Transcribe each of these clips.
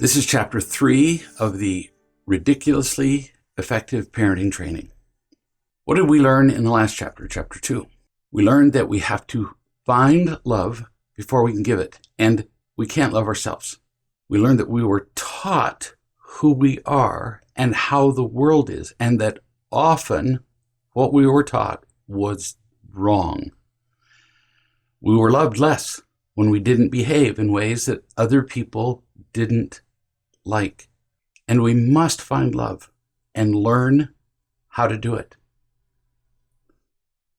This is chapter 3 of the Ridiculously Effective Parenting Training. What did we learn in the last chapter, chapter 2? We learned that we have to find love before we can give it, and we can't love ourselves. We learned that we were taught who we are and how the world is, and that often what we were taught was wrong. We were loved less when we didn't behave in ways that other people didn't like. And we must find love and learn how to do it.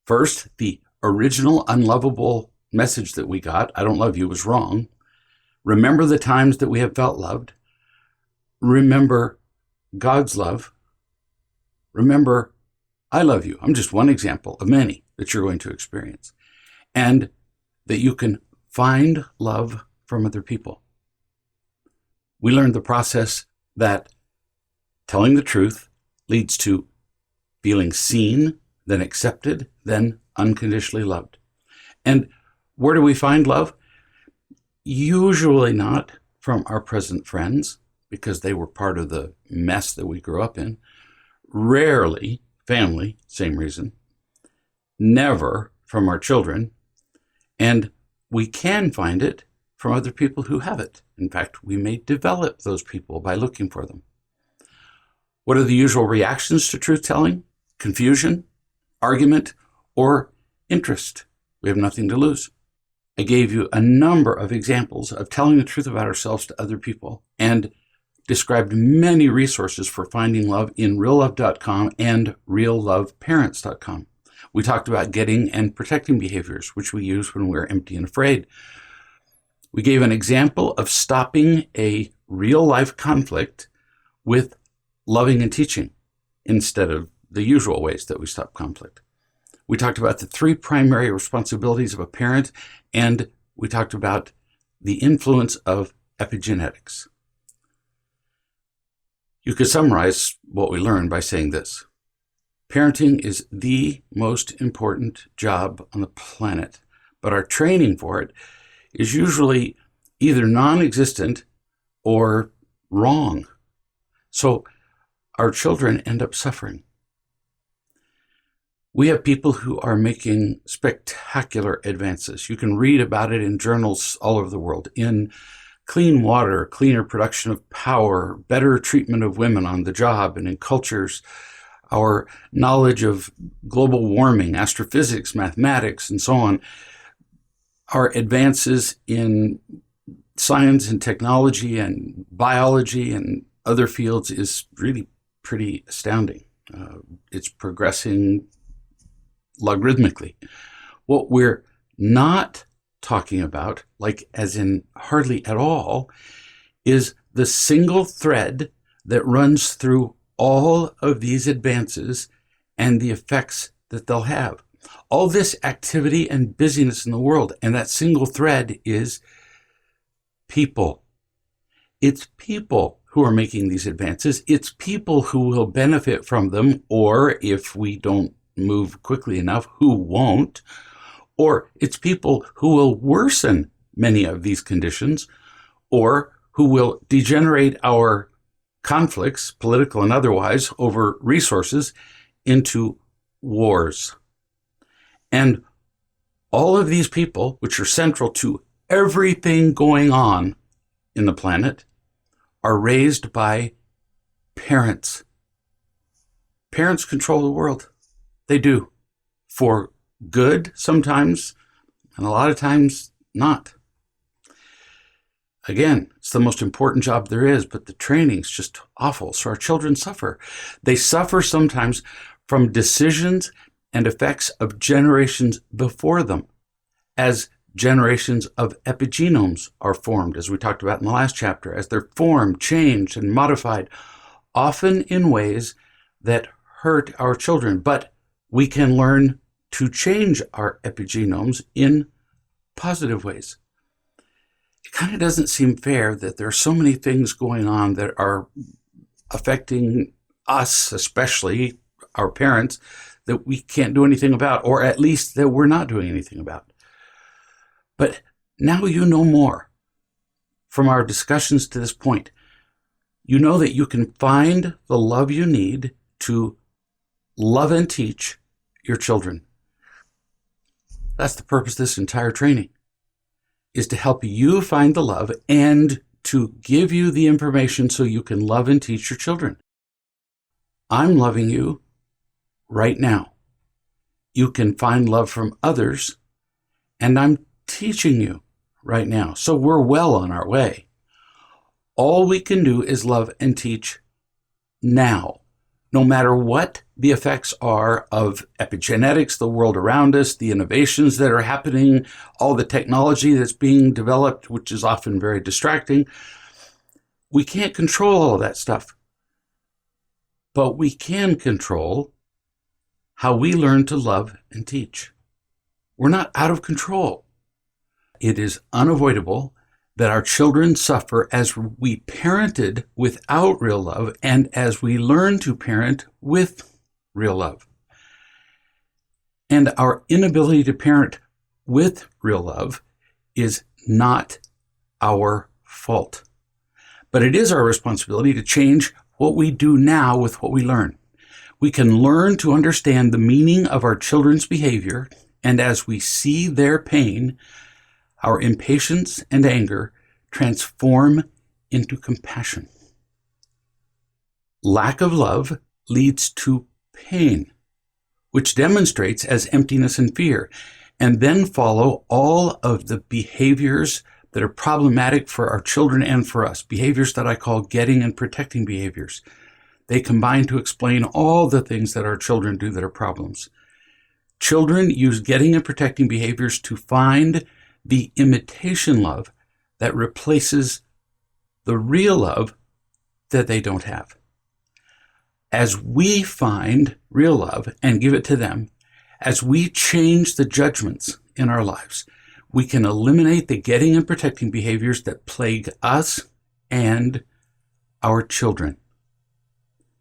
First, the original unlovable message that we got, I don't love you, was wrong. Remember the times that we have felt loved. Remember God's love. Remember, I love you. I'm just one example of many that you're going to experience. And that you can find love from other people. We learned the process that telling the truth leads to feeling seen, then accepted, then unconditionally loved. And where do we find love? Usually not from our present friends, because they were part of the mess that we grew up in. Rarely family, same reason. Never from our children. And we can find it from other people who have it. In fact, we may develop those people by looking for them. What are the usual reactions to truth-telling? Confusion, argument, or interest. We have nothing to lose. I gave you a number of examples of telling the truth about ourselves to other people and described many resources for finding love in reallove.com and realloveparents.com. We talked about getting and protecting behaviors, which we use when we're empty and afraid. We gave an example of stopping a real-life conflict with loving and teaching instead of the usual ways that we stop conflict. We talked about the 3 primary responsibilities of a parent, and we talked about the influence of epigenetics. You could summarize what we learned by saying this. Parenting is the most important job on the planet, but our training for it is usually either non-existent or wrong. So our children end up suffering. We have people who are making spectacular advances. You can read about it in journals all over the world, in clean water, cleaner production of power, better treatment of women on the job and in cultures, our knowledge of global warming, astrophysics, mathematics, and so on. Our advances in science and technology and biology and other fields is really pretty astounding. It's progressing logarithmically. What we're not talking about, like as in hardly at all, is the single thread that runs through all of these advances and the effects that they'll have. All this activity and busyness in the world, and that single thread is people. It's people who are making these advances. It's people who will benefit from them, or if we don't move quickly enough, who won't. Or it's people who will worsen many of these conditions, or who will degenerate our conflicts, political and otherwise, over resources into wars. And all of these people, which are central to everything going on in the planet, are raised by parents. Parents control the world. They do. For good sometimes, and a lot of times not. Again, it's the most important job there is, but the training's just awful. So our children suffer. They suffer sometimes from decisions and effects of generations before them, as generations of epigenomes are formed, as we talked about in the last chapter, as they're formed, changed, and modified, often in ways that hurt our children. But we can learn to change our epigenomes in positive ways. It kind of doesn't seem fair that there are so many things going on that are affecting us, especially our parents, that we can't do anything about, or at least that we're not doing anything about. But now you know more from our discussions to this point. you know that you can find the love you need to love and teach your children. That's the purpose of this entire training, is to help you find the love and to give you the information so you can love and teach your children. I'm loving you right now. You can find love from others, and I'm teaching you right now. So we're well on our way. All we can do is love and teach now, no matter what the effects are of epigenetics, the world around us, the innovations that are happening, all the technology that's being developed, which is often very distracting. We can't control all of that stuff, but we can control how we learn to love and teach. We're not out of control. It is unavoidable that our children suffer as we parented without real love and as we learn to parent with real love. And our inability to parent with real love is not our fault. But it is our responsibility to change what we do now with what we learn. We can learn to understand the meaning of our children's behavior, and as we see their pain, our impatience and anger transform into compassion. Lack of love leads to pain, which demonstrates as emptiness and fear, and then follow all of the behaviors that are problematic for our children and for us, behaviors that I call getting and protecting behaviors. They combine to explain all the things that our children do that are problems. Children use getting and protecting behaviors to find the imitation love that replaces the real love that they don't have. As we find real love and give it to them, as we change the judgments in our lives, we can eliminate the getting and protecting behaviors that plague us and our children.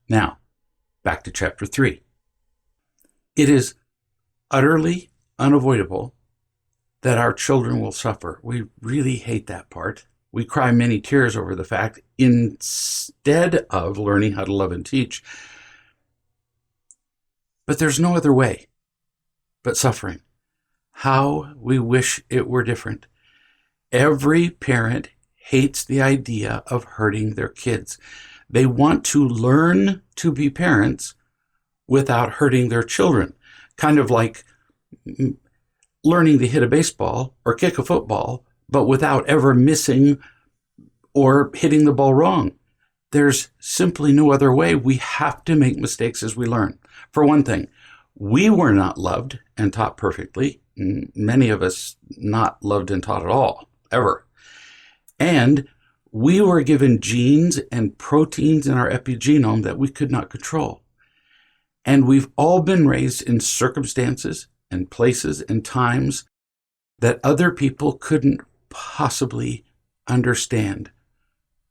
Now, back to chapter 3. It is utterly unavoidable that our children will suffer. We really hate that part. We cry many tears over the fact instead of learning how to love and teach. But there's no other way but suffering. How we wish it were different. Every parent hates the idea of hurting their kids. They want to learn to be parents without hurting their children. Kind of like learning to hit a baseball or kick a football, but without ever missing or hitting the ball wrong. There's simply no other way. We have to make mistakes as we learn. For one thing, we were not loved and taught perfectly. Many of us not loved and taught at all, ever. And we were given genes and proteins in our epigenome that we could not control. And we've all been raised in circumstances and places and times that other people couldn't possibly understand,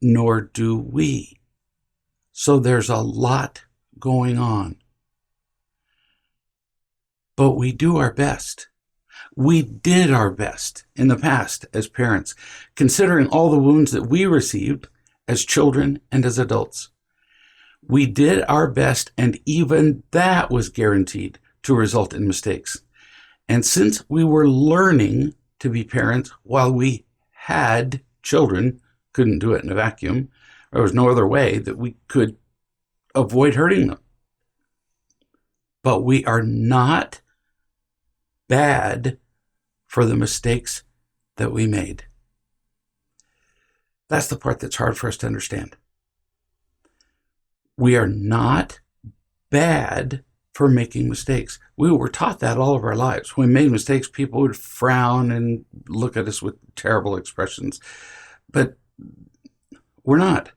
nor do we. So there's a lot going on. But we do our best. We did our best in the past as parents, considering all the wounds that we received as children and as adults. We did our best, and even that was guaranteed to result in mistakes. And since we were learning to be parents while we had children, couldn't do it in a vacuum, there was no other way that we could avoid hurting them. But we are not bad for the mistakes that we made. That's the part that's hard for us to understand. We are not bad for making mistakes. We were taught that all of our lives. When we made mistakes, people would frown and look at us with terrible expressions. But we're not.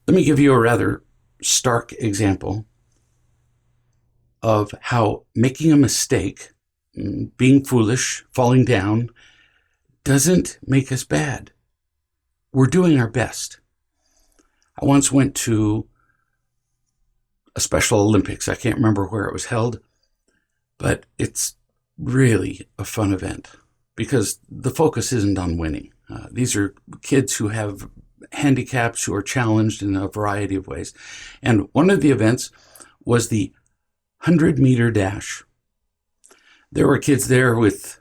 Let me give you a rather stark example of how making a mistake, being foolish, falling down, doesn't make us bad. We're doing our best. I once went to a Special Olympics. I can't remember where it was held, but it's really a fun event because the focus isn't on winning. These are kids who have handicaps, who are challenged in a variety of ways. And one of the events was the 100-meter dash. There were kids there with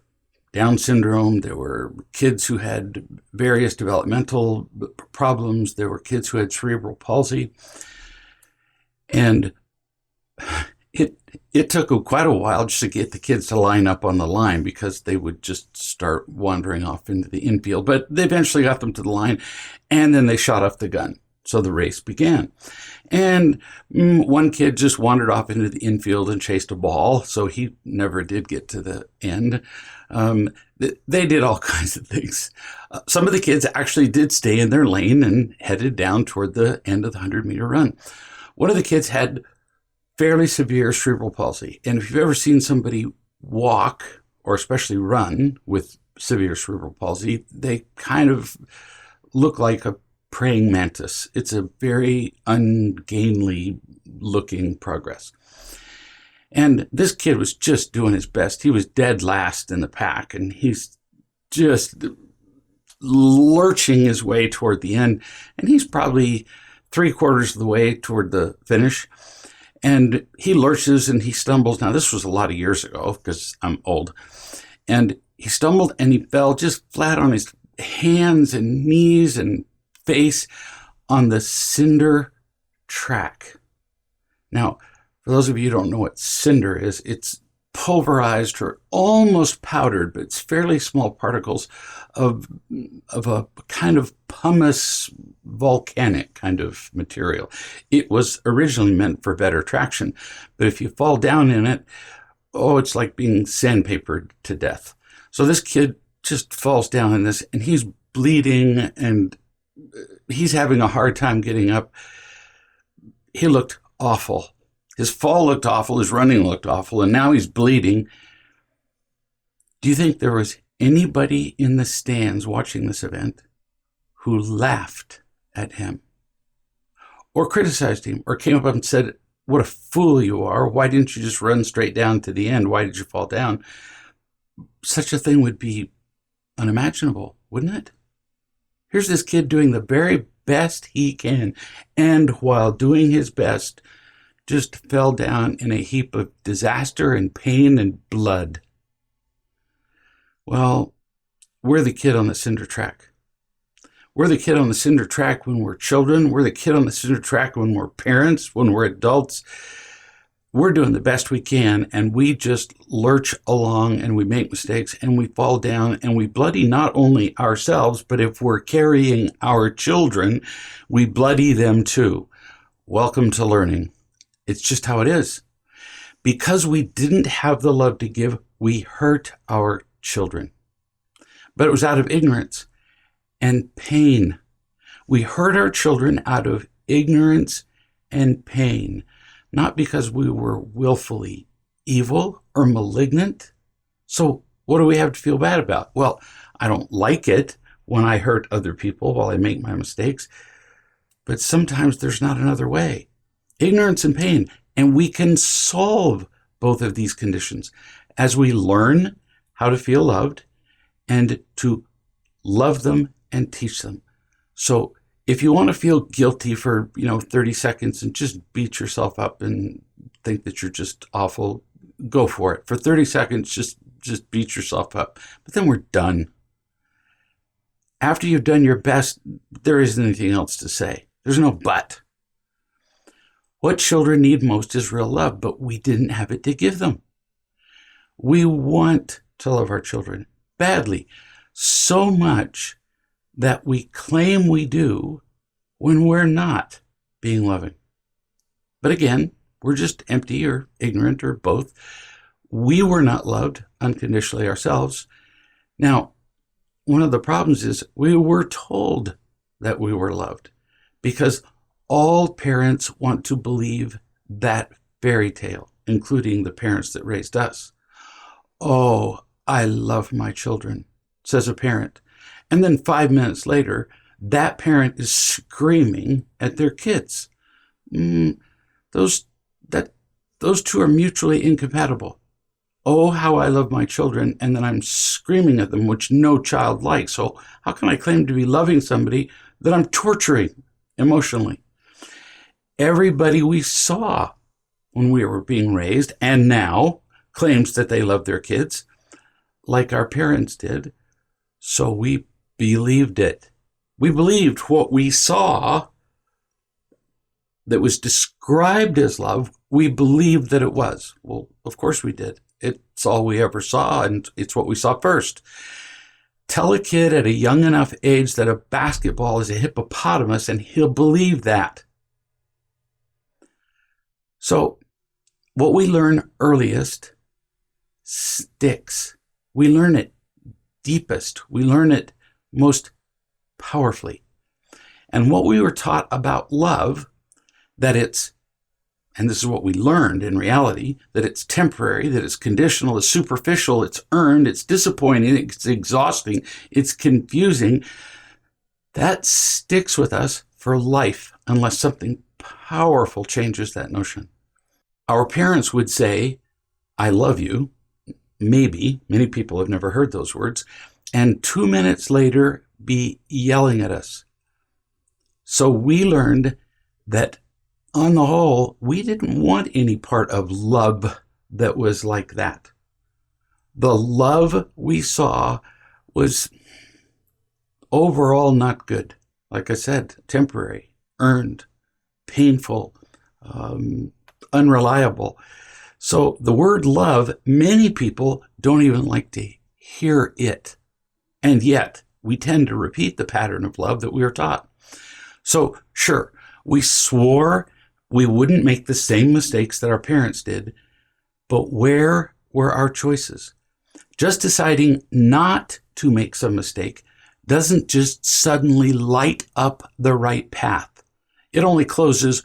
Down syndrome. There were kids who had various developmental problems. There were kids who had cerebral palsy. And it took quite a while just to get the kids to line up on the line, because they would just start wandering off into the infield. But they eventually got them to the line, and then they shot off the gun. So the race began. And one kid just wandered off into the infield and chased a ball, so he never did get to the end. They did all kinds of things. Some of the kids actually did stay in their lane and headed down toward the end of the 100-meter run. One of the kids had fairly severe cerebral palsy. And if you've ever seen somebody walk, or especially run, with severe cerebral palsy, they kind of look like a praying mantis. It's a very ungainly looking progress. And this kid was just doing his best. He was dead last in the pack, and he's just lurching his way toward the end. And he's probably 3/4 of the way toward the finish. And he lurches and he stumbles. Now, this was a lot of years ago, because I'm old. And he stumbled and he fell just flat on his hands and knees and face on the cinder track. Now, for those of you who don't know what cinder is, it's pulverized or almost powdered, but it's fairly small particles of a kind of pumice volcanic kind of material. It was originally meant for better traction, but if you fall down in it, it's like being sandpapered to death. So this kid just falls down in this, and he's bleeding, and he's having a hard time getting up. He looked awful. His fall looked awful, his running looked awful, and now he's bleeding. Do you think there was anybody in the stands watching this event who laughed at him, or criticized him, or came up and said, "What a fool you are. Why didn't you just run straight down to the end? Why did you fall down?" Such a thing would be unimaginable, wouldn't it? Here's this kid doing the very best he can, and while doing his best, just fell down in a heap of disaster and pain and blood. Well, we're the kid on the cinder track. We're the kid on the cinder track when we're children. We're the kid on the cinder track when we're parents, when we're adults. We're doing the best we can, and we just lurch along, and we make mistakes, and we fall down, and we bloody not only ourselves, but if we're carrying our children, we bloody them too. Welcome to learning. It's just how it is. Because we didn't have the love to give, we hurt our children. But it was out of ignorance and pain. We hurt our children out of ignorance and pain, not because we were willfully evil or malignant. So what do we have to feel bad about? Well, I don't like it when I hurt other people while I make my mistakes, but sometimes there's not another way. Ignorance and pain. And we can solve both of these conditions as we learn how to feel loved and to love them and teach them. So if you want to feel guilty for 30 seconds and just beat yourself up and think that you're just awful, go for it. For 30 seconds, just beat yourself up. But then we're done. After you've done your best, there isn't anything else to say. There's no but. What children need most is real love, but we didn't have it to give them. We want to love our children badly, so much that we claim we do when we're not being loving. But again, we're just empty or ignorant or both. We were not loved unconditionally ourselves. Now, one of the problems is we were told that we were loved, because all parents want to believe that fairy tale, including the parents that raised us. "Oh, I love my children," says a parent. And then 5 minutes later, that parent is screaming at their kids. Those two are mutually incompatible. oh, how I love my children, and then I'm screaming at them, which no child likes. So how can I claim to be loving somebody that I'm torturing emotionally? Everybody we saw when we were being raised and now claims that they love their kids like our parents did. So we believed it. We believed what we saw that was described as love. We believed that it was. Well, of course we did. It's all we ever saw, and it's what we saw first. Tell a kid at a young enough age that a basketball is a hippopotamus, and he'll believe that. So what we learn earliest sticks. We learn it deepest. We learn it most powerfully. And what we were taught about love, that it's, and this is what we learned in reality, that it's temporary, that it's conditional, it's superficial, it's earned, it's disappointing, it's exhausting, it's confusing, that sticks with us for life unless something powerful changes that notion. Our parents would say, I love you, maybe, many people have never heard those words, and 2 minutes later be yelling at us. So we learned that on the whole, we didn't want any part of love that was like that. The love we saw was overall not good. Like I said, temporary, earned, painful, unreliable. So the word love, many people don't even like to hear it. And yet, we tend to repeat the pattern of love that we are taught. So sure, we swore we wouldn't make the same mistakes that our parents did, but where were our choices? Just deciding not to make some mistake doesn't just suddenly light up the right path. It only closes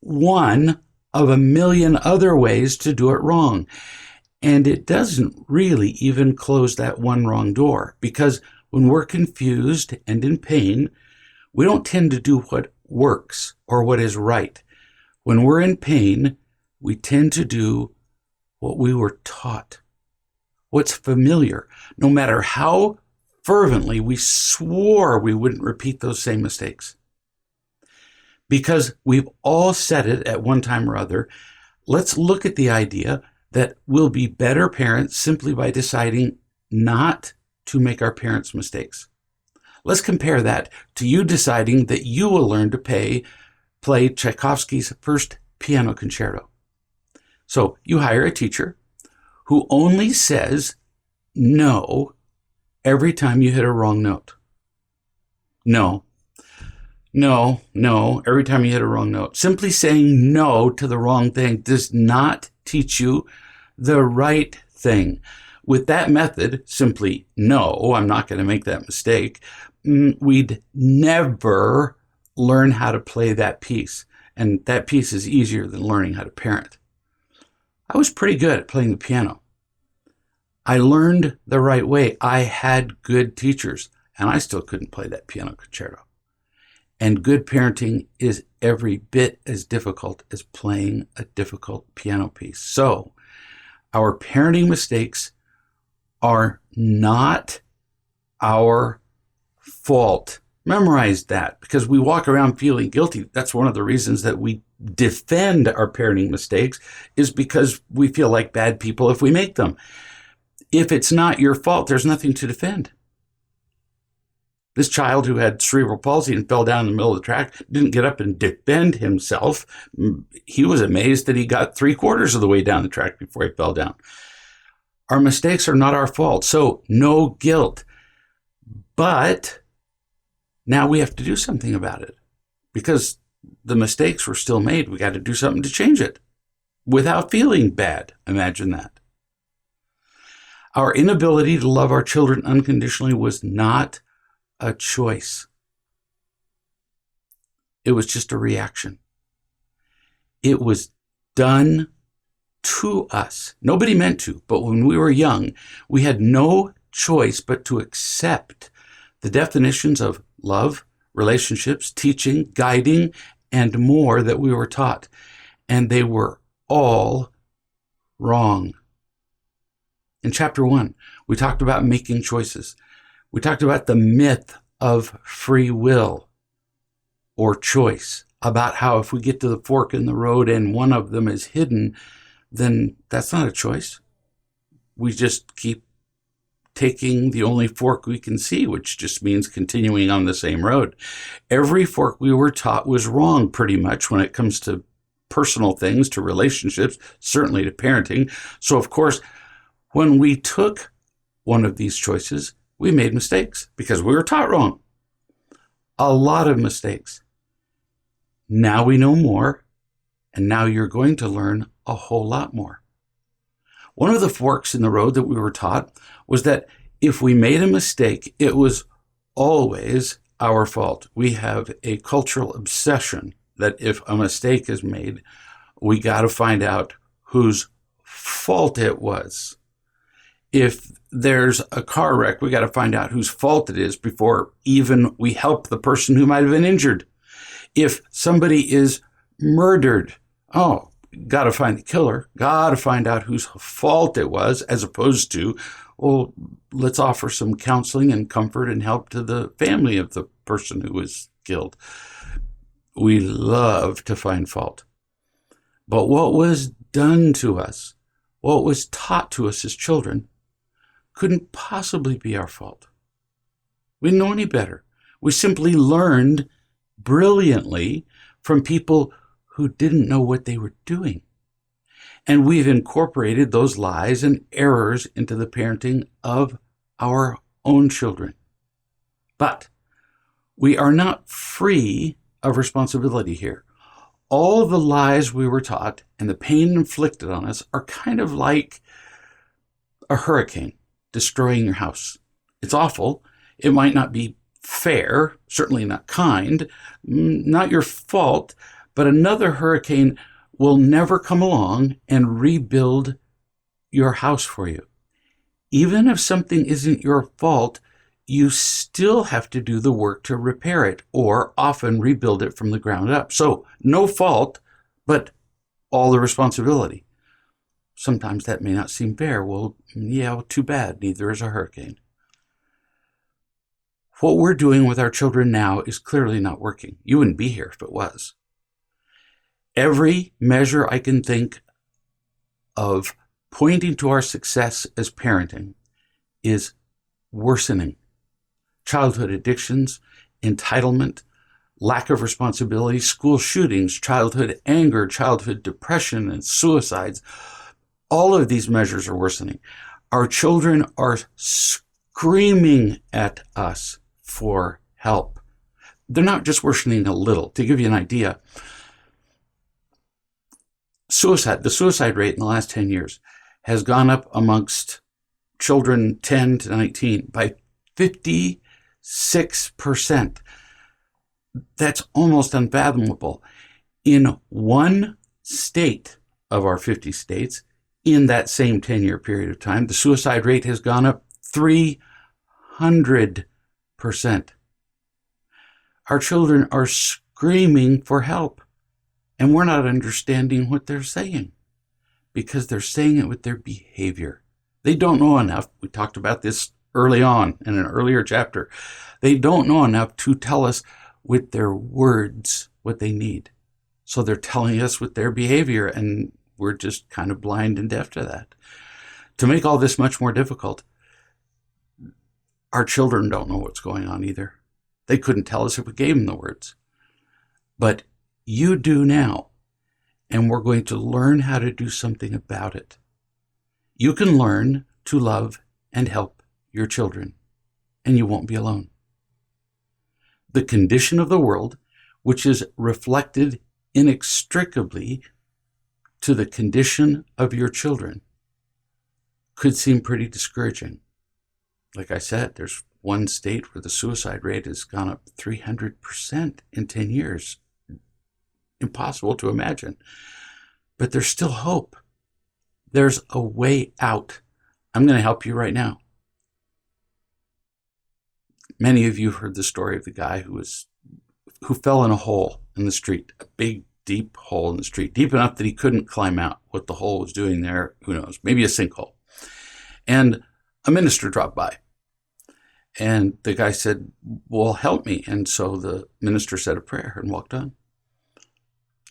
one of a million other ways to do it wrong. And it doesn't really even close that one wrong door, because when we're confused and in pain, we don't tend to do what works or what is right. When we're in pain, we tend to do what we were taught, what's familiar, no matter how fervently we swore we wouldn't repeat those same mistakes. Because we've all said it at one time or other, let's look at the idea that we'll be better parents simply by deciding not to make our parents' mistakes. Let's compare that to you deciding that you will learn to play Tchaikovsky's first piano concerto. So you hire a teacher who only says no every time you hit a wrong note. No, every time you hit a wrong note. Simply saying no to the wrong thing does not teach you the right thing. With that method, simply no, I'm not going to make that mistake, we'd never learn how to play that piece. And that piece is easier than learning how to parent. I was pretty good at playing the piano. I learned the right way. I had good teachers, and I still couldn't play that piano concerto. And good parenting is every bit as difficult as playing a difficult piano piece. So our parenting mistakes are not our fault. Memorize that, because we walk around feeling guilty. That's one of the reasons that we defend our parenting mistakes, is because we feel like bad people if we make them. If it's not your fault, there's nothing to defend. This child who had cerebral palsy and fell down in the middle of the track didn't get up and defend himself. He was amazed that he got 3/4 of the way down the track before he fell down. Our mistakes are not our fault, so no guilt. But now we have to do something about it, because the mistakes were still made. We got to do something to change it without feeling bad. Imagine that. Our inability to love our children unconditionally was not a choice. It was just a reaction. It was done to us. Nobody meant to, but when we were young, we had no choice but to accept the definitions of love, relationships, teaching, guiding, and more that we were taught. And they were all wrong. In chapter 1, we talked about making choices. We talked about the myth of free will or choice, about how if we get to the fork in the road and one of them is hidden, then that's not a choice. We just keep taking the only fork we can see, which just means continuing on the same road. Every fork we were taught was wrong pretty much when it comes to personal things, to relationships, certainly to parenting. So of course, when we took one of these choices, we made mistakes because we were taught wrong. A lot of mistakes. Now we know more, and now you're going to learn a whole lot more. One of the forks in the road that we were taught was that if we made a mistake, it was always our fault. We have a cultural obsession that if a mistake is made, we got to find out whose fault it was. If there's a car wreck, we got to find out whose fault it is before even we help the person who might have been injured. If somebody is murdered, got to find the killer, got to find out whose fault it was, as opposed to, well, let's offer some counseling and comfort and help to the family of the person who was killed. We love to find fault. But what was done to us, what was taught to us as children, couldn't possibly be our fault. We didn't know any better. We simply learned brilliantly from people who didn't know what they were doing. And we've incorporated those lies and errors into the parenting of our own children. But we are not free of responsibility here. All of the lies we were taught and the pain inflicted on us are kind of like a hurricane destroying your house. It's awful. It might not be fair, certainly not kind, not your fault, but another hurricane will never come along and rebuild your house for you. Even if something isn't your fault, you still have to do the work to repair it or often rebuild it from the ground up. So no fault, but all the responsibility. Sometimes that may not seem fair. Well, yeah, too bad. Neither is a hurricane. What we're doing with our children now is clearly not working. You wouldn't be here if it was. Every measure I can think of pointing to our success as parenting is worsening. Childhood addictions, entitlement, lack of responsibility, school shootings, childhood anger, childhood depression, and suicides. All of these measures are worsening. Our children are screaming at us for help. They're not just worsening a little. To give you an idea, the suicide rate in the last 10 years has gone up amongst children 10 to 19 by 56%. That's almost unfathomable. In one state of our 50 states, in that same 10-year period of time, the suicide rate has gone up 300%. Our children are screaming for help, and we're not understanding what they're saying because they're saying it with their behavior. They don't know enough. We talked about this early on in an earlier chapter. They don't know enough to tell us with their words what they need. So they're telling us with their behavior, and we're just kind of blind and deaf to that. To make all this much more difficult, our children don't know what's going on either. They couldn't tell us if we gave them the words. But you do now, and we're going to learn how to do something about it. You can learn to love and help your children, and you won't be alone. The condition of the world, which is reflected inextricably to the condition of your children, could seem pretty discouraging. Like I said, there's one state where the suicide rate has gone up 300% in 10 years. Impossible to imagine. But there's still hope. There's a way out. I'm going to help you right now. Many of you have heard the story of the guy who fell in a hole in the street, a big, deep hole in the street, deep enough that he couldn't climb out. What the hole was doing there, who knows? Maybe a sinkhole. And a minister dropped by. And the guy said, well, help me. And so the minister said a prayer and walked on.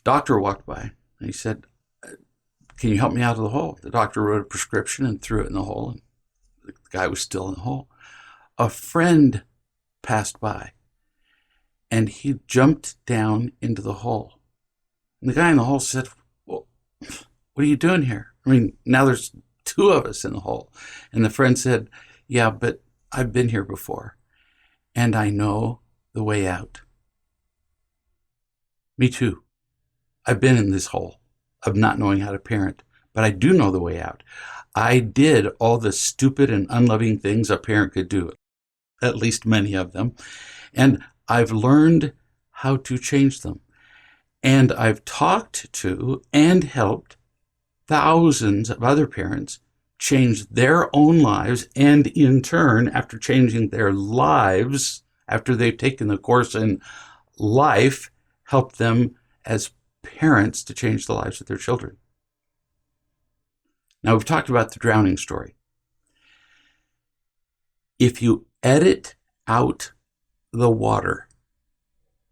Doctor walked by and he said, can you help me out of the hole? The doctor wrote a prescription and threw it in the hole. And the guy was still in the hole. A friend passed by and he jumped down into the hole. And the guy in the hole said, well, what are you doing here? I mean, now there's two of us in the hole. And the friend said, yeah, but I've been here before and I know the way out. Me too. I've been in this hole of not knowing how to parent, but I do know the way out. I did all the stupid and unloving things a parent could do, at least many of them, and I've learned how to change them. And I've talked to and helped thousands of other parents change their own lives, and in turn, after changing their lives, after they've taken the course in life, help them as parents to change the lives of their children. Now, we've talked about the drowning story. If you edit out the water,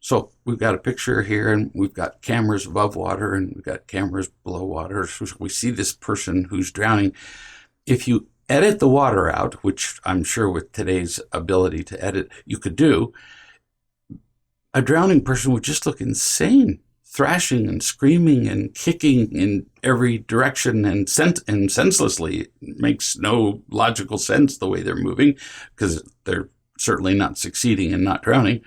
so we've got a picture here and we've got cameras above water and we've got cameras below water. So we see this person who's drowning. If you edit the water out, which I'm sure with today's ability to edit you could do, a drowning person would just look insane, thrashing and screaming and kicking in every direction and senselessly. It makes no logical sense the way they're moving because they're certainly not succeeding and not drowning.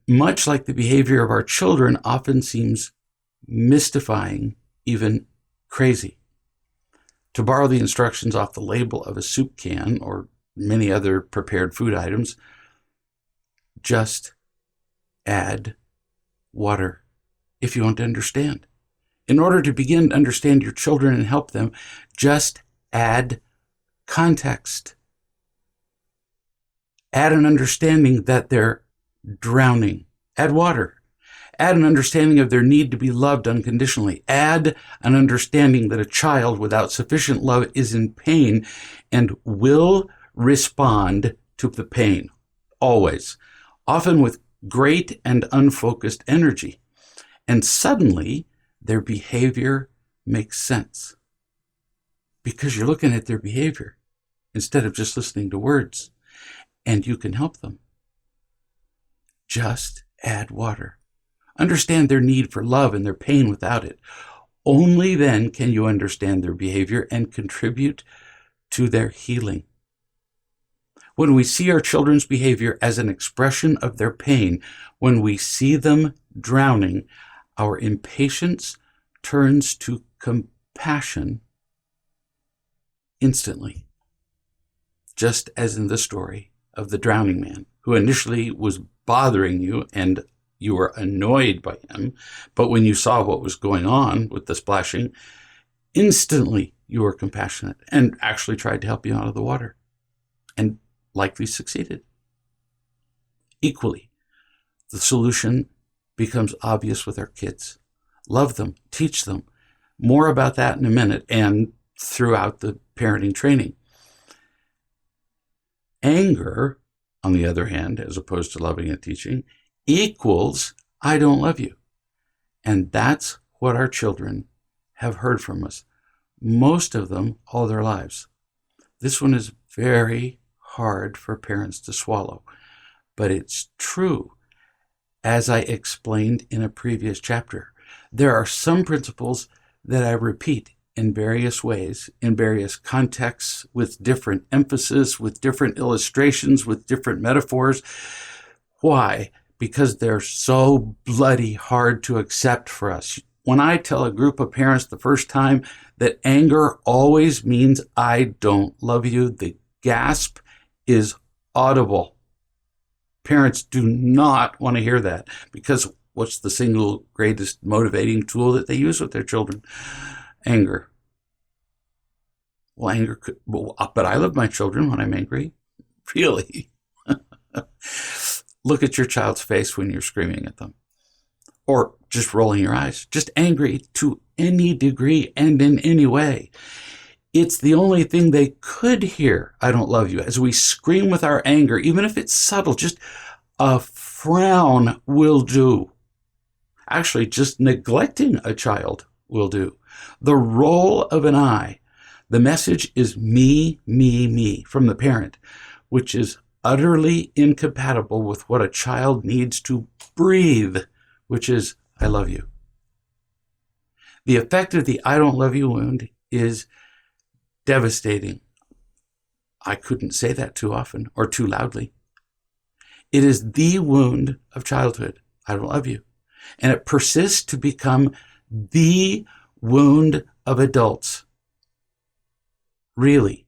Much like the behavior of our children often seems mystifying, even crazy. To borrow the instructions off the label of a soup can or many other prepared food items, just add water if you want to understand. In order to begin to understand your children and help them, just add context. Add an understanding that they're drowning. Add water. Add an understanding of their need to be loved unconditionally. Add an understanding that a child without sufficient love is in pain and will respond to the pain, always, often with great and unfocused energy. And suddenly, their behavior makes sense because you're looking at their behavior instead of just listening to words, and you can help them. Just add water. Understand their need for love and their pain without it. Only then can you understand their behavior and contribute to their healing. When we see our children's behavior as an expression of their pain, when we see them drowning, our impatience turns to compassion instantly. Just as in the story of the drowning man, who initially was bothering you and you were annoyed by him, but when you saw what was going on with the splashing, instantly you were compassionate and actually tried to help you out of the water, and likely succeeded. Equally, the solution becomes obvious with our kids. Love them, teach them. More about that in a minute and throughout the parenting training. Anger, on the other hand, as opposed to loving and teaching, equals I don't love you. And that's what our children have heard from us, most of them all their lives. This one is very hard for parents to swallow, but it's true. As I explained in a previous chapter, there are some principles that I repeat in various ways, in various contexts, with different emphasis, with different illustrations, with different metaphors. Why? Because they're so bloody hard to accept for us. When I tell a group of parents the first time that anger always means I don't love you, the gasp is audible. Parents do not want to hear that because what's the single greatest motivating tool that they use with their children? Anger. Well, anger could, but I love my children when I'm angry. Really? Look at your child's face when you're screaming at them. Or just rolling your eyes. Just angry to any degree and in any way. It's the only thing they could hear, I don't love you, as we scream with our anger, even if it's subtle, just a frown will do. Actually, just neglecting a child will do. The roll of an eye. The message is me, me, me from the parent, which is utterly incompatible with what a child needs to breathe, which is, I love you. The effect of the I don't love you wound is devastating. I couldn't say that too often or too loudly. It is the wound of childhood. I don't love you. And it persists to become the wound of adults. Really.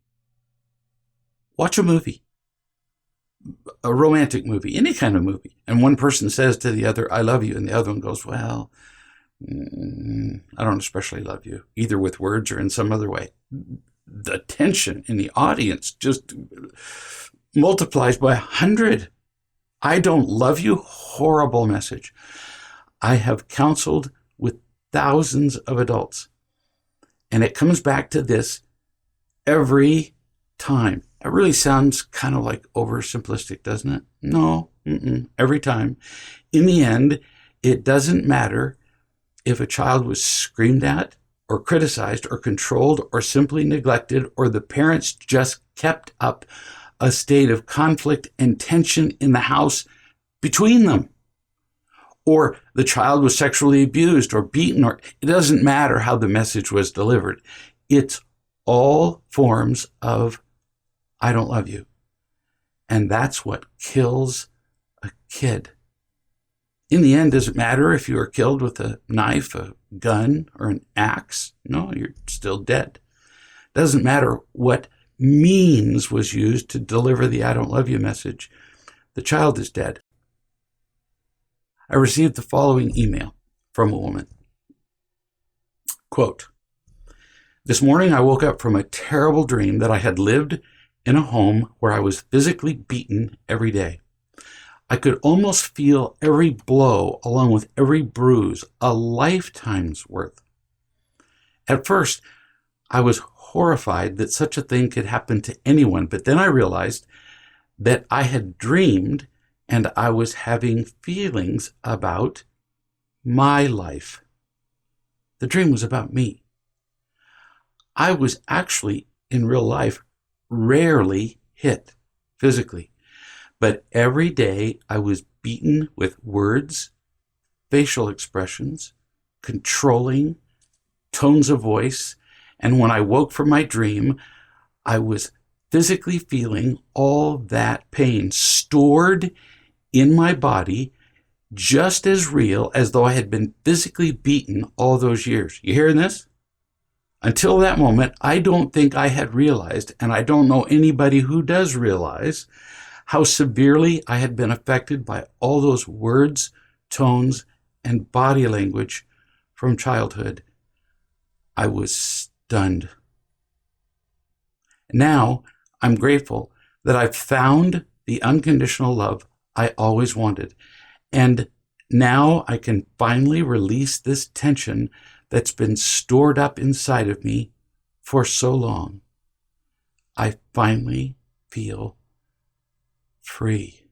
Watch a movie, a romantic movie, any kind of movie, and one person says to the other, I love you, and the other one goes, well, I don't especially love you, either with words or in some other way. The tension in the audience just multiplies by 100. I don't love you, horrible message. I have counseled with thousands of adults, and it comes back to this every time. It really sounds kind of like oversimplistic, doesn't it? No, every time. In the end, it doesn't matter if a child was screamed at or criticized or controlled or simply neglected, or the parents just kept up a state of conflict and tension in the house between them, or the child was sexually abused or beaten, or it doesn't matter how the message was delivered. It's all forms of I don't love you. And that's what kills a kid. In the end, does it matter if you are killed with a knife, a gun, or an axe? No, you're still dead. Doesn't matter what means was used to deliver the I don't love you message. The child is dead. I received the following email from a woman. Quote, this morning I woke up from a terrible dream that I had lived in a home where I was physically beaten every day. I could almost feel every blow along with every bruise, a lifetime's worth. At first, I was horrified that such a thing could happen to anyone, but then I realized that I had dreamed and I was having feelings about my life. The dream was about me. I was actually, in real life, rarely hit physically, but every day I was beaten with words, facial expressions, controlling, tones of voice, and when I woke from my dream, I was physically feeling all that pain stored in my body, just as real as though I had been physically beaten all those years. You hearing this? Until that moment, I don't think I had realized, and I don't know anybody who does realize, how severely I had been affected by all those words, tones, and body language from childhood. I was stunned. Now, I'm grateful that I've found the unconditional love I always wanted, and now I can finally release this tension that's been stored up inside of me for so long. I finally feel free.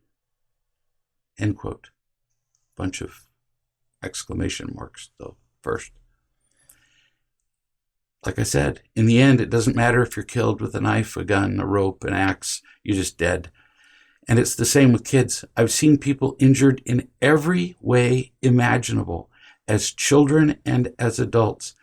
End quote. Bunch of exclamation marks, though, first. Like I said, in the end, it doesn't matter if you're killed with a knife, a gun, a rope, an axe, you're just dead. And it's the same with kids. I've seen people injured in every way imaginable, as children and as adults.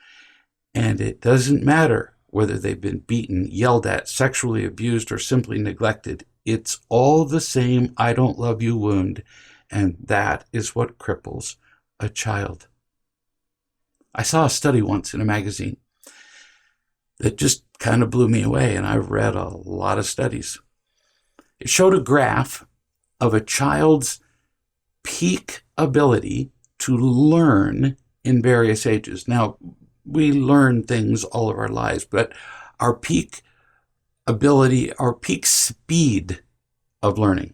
And it doesn't matter whether they've been beaten, yelled at, sexually abused, or simply neglected. It's all the same I don't love you wound, and that is what cripples a child. I saw a study once in a magazine that just kind of blew me away, and I've read a lot of studies. It showed a graph of a child's peak ability to learn in various ages. Now, we learn things all of our lives, but our peak ability, our peak speed of learning.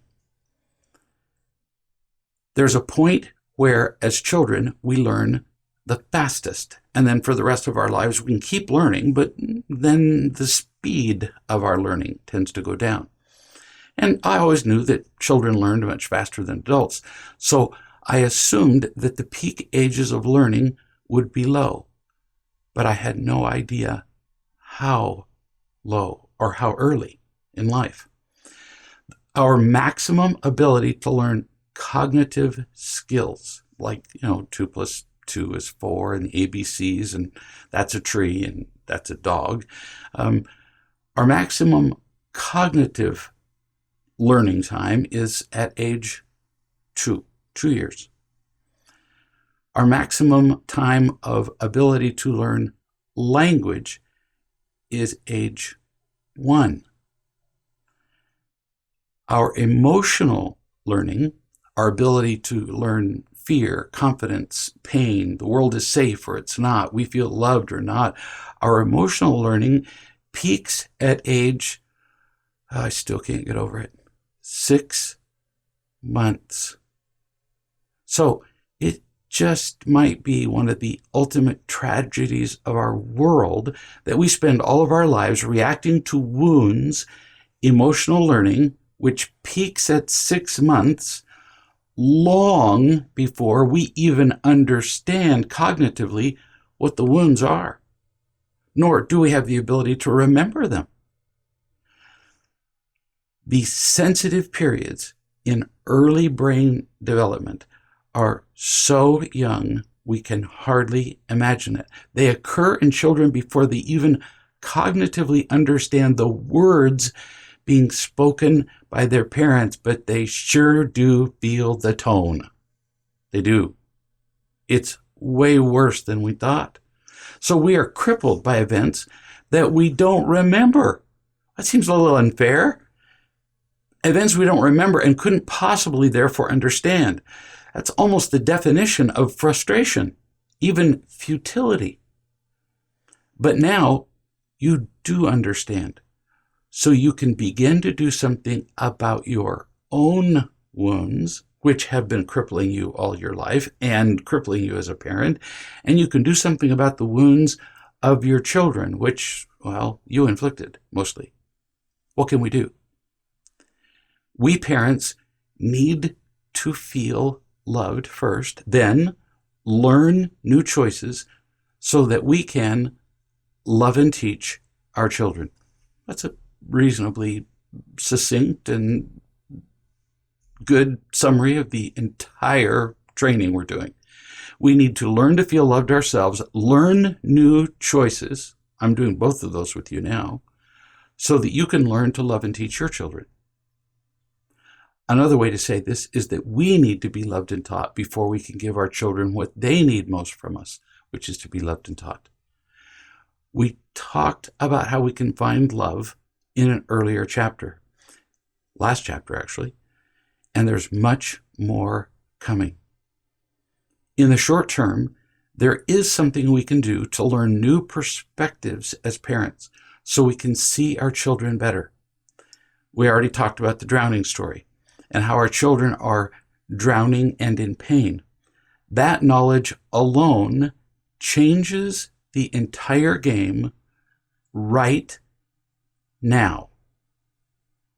There's a point where, as children, we learn the fastest. And then for the rest of our lives, we can keep learning, but then the speed of our learning tends to go down. And I always knew that children learned much faster than adults. So I assumed that the peak ages of learning would be low, but I had no idea how low or how early in life. Our maximum ability to learn cognitive skills, like, 2 plus 2 is 4, and ABCs, and that's a tree, and that's a dog. Our maximum cognitive learning time is at age 2 years. Our maximum time of ability to learn language is age 1. Our emotional learning, our ability to learn fear, confidence, pain, the world is safe or it's not, we feel loved or not, our emotional learning peaks at age, I still can't get over it, 6 months. So it just might be one of the ultimate tragedies of our world that we spend all of our lives reacting to wounds, emotional learning, which peaks at 6 months, long before we even understand cognitively what the wounds are, nor do we have the ability to remember them. The sensitive periods in early brain development are so young we can hardly imagine it. They occur in children before they even cognitively understand the words being spoken by their parents, but they sure do feel the tone. They do. It's way worse than we thought. So we are crippled by events that we don't remember. That seems a little unfair. Events we don't remember and couldn't possibly therefore understand. That's almost the definition of frustration, even futility. But now you do understand. So you can begin to do something about your own wounds, which have been crippling you all your life and crippling you as a parent. And you can do something about the wounds of your children, which, well, you inflicted mostly. What can we do? We parents need to feel loved first, then learn new choices so that we can love and teach our children. That's a reasonably succinct and good summary of the entire training we're doing. We need to learn to feel loved ourselves, learn new choices. I'm doing both of those with you now, so that you can learn to love and teach your children. Another way to say this is that we need to be loved and taught before we can give our children what they need most from us, which is to be loved and taught. We talked about how we can find love in an earlier chapter, last chapter actually, and there's much more coming. In the short term, there is something we can do to learn new perspectives as parents so we can see our children better. We already talked about the drowning story and how our children are drowning and in pain. That knowledge alone changes the entire game right now.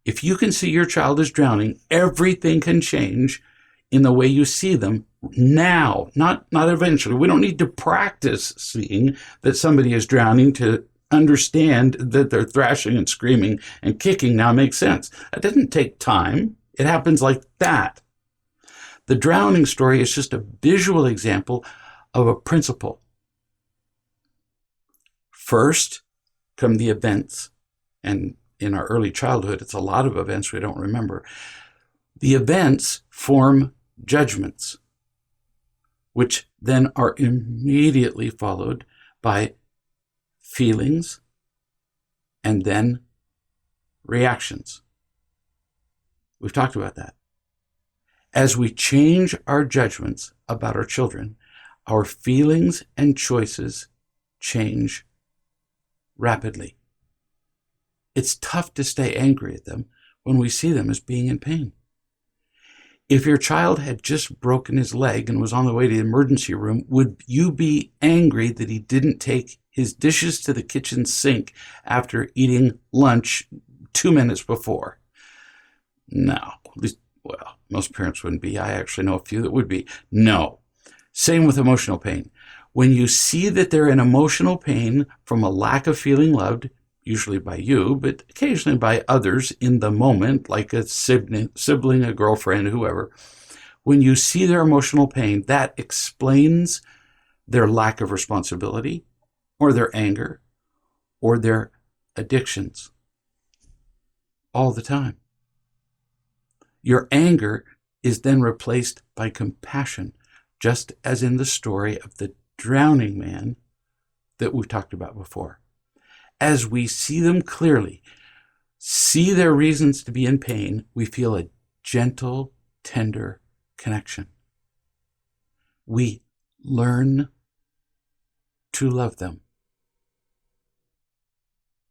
If you can see your child is drowning, everything can change in the way you see them now, not eventually. We don't need to practice seeing that somebody is drowning to understand that they're thrashing and screaming and kicking now makes sense. That doesn't take time. It happens like that. The drowning story is just a visual example of a principle. First come the events, and in our early childhood, it's a lot of events we don't remember. The events form judgments, which then are immediately followed by feelings and then reactions. We've talked about that. As we change our judgments about our children, our feelings and choices change rapidly. It's tough to stay angry at them when we see them as being in pain. If your child had just broken his leg and was on the way to the emergency room, would you be angry that he didn't take his dishes to the kitchen sink after eating lunch 2 minutes before? No. At least, well, most parents wouldn't be. I actually know a few that would be. No. Same with emotional pain. When you see that they're in emotional pain from a lack of feeling loved, usually by you, but occasionally by others in the moment, like a sibling, a girlfriend, whoever, when you see their emotional pain, that explains their lack of responsibility or their anger or their addictions all the time. Your anger is then replaced by compassion, just as in the story of the drowning man that we've talked about before. As we see them clearly, see their reasons to be in pain, we feel a gentle, tender connection. We learn to love them.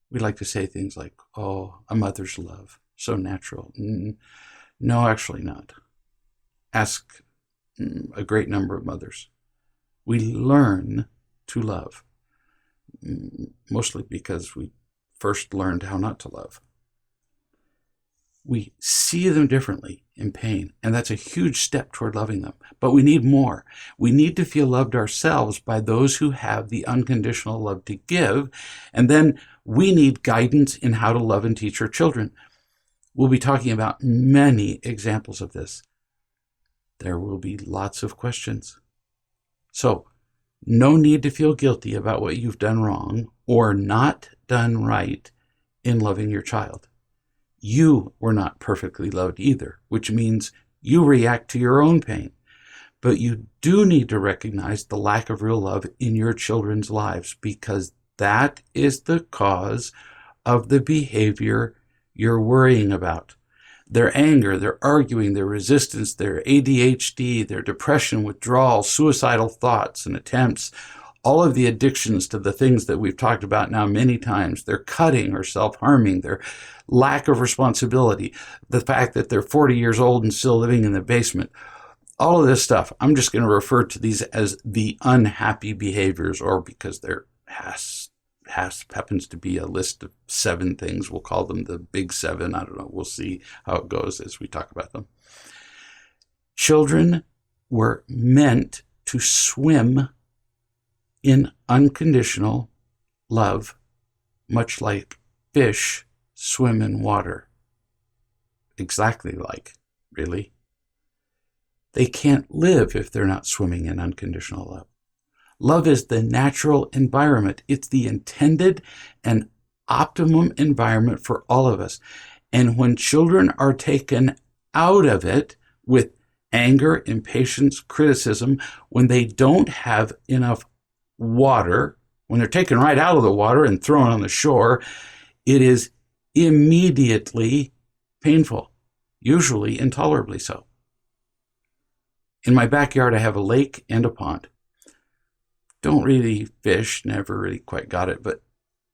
We like to say things like, oh, a mother's love, so natural. No, actually not. Ask a great number of mothers. We learn to love, mostly because we first learned how not to love. We see them differently in pain, and that's a huge step toward loving them. But we need more. We need to feel loved ourselves by those who have the unconditional love to give, and then we need guidance in how to love and teach our children. We'll be talking about many examples of this. There will be lots of questions. So, no need to feel guilty about what you've done wrong or not done right in loving your child. You were not perfectly loved either, which means you react to your own pain. But you do need to recognize the lack of real love in your children's lives, because that is the cause of the behavior you're worrying about. Their anger, their arguing, their resistance, their ADHD, their depression, withdrawal, suicidal thoughts and attempts, all of the addictions to the things that we've talked about now many times, their cutting or self-harming, their lack of responsibility, the fact that they're 40 years old and still living in the basement, all of this stuff, I'm just going to refer to these as the unhappy behaviors, or because there happens to be a list of 7 things. We'll call them the big 7. I don't know. We'll see how it goes as we talk about them. Children were meant to swim in unconditional love, much like fish swim in water. Exactly like, really. They can't live if they're not swimming in unconditional love. Love is the natural environment. It's the intended and optimum environment for all of us. And when children are taken out of it with anger, impatience, criticism, when they don't have enough water, when they're taken right out of the water and thrown on the shore, it is immediately painful, usually intolerably so. In my backyard, I have a lake and a pond. Don't really fish, never really quite got it, but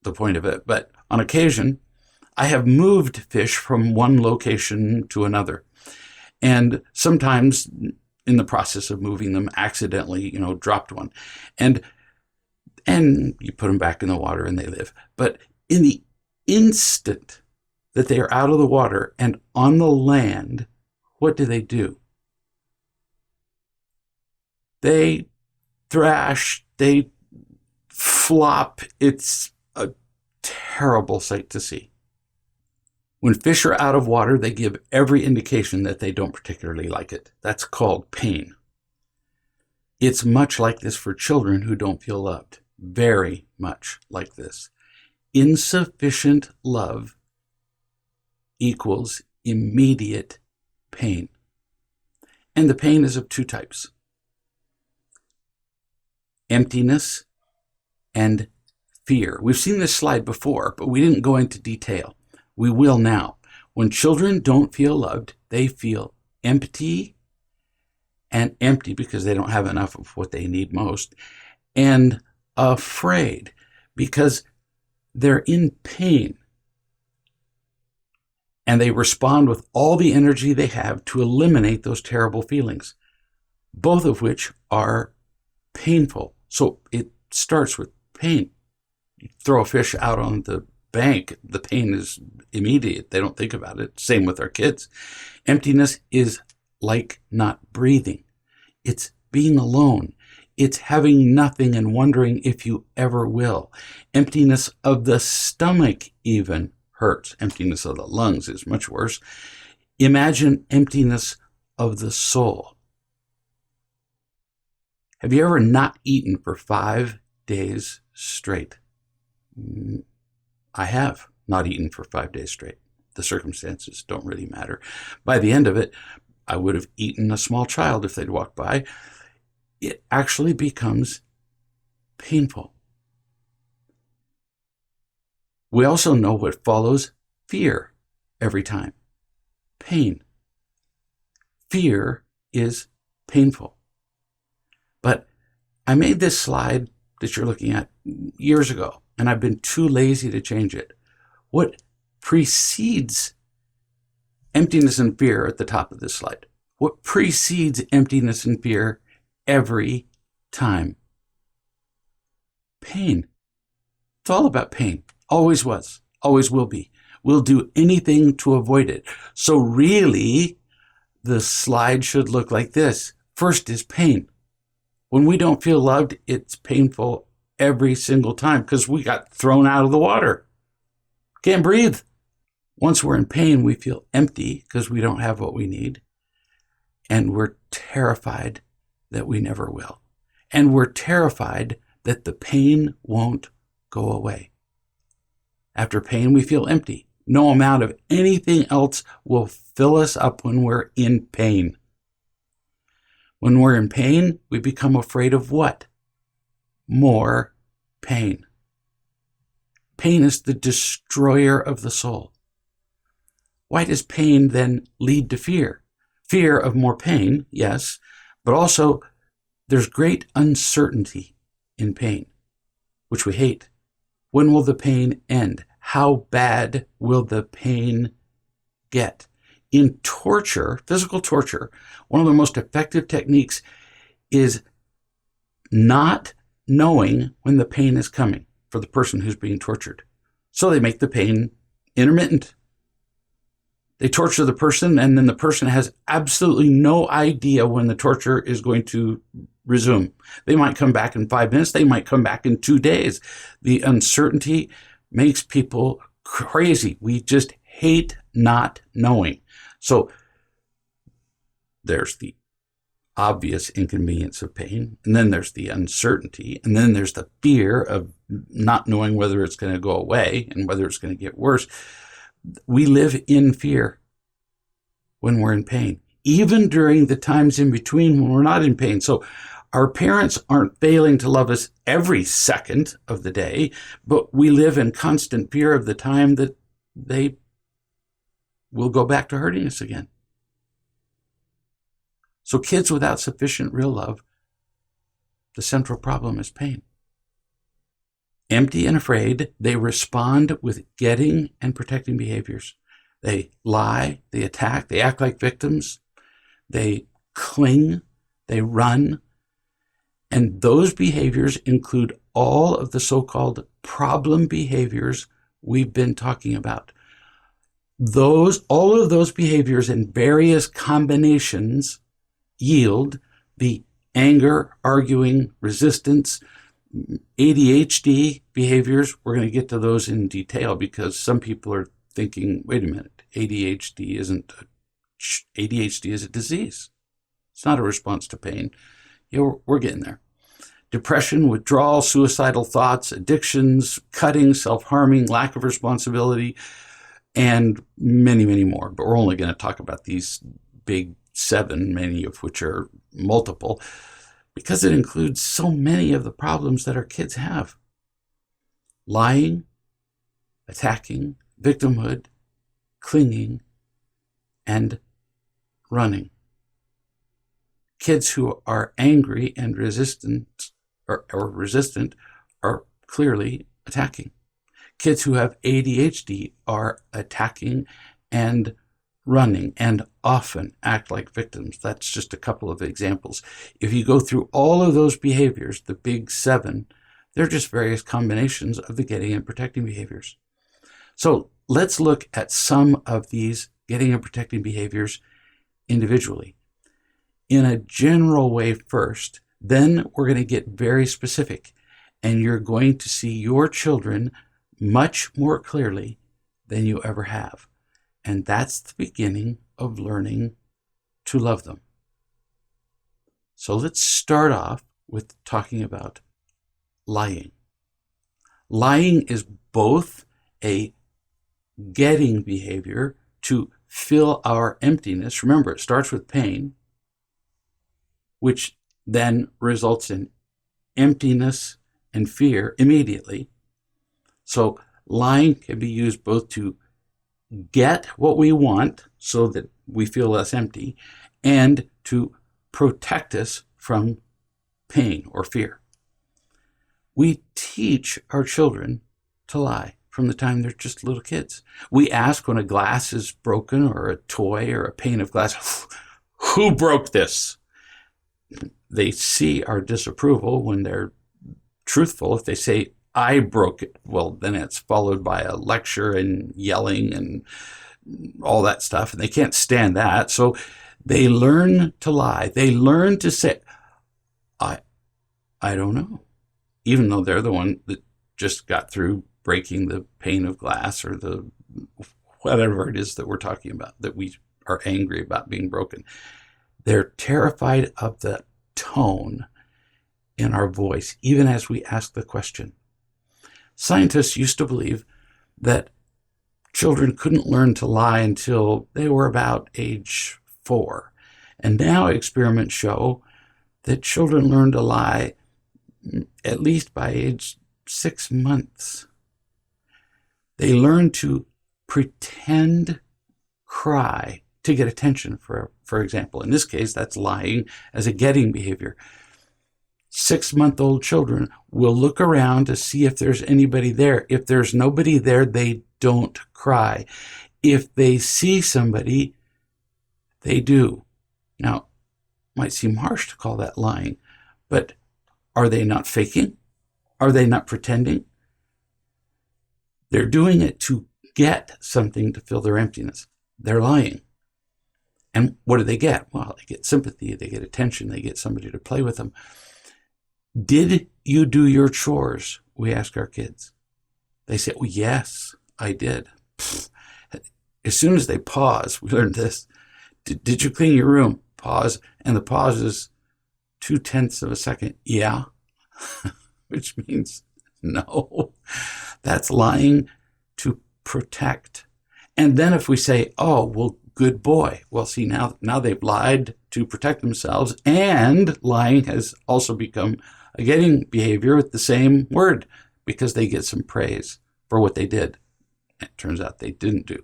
the point of it. But on occasion, I have moved fish from one location to another. And sometimes in the process of moving them, accidentally, dropped one. And you put them back in the water and they live. But in the instant that they are out of the water and on the land, what do? They thrash, they flop. It's a terrible sight to see. When fish are out of water, they give every indication that they don't particularly like it. That's called pain. It's much like this for children who don't feel loved. Very much like this. Insufficient love equals immediate pain. And the pain is of 2 types. Emptiness and fear. We've seen this slide before, but we didn't go into detail. We will now. When children don't feel loved, they feel empty because they don't have enough of what they need most, and afraid because they're in pain. and they respond with all the energy they have to eliminate those terrible feelings, both of which are painful. So it starts with pain. You throw a fish out on the bank, the pain is immediate. They don't think about it. Same with our kids. Emptiness is like not breathing. It's being alone. It's having nothing and wondering if you ever will. Emptiness of the stomach even hurts. Emptiness of the lungs is much worse. Imagine emptiness of the soul. Have you ever not eaten for 5 days straight? I have not eaten for 5 days straight. The circumstances don't really matter. By the end of it, I would have eaten a small child if they'd walked by. It actually becomes painful. We also know what follows fear every time. Pain. Fear is painful. But I made this slide that you're looking at years ago, and I've been too lazy to change it. What precedes emptiness and fear at the top of this slide? What precedes emptiness and fear every time? Pain. It's all about pain. Always was. Always will be. We'll do anything to avoid it. So really, the slide should look like this. First is pain. When we don't feel loved, it's painful every single time because we got thrown out of the water. Can't breathe. Once we're in pain, we feel empty because we don't have what we need. And we're terrified that we never will. And we're terrified that the pain won't go away. After pain, we feel empty. No amount of anything else will fill us up when we're in pain. When we're in pain, we become afraid of what? More pain. Pain is the destroyer of the soul. Why does pain then lead to fear? Fear of more pain, yes, but also there's great uncertainty in pain, which we hate. When will the pain end? How bad will the pain get? In torture, physical torture, one of the most effective techniques is not knowing when the pain is coming for the person who's being tortured. So they make the pain intermittent. They torture the person, and then the person has absolutely no idea when the torture is going to resume. They might come back in 5 minutes. They might come back in 2 days. The uncertainty makes people crazy. We just hate not knowing. So there's the obvious inconvenience of pain, and then there's the uncertainty, and then there's the fear of not knowing whether it's going to go away and whether it's going to get worse. We live in fear when we're in pain, even during the times in between when we're not in pain. So our parents aren't failing to love us every second of the day, but we live in constant fear of the time that they will go back to hurting us again. So kids without sufficient real love, the central problem is pain. Empty and afraid, they respond with getting and protecting behaviors. They lie, they attack, they act like victims, they cling, they run. And those behaviors include all of the so-called problem behaviors we've been talking about. All of those behaviors in various combinations yield the anger, arguing, resistance, ADHD behaviors. We're going to get to those in detail because some people are thinking, wait a minute, ADHD is a disease. It's not a response to pain. We're getting there. Depression, withdrawal, suicidal thoughts, addictions, cutting, self-harming, lack of responsibility, and many, many more. But we're only going to talk about these big 7, many of which are multiple, because it includes so many of the problems that our kids have. Lying, attacking, victimhood, clinging, and running. Kids who are angry and resistant are clearly attacking. Kids who have ADHD are attacking and running, and often act like victims. That's just a couple of examples. If you go through all of those behaviors, the big 7, they're just various combinations of the getting and protecting behaviors. So let's look at some of these getting and protecting behaviors individually. In a general way first, then we're going to get very specific, and you're going to see your children much more clearly than you ever have. And that's the beginning of learning to love them. So let's start off with talking about lying. Lying is both a getting behavior to fill our emptiness. Remember, it starts with pain, which then results in emptiness and fear immediately. So lying can be used both to get what we want so that we feel less empty, and to protect us from pain or fear. We teach our children to lie from the time they're just little kids. We ask when a glass is broken, or a toy or a pane of glass, who broke this? They see our disapproval when they're truthful. If they say, I broke it, well, then it's followed by a lecture and yelling and all that stuff, and they can't stand that. So they learn to lie. They learn to say, I don't know, even though they're the one that just got through breaking the pane of glass, or the whatever it is that we're talking about, that we are angry about being broken. They're terrified of the tone in our voice, even as we ask the question. Scientists used to believe that children couldn't learn to lie until they were about age 4. And now experiments show that children learn to lie at least by age 6 months. They learn to pretend cry to get attention, for example. In this case, that's lying as a getting behavior. 6-month-old children will look around to see if there's anybody there. If there's nobody there, they don't cry. If they see somebody, they do. Now, it might seem harsh to call that lying, but are they not faking? Are they not pretending? They're doing it to get something to fill their emptiness. They're lying. And what do they get? Well, they get sympathy, they get attention, they get somebody to play with them. Did you do your chores? We ask our kids. They say, well, yes, I did. As soon as they pause, we learned this. Did you clean your room? Pause. And the pause is 0.2 of a second. Yeah. Which means no. That's lying to protect. And then if we say, oh, well, good boy. Well, see, now they've lied to protect themselves, and lying has also become a getting behavior with the same word, because they get some praise for what they did. It turns out they didn't do.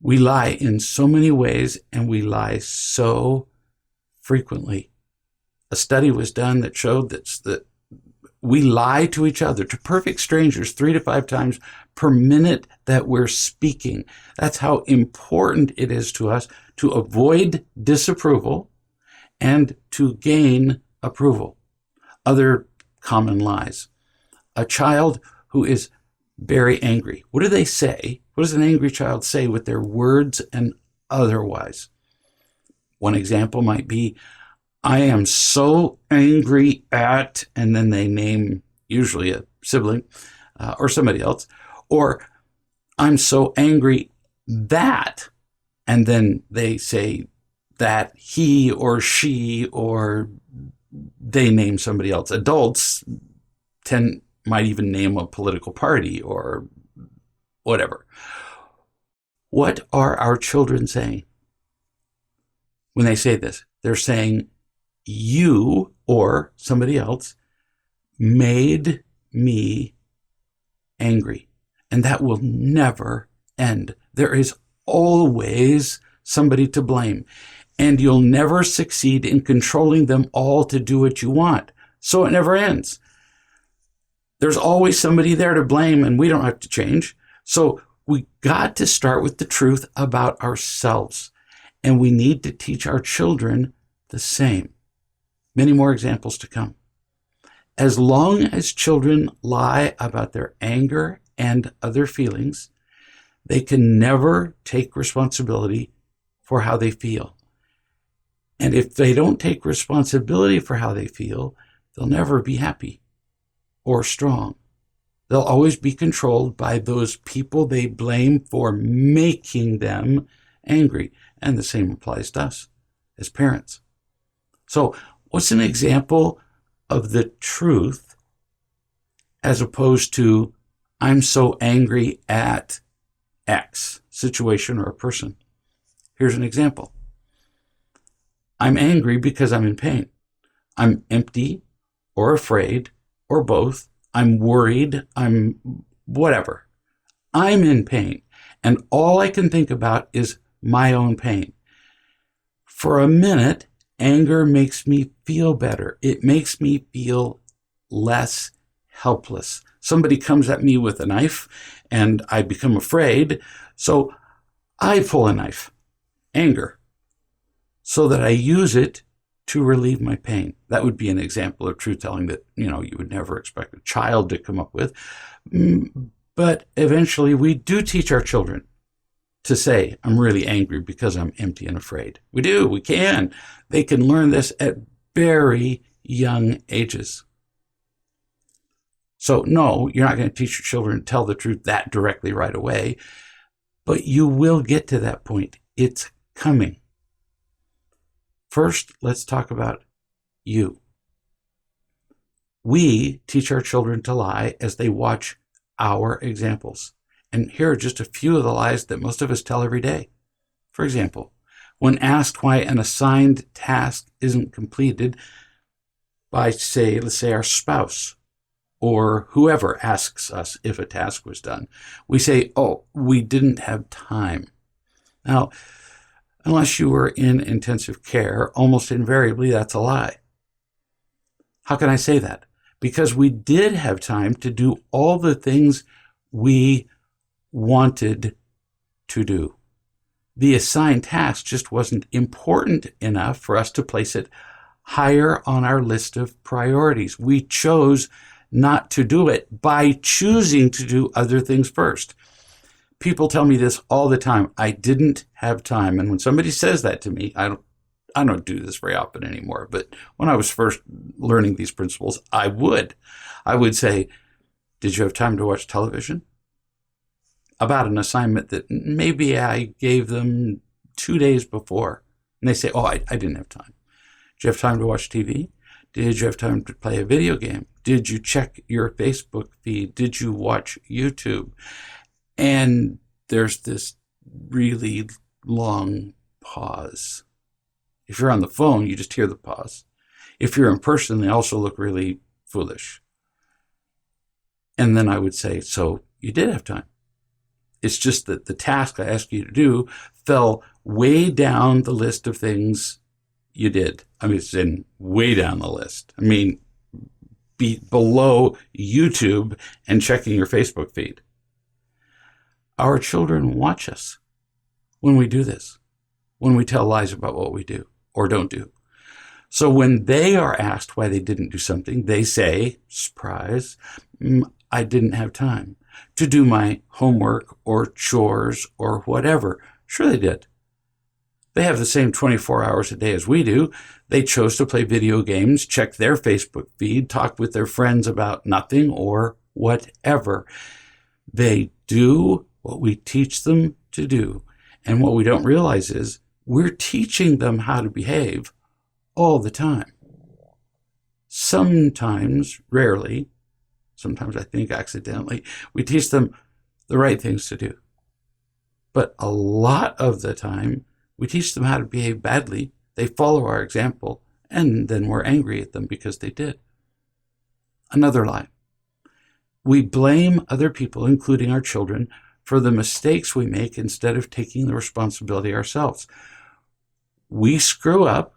We lie in so many ways, and we lie so frequently. A study was done that showed that we lie to each other, to perfect strangers, 3 to 5 times per minute that we're speaking. That's how important it is to us to avoid disapproval and to gain approval. Other common lies. A child who is very angry. What do they say? What does an angry child say with their words and otherwise? One example might be, I am so angry at, and then they name usually a sibling or somebody else, or I'm so angry that, and then they say that he or she, or they name somebody else. Adults might even name a political party or whatever. What are our children saying when they say this? They're saying, you or somebody else made me angry. And that will never end. There is always somebody to blame. And you'll never succeed in controlling them all to do what you want. So it never ends. There's always somebody there to blame, and we don't have to change. So We got to start with the truth about ourselves, and we need to teach our children the same. Many more examples to come. As long as children lie about their anger and other feelings, they can never take responsibility for how they feel. And if they don't take responsibility for how they feel, they'll never be happy or strong. They'll always be controlled by those people they blame for making them angry. And the same applies to us as parents. So, what's an example of the truth as opposed to, I'm so angry at X situation or a person? Here's an example. I'm angry because I'm in pain. I'm empty or afraid or both. I'm worried. I'm whatever. I'm in pain. And all I can think about is my own pain. For a minute, anger makes me feel better. It makes me feel less helpless. Somebody comes at me with a knife and I become afraid. So I pull a knife, anger, so that I use it to relieve my pain. That would be an example of truth telling that, you would never expect a child to come up with. But eventually we do teach our children to say, I'm really angry because I'm empty and afraid. We do, we can. They can learn this at very young ages. So no, you're not going to teach your children to tell the truth that directly right away, but you will get to that point. It's coming. First, let's talk about you. We teach our children to lie as they watch our examples. And here are just a few of the lies that most of us tell every day. For example, when asked why an assigned task isn't completed by, let's say our spouse or whoever asks us if a task was done, we say, oh, we didn't have time. Now, unless you were in intensive care, almost invariably that's a lie. How can I say that? Because we did have time to do all the things we wanted to do. The assigned task just wasn't important enough for us to place it higher on our list of priorities. We chose not to do it by choosing to do other things first. People tell me this all the time. I didn't have time. And when somebody says that to me, I don't do this very often anymore. But when I was first learning these principles, I would say, did you have time to watch television? About an assignment that maybe I gave them 2 days before. And they say, oh, I didn't have time. Did you have time to watch TV? Did you have time to play a video game? Did you check your Facebook feed? Did you watch YouTube? And there's this really long pause. If you're on the phone, you just hear the pause. If you're in person, they also look really foolish. And then I would say, so you did have time. It's just that the task I asked you to do fell way down the list of things you did. I mean, it's in way down the list. I mean, below YouTube and checking your Facebook feed. Our children watch us when we do this, when we tell lies about what we do or don't do. So when they are asked why they didn't do something, they say, surprise, I didn't have time to do my homework or chores or whatever. Sure they did. They have the same 24 hours a day as we do. They chose to play video games, check their Facebook feed, talk with their friends about nothing or whatever. They do what we teach them to do. And what we don't realize is we're teaching them how to behave all the time. Sometimes, rarely, sometimes I think accidentally, we teach them the right things to do. But a lot of the time, we teach them how to behave badly. They follow our example, and then we're angry at them because they did. Another lie. We blame other people, including our children, for the mistakes we make instead of taking the responsibility ourselves. We screw up,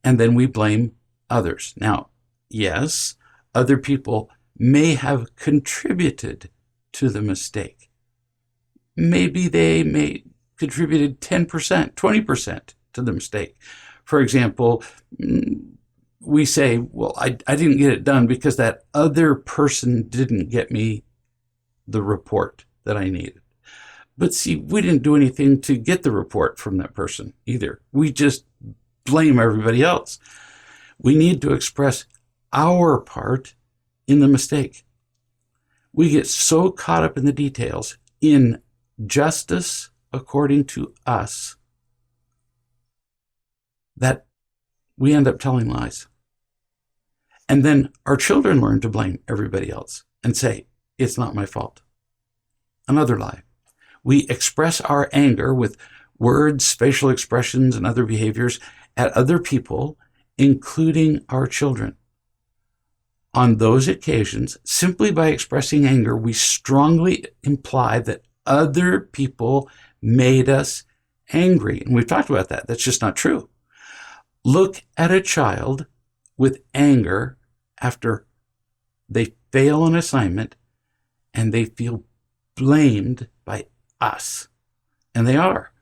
and then we blame others. Now, yes, other people may have contributed to the mistake, maybe they may contributed 10%, 20% to the mistake. For example, we say, well, I didn't get it done because that other person didn't get me the report that I needed. But see, we didn't do anything to get the report from that person either. We just blame everybody else. We need to express our part in the mistake. We get so caught up in the details, in justice according to us, that we end up telling lies. And then our children learn to blame everybody else and say, it's not my fault. Another lie. We express our anger with words, facial expressions, and other behaviors at other people, including our children. On those occasions, simply by expressing anger, we strongly imply that other people made us angry. And we've talked about that. That's just not true. Look at a child with anger after they fail an assignment and they feel blamed by us. And they are.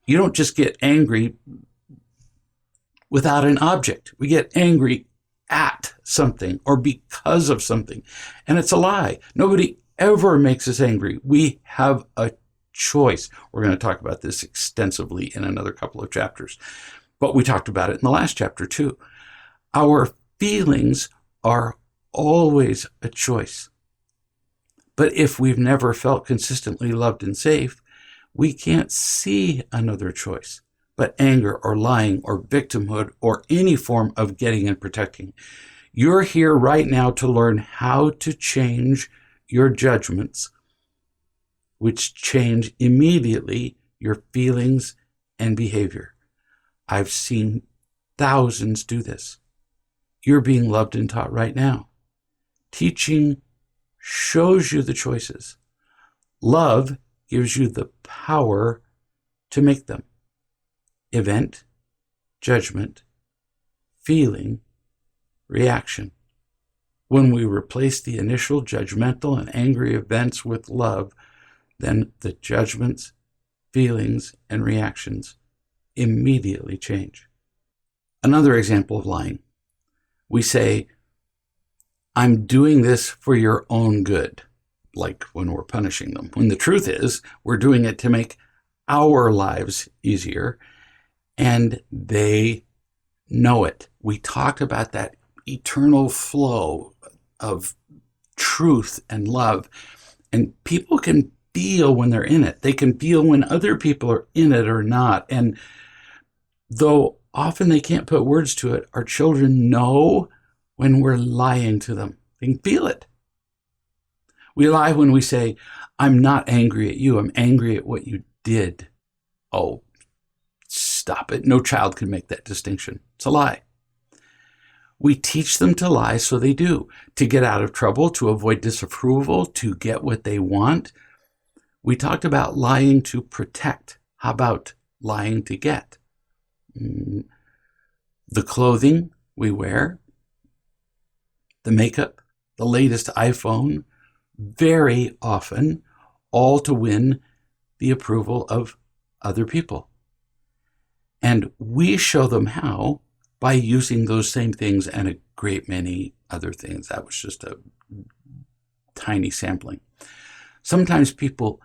You don't just get angry without an object. We get angry at something or because of something. And it's a lie. Nobody ever makes us angry. We have a choice. We're going to talk about this extensively in another couple of chapters. But we talked about it in the last chapter too. Our feelings are always a choice. But if we've never felt consistently loved and safe, we can't see another choice but anger or lying or victimhood or any form of getting and protecting. You're here right now to learn how to change your judgments, which change immediately your feelings and behavior. I've seen thousands do this. You're being loved and taught right now. Teaching shows you the choices. Love gives you the power to make them. Event, judgment, feeling, reaction. When we replace the initial judgmental and angry events with love, then the judgments, feelings, and reactions immediately change. Another example of lying. We say, I'm doing this for your own good, like when we're punishing them. When the truth is, we're doing it to make our lives easier, and they know it. We talk about that eternal flow of truth and love, and people can feel when they're in it. They can feel when other people are in it or not. And though often they can't put words to it, our children know when we're lying to them. They can feel it. We lie when we say, I'm not angry at you. I'm angry at what you did. Oh, stop it. No child can make that distinction. It's a lie. We teach them to lie, so they do. To get out of trouble, to avoid disapproval, to get what they want. We talked about lying to protect. How about lying to get? The clothing we wear, the makeup, the latest iPhone, very often all to win the approval of other people. And we show them how by using those same things and a great many other things. That was just a tiny sampling. Sometimes people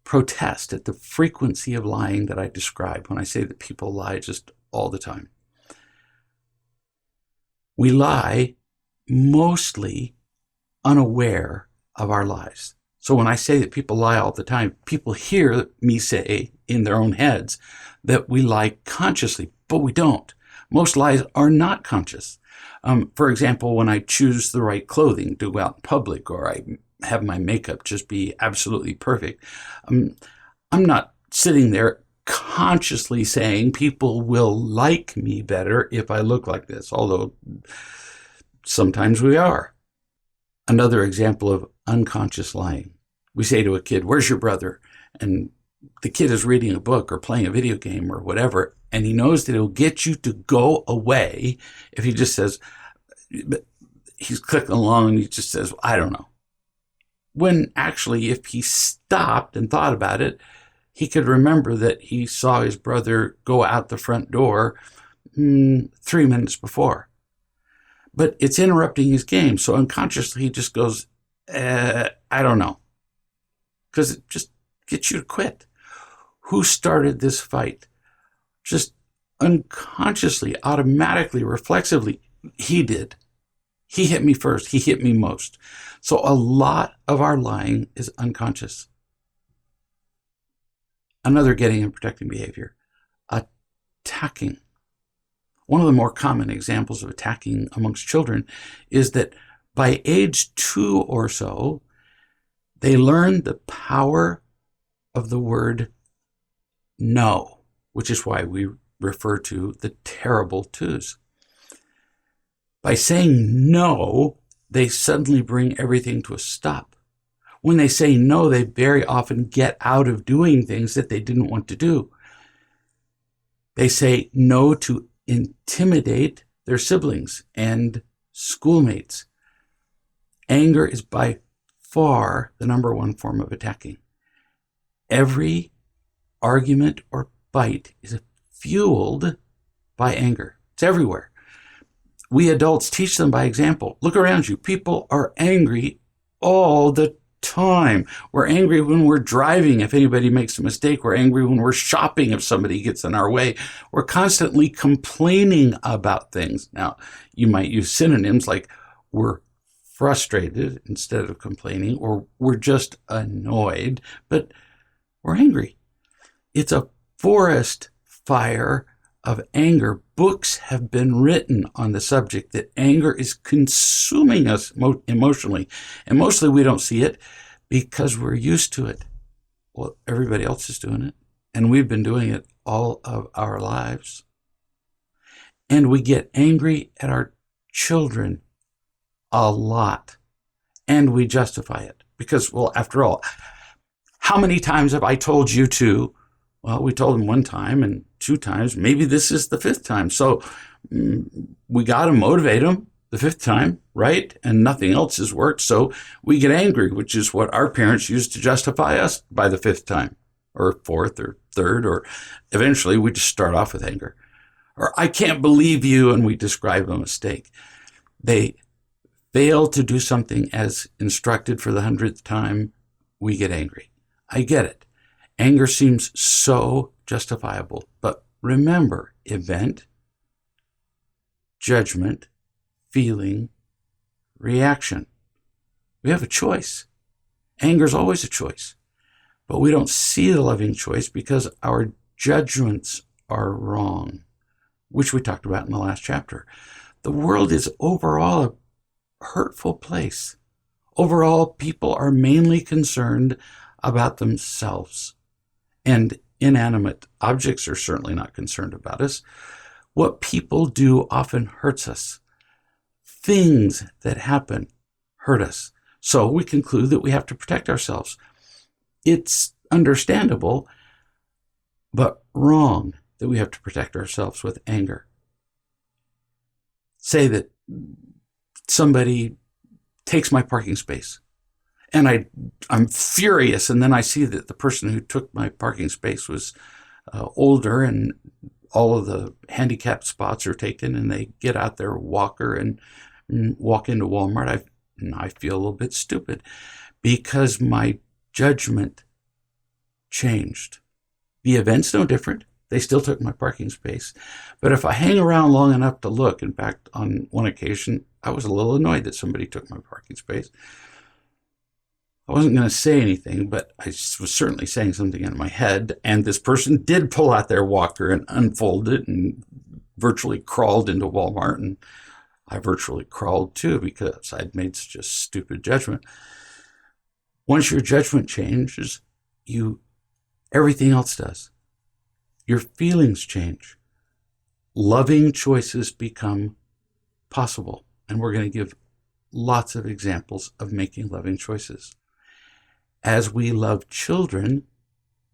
protest at the frequency of lying that I describe when I say that people lie just all the time. We lie mostly unaware of our lies. So when I say that people lie all the time, people hear me say in their own heads that we lie consciously, but we don't. Most lies are not conscious. For example, when I choose the right clothing to go out in public, or I have my makeup just be absolutely perfect, I'm not sitting there consciously saying people will like me better if I look like this, although sometimes we are. Another example of unconscious lying. We say to a kid, where's your brother? And the kid is reading a book or playing a video game or whatever, and he knows that it'll get you to go away if he just says, he's clicking along and he just says, I don't know. when actually, if he stopped and thought about it, he could remember that he saw his brother go out the front door 3 minutes before. But it's interrupting his game. So unconsciously, he just goes, I don't know. Because it just gets you to quit. Who started this fight? Just unconsciously, automatically, reflexively, he did. He hit me first. He hit me most. So a lot of our lying is unconscious. Another getting and protecting behavior, attacking. One of the more common examples of attacking amongst children is that by age 2 or so, they learn the power of the word no, which is why we refer to the terrible twos. By saying no, they suddenly bring everything to a stop. When they say no, they very often get out of doing things that they didn't want to do. They say no to intimidate their siblings and schoolmates. Anger is by far the number one form of attacking. Every argument or fight is fueled by anger. It's everywhere. We adults teach them by example. Look around you. People are angry all the time. We're angry when we're driving if anybody makes a mistake. We're angry when we're shopping if somebody gets in our way. We're constantly complaining about things. Now, you might use synonyms like we're frustrated instead of complaining, or we're just annoyed, but we're angry. It's a forest fire of anger. Books have been written on the subject that anger is consuming us emotionally. And mostly we don't see it because we're used to it. Well, everybody else is doing it. And we've been doing it all of our lives. And we get angry at our children a lot. And we justify it. Because, well, after all, how many times have I told you to? Well, we told them 1 time and 2 times. Maybe this is the 5th time. So we got to motivate them the 5th time, right? And nothing else has worked. So we get angry, which is what our parents used to justify us by the 5th time or 4th or 3rd, or eventually we just start off with anger. Or I can't believe you, and we describe a mistake. They fail to do something as instructed for the 100th time, we get angry. I get it. Anger seems so justifiable, but remember, event, judgment, feeling, reaction. We have a choice. Anger is always a choice, but we don't see the loving choice because our judgments are wrong, which we talked about in the last chapter. The world is overall a hurtful place. Overall, people are mainly concerned about themselves. And inanimate objects are certainly not concerned about us. What people do often hurts us. Things that happen hurt us. So we conclude that we have to protect ourselves. It's understandable, but wrong that we have to protect ourselves with anger. Say that somebody takes my parking space. And I'm furious, and then I see that the person who took my parking space was older, and all of the handicapped spots are taken, and they get out their walker and walk into Walmart. I feel a little bit stupid because my judgment changed. The event's no different. They still took my parking space. But if I hang around long enough to look, in fact, on one occasion, I was a little annoyed that somebody took my parking space. I wasn't going to say anything, but I was certainly saying something in my head. And this person did pull out their walker and unfold it and virtually crawled into Walmart. And I virtually crawled too because I'd made such a stupid judgment. Once your judgment changes, everything else does. Your feelings change. Loving choices become possible. And we're going to give lots of examples of making loving choices. As we love children,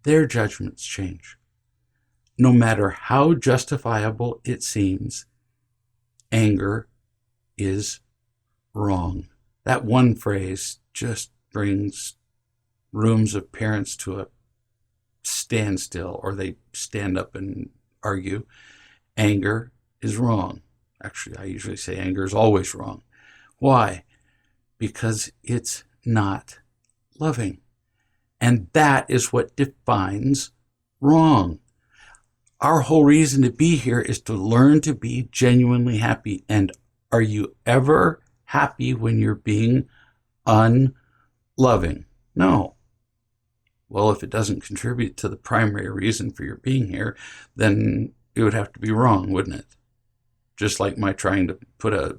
their judgments change. No matter how justifiable it seems, anger is wrong. That one phrase just brings rooms of parents to a standstill, or they stand up and argue. Anger is wrong. Actually, I usually say anger is always wrong. Why? Because it's not loving. And that is what defines wrong. Our whole reason to be here is to learn to be genuinely happy. And are you ever happy when you're being unloving? No. Well, if it doesn't contribute to the primary reason for your being here, then it would have to be wrong, wouldn't it? Just like my trying to put a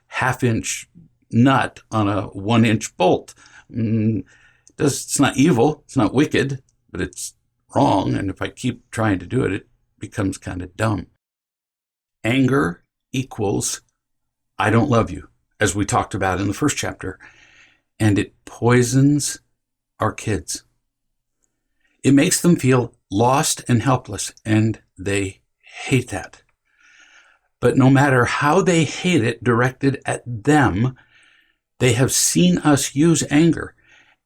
half-inch nut on a 1-inch bolt. It's not evil, it's not wicked, but it's wrong. And if I keep trying to do it, it becomes kind of dumb. Anger equals I don't love you, as we talked about in the first chapter. And it poisons our kids. It makes them feel lost and helpless, and they hate that. But no matter how they hate it directed at them, they have seen us use anger,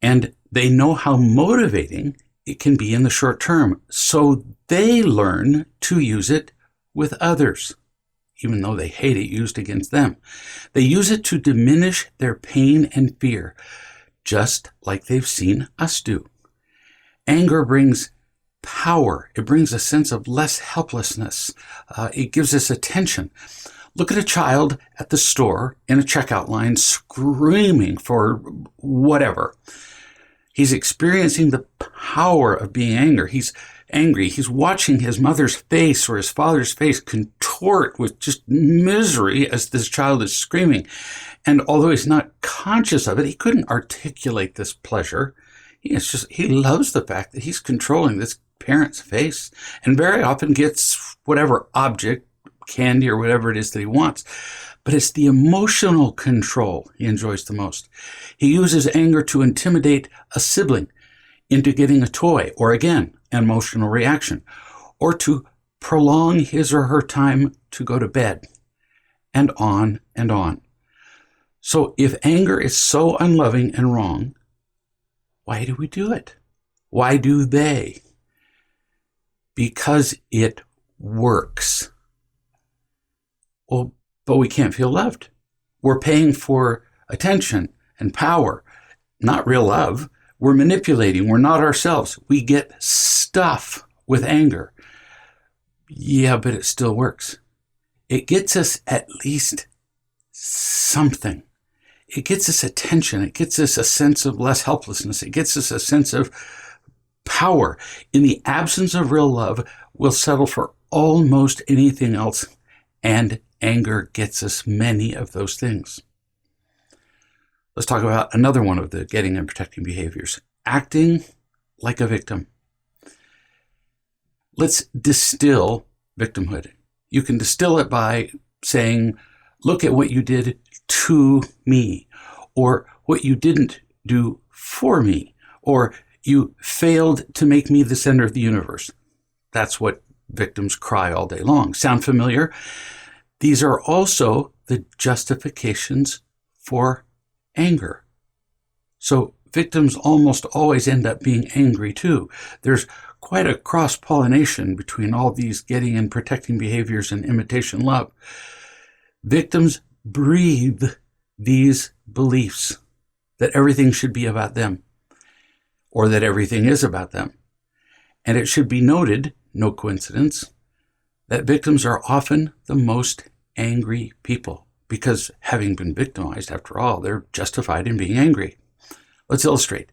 and they know how motivating it can be in the short term. So they learn to use it with others, even though they hate it used against them. They use it to diminish their pain and fear, just like they've seen us do. Anger brings power. It brings a sense of less helplessness. It gives us attention. Look at a child at the store in a checkout line screaming for whatever. He's experiencing the power of being angry. He's watching his mother's face or his father's face contort with just misery as this child is screaming. And although he's not conscious of it, he couldn't articulate this pleasure. He loves the fact that he's controlling this parent's face, and very often gets whatever object, candy or whatever it is that he wants. But it's the emotional control he enjoys the most. He uses anger to intimidate a sibling into getting a toy, or again, an emotional reaction, or to prolong his or her time to go to bed, and on and on. So if anger is so unloving and wrong, why do we do it? Why do they? Because it works. Well, but we can't feel loved. We're paying for attention and power, not real love. We're manipulating. We're not ourselves. We get stuff with anger. Yeah, but it still works. It gets us at least something. It gets us attention. It gets us a sense of less helplessness. It gets us a sense of power. In the absence of real love, we'll settle for almost anything else, and anger gets us many of those things. Let's talk about another one of the getting and protecting behaviors, acting like a victim. Let's distill victimhood. You can distill it by saying, look at what you did to me, or what you didn't do for me, or you failed to make me the center of the universe. That's what victims cry all day long. Sound familiar? These are also the justifications for anger. So victims almost always end up being angry too. There's quite a cross-pollination between all these getting and protecting behaviors and imitation love. Victims breathe these beliefs that everything should be about them, or that everything is about them. And it should be noted, no coincidence, that victims are often the most angry people, because having been victimized, after all, they're justified in being angry. Let's illustrate.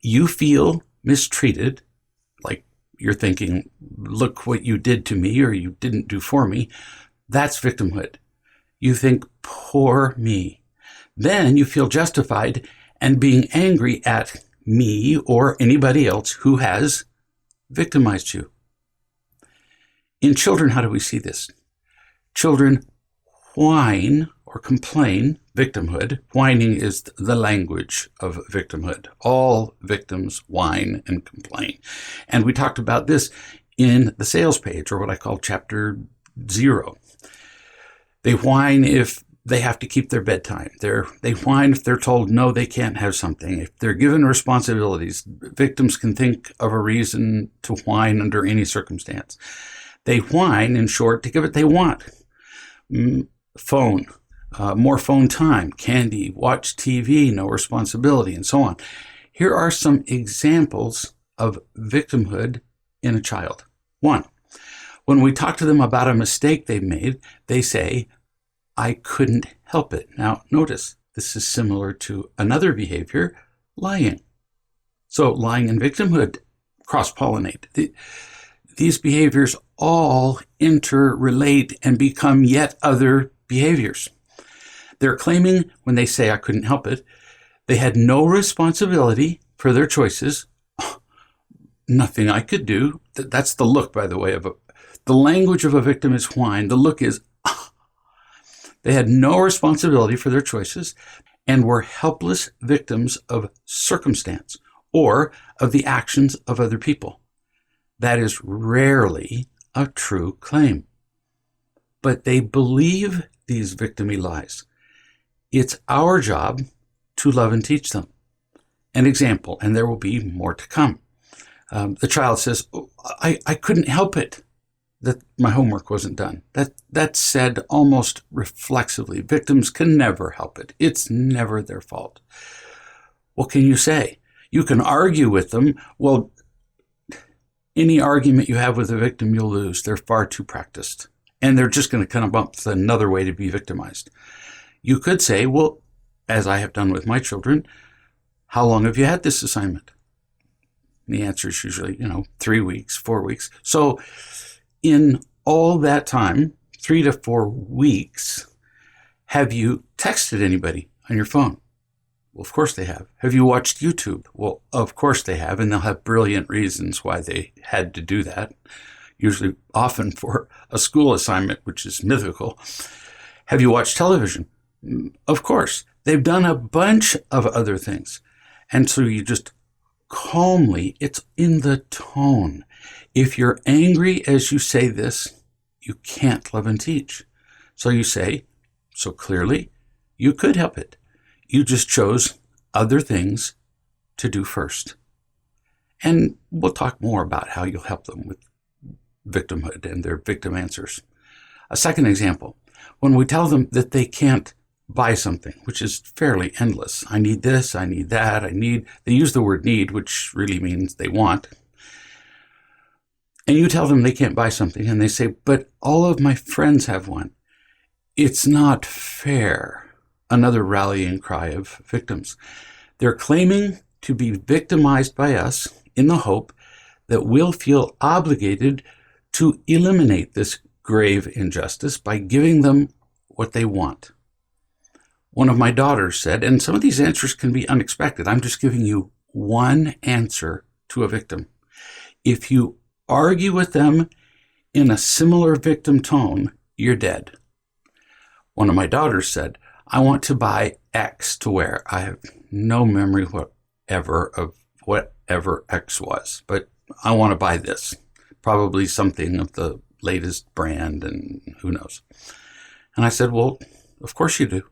You feel mistreated, like you're thinking, look what you did to me or you didn't do for me. That's victimhood. You think, poor me. Then you feel justified and being angry at me or anybody else who has victimized you. In children, how do we see this? Children whine or complain, victimhood. Whining is the language of victimhood. All victims whine and complain. And we talked about this in the sales page, or what I call chapter 0. They whine if They have to keep their bedtime. They whine if they're told no, they can't have something. If they're given responsibilities, victims can think of a reason to whine under any circumstance. They whine, in short, to get what they want. Phone, more phone time, candy, watch TV, no responsibility, and so on. Here are some examples of victimhood in a child. 1, when we talk to them about a mistake they've made, they say, I couldn't help it. Now, notice, this is similar to another behavior, lying. So lying and victimhood cross-pollinate. These behaviors all interrelate and become yet other behaviors. They're claiming when they say, I couldn't help it, they had no responsibility for their choices. Nothing I could do. That's the look, by the way, the language of a victim is whine. The look is, they had no responsibility for their choices and were helpless victims of circumstance or of the actions of other people. That is rarely a true claim. But they believe these victimy lies. It's our job to love and teach them. An example, and there will be more to come. The child says, I couldn't help it that my homework wasn't done. That's said almost reflexively. Victims can never help it. It's never their fault. What can you say? You can argue with them. Well, any argument you have with a victim, you'll lose. They're far too practiced. And they're just going to come up with another way to be victimized. You could say, well, as I have done with my children, how long have you had this assignment? And the answer is usually, 3 weeks, 4 weeks. So in all that time, 3 to 4 weeks, have you texted anybody on your phone? Well, of course they have. Have you watched YouTube? Well, of course they have, and they'll have brilliant reasons why they had to do that, usually often for a school assignment, which is mythical. Have you watched television? Of course. They've done a bunch of other things. And so you just calmly, it's in the tone. If you're angry as you say this, you can't love and teach. So you say, so clearly, you could help it. You just chose other things to do first. And we'll talk more about how you'll help them with victimhood and their victim answers. A second example, when we tell them that they can't buy something, which is fairly endless. I need this, I need that, they use the word need, which really means they want. And you tell them they can't buy something, and they say, but all of my friends have one. It's not fair. Another rallying cry of victims. They're claiming to be victimized by us in the hope that we'll feel obligated to eliminate this grave injustice by giving them what they want. One of my daughters said, and some of these answers can be unexpected. I'm just giving you one answer to a victim. If you argue with them in a similar victim tone, you're dead. One of my daughters said, I want to buy X to wear. I have no memory whatever of whatever X was, but I want to buy this. Probably something of the latest brand and who knows. And I said, well, of course you do.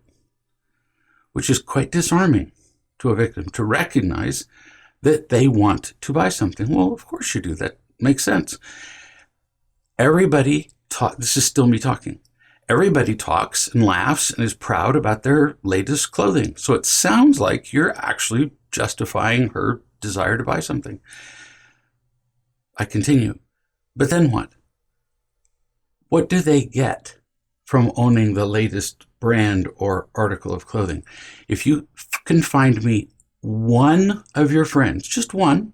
Which is quite disarming to a victim to recognize that they want to buy something. Well, of course you do. That makes sense. This is still me talking. Everybody talks and laughs and is proud about their latest clothing. So it sounds like you're actually justifying her desire to buy something. I continue. But then what? What do they get from owning the latest brand or article of clothing? If you can find me one of your friends, just one,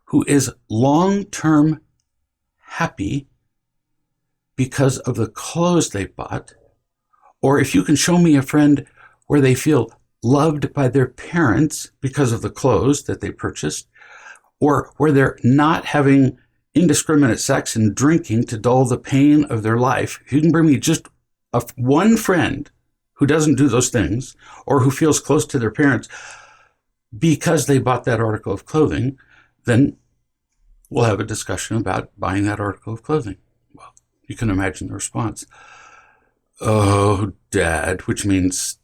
who is long-term happy because of the clothes they bought, or if you can show me a friend where they feel loved by their parents because of the clothes that they purchased, or where they're not having indiscriminate sex and drinking to dull the pain of their life, if you can bring me just one friend who doesn't do those things or who feels close to their parents because they bought that article of clothing, then we'll have a discussion about buying that article of clothing. Well, you can imagine the response. Oh, Dad, which means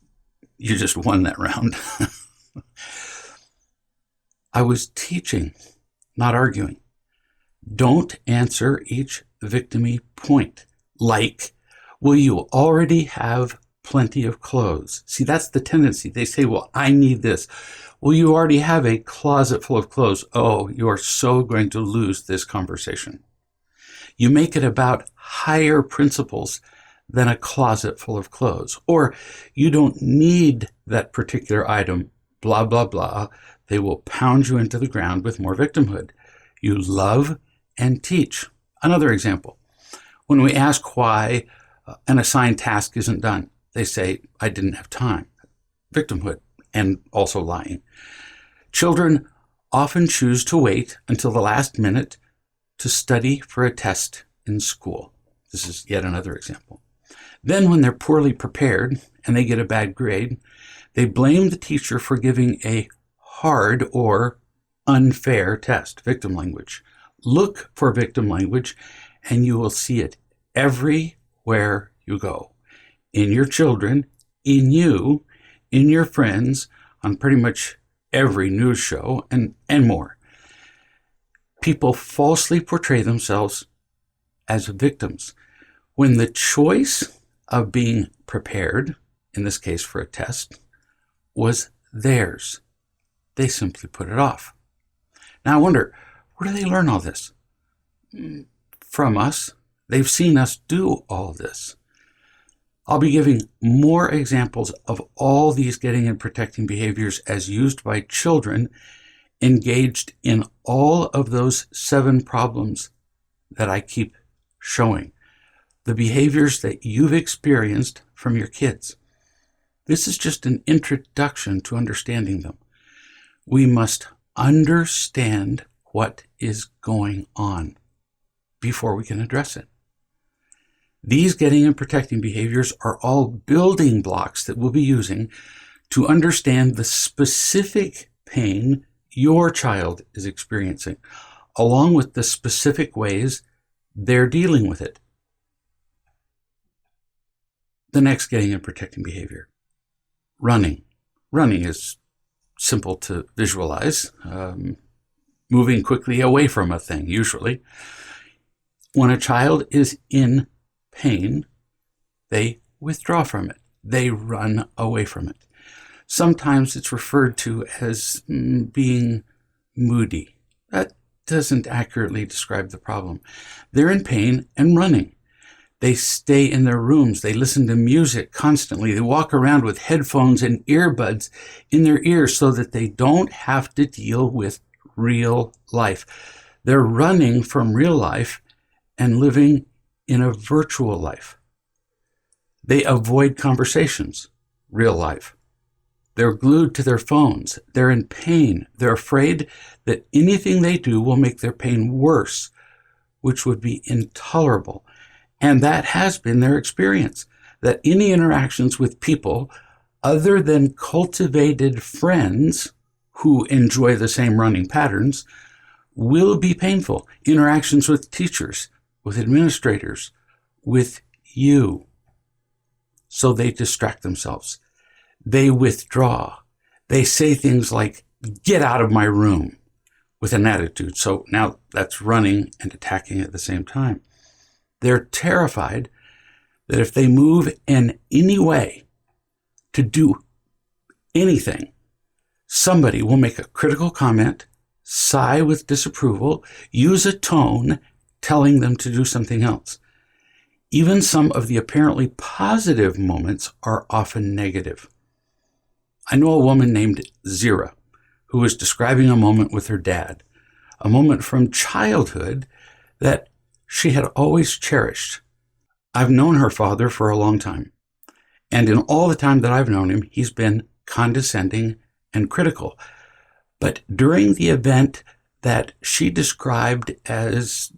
you just won that round. I was teaching, not arguing. Don't answer each victim-y point. Like, will you already have plenty of clothes? See, that's the tendency. They say, well, I need this. Well, you already have a closet full of clothes. Oh, you are so going to lose this conversation. You make it about higher principles than a closet full of clothes. Or you don't need that particular item, blah, blah, blah. They will pound you into the ground with more victimhood. You love and teach. Another example. When we ask why an assigned task isn't done, they say, I didn't have time. Victimhood, and also lying. Children often choose to wait until the last minute to study for a test in school. This is yet another example. Then when they're poorly prepared and they get a bad grade, they blame the teacher for giving a hard or unfair test, victim language. Look for victim language and you will see it everywhere you go. In your children, in you, in your friends, on pretty much every news show, and more. People falsely portray themselves as victims when the choice of being prepared, in this case for a test, was theirs. They simply put it off. Now I wonder, where do they learn all this? From us. They've seen us do all this. I'll be giving more examples of all these getting and protecting behaviors as used by children engaged in all of those 7 problems that I keep showing. The behaviors that you've experienced from your kids. This is just an introduction to understanding them. We must understand what is going on before we can address it. These getting and protecting behaviors are all building blocks that we'll be using to understand the specific pain your child is experiencing, along with the specific ways they're dealing with it. The next getting and protecting behavior, running. Running is simple to visualize, moving quickly away from a thing, usually. When a child is in pain, they withdraw from it. They run away from it. Sometimes it's referred to as being moody. That doesn't accurately describe the problem. They're in pain and running. They stay in their rooms. They listen to music constantly. They walk around with headphones and earbuds in their ears so that they don't have to deal with real life. They're running from real life and living in a virtual life. They avoid conversations, real life. They're glued to their phones. They're in pain. They're afraid that anything they do will make their pain worse, which would be intolerable. And that has been their experience, that any interactions with people other than cultivated friends who enjoy the same running patterns will be painful. Interactions with teachers, with administrators, with you. So they distract themselves. They withdraw. They say things like, get out of my room, with an attitude. So now that's running and attacking at the same time. They're terrified that if they move in any way to do anything, somebody will make a critical comment, sigh with disapproval, use a tone telling them to do something else. Even some of the apparently positive moments are often negative. I know a woman named Zira who was describing a moment with her dad, a moment from childhood that she had always cherished. I've known her father for a long time, and in all the time that I've known him, he's been condescending and critical. But during the event that she described as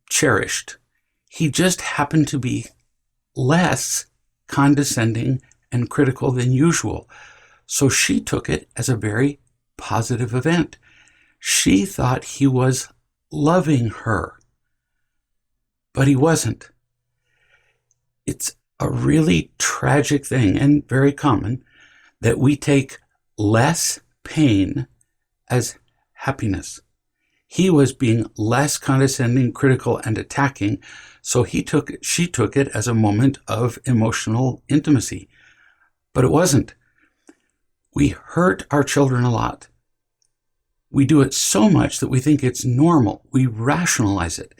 cherished, he just happened to be less condescending and critical than usual. So she took it as a very positive event. She thought he was loving her, but he wasn't. It's a really tragic thing, and very common, that we take less pain as happiness. He was being less condescending, critical, and attacking, so she took it as a moment of emotional intimacy. But it wasn't. We hurt our children a lot. We do it so much that we think it's normal. We rationalize it.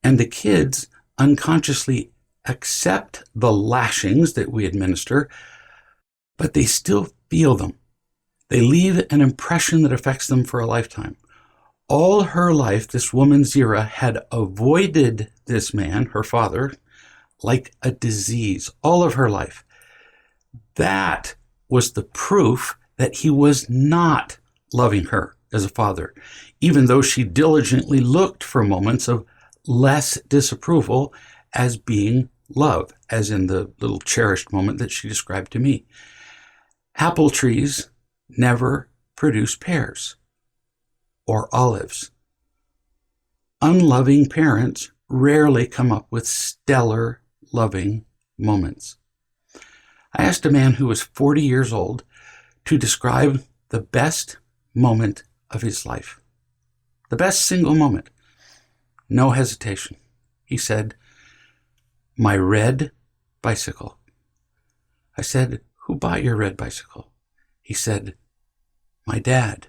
And the kids unconsciously accept the lashings that we administer, but they still feel them. They leave an impression that affects them for a lifetime. All her life, this woman, Zira, had avoided this man, her father, like a disease, all of her life. That was the proof that he was not loving her as a father, even though she diligently looked for moments of less disapproval as being love, as in the little cherished moment that she described to me. Apple trees never produce pears or olives. Unloving parents rarely come up with stellar, loving moments. I asked a man who was 40 years old to describe the best moment of his life. The best single moment. No hesitation. He said, "My red bicycle." I said, "Who bought your red bicycle?" He said, "My dad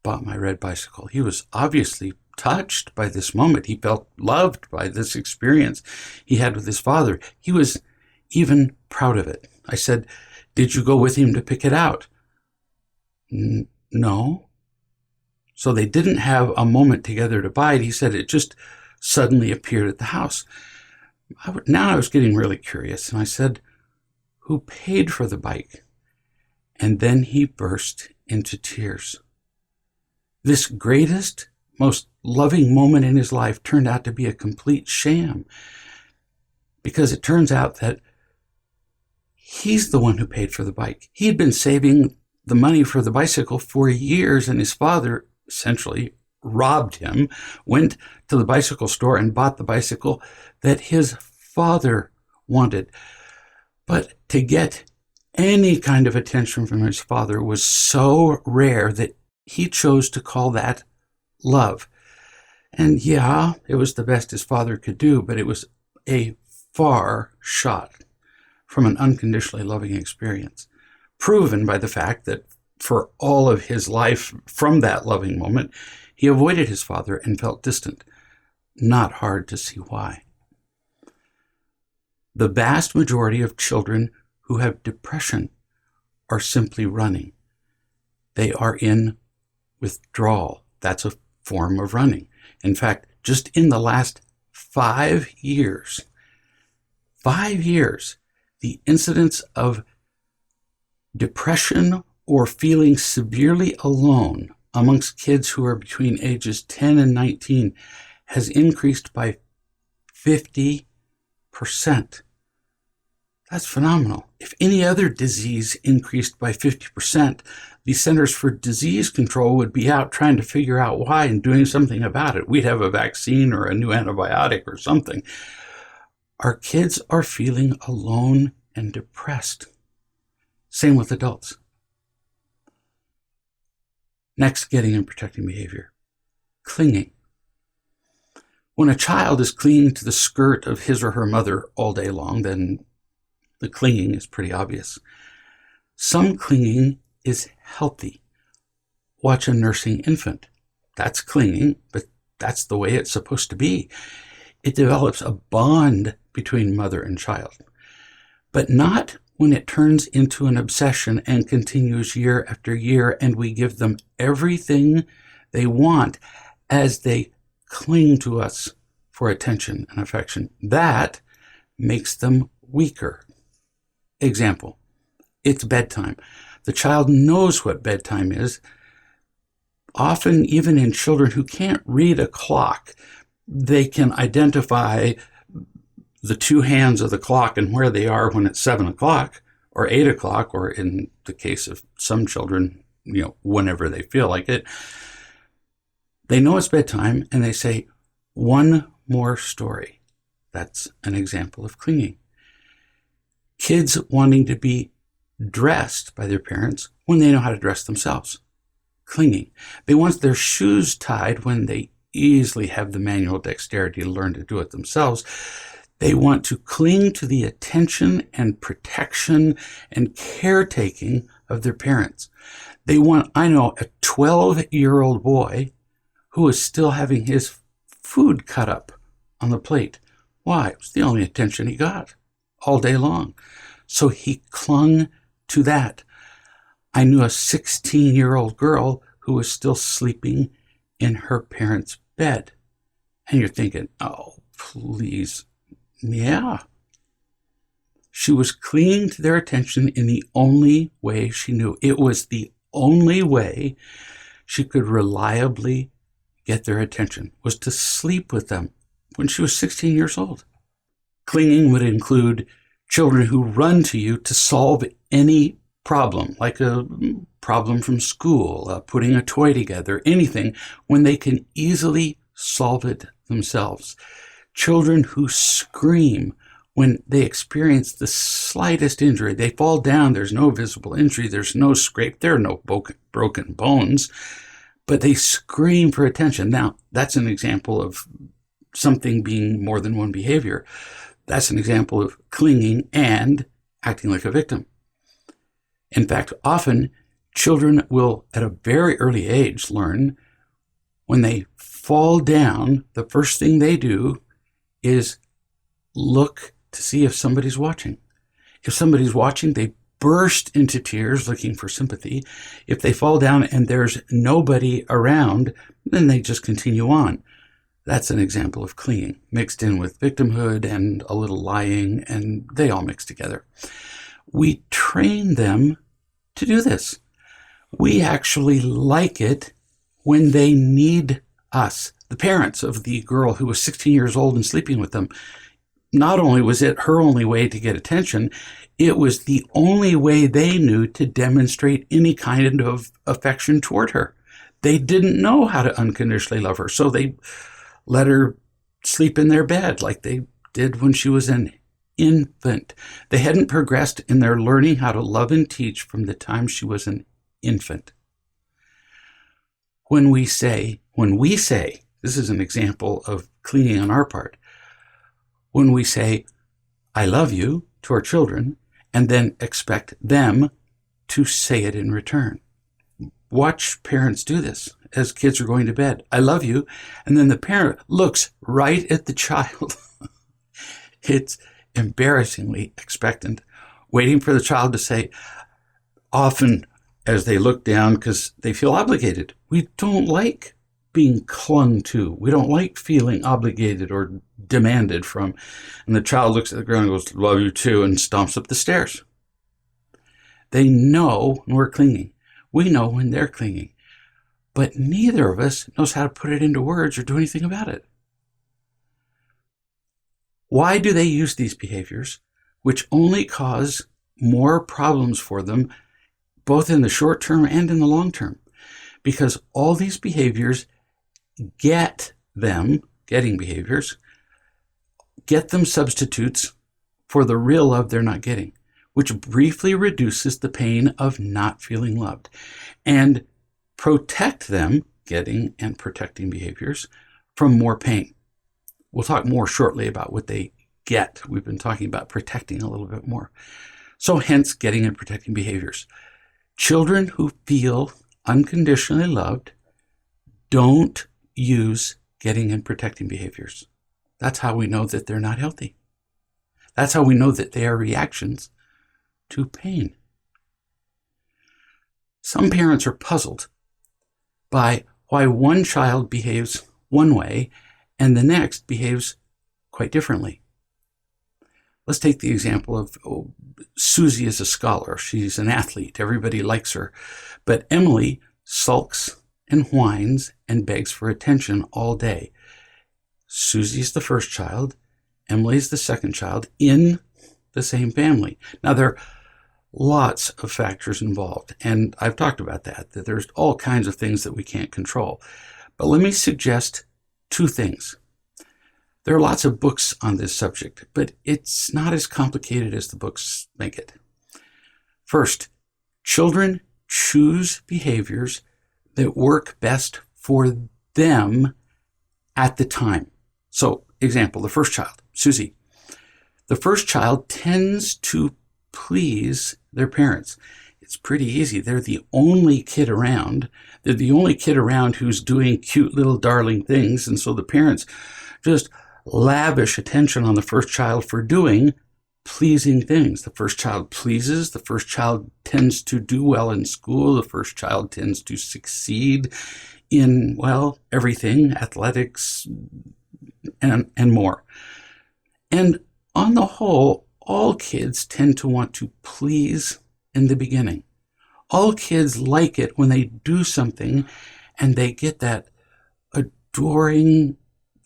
bought my red bicycle." He was obviously touched by this moment. He felt loved by this experience he had with his father. He was even proud of it. I said, "Did you go with him to pick it out?" No. So they didn't have a moment together to buy it. He said it just suddenly appeared at the house. Now I was getting really curious, and I said, "Who paid for the bike?" And then he burst into tears. This greatest, most loving moment in his life turned out to be a complete sham, because it turns out that he's the one who paid for the bike. He had been saving the money for the bicycle for years, and his father essentially robbed him, went to the bicycle store and bought the bicycle that his father wanted. But to get any kind of attention from his father was so rare that he chose to call that love. And yeah, it was the best his father could do, but it was a far shot from an unconditionally loving experience, proven by the fact that for all of his life from that loving moment, he avoided his father and felt distant. Not hard to see why. The vast majority of children who have depression are simply running. They are in withdrawal. That's a form of running. In fact, just in the last 5 years, the incidence of depression or feeling severely alone amongst kids who are between ages 10 and 19 has increased by 50%. That's phenomenal. If any other disease increased by 50%, the Centers for Disease Control would be out trying to figure out why and doing something about it. We'd have a vaccine or a new antibiotic or something. Our kids are feeling alone and depressed. Same with adults. Next, getting and protecting behavior. Clinging. When a child is clinging to the skirt of his or her mother all day long, then the clinging is pretty obvious. Some clinging is healthy. Watch a nursing infant. That's clinging, but that's the way it's supposed to be. It develops a bond between mother and child, but not when it turns into an obsession and continues year after year, and we give them everything they want as they cling to us for attention and affection. That makes them weaker. Example, it's bedtime. The child knows what bedtime is. Often, even in children who can't read a clock, they can identify the two hands of the clock and where they are when it's 7 o'clock or 8 o'clock, or in the case of some children, whenever they feel like it. They know it's bedtime and they say, "One more story." That's an example of clinging. Kids wanting to be dressed by their parents when they know how to dress themselves. Clinging. They want their shoes tied when they easily have the manual dexterity to learn to do it themselves. They want to cling to the attention and protection and caretaking of their parents. I know a 12-year-old boy who is still having his food cut up on the plate. Why? It was the only attention he got all day long. So he clung to that. I knew a 16-year-old girl who was still sleeping in her parents' bed. And you're thinking, oh, please. Yeah. She was clinging to their attention in the only way she knew. It was the only way she could reliably get their attention, was to sleep with them when she was 16 years old. Clinging would include children who run to you to solve any problem, like a problem from school, putting a toy together, anything, when they can easily solve it themselves. Children who scream when they experience the slightest injury. They fall down, there's no visible injury, there's no scrape, there are no broken bones, but they scream for attention. Now, that's an example of something being more than one behavior. That's an example of clinging and acting like a victim. In fact, often children will, at a very early age, learn when they fall down, the first thing they do is look to see if somebody's watching. If somebody's watching, they burst into tears looking for sympathy. If they fall down and there's nobody around, then they just continue on. That's an example of clinging, mixed in with victimhood and a little lying, and they all mix together. We train them to do this. We actually like it when they need us. The parents of the girl who was 16 years old and sleeping with them, not only was it her only way to get attention, it was the only way they knew to demonstrate any kind of affection toward her. They didn't know how to unconditionally love her, so they let her sleep in their bed like they did when she was an infant. They hadn't progressed in their learning how to love and teach from the time she was an infant. When we say, this is an example of clinging on our part, when we say, I love you to our children, and then expect them to say it in return. Watch parents do this as kids are going to bed. I love you. And then the parent looks right at the child. It's embarrassingly expectant, waiting for the child to say, often as they look down because they feel obligated. We don't like being clung to. We don't like feeling obligated or demanded from. And the child looks at the ground and goes, love you too, and stomps up the stairs. They know when we're clinging. We know when they're clinging. But neither of us knows how to put it into words or do anything about it. Why do they use these behaviors, which only cause more problems for them, both in the short term and in the long term? Because all these behaviors getting behaviors, get them substitutes for the real love they're not getting, which briefly reduces the pain of not feeling loved, and protect them, getting and protecting behaviors, from more pain. We'll talk more shortly about what they get. We've been talking about protecting a little bit more. So hence, getting and protecting behaviors. Children who feel unconditionally loved don't use getting and protecting behaviors. That's how we know that they're not healthy. That's how we know that they are reactions to pain. Some parents are puzzled by why one child behaves one way and the next behaves quite differently. Let's take the example of Susie is a scholar. She's an athlete. Everybody likes her. But Emily sulks and whines and begs for attention all day. Susie's the first child. Emily's the second child in the same family. Now, there are lots of factors involved, and I've talked about that there's all kinds of things that we can't control. But let me suggest two things. There are lots of books on this subject, but it's not as complicated as the books make it. First, children choose behaviors that work best for them at the time. So, example, the first child, Susie. The first child tends to please their parents. It's pretty easy. They're the only kid around. They're the only kid around who's doing cute little darling things. And so the parents just lavish attention on the first child for doing pleasing things. The first child pleases. The first child tends to do well in school. The first child tends to succeed in, well, everything, athletics, and more. And on the whole, all kids tend to want to please in the beginning. All kids like it when they do something and they get that adoring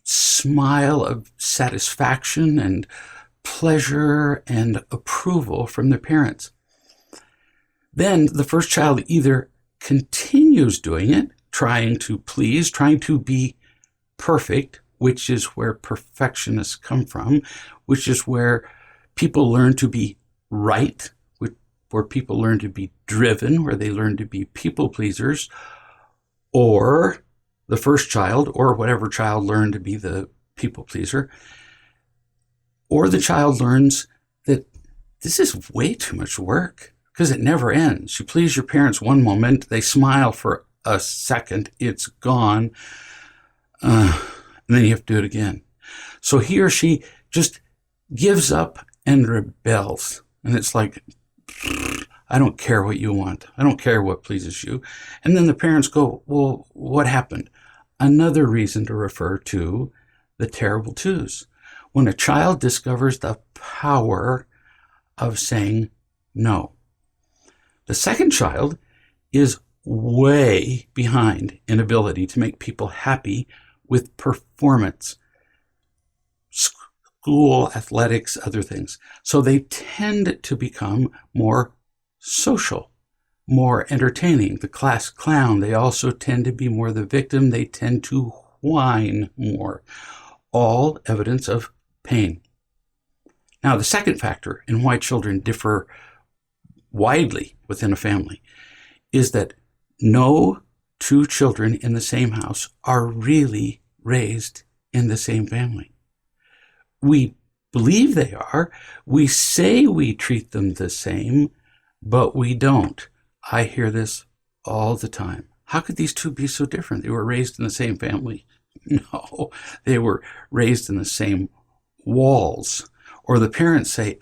smile of satisfaction and pleasure and approval from their parents. Then the first child either continues doing it, trying to please, trying to be perfect, which is where perfectionists come from, which is where people learn to be right, where people learn to be driven, where they learn to be people pleasers, or the first child, or whatever child learned to be the people pleaser, or the child learns that this is way too much work because it never ends. You please your parents one moment, they smile for a second, it's gone, and then you have to do it again. So he or she just gives up and rebels. And it's like, I don't care what you want. I don't care what pleases you. And then the parents go, well, what happened? Another reason to refer to the terrible twos. When a child discovers the power of saying no. The second child is way behind in ability to make people happy with performance, school, athletics, other things. So they tend to become more social, more entertaining. The class clown, they also tend to be more the victim. They tend to whine more. All evidence of pain. Now, the second factor in why children differ widely within a family is that no two children in the same house are really raised in the same family. We believe they are. We say we treat them the same, but we don't. I hear this all the time. How could these two be so different? They were raised in the same family. No, they were raised in the same walls. Or the parents say,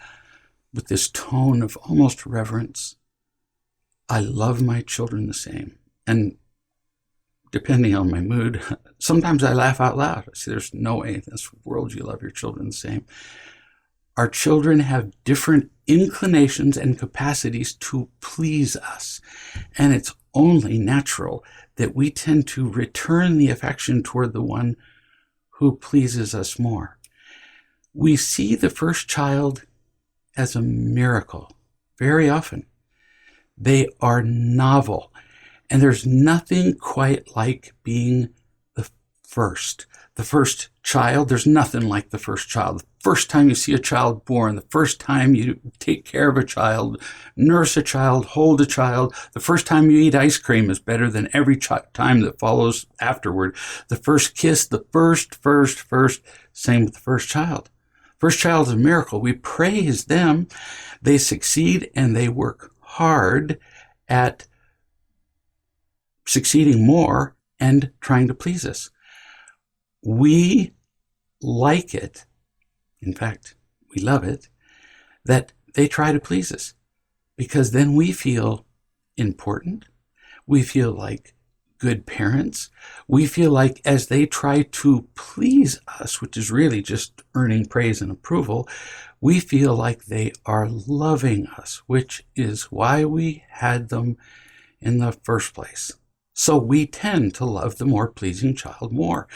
with this tone of almost reverence, I love my children the same. And depending on my mood, sometimes I laugh out loud. I say, there's no way in this world you love your children the same. Our children have different inclinations and capacities to please us. And it's only natural that we tend to return the affection toward the one who pleases us more. We see the first child as a miracle very often. They are novel. And there's nothing quite like being the first. The first child, there's nothing like the first child. The first time you see a child born, the first time you take care of a child, nurse a child, hold a child, the first time you eat ice cream is better than every time that follows afterward. The first kiss, the first, same with the first child. First child is a miracle. We praise them. They succeed and they work hard at succeeding more and trying to please us. We like it, in fact, we love it, that they try to please us, because then we feel important. We feel like good parents. We feel like as they try to please us, which is really just earning praise and approval, we feel like they are loving us, which is why we had them in the first place. So we tend to love the more pleasing child more.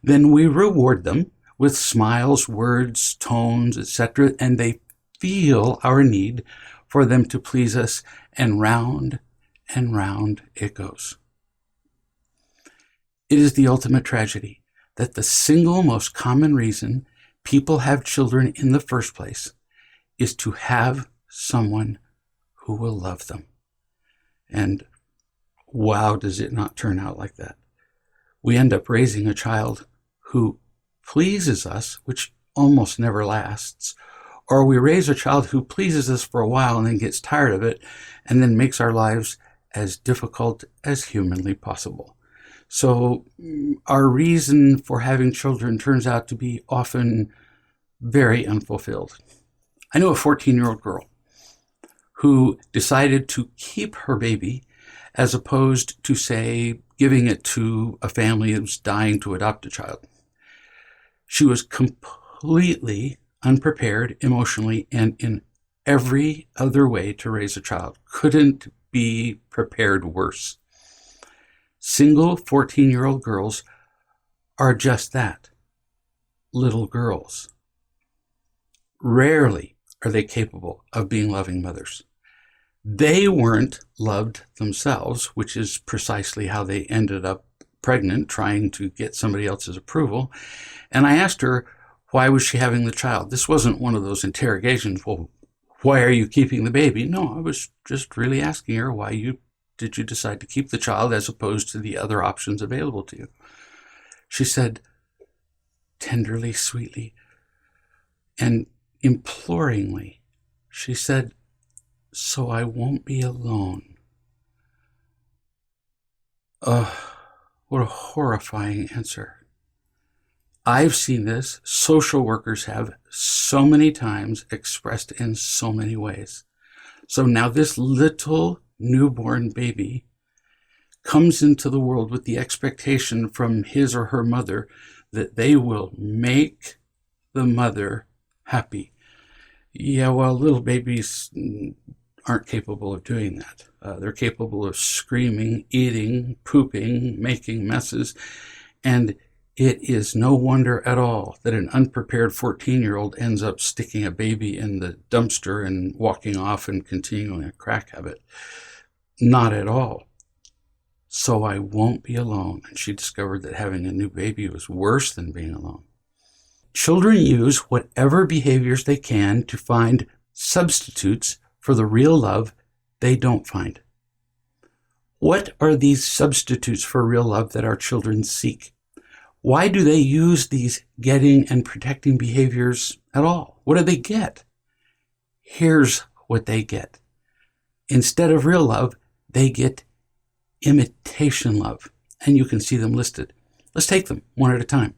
Then we reward them with smiles, words, tones, etc., and they feel our need for them to please us, and round it goes. It is the ultimate tragedy that the single most common reason people have children in the first place is to have someone who will love them. And wow, does it not turn out like that? We end up raising a child who pleases us, which almost never lasts, or we raise a child who pleases us for a while and then gets tired of it and then makes our lives as difficult as humanly possible. So our reason for having children turns out to be often very unfulfilled. I know a 14-year-old girl who decided to keep her baby as opposed to, say, giving it to a family that was dying to adopt a child. She was completely unprepared emotionally and in every other way to raise a child. Couldn't be prepared worse. Single 14-year-old girls are just that, little girls. Rarely are they capable of being loving mothers. They weren't loved themselves, which is precisely how they ended up pregnant, trying to get somebody else's approval. And I asked her, why was she having the child? This wasn't one of those interrogations. Well, why are you keeping the baby? No, I was just really asking her, did you decide to keep the child as opposed to the other options available to you? She said, tenderly, sweetly, and imploringly, she said, so I won't be alone. What a horrifying answer. I've seen this, social workers have, so many times, expressed in so many ways. So now this little newborn baby comes into the world with the expectation from his or her mother that they will make the mother happy. Yeah, well, little babies aren't capable of doing that. They're capable of screaming, eating, pooping, making messes, and it is no wonder at all that an unprepared 14-year-old ends up sticking a baby in the dumpster and walking off and continuing a crack habit. Not at all. So I won't be alone. And she discovered that having a new baby was worse than being alone. Children use whatever behaviors they can to find substitutes for the real love they don't find. What are these substitutes for real love that our children seek? Why do they use these getting and protecting behaviors at all? What do they get? Here's what they get. Instead of real love, they get imitation love. And you can see them listed. Let's take them one at a time.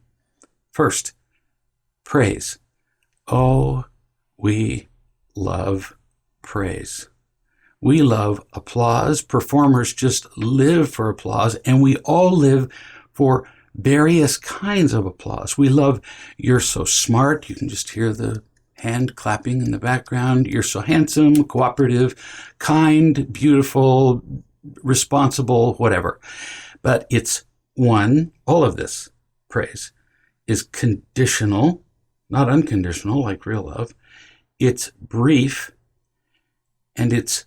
First, praise. Oh, we love praise. We love applause. Performers just live for applause, and we all live for various kinds of applause. We love, you're so smart. You can just hear the hand clapping in the background. You're so handsome, cooperative, kind, beautiful, responsible, whatever. But it's all of this praise is conditional, not unconditional like real love. It's brief and it's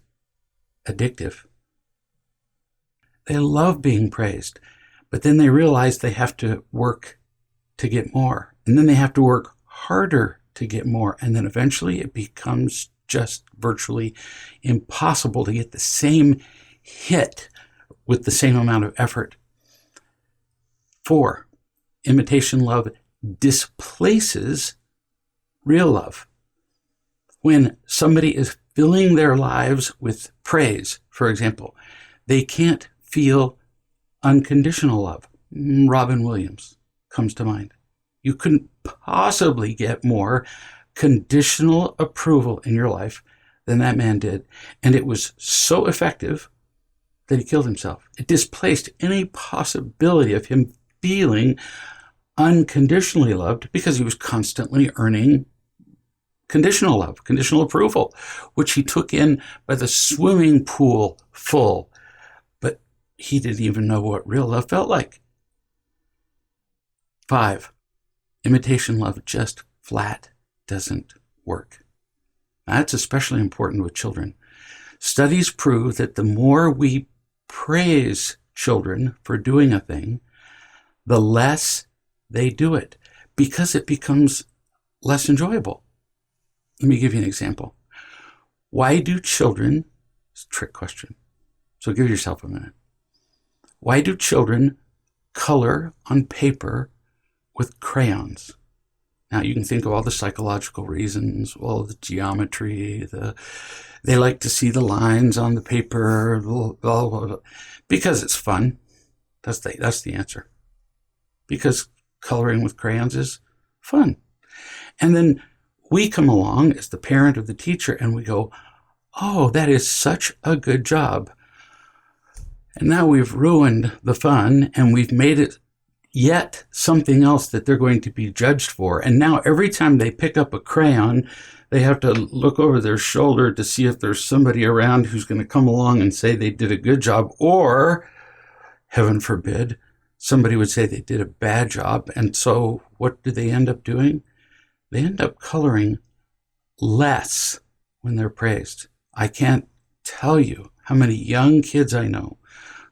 addictive. They love being praised, but then they realize they have to work to get more. And then they have to work harder to get more. And then eventually it becomes just virtually impossible to get the same hit with the same amount of effort. 4, imitation love displaces real love. When somebody is filling their lives with praise, for example, they can't feel unconditional love. Robin Williams comes to mind. You couldn't possibly get more conditional approval in your life than that man did. And it was so effective that he killed himself. It displaced any possibility of him feeling unconditionally loved because he was constantly earning conditional love, conditional approval, which he took in by the swimming pool full. But he didn't even know what real love felt like. 5, imitation love just flat doesn't work. That's especially important with children. Studies prove that the more we praise children for doing a thing, the less they do it, because it becomes less enjoyable. Let me give you an example. Why do children, it's a trick question, so give yourself a minute. Why do children color on paper with crayons? Now, you can think of all the psychological reasons, all the geometry, they like to see the lines on the paper, blah, blah, blah, because it's fun. That's the answer. Because coloring with crayons is fun. And then we come along as the parent of the teacher and we go, oh, that is such a good job. And now we've ruined the fun and we've made it yet something else that they're going to be judged for. And now every time they pick up a crayon, they have to look over their shoulder to see if there's somebody around who's going to come along and say they did a good job, or, heaven forbid, somebody would say they did a bad job. And so what do they end up doing? They end up coloring less when they're praised. I can't tell you how many young kids I know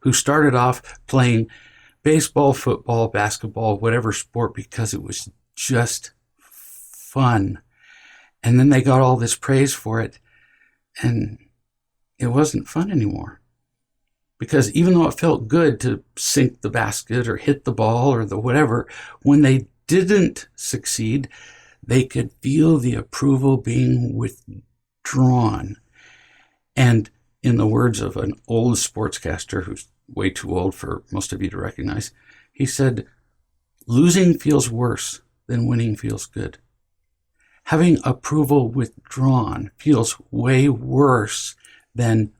who started off playing baseball, football, basketball, whatever sport, because it was just fun. And then they got all this praise for it, and it wasn't fun anymore. Because even though it felt good to sink the basket or hit the ball or the whatever, when they didn't succeed, they could feel the approval being withdrawn. And in the words of an old sportscaster who's way too old for most of you to recognize, he said, losing feels worse than winning feels good. Having approval withdrawn feels way worse than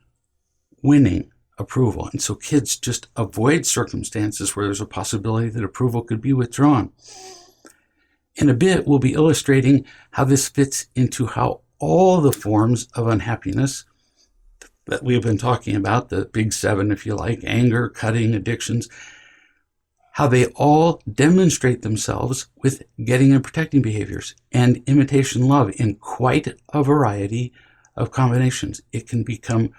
winning approval. And so kids just avoid circumstances where there's a possibility that approval could be withdrawn. In a bit, we'll be illustrating how this fits into how all the forms of unhappiness that we've been talking about, the big seven, if you like, anger, cutting, addictions, how they all demonstrate themselves with getting and protecting behaviors and imitation love in quite a variety of combinations. It can become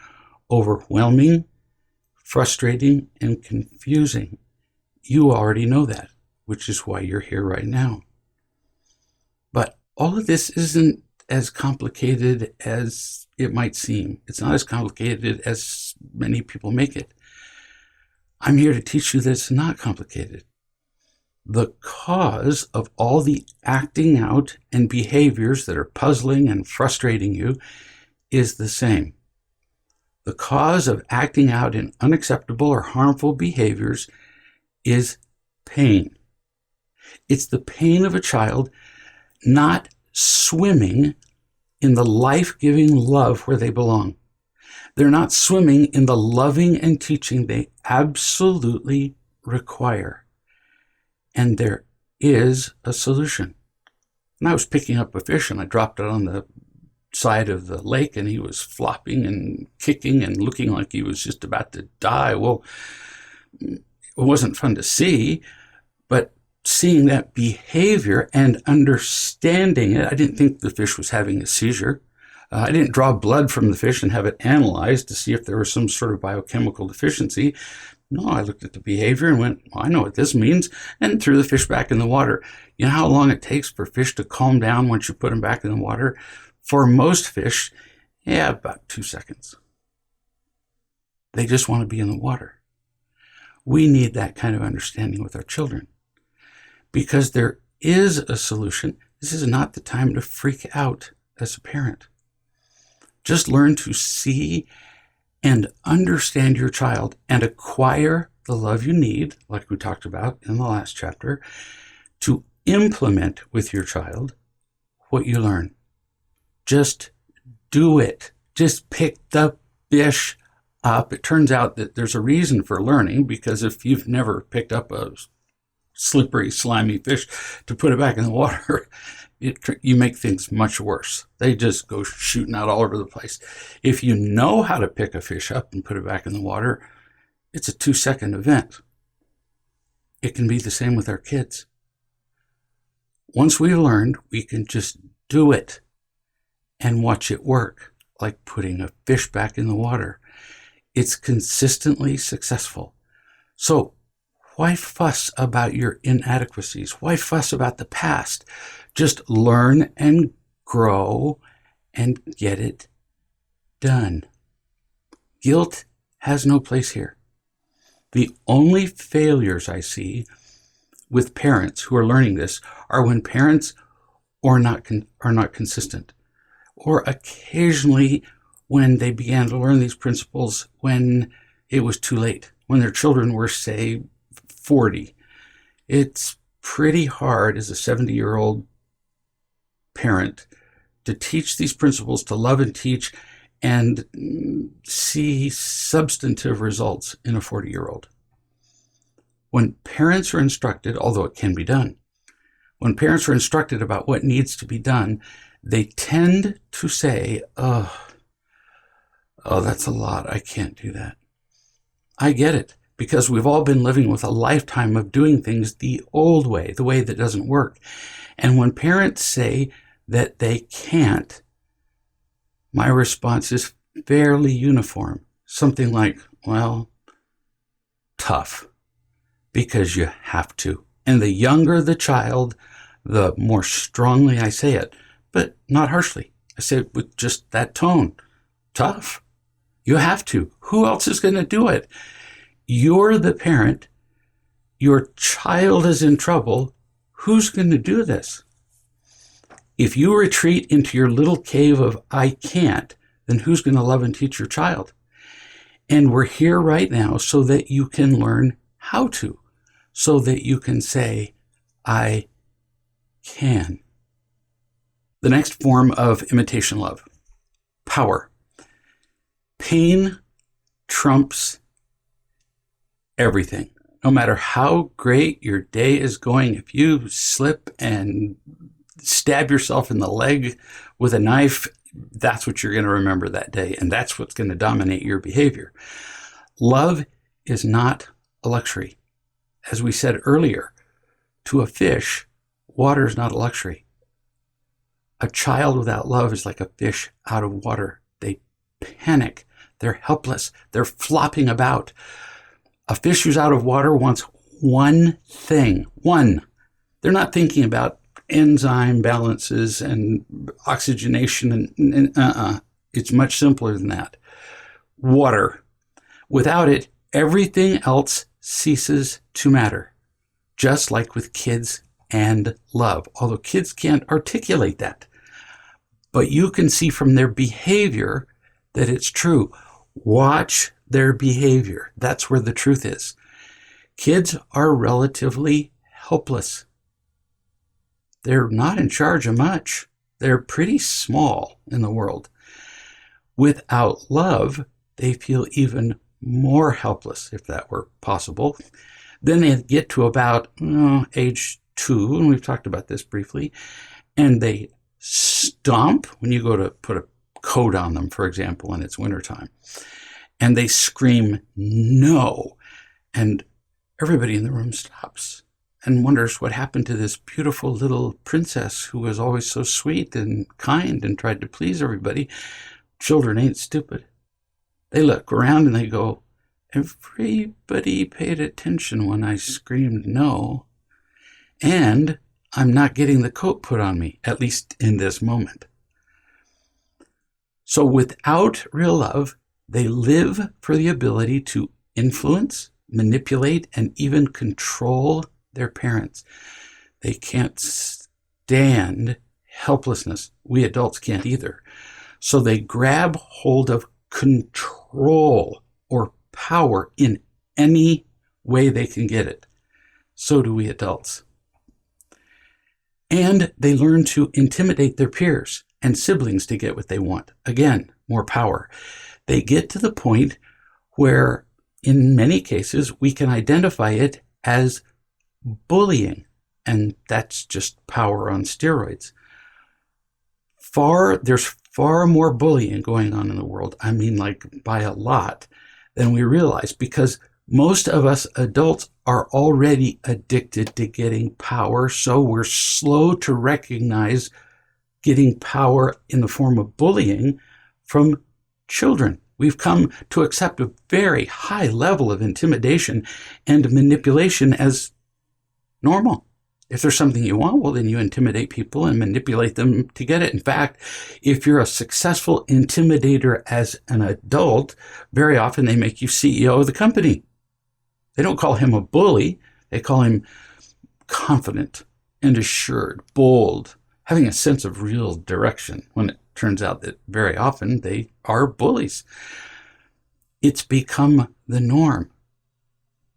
overwhelming, frustrating, and confusing. You already know that, which is why you're here right now. But all of this isn't as complicated as it might seem. It's not as complicated as many people make it. I'm here to teach you that it's not complicated. The cause of all the acting out and behaviors that are puzzling and frustrating you is the same. The cause of acting out in unacceptable or harmful behaviors is pain. It's the pain of a child not swimming in the life-giving love where they belong. They're not swimming in the loving and teaching they absolutely require. And there is a solution. And I was picking up a fish and I dropped it on the side of the lake and he was flopping and kicking and looking like he was just about to die. Well, it wasn't fun to see, but seeing that behavior and understanding it, I didn't think the fish was having a seizure. I didn't draw blood from the fish and have it analyzed to see if there was some sort of biochemical deficiency. No, I looked at the behavior and went, well, I know what this means, and threw the fish back in the water. You know how long it takes for fish to calm down once you put them back in the water? For most fish, about 2 seconds. They just want to be in the water. We need that kind of understanding with our children. Because there is a solution. This is not the time to freak out as a parent. Just learn to see and understand your child and acquire the love you need, like we talked about in the last chapter, to implement with your child what you learn. Just do it. Just pick the fish up. It turns out that there's a reason for learning, because if you've never picked up a slippery, slimy fish to put it back in the water, you make things much worse. They just go shooting out all over the place. If you know how to pick a fish up and put it back in the water, it's a 2-second event. It can be the same with our kids. Once we've learned, we can just do it and watch it work, like putting a fish back in the water. It's consistently successful. So Why fuss about your inadequacies? Why fuss about the past? Just learn and grow and get it done. Guilt has no place here. The only failures I see with parents who are learning this are when parents are not consistent, or occasionally when they began to learn these principles when it was too late, when their children were, say, 40. It's pretty hard as a 70-year-old parent to teach these principles, to love and teach, and see substantive results in a 40-year-old. When parents are instructed, although it can be done, when parents are instructed about what needs to be done, they tend to say, oh, that's a lot. I can't do that. I get it, because we've all been living with a lifetime of doing things the old way, the way that doesn't work. And when parents say that they can't, my response is fairly uniform. Something like, well, tough, because you have to. And the younger the child, the more strongly I say it, but not harshly. I say it with just that tone. Tough. You have to. Who else is going to do it? You're the parent. Your child is in trouble. Who's going to do this? If you retreat into your little cave of I can't, then who's going to love and teach your child? And we're here right now so that you can learn how to, so that you can say, I can. The next form of imitation love, power. Pain trumps everything. No matter how great your day is going, if you slip and stab yourself in the leg with a knife, that's what you're going to remember that day, and that's what's going to dominate your behavior. Love is not a luxury. As we said earlier, to a fish, water is not a luxury. A child without love is like a fish out of water. They panic. They're helpless. They're flopping about. A fish who's out of water wants one thing. One. They're not thinking about enzyme balances and oxygenation and It's much simpler than that. Water. Without it, everything else ceases to matter. Just like with kids and love. Although kids can't articulate that. But you can see from their behavior that it's true. Watch their behavior. That's where the truth is. Kids are relatively helpless. They're not in charge of much. They're pretty small in the world. Without love, they feel even more helpless, if that were possible. Then they get to about age 2, and we've talked about this briefly, and they stomp when you go to put a coat on them, for example, and it's wintertime. And they scream, no. And everybody in the room stops and wonders what happened to this beautiful little princess who was always so sweet and kind and tried to please everybody. Children ain't stupid. They look around and they go, everybody paid attention when I screamed no. And I'm not getting the coat put on me, at least in this moment. So without real love, they live for the ability to influence, manipulate, and even control their parents. They can't stand helplessness. We adults can't either. So they grab hold of control or power in any way they can get it. So do we adults. And they learn to intimidate their peers and siblings to get what they want. Again, more power. They get to the point where, in many cases, we can identify it as bullying, and that's just power on steroids. There's far more bullying going on in the world, I mean like by a lot, than we realize, because most of us adults are already addicted to getting power, so we're slow to recognize getting power in the form of bullying from children We've come to accept a very high level of intimidation and manipulation as normal. If there's something you want, well, then you intimidate people and manipulate them to get it. In fact, if you're a successful intimidator as an adult, very often they make you CEO of the company. They don't call him a bully. They call him confident and assured, bold, having a sense of real direction, when it turns out that very often they are bullies. It's become the norm,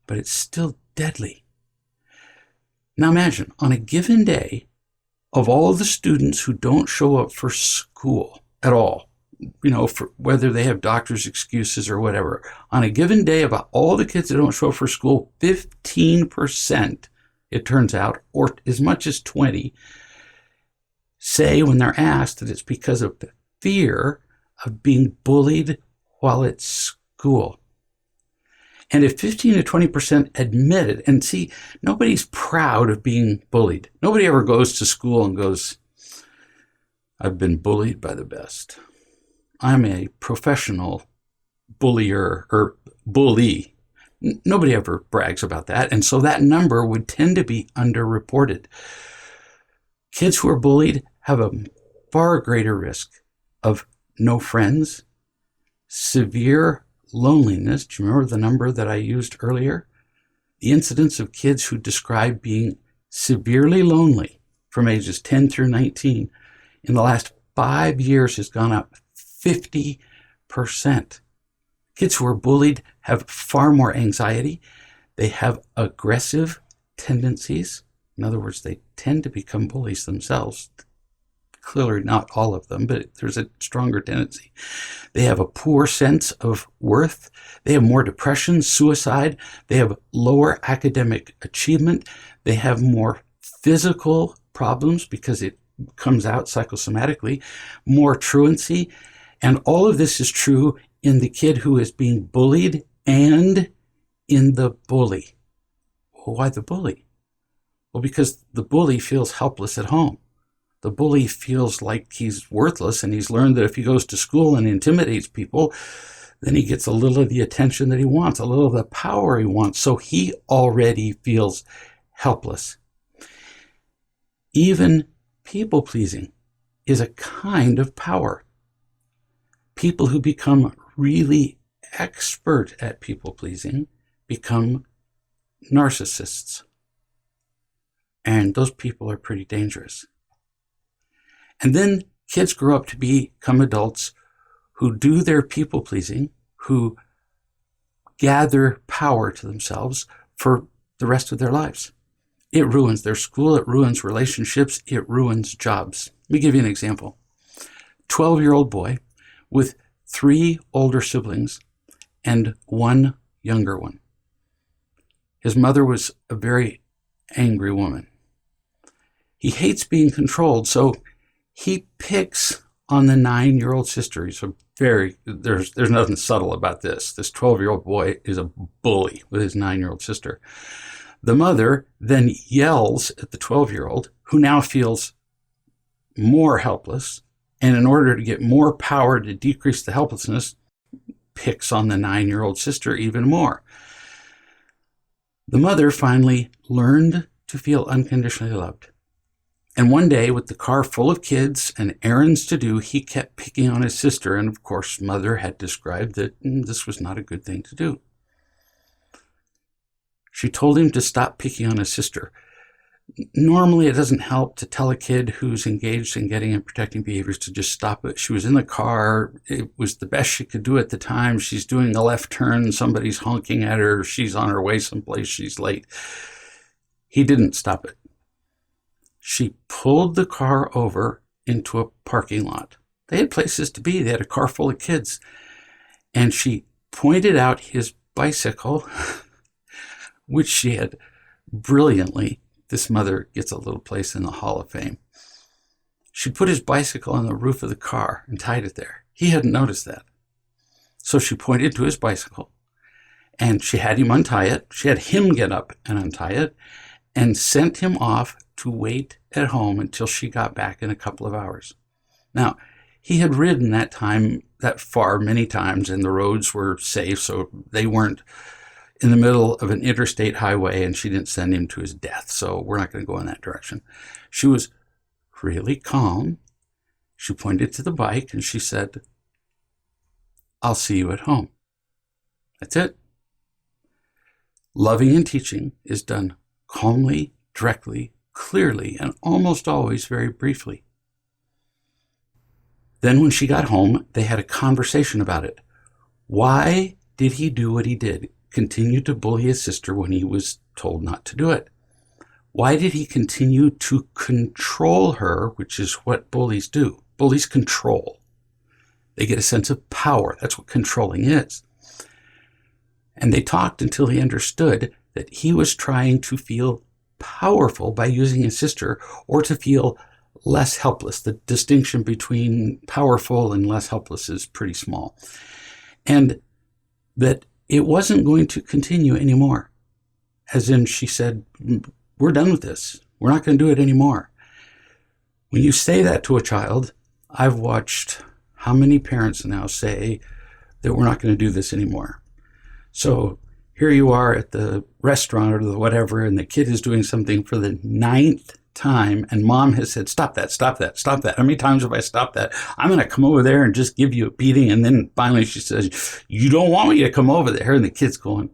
but it's still deadly. Now imagine, on a given day, of all the students who don't show up for school at all, for whether they have doctor's excuses or whatever, on a given day, about all the kids that don't show up for school, 15%, it turns out, or as much as 20, say when they're asked that it's because of the fear of being bullied while at school. And if 15 to 20% admit it, and see, nobody's proud of being bullied. Nobody ever goes to school and goes, I've been bullied by the best. I'm a professional bullier or bully. Nobody ever brags about that. And so that number would tend to be underreported. Kids who are bullied have a far greater risk of no friends, severe loneliness. Do you remember the number that I used earlier? The incidence of kids who describe being severely lonely from ages 10 through 19 in the last 5 years has gone up 50%. Kids who are bullied have far more anxiety. They have aggressive tendencies. In other words, they tend to become bullies themselves. Clearly not all of them, but there's a stronger tendency. They have a poor sense of worth. They have more depression, suicide. They have lower academic achievement. They have more physical problems because it comes out psychosomatically, more truancy. And all of this is true in the kid who is being bullied and in the bully. Well, why the bully? Well, because the bully feels helpless at home. The bully feels like he's worthless, and he's learned that if he goes to school and intimidates people, then he gets a little of the attention that he wants, a little of the power he wants. So he already feels helpless. Even people-pleasing is a kind of power. People who become really expert at people-pleasing become narcissists. And those people are pretty dangerous. And then kids grow up to become adults who do their people-pleasing, who gather power to themselves for the rest of their lives. It ruins their school, it ruins relationships, it ruins jobs. Let me give you an example. 12-year-old boy with 3 older siblings and 1 younger one. His mother was a very angry woman. He hates being controlled, so he picks on the 9-year-old sister. There's nothing subtle about this. This 12-year-old boy is a bully with his 9-year-old sister. The mother then yells at the 12-year-old, who now feels more helpless, and in order to get more power to decrease the helplessness, picks on the 9-year-old sister even more. The mother finally learned to feel unconditionally loved. And one day, with the car full of kids and errands to do, he kept picking on his sister. And of course, mother had described that this was not a good thing to do. She told him to stop picking on his sister. Normally, it doesn't help to tell a kid who's engaged in getting and protecting behaviors to just stop it. She was in the car. It was the best she could do at the time. She's doing a left turn. Somebody's honking at her. She's on her way someplace. She's late. He didn't stop it. She pulled the car over into a parking lot. They had places to be. They had a car full of kids. And she pointed out his bicycle, which she had brilliantly, this mother gets a little place in the Hall of Fame. She put his bicycle on the roof of the car and tied it there. He hadn't noticed that. So she pointed to his bicycle, and she had him untie it. She had him get up and untie it, and sent him off to wait at home until she got back in a couple of hours. Now, He had ridden that far many times, and the roads were safe, so they weren't in the middle of an interstate highway, and she didn't send him to his death. So we're not going to go in that direction. She was really calm. She pointed to the bike and she said, "I'll see you at home." That's it. Loving and teaching is done calmly, directly, clearly, and almost always very briefly. Then when she got home, they had a conversation about it. Why did he do what he did? Continue to bully his sister when he was told not to do it? Why did he continue to control her, which is what bullies do? Bullies control. They get a sense of power. That's what controlling is. And they talked until he understood that he was trying to feel powerful by using his sister, or to feel less helpless. The distinction between powerful and less helpless is pretty small. And that it wasn't going to continue anymore. As in, she said, "We're done with this. We're not going to do it anymore." When you say that to a child, I've watched how many parents now say that we're not going to do this anymore. So here you are at the restaurant or the whatever, and the kid is doing something for the 9th time, and mom has said, "Stop that, stop that, stop that. How many times have I stopped that? I'm going to come over there and just give you a beating." And then finally she says, "You don't want me to come over there." And the kid's going,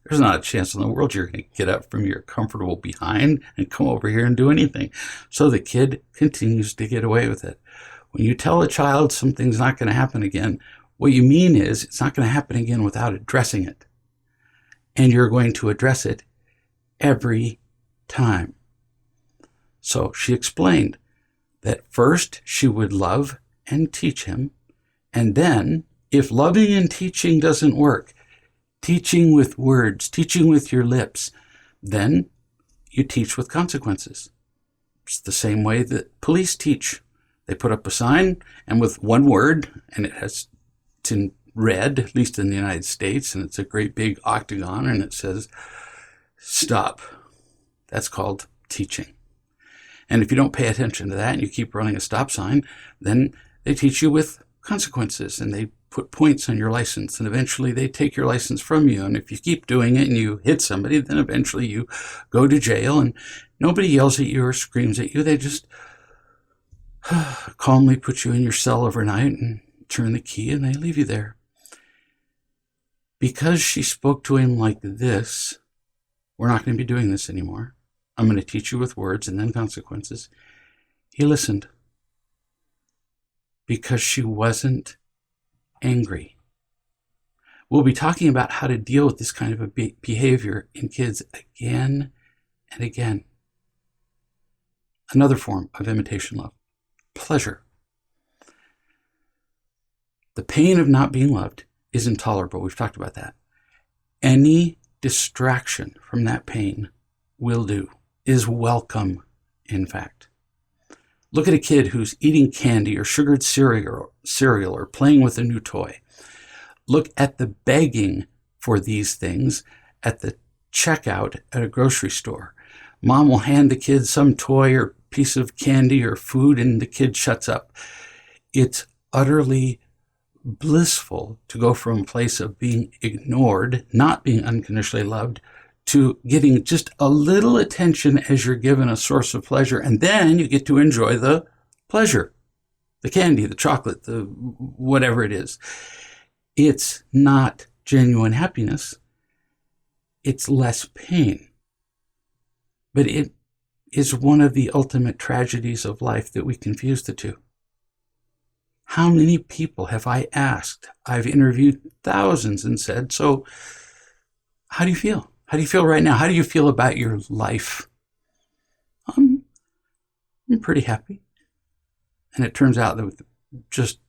"There's not a chance in the world you're going to get up from your comfortable behind and come over here and do anything." So the kid continues to get away with it. When you tell a child something's not going to happen again, what you mean is it's not going to happen again without addressing it. And you're going to address it every time. So she explained that first she would love and teach him, and then, if loving and teaching doesn't work, teaching with words, teaching with your lips, then you teach with consequences. It's the same way that police teach. They put up a sign, and with one word, and it's in red, at least in the United States, and it's a great big octagon, and it says, "Stop." That's called teaching. And if you don't pay attention to that and you keep running a stop sign, then they teach you with consequences, and they put points on your license, and eventually they take your license from you. And if you keep doing it and you hit somebody, then eventually you go to jail, and nobody yells at you or screams at you. They just calmly put you in your cell overnight and turn the key, and they leave you there. Because she spoke to him like this, "We're not going to be doing this anymore. I'm going to teach you with words and then consequences." He listened because she wasn't angry. We'll be talking about how to deal with this kind of a behavior in kids again and again. Another form of imitation love, pleasure. The pain of not being loved is intolerable. We've talked about that. Any distraction from that pain will do, is welcome, in fact. Look at a kid who's eating candy or sugared cereal or playing with a new toy. Look at the begging for these things at the checkout at a grocery store. Mom will hand the kid some toy or piece of candy or food, and the kid shuts up. It's utterly blissful to go from a place of being ignored, not being unconditionally loved, to getting just a little attention as you're given a source of pleasure, and then you get to enjoy the pleasure, the candy, the chocolate, the whatever it is. It's not genuine happiness. It's less pain. But it is one of the ultimate tragedies of life that we confuse the two. How many people have I asked? I've interviewed thousands and said, "So how do you feel? How do you feel right now? How do you feel about your life?" I'm pretty happy. And it turns out that with just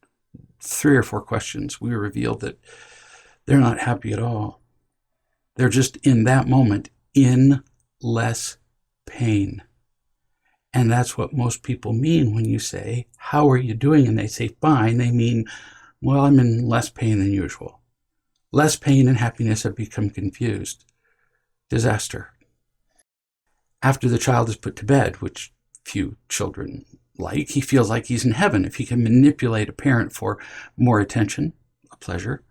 3 or 4 questions, we revealed that they're not happy at all. They're just in that moment in less pain. And that's what most people mean when you say, "How are you doing?" And they say, "Fine." They mean, "Well, I'm in less pain than usual." Less pain and happiness have become confused. Disaster. After the child is put to bed, which few children like. He feels like he's in heaven if he can manipulate a parent for more attention, a pleasure.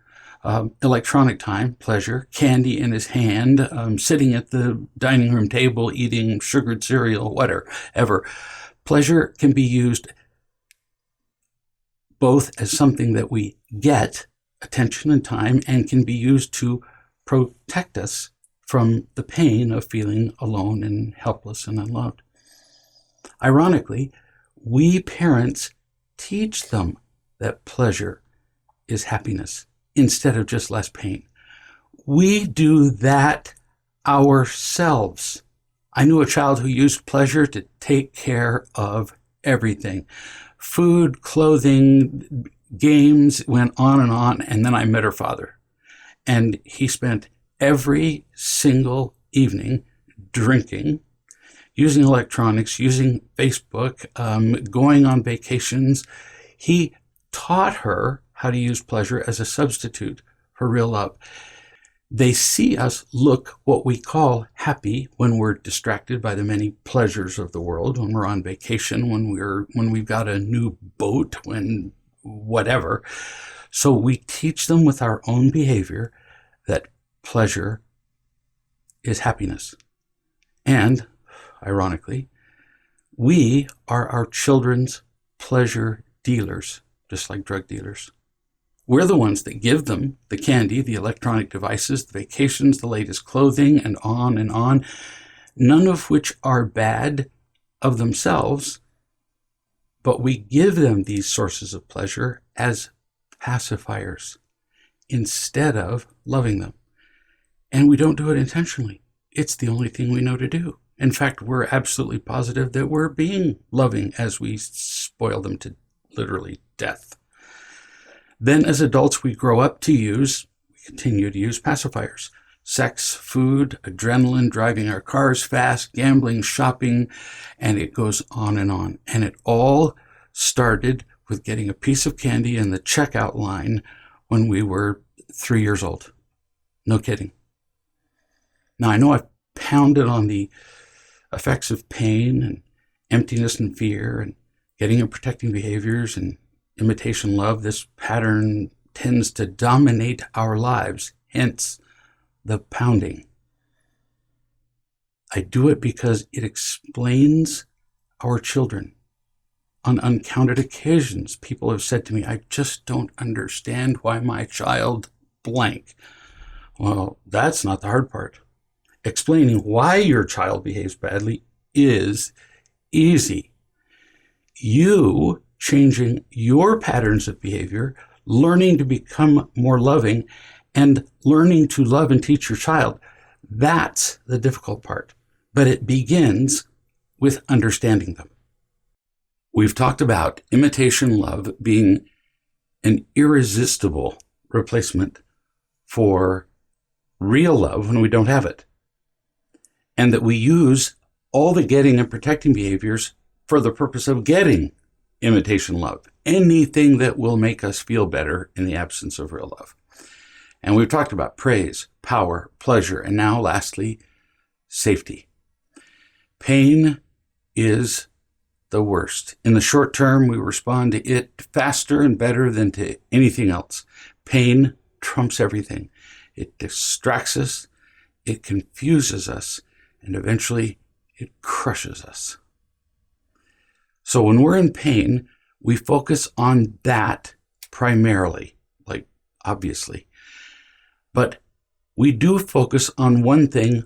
Electronic time, pleasure. Candy in his hand, sitting at the dining room table eating sugared cereal, whatever. Pleasure can be used both as something that we get, attention and time, and can be used to protect us from the pain of feeling alone and helpless and unloved. Ironically, we parents teach them that pleasure is happiness instead of just less pain. We do that ourselves. I knew a child who used pleasure to take care of everything. Food, clothing, games, went on, and then I met her father. And he spent every single evening drinking, using electronics, using Facebook, going on vacations. He taught her how to use pleasure as a substitute for real love. They see us look what we call happy when we're distracted by the many pleasures of the world, when we're on vacation, when we've got a new boat, when whatever. So we teach them with our own behavior that pleasure is happiness. And, ironically, we are our children's pleasure dealers, just like drug dealers. We're the ones that give them the candy, the electronic devices, the vacations, the latest clothing, and on, none of which are bad of themselves, but we give them these sources of pleasure as pacifiers instead of loving them. And we don't do it intentionally. It's the only thing we know to do. In fact, we're absolutely positive that we're being loving as we spoil them to literally death. Then as adults, we continue to use pacifiers. Sex, food, adrenaline, driving our cars fast, gambling, shopping, and it goes on. And it all started with getting a piece of candy in the checkout line when we were 3 years old. No kidding. Now, I know I've pounded on the effects of pain and emptiness and fear and getting and protecting behaviors and imitation love. This pattern tends to dominate our lives, hence the pounding. I do it because it explains our children. On uncounted occasions, people have said to me, I just don't understand why my child blank. Well, that's not the hard part. Explaining why your child behaves badly is easy. You changing your patterns of behavior, learning to become more loving, and learning to love and teach your child, that's the difficult part. But it begins with understanding them. We've talked about imitation love being an irresistible replacement for real love when we don't have it. And that we use all the getting and protecting behaviors for the purpose of getting imitation love, anything that will make us feel better in the absence of real love. And we've talked about praise, power, pleasure, and now lastly, safety. Pain is the worst. In the short term, we respond to it faster and better than to anything else. Pain trumps everything. It distracts us, it confuses us, and eventually it crushes us. So when we're in pain, we focus on that primarily, like obviously. But we do focus on one thing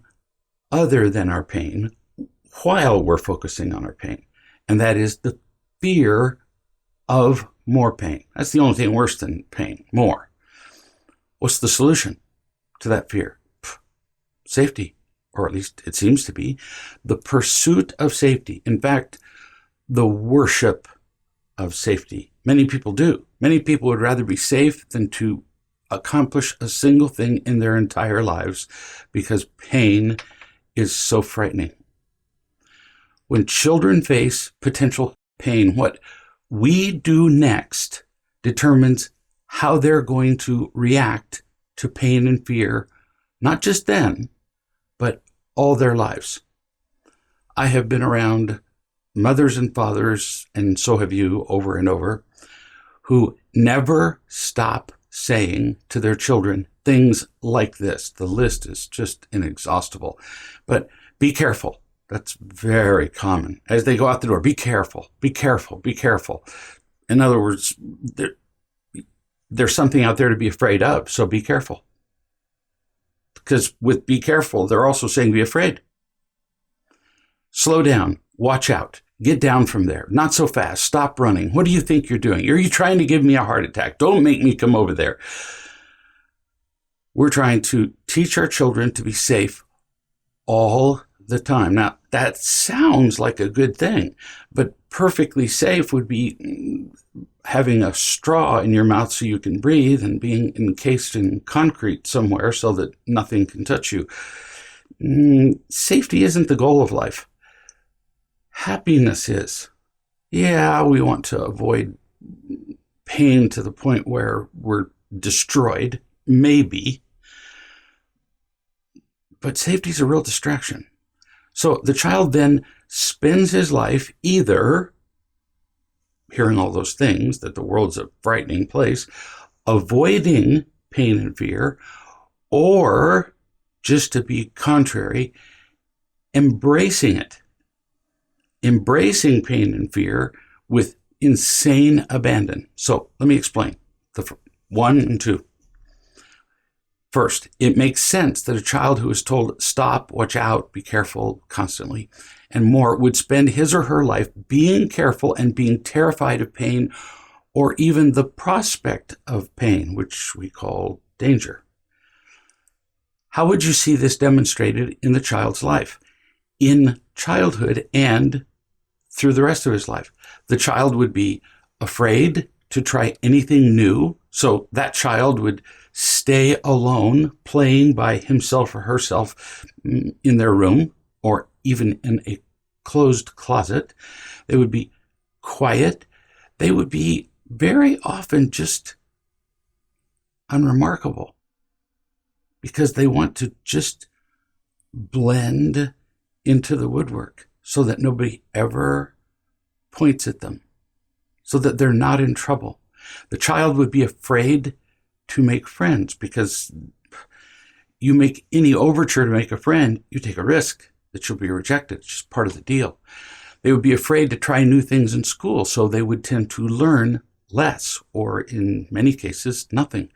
other than our pain while we're focusing on our pain. And that is the fear of more pain. That's the only thing worse than pain, more. What's the solution to that fear? Safety, or at least it seems to be. The pursuit of safety. In fact, the worship of safety. Many people do. Many people would rather be safe than to accomplish a single thing in their entire lives because pain is so frightening. When children face potential pain, what we do next determines how they're going to react to pain and fear, not just then, but all their lives. I have been around mothers and fathers, and so have you over and over, who never stop saying to their children things like this. The list is just inexhaustible. But be careful. That's very common. As they go out the door, be careful, be careful, be careful. In other words, there's something out there to be afraid of, so be careful. Because with be careful, they're also saying be afraid. Slow down, watch out, get down from there, not so fast, stop running. What do you think you're doing? Are you trying to give me a heart attack? Don't make me come over there. We're trying to teach our children to be safe all the time. Now, that sounds like a good thing, but perfectly safe would be having a straw in your mouth so you can breathe and being encased in concrete somewhere so that nothing can touch you. Safety isn't the goal of life. Happiness is. Yeah, we want to avoid pain to the point where we're destroyed, maybe. But safety is a real distraction. So the child then spends his life either hearing all those things, that the world's a frightening place, avoiding pain and fear, or, just to be contrary, embracing it. Embracing pain and fear with insane abandon. So let me explain the 1 and 2. First, it makes sense that a child who is told stop, watch out, be careful constantly, and more would spend his or her life being careful and being terrified of pain, or even the prospect of pain, which we call danger. How would you see this demonstrated in the child's life? In childhood and through the rest of his life. The child would be afraid to try anything new, so that child would stay alone, playing by himself or herself in their room, or even in a closed closet. They would be quiet. They would be very often just unremarkable because they want to just blend into the woodwork so that nobody ever points at them, so that they're not in trouble. The child would be afraid to make friends because you make any overture to make a friend, you take a risk that you'll be rejected. It's just part of the deal. They would be afraid to try new things in school, so they would tend to learn less, or in many cases, nothing.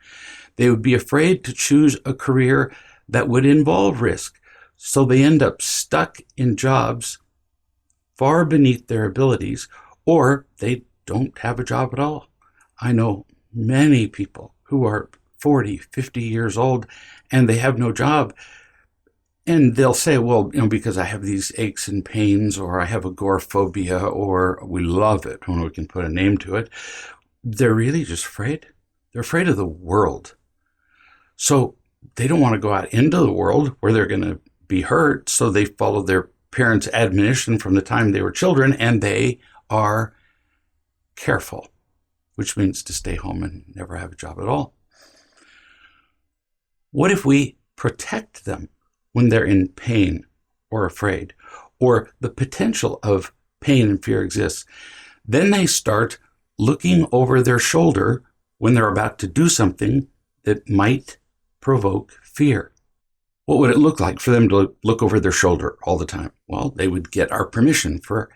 They would be afraid to choose a career that would involve risk, so they end up stuck in jobs far beneath their abilities, or they don't have a job at all. I know many people who are 40, 50 years old and they have no job. And they'll say, well, because I have these aches and pains, or I have agoraphobia, or we love it when we can put a name to it. They're really just afraid. They're afraid of the world. So they don't want to go out into the world where they're going to be hurt. So they follow their parents' admonition from the time they were children, and they are careful, which means to stay home and never have a job at all. What if we protect them when they're in pain or afraid, or the potential of pain and fear exists? Then they start looking over their shoulder when they're about to do something that might provoke fear. What would it look like for them to look over their shoulder all the time? Well, they would get our permission for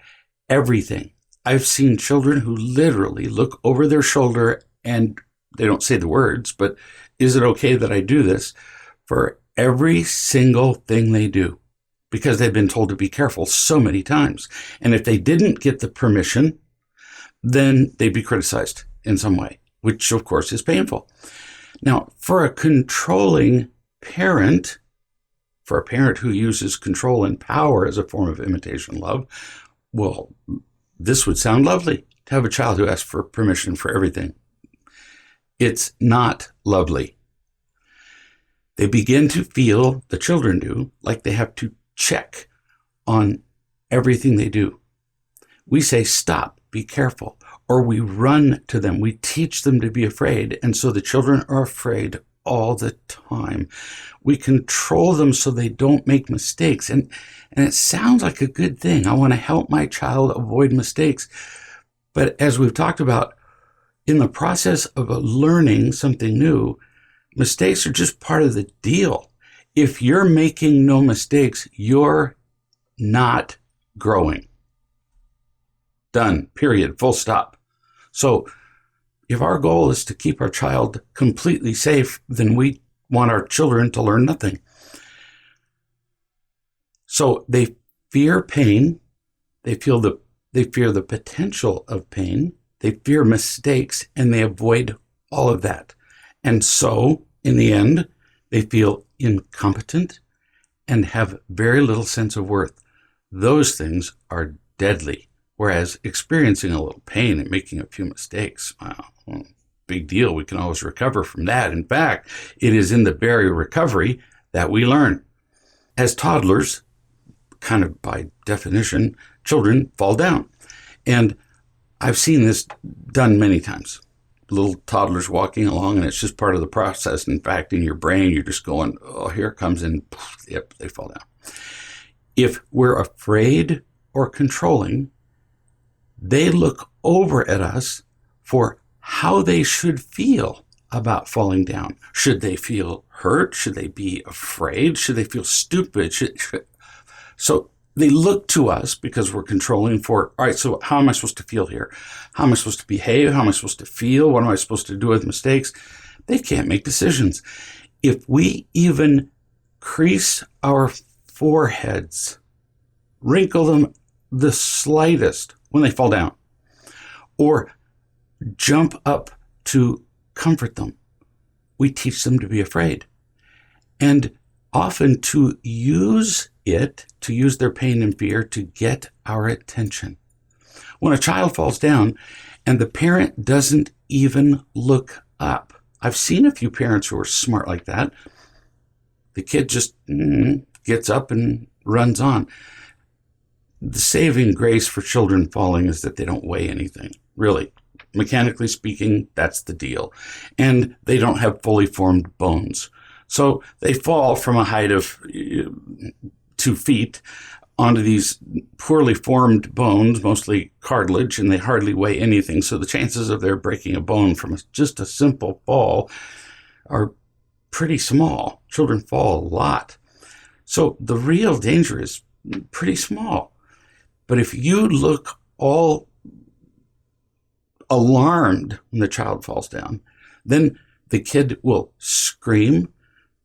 everything. I've seen children who literally look over their shoulder and they don't say the words, but is it okay that I do this? For every single thing they do, because they've been told to be careful so many times. And if they didn't get the permission, then they'd be criticized in some way, which of course is painful. Now, for a controlling parent, for a parent who uses control and power as a form of imitation love, well, this would sound lovely, to have a child who asks for permission for everything. It's not lovely. They begin to feel, the children do, like they have to check on everything they do. We say, stop, be careful, or we run to them. We teach them to be afraid, and so the children are afraid all the time. We control them so they don't make mistakes. And it sounds like a good thing. I want to help my child avoid mistakes. But as we've talked about, in the process of learning something new, mistakes are just part of the deal. If you're making no mistakes, you're not growing. Done. Period. Full stop. So if our goal is to keep our child completely safe, then we want our children to learn nothing. So they fear pain. They fear the potential of pain. They fear mistakes, and they avoid all of that. And so, in the end, they feel incompetent and have very little sense of worth. Those things are deadly. Whereas experiencing a little pain and making a few mistakes, well, big deal. We can always recover from that. In fact, it is in the very recovery that we learn. As toddlers, kind of by definition, children fall down. And I've seen this done many times. Little toddlers walking along, and it's just part of the process. In fact, in your brain, you're just going, oh, here it comes, and yep, they fall down. If we're afraid or controlling, they look over at us for how they should feel about falling down. Should they feel hurt? Should they be afraid? Should they feel stupid? So they look to us because we're controlling for, all right, so how am I supposed to feel here? How am I supposed to behave? How am I supposed to feel? What am I supposed to do with mistakes? They can't make decisions. If we even crease our foreheads, wrinkle them the slightest when they fall down, or jump up to comfort them, we teach them to be afraid. And often to use their pain and fear to get our attention. When a child falls down and the parent doesn't even look up, I've seen a few parents who are smart like that. The kid just gets up and runs on. The saving grace for children falling is that they don't weigh anything, really. Mechanically speaking, that's the deal. And they don't have fully formed bones. So they fall from a height of 2 feet onto these poorly formed bones, mostly cartilage, and they hardly weigh anything. So the chances of their breaking a bone from just a simple fall are pretty small. Children fall a lot. So the real danger is pretty small. But if you look all alarmed when the child falls down, then the kid will scream.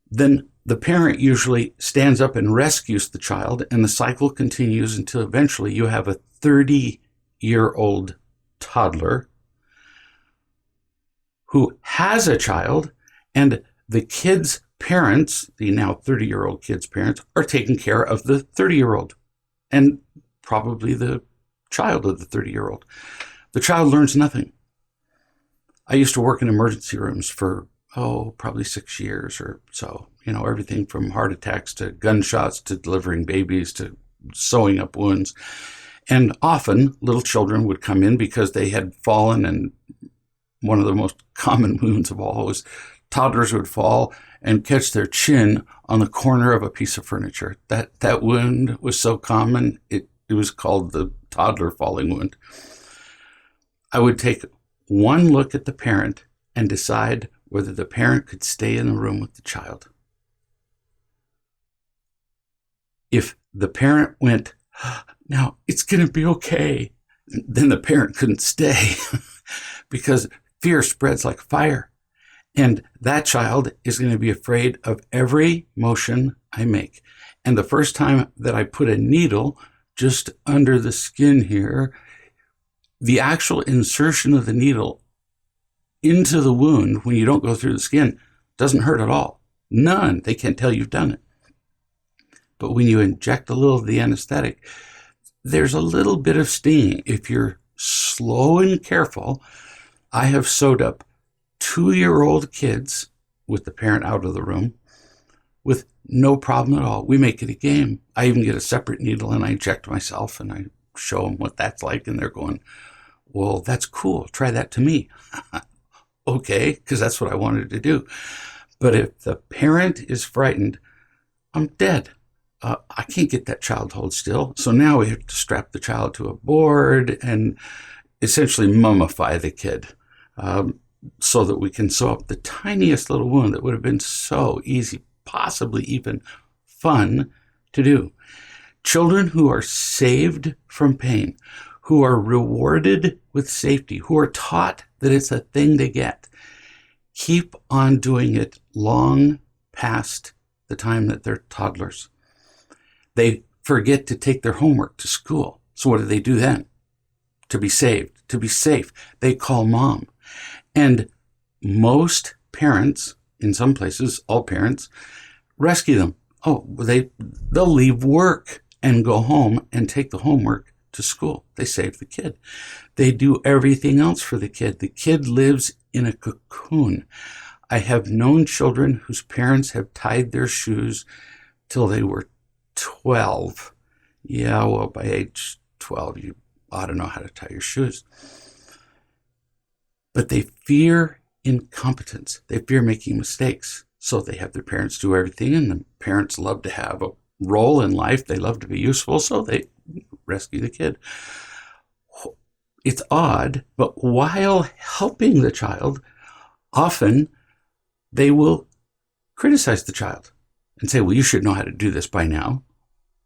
Then the parent usually stands up and rescues the child, and the cycle continues until eventually you have a 30-year-old toddler who has a child, and the kid's parents, the now 30-year-old kid's parents, are taking care of the 30-year-old and probably the child of the 30-year-old. The child learns nothing. I used to work in emergency rooms for, probably 6 years or so. Everything from heart attacks to gunshots to delivering babies to sewing up wounds. And often little children would come in because they had fallen, and one of the most common wounds of all was toddlers would fall and catch their chin on the corner of a piece of furniture. That wound was so common, it was called the toddler falling wound. I would take one look at the parent and decide whether the parent could stay in the room with the child. If the parent went, now it's going to be okay, then the parent couldn't stay because fear spreads like fire. And that child is going to be afraid of every motion I make. And the first time that I put a needle just under the skin here, the actual insertion of the needle into the wound when you don't go through the skin doesn't hurt at all. None. They can't tell you've done it. But when you inject a little of the anesthetic, there's a little bit of stinging. If you're slow and careful, I have sewed up 2-year-old kids with the parent out of the room with no problem at all. We make it a game. I even get a separate needle and I inject myself and I show them what that's like. And they're going, well, that's cool. Try that to me. Okay, because that's what I wanted to do. But if the parent is frightened, I'm dead. I can't get that child to hold still. So now we have to strap the child to a board and essentially mummify the kid so that we can sew up the tiniest little wound that would have been so easy, possibly even fun to do. Children who are saved from pain, who are rewarded with safety, who are taught that it's a thing to get, keep on doing it long past the time that they're toddlers. They forget to take their homework to school. So what do then? To be saved, to be safe, they call mom. And most parents, in some places, all parents, rescue them. They'll leave work and go home and take the homework to school. They save the kid. They do everything else for the kid. The kid lives in a cocoon. I have known children whose parents have tied their shoes till they were 12. Yeah, well, by age 12, you ought to know how to tie your shoes. But they fear incompetence. They fear making mistakes. So they have their parents do everything, and the parents love to have a role in life. They love to be useful, so they rescue the kid. It's odd, but while helping the child, often they will criticize the child and say, well, you should know how to do this by now.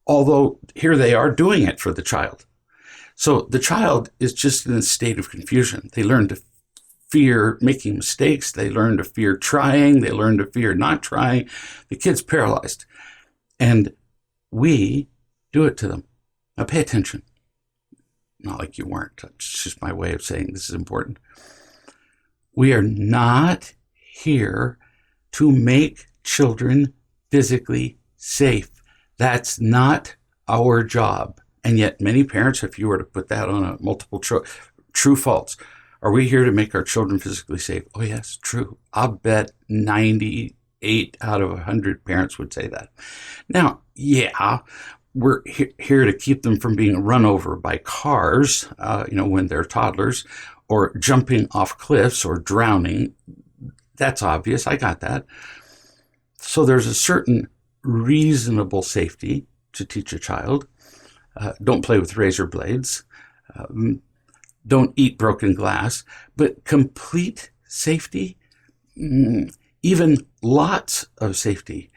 Although here they are doing it for the child. So the child is just in a state of confusion. They learn to fear making mistakes. They learn to fear trying. They learn to fear not trying. The kid's paralyzed. And we do it to them. Now pay attention. Not like you weren't. It's just my way of saying this is important. We are not here to make children physically safe. That's not our job. And yet many parents, if you were to put that on a multiple true false, are we here to make our children physically safe? Oh, yes, true. I'll bet 98 out of 100 parents would say that. Now, yeah, we're here to keep them from being run over by cars, when they're toddlers, or jumping off cliffs or drowning. That's obvious. I got that. So there's a certain reasonable safety to teach a child. Don't play with razor blades. Don't eat broken glass. But complete safety, even lots of safety.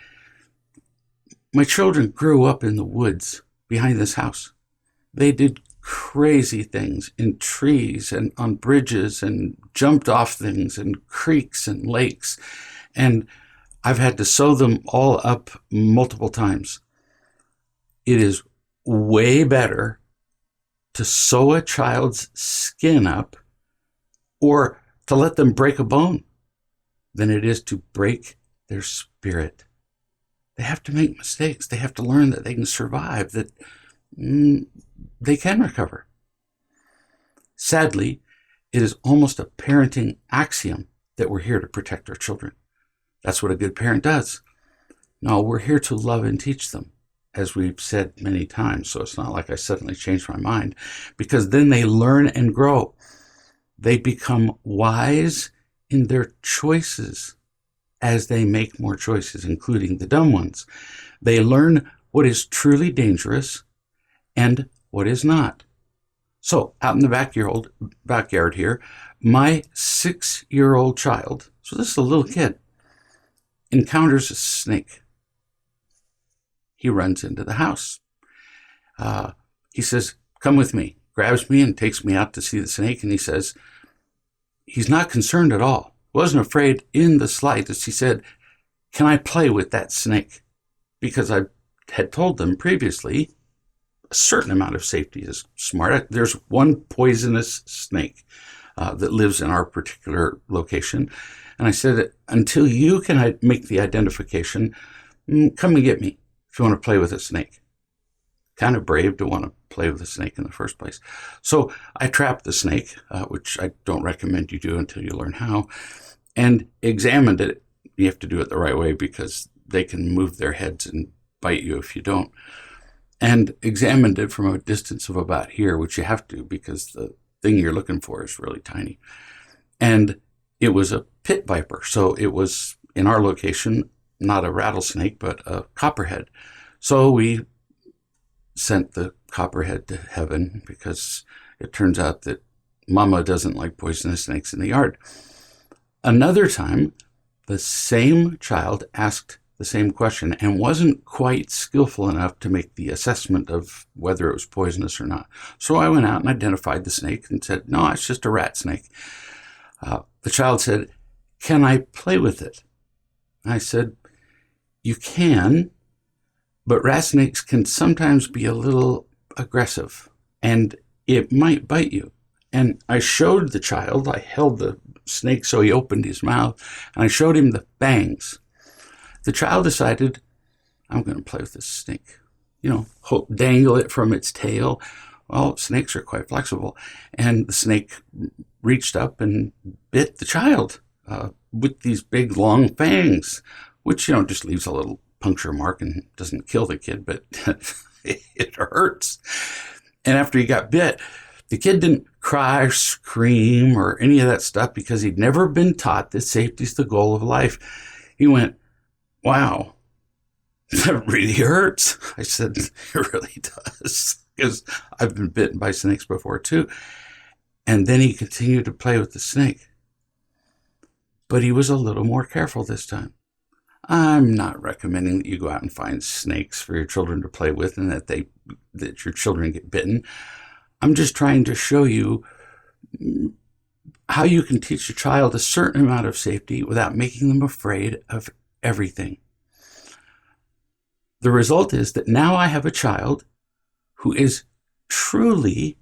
My children grew up in the woods behind this house. They did crazy things in trees and on bridges and jumped off things in creeks and lakes. And I've had to sew them all up multiple times. It is way better to sew a child's skin up or to let them break a bone than it is to break their spirit. They have to make mistakes. They have to learn that they can survive, that they can recover. Sadly, it is almost a parenting axiom that we're here to protect our children. That's what a good parent does. No, we're here to love and teach them, as we've said many times. So it's not like I suddenly changed my mind, because then they learn and grow. They become wise in their choices as they make more choices, including the dumb ones. They learn what is truly dangerous and what is not. So out in the backyard here, my 6-year-old child, so this is a little kid, encounters a snake. He runs into the house. He says, come with me, grabs me and takes me out to see the snake. And he says, he's not concerned at all. Wasn't afraid in the slightest. He said, can I play with that snake? Because I had told them previously, a certain amount of safety is smart. There's one poisonous snake that lives in our particular location. And I said, until you can make the identification, come and get me if you want to play with a snake. Kind of brave to want to play with a snake in the first place. So I trapped the snake, which I don't recommend you do until you learn how, and examined it. You have to do it the right way because they can move their heads and bite you if you don't. And examined it from a distance of about here, which you have to because the thing you're looking for is really tiny. And it was a pit viper. So it was in our location, not a rattlesnake, but a copperhead. So we sent the copperhead to heaven because it turns out that Mama doesn't like poisonous snakes in the yard. Another time, the same child asked the same question and wasn't quite skillful enough to make the assessment of whether it was poisonous or not. So I went out and identified the snake and said, no, it's just a rat snake. The child said, can I play with it? I said, you can, but rat snakes can sometimes be a little aggressive and it might bite you. And I showed the child, I held the snake so he opened his mouth, and I showed him the fangs. The child decided, I'm going to play with this snake. Dangle it from its tail. Well, snakes are quite flexible. And the snake reached up and bit the child with these big, long fangs, which, just leaves a little puncture mark and doesn't kill the kid, but it hurts. And after he got bit, the kid didn't cry or scream or any of that stuff because he'd never been taught that safety is the goal of life. He went, wow, that really hurts. I said, it really does, because I've been bitten by snakes before too. And then he continued to play with the snake. But he was a little more careful this time. I'm not recommending that you go out and find snakes for your children to play with and that your children get bitten. I'm just trying to show you how you can teach a child a certain amount of safety without making them afraid of everything. The result is that now I have a child who is truly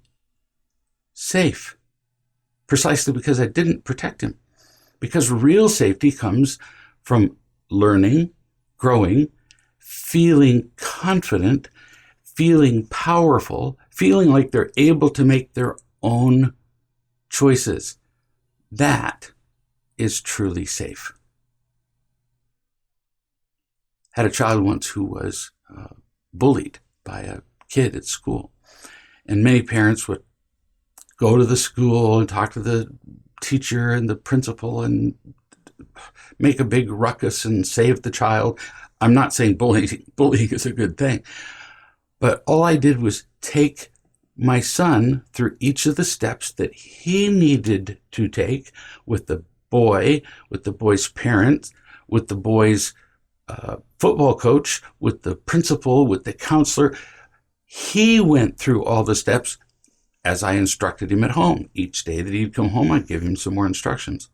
safe, precisely because I didn't protect him. Because real safety comes from learning, growing, feeling confident, feeling powerful, feeling like they're able to make their own choices. That is truly safe. Had a child once who was bullied by a kid at school. And many parents would go to the school and talk to the teacher and the principal and make a big ruckus and save the child. I'm not saying bullying is a good thing. But all I did was take my son through each of the steps that he needed to take with the boy's parents, with the boy's football coach, with the principal, with the counselor. He went through all the steps as I instructed him at home. Each day that he'd come home, I'd give him some more instructions.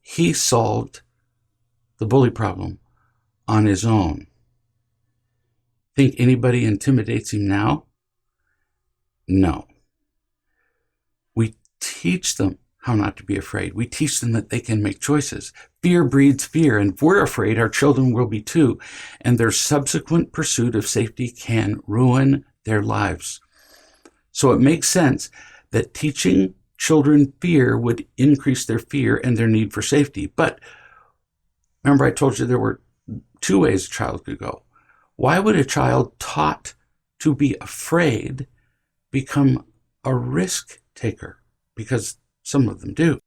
He solved the bully problem on his own. Think anybody intimidates him now? No. We teach them how not to be afraid. We teach them that they can make choices. Fear breeds fear, and if we're afraid, our children will be too. And their subsequent pursuit of safety can ruin their lives. So it makes sense that teaching children fear would increase their fear and their need for safety. But remember, I told you there were two ways a child could go. Why would a child taught to be afraid become a risk taker? Because some of them do.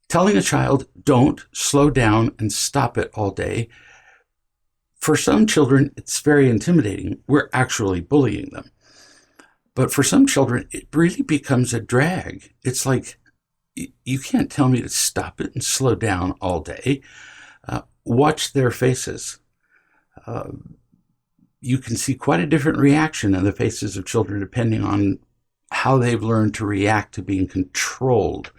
Telling a child, don't slow down and stop it all day. For some children, it's very intimidating. We're actually bullying them. But for some children, it really becomes a drag. It's like, you can't tell me to stop it and slow down all day. Watch their faces. You can see quite a different reaction in the faces of children depending on how they've learned to react to being controlled.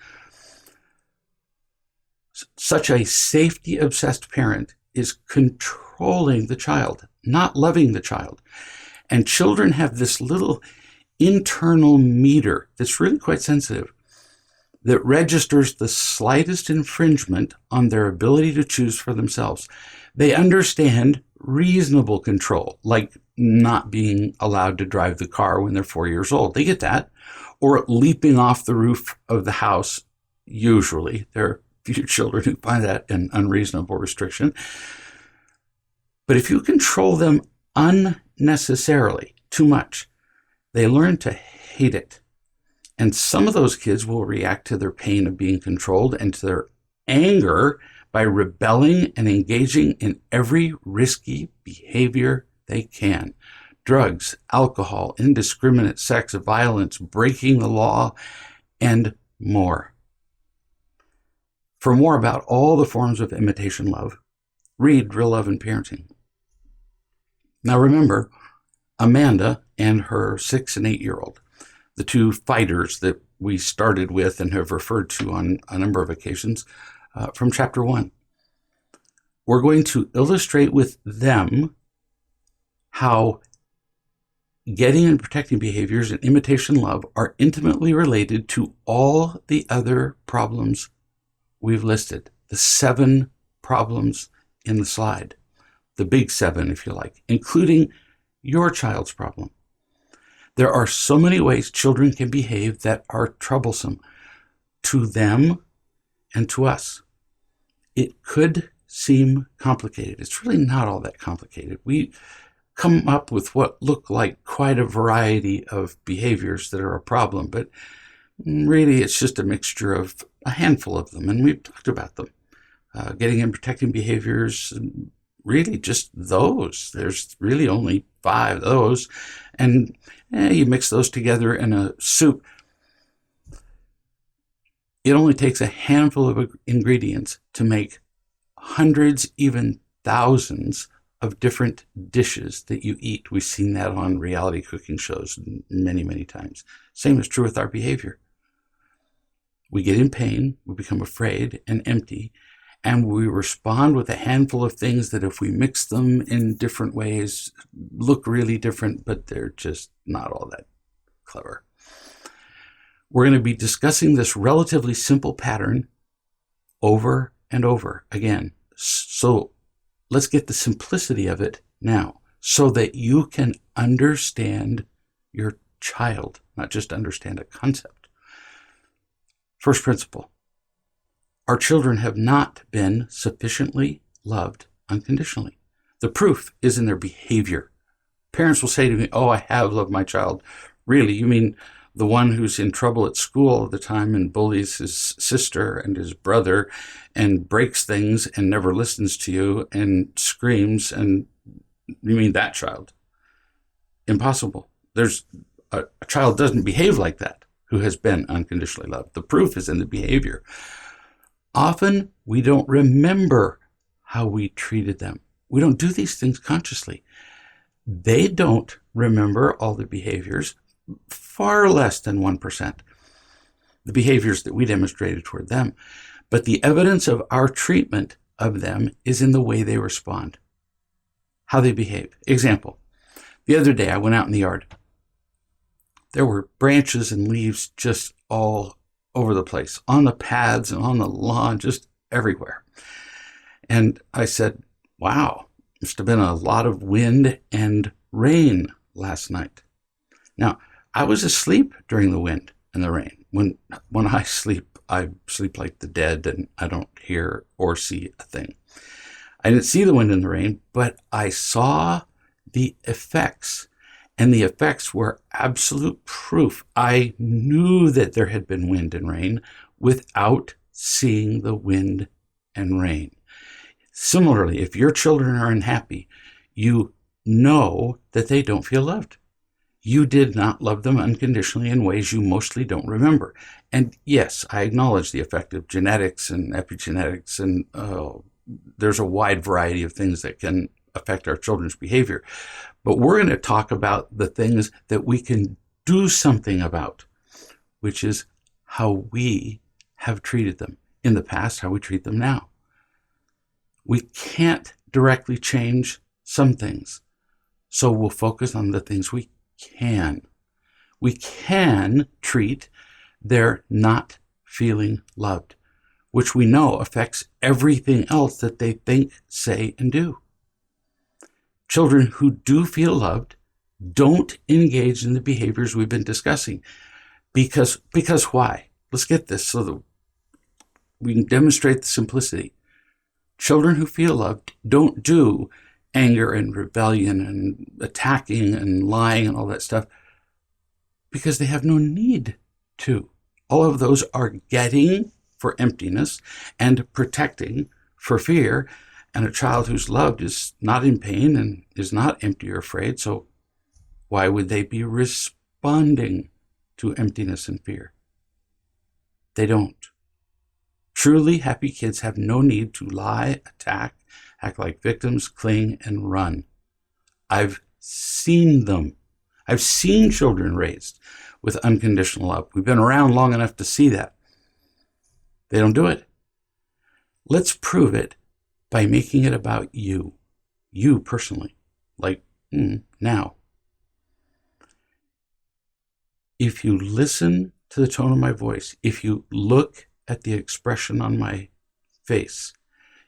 Such a safety-obsessed parent is controlling the child, not loving the child. And children have this little internal meter that's really quite sensitive that registers the slightest infringement on their ability to choose for themselves. They understand reasonable control, like not being allowed to drive the car when they're 4 years old. They get that. Or leaping off the roof of the house, usually. There are few children who find that an unreasonable restriction. But if you control them unnecessarily, too much, they learn to hate it. And some of those kids will react to their pain of being controlled and to their anger by rebelling and engaging in every risky behavior they can. Drugs, alcohol, indiscriminate sex, violence, breaking the law, and more. For more about all the forms of imitation love, read Real Love and Parenting. Now remember, Amanda and her 6 and 8-year-old, the two fighters that we started with and have referred to on a number of occasions from chapter 1. We're going to illustrate with them how getting and protecting behaviors and imitation love are intimately related to all the other problems we've listed, the 7 problems in the slide, the big 7, if you like, including your child's problem. There are so many ways children can behave that are troublesome to them and to us. It could seem complicated. It's really not all that complicated. We come up with what look like quite a variety of behaviors that are a problem, but really it's just a mixture of a handful of them, and we've talked about them. Getting and protecting behaviors, really just those. There's really only 5 of those, and you mix those together in a soup. It only takes a handful of ingredients to make hundreds, even thousands of different dishes that you eat. We've seen that on reality cooking shows many, many times. Same is true with our behavior. We get in pain, we become afraid and empty, and we respond with a handful of things that if we mix them in different ways, look really different, but they're just not all that clever. We're going to be discussing this relatively simple pattern over and over again. So let's get the simplicity of it now so that you can understand your child, not just understand a concept. First principle. Our children have not been sufficiently loved unconditionally. The proof is in their behavior. Parents will say to me, "Oh, I have loved my child." Really? You mean the one who's in trouble at school all the time and bullies his sister and his brother and breaks things and never listens to you and screams, and you mean that child? Impossible. There's a child doesn't behave like that who has been unconditionally loved. The proof is in the behavior. Often we don't remember how we treated them. We don't do these things consciously. They don't remember all the behaviors, far less than 1%, the behaviors that we demonstrated toward them. But the evidence of our treatment of them is in the way they respond, how they behave. Example, the other day I went out in the yard. There were branches and leaves just all over the place, on the paths and on the lawn, just everywhere. And I said, wow, must have been a lot of wind and rain last night. Now, I was asleep during the wind and the rain. When I sleep like the dead, and I don't hear or see a thing. I didn't see the wind and the rain, but I saw the effects, and the effects were absolute proof. I knew that there had been wind and rain without seeing the wind and rain. Similarly, if your children are unhappy, you know that they don't feel loved. You did not love them unconditionally in ways you mostly don't remember. And yes, I acknowledge the effect of genetics and epigenetics, and there's a wide variety of things that can affect our children's behavior. But we're going to talk about the things that we can do something about, which is how we have treated them in the past, how we treat them now. We can't directly change some things, so we'll focus on the things we can. We can treat their not feeling loved, which we know affects everything else that they think, say, and do. Children who do feel loved don't engage in the behaviors we've been discussing. Because why? Let's get this so that we can demonstrate the simplicity. Children who feel loved don't do anger and rebellion and attacking and lying and all that stuff because they have no need to. All of those are getting for emptiness and protecting for fear, and a child who's loved is not in pain and is not empty or afraid. So why would they be responding to emptiness and fear? They don't. Truly happy kids have no need to lie, attack, act like victims, cling, and run. I've seen them. I've seen children raised with unconditional love. We've been around long enough to see that. They don't do it. Let's prove it by making it about you personally, like now. If you listen to the tone of my voice, if you look at the expression on my face,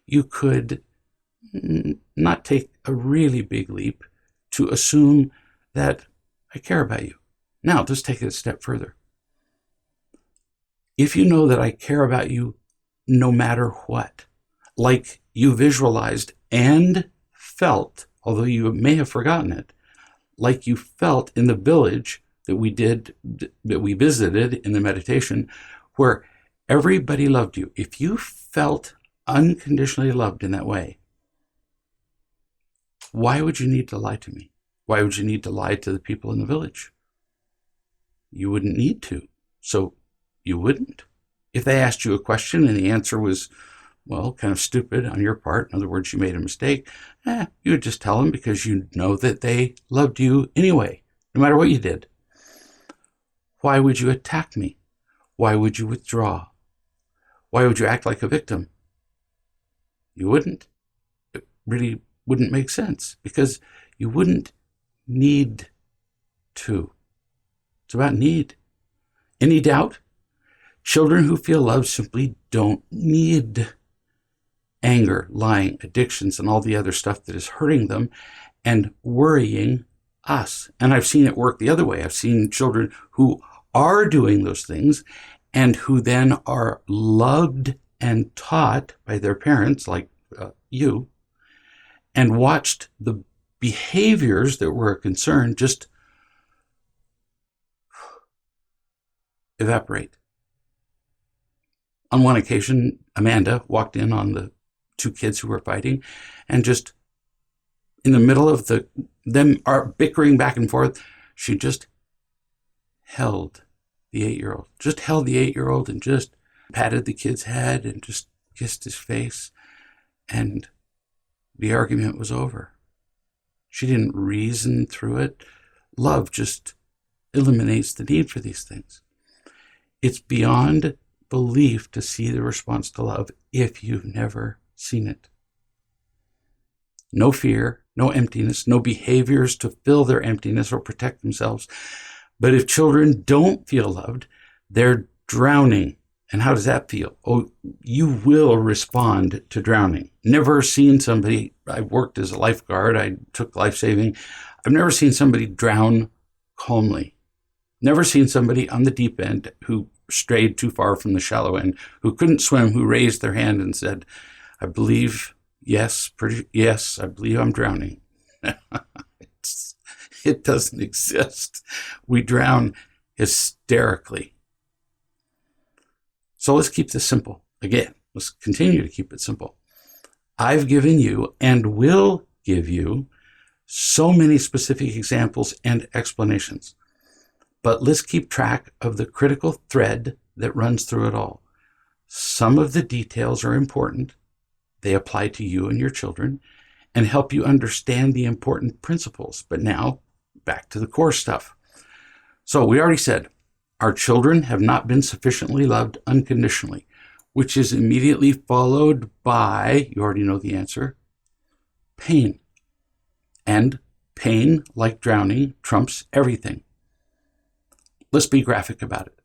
you could not take a really big leap to assume that I care about you. Now, let's take it a step further. If you know that I care about you no matter what, like you visualized and felt, although you may have forgotten it, like you felt in the village that we visited in the meditation, where everybody loved you. If you felt unconditionally loved in that way, why would you need to lie to me? Why would you need to lie to the people in the village? You wouldn't need to. So you wouldn't. If they asked you a question and the answer was, well, kind of stupid on your part, in other words, you made a mistake, you would just tell them because you know that they loved you anyway, no matter what you did. Why would you attack me? Why would you withdraw? Why would you act like a victim? You wouldn't. It really wouldn't make sense because you wouldn't need to. It's about need. Any doubt? Children who feel loved simply don't need anger, lying, addictions, and all the other stuff that is hurting them and worrying us. And I've seen it work the other way. I've seen children who are doing those things and who then are loved and taught by their parents, like you, and watched the behaviors that were a concern just evaporate. On one occasion, Amanda walked in on the two kids who were fighting and just in the middle of them are bickering back and forth, she just held the 8-year-old, and just patted the kid's head and just kissed his face. And the argument was over. She didn't reason through it. Love just eliminates the need for these things. It's beyond belief to see the response to love if you've never seen it. No fear, no emptiness, no behaviors to fill their emptiness or protect themselves. But if children don't feel loved, they're drowning. And how does that feel? Oh, you will respond to drowning. Never seen somebody, I worked as a lifeguard, I took life-saving. I've never seen somebody drown calmly. Never seen somebody on the deep end who strayed too far from the shallow end, who couldn't swim, who raised their hand and said, I believe, yes, I believe I'm drowning. It doesn't exist. We drown hysterically. So let's keep this simple. Again, let's continue to keep it simple. I've given you and will give you so many specific examples and explanations. But let's keep track of the critical thread that runs through it all. Some of the details are important. They apply to you and your children and help you understand the important principles. But now, back to the core stuff. So we already said, our children have not been sufficiently loved unconditionally, which is immediately followed by, you already know the answer, pain. And pain, like drowning, trumps everything. Let's be graphic about it.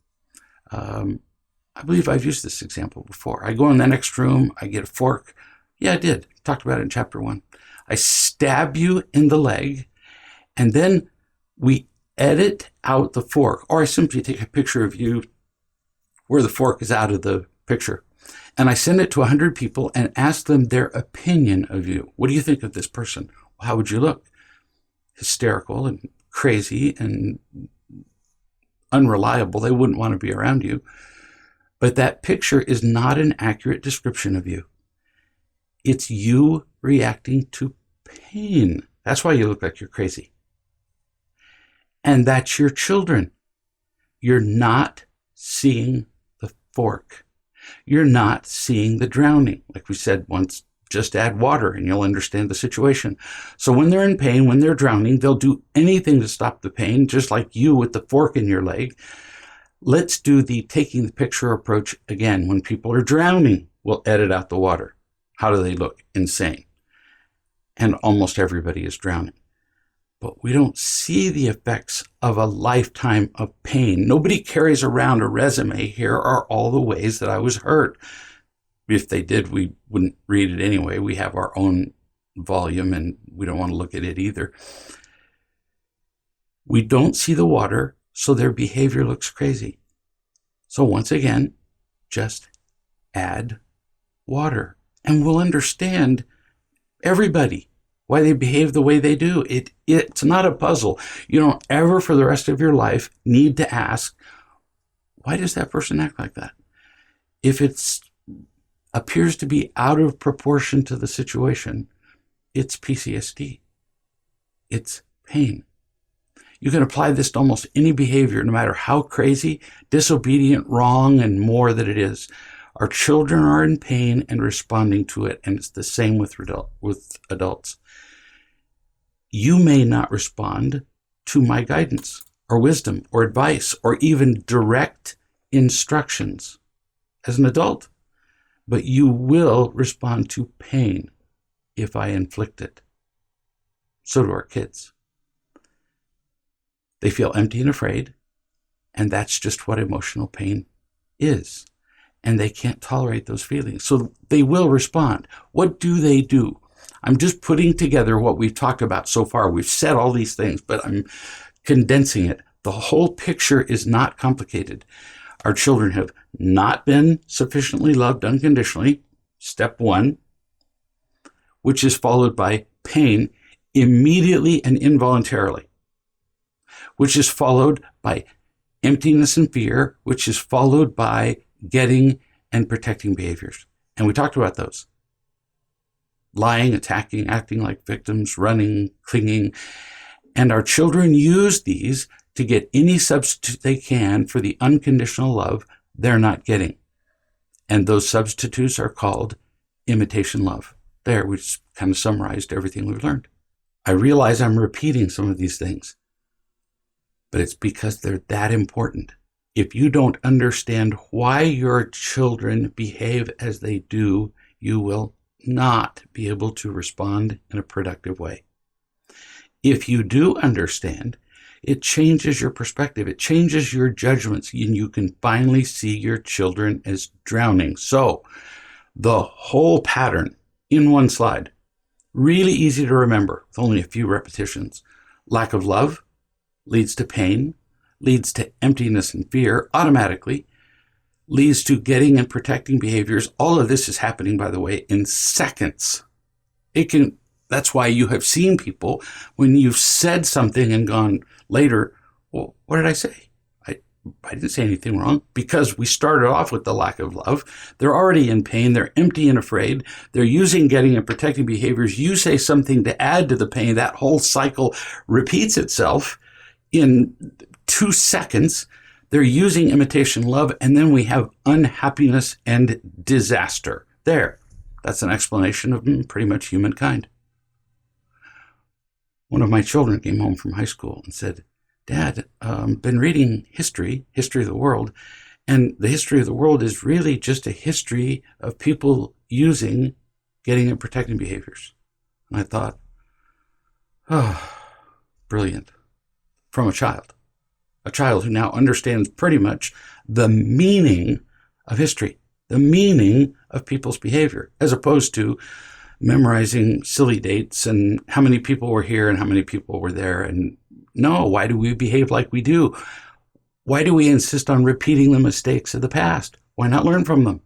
I believe I've used this example before. I go in the next room, I get a fork. Yeah, I did. Talked about it in chapter 1. I stab you in the leg, and then we edit out the fork, or I simply take a picture of you where the fork is out of the picture. And I send it to 100 people and ask them their opinion of you. What do you think of this person? How would you look? Hysterical and crazy and unreliable. They wouldn't want to be around you. But that picture is not an accurate description of you. It's you reacting to pain. That's why you look like you're crazy. And that's your children. You're not seeing the fork. You're not seeing the drowning. Like we said once, just add water and you'll understand the situation. So when they're in pain, when they're drowning, they'll do anything to stop the pain, just like you with the fork in your leg. Let's do the taking the picture approach again. When people are drowning, we'll edit out the water. How do they look? Insane. And almost everybody is drowning. But we don't see the effects of a lifetime of pain. Nobody carries around a resume. Here are all the ways that I was hurt. If they did, we wouldn't read it anyway. We have our own volume and we don't want to look at it either. We don't see the water, so their behavior looks crazy. So once again, just add water and we'll understand everybody, why they behave the way they do. It's not a puzzle. You don't ever for the rest of your life need to ask, why does that person act like that? If it appears to be out of proportion to the situation, it's PTSD. It's pain. You can apply this to almost any behavior, no matter how crazy, disobedient, wrong, and more that it is. Our children are in pain and responding to it, and it's the same with adults. You may not respond to my guidance or wisdom or advice or even direct instructions as an adult, but you will respond to pain if I inflict it. So do our kids. They feel empty and afraid, and that's just what emotional pain is. And they can't tolerate those feelings. So they will respond. What do they do? I'm just putting together what we've talked about so far. We've said all these things, but I'm condensing it. The whole picture is not complicated. Our children have not been sufficiently loved unconditionally, step one, which is followed by pain immediately and involuntarily, which is followed by emptiness and fear, which is followed by getting and protecting behaviors. And we talked about those. Lying, attacking, acting like victims, running, clinging. And our children use these to get any substitute they can for the unconditional love they're not getting. And those substitutes are called imitation love. There, we just kind of summarized everything we've learned. I realize I'm repeating some of these things, but it's because they're that important. If you don't understand why your children behave as they do, you will not be able to respond in a productive way. If you do understand, it changes your perspective. It changes your judgments, and you can finally see your children as drowning. So the whole pattern in one slide, really easy to remember with only a few repetitions. Lack of love leads to pain, leads to emptiness and fear automatically, leads to getting and protecting behaviors. All of this is happening, by the way, in seconds. That's why you have seen people, when you've said something and gone later, well, what did I say? I didn't say anything wrong, because we started off with the lack of love. They're already in pain. They're empty and afraid. They're using getting and protecting behaviors. You say something to add to the pain. That whole cycle repeats itself in 2 seconds. They're using imitation love, and then we have unhappiness and disaster. There. That's an explanation of pretty much humankind. One of my children came home from high school and said, Dad, been reading history of the world, and the history of the world is really just a history of people using getting and protecting behaviors. And I thought, oh, brilliant. From a child who now understands pretty much the meaning of history, the meaning of people's behavior, as opposed to memorizing silly dates and how many people were here and how many people were there. And no, why do we behave like we do? Why do we insist on repeating the mistakes of the past? Why not learn from them?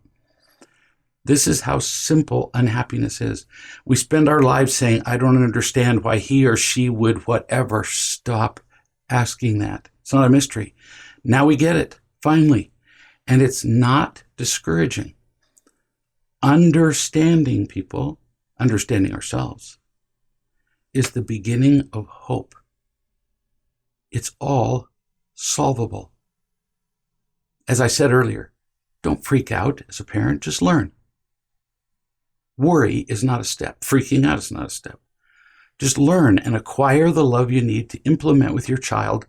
This is how simple unhappiness is. We spend our lives saying, I don't understand why he or she would whatever. Stop asking that. It's not a mystery. Now we get it, finally. And it's not discouraging. Understanding people understanding ourselves, is the beginning of hope. It's all solvable. As I said earlier, don't freak out as a parent, just learn. Worry is not a step. Freaking out is not a step. Just learn and acquire the love you need to implement with your child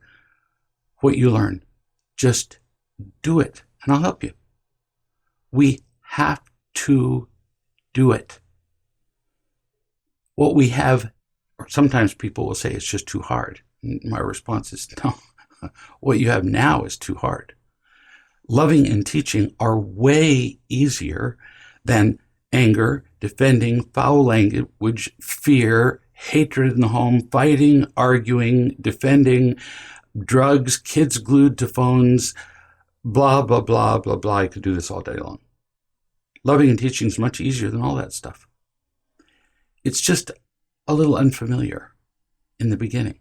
what you learn. Just do it, and I'll help you. We have to do it. What we have, or sometimes people will say it's just too hard. My response is no. What you have now is too hard. Loving and teaching are way easier than anger, defending, foul language, fear, hatred in the home, fighting, arguing, defending, drugs, kids glued to phones, blah, blah, blah, blah, blah. I could do this all day long. Loving and teaching is much easier than all that stuff. It's just a little unfamiliar in the beginning.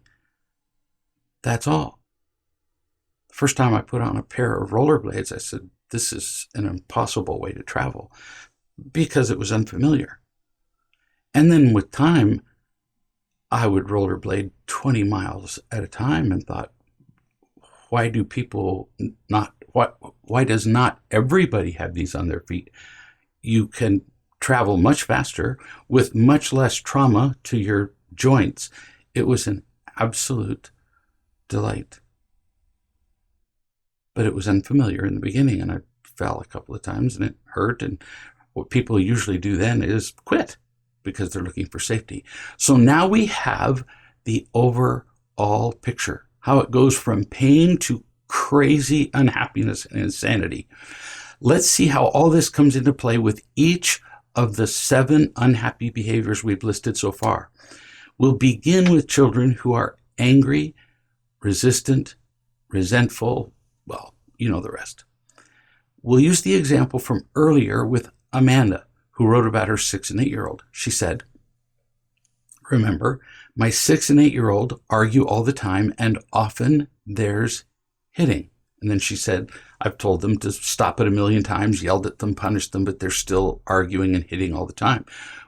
That's all. The first time I put on a pair of rollerblades, I said, this is an impossible way to travel because it was unfamiliar. And then with time, I would rollerblade 20 miles at a time and thought, why does not everybody have these on their feet? You can travel much faster with much less trauma to your joints. It was an absolute delight. But it was unfamiliar in the beginning, and I fell a couple of times and it hurt. And what people usually do then is quit because they're looking for safety. So now we have the overall picture, how it goes from pain to crazy unhappiness and insanity. Let's see how all this comes into play with each of the 7 unhappy behaviors we've listed so far. We'll begin with children who are angry, resistant, resentful. Well, you know the rest. We'll use the example from earlier with Amanda, who wrote about her 6 and 8-year-old. She said, remember, my 6 and 8-year-old argue all the time, and often there's hitting. And then she said, I've told them to stop it 1,000,000 times, yelled at them, punished them, but they're still arguing and hitting all the time.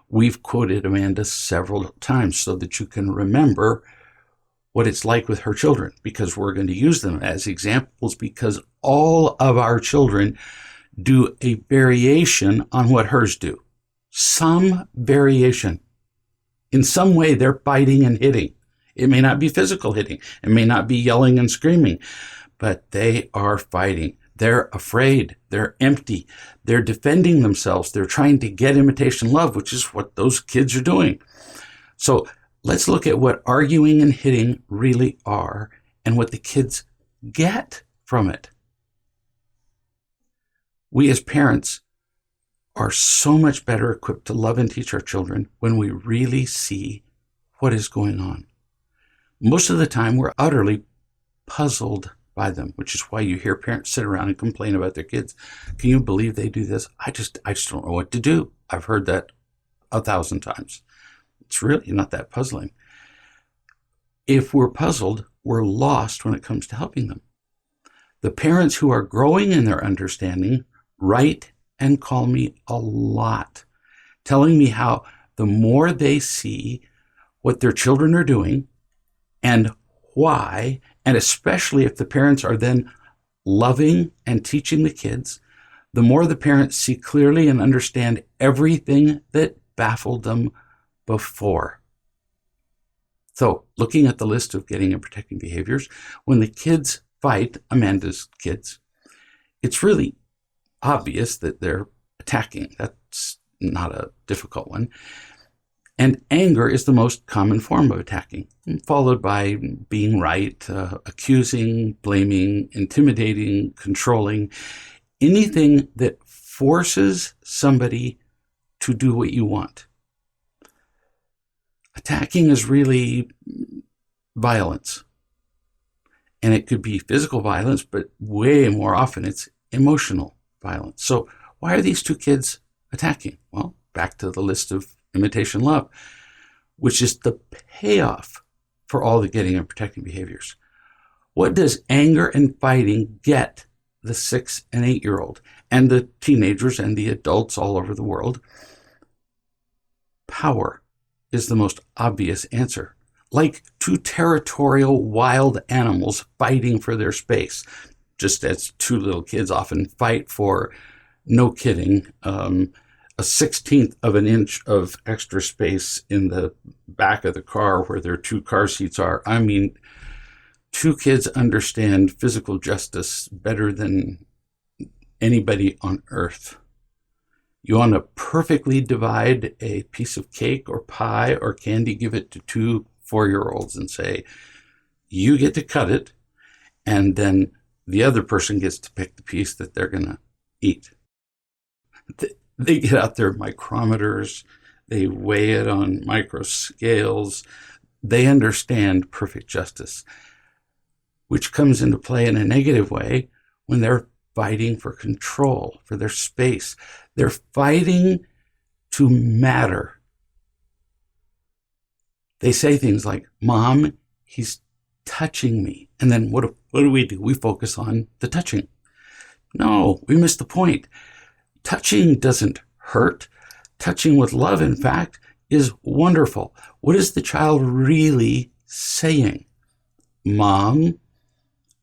We've quoted Amanda several times so that you can remember what it's like with her children, because we're going to use them as examples, because all of our children do a variation on what hers do. Some variation. In some way, they're fighting and hitting. It may not be physical hitting. It may not be yelling and screaming, but they are fighting. They're afraid. They're empty. They're defending themselves. They're trying to get imitation love, which is what those kids are doing. So let's look at what arguing and hitting really are and what the kids get from it. We as parents are so much better equipped to love and teach our children when we really see what is going on. Most of the time, we're utterly puzzled by them, which is why you hear parents sit around and complain about their kids. Can you believe they do this? I just don't know what to do. I've heard that 1,000 times. It's really not that puzzling. If we're puzzled, we're lost when it comes to helping them. The parents who are growing in their understanding write and call me a lot, telling me how the more they see what their children are doing and why, and especially if the parents are then loving and teaching the kids, the more the parents see clearly and understand everything that baffled them before. So, looking at the list of getting and protecting behaviors, when the kids fight, Amanda's kids, it's really obvious that they're attacking. That's not a difficult one. And anger is the most common form of attacking, followed by being right, accusing, blaming, intimidating, controlling, anything that forces somebody to do what you want. Attacking is really violence. And it could be physical violence, but way more often it's emotional violence. So why are these 2 kids attacking? Well, back to the list of imitation love, which is the payoff for all the getting and protecting behaviors. What does anger and fighting get the 6 and 8-year-old and the teenagers and the adults all over the world? power is the most obvious answer. Like two territorial wild animals fighting for their space, just as two little kids often fight for, no kidding, a 16th of an inch of extra space in the back of the car where their two car seats are. I mean, two kids understand physical justice better than anybody on earth. You want to perfectly divide a piece of cake or pie or candy, give it to two 4-year-olds and say, you get to cut it, and then the other person gets to pick the piece that they're going to eat. They get out their micrometers, they weigh it on micro scales, they understand perfect justice, which comes into play in a negative way when they're fighting for control, for their space. They're fighting to matter. They say things like, Mom, he's touching me. And then what do? We focus on the touching. No, we miss the point. Touching doesn't hurt. Touching with love, in fact, is wonderful. What is the child really saying? Mom,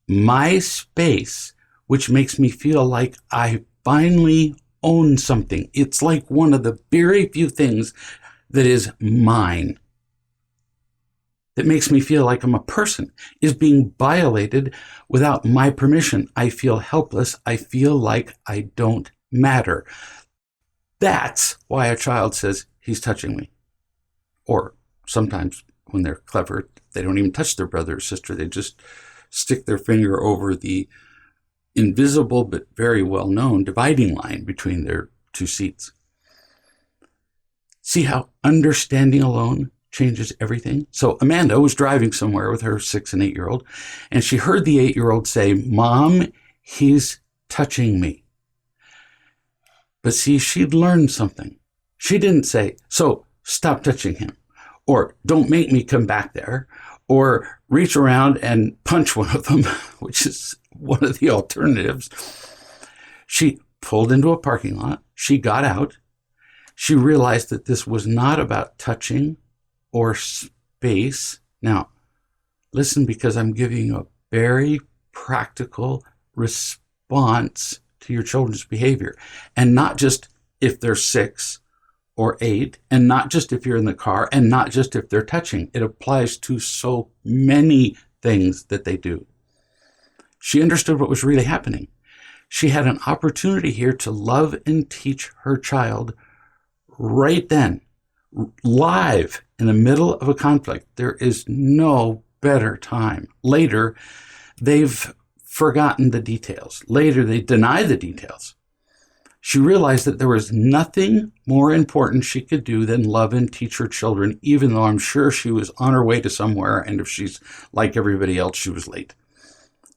my space, which makes me feel like I finally own something. It's like one of the very few things that is mine, that makes me feel like I'm a person, is being violated without my permission. I feel helpless. I feel like I don't matter. That's why a child says, he's touching me. Or sometimes when they're clever, they don't even touch their brother or sister. They just stick their finger over the invisible but very well known dividing line between their two seats. See how understanding alone changes everything? So Amanda was driving somewhere with her 6 and 8-year-old, and she heard the 8-year-old say, Mom, he's touching me. But see, she'd learned something. She didn't say, so stop touching him, or don't make me come back there, or reach around and punch one of them, which is one of the alternatives. She pulled into a parking lot. She got out. She realized that this was not about touching or space. Now, listen, because I'm giving you a very practical response to your children's behavior. And not just if they're 6 or 8, and not just if you're in the car, and not just if they're touching. It applies to so many things that they do. She understood what was really happening. She had an opportunity here to love and teach her child right then, live in the middle of a conflict. There is no better time. Later, they've forgotten the details. Later, they deny the details. She realized that there was nothing more important she could do than love and teach her children, even though I'm sure she was on her way to somewhere, and if she's like everybody else, she was late.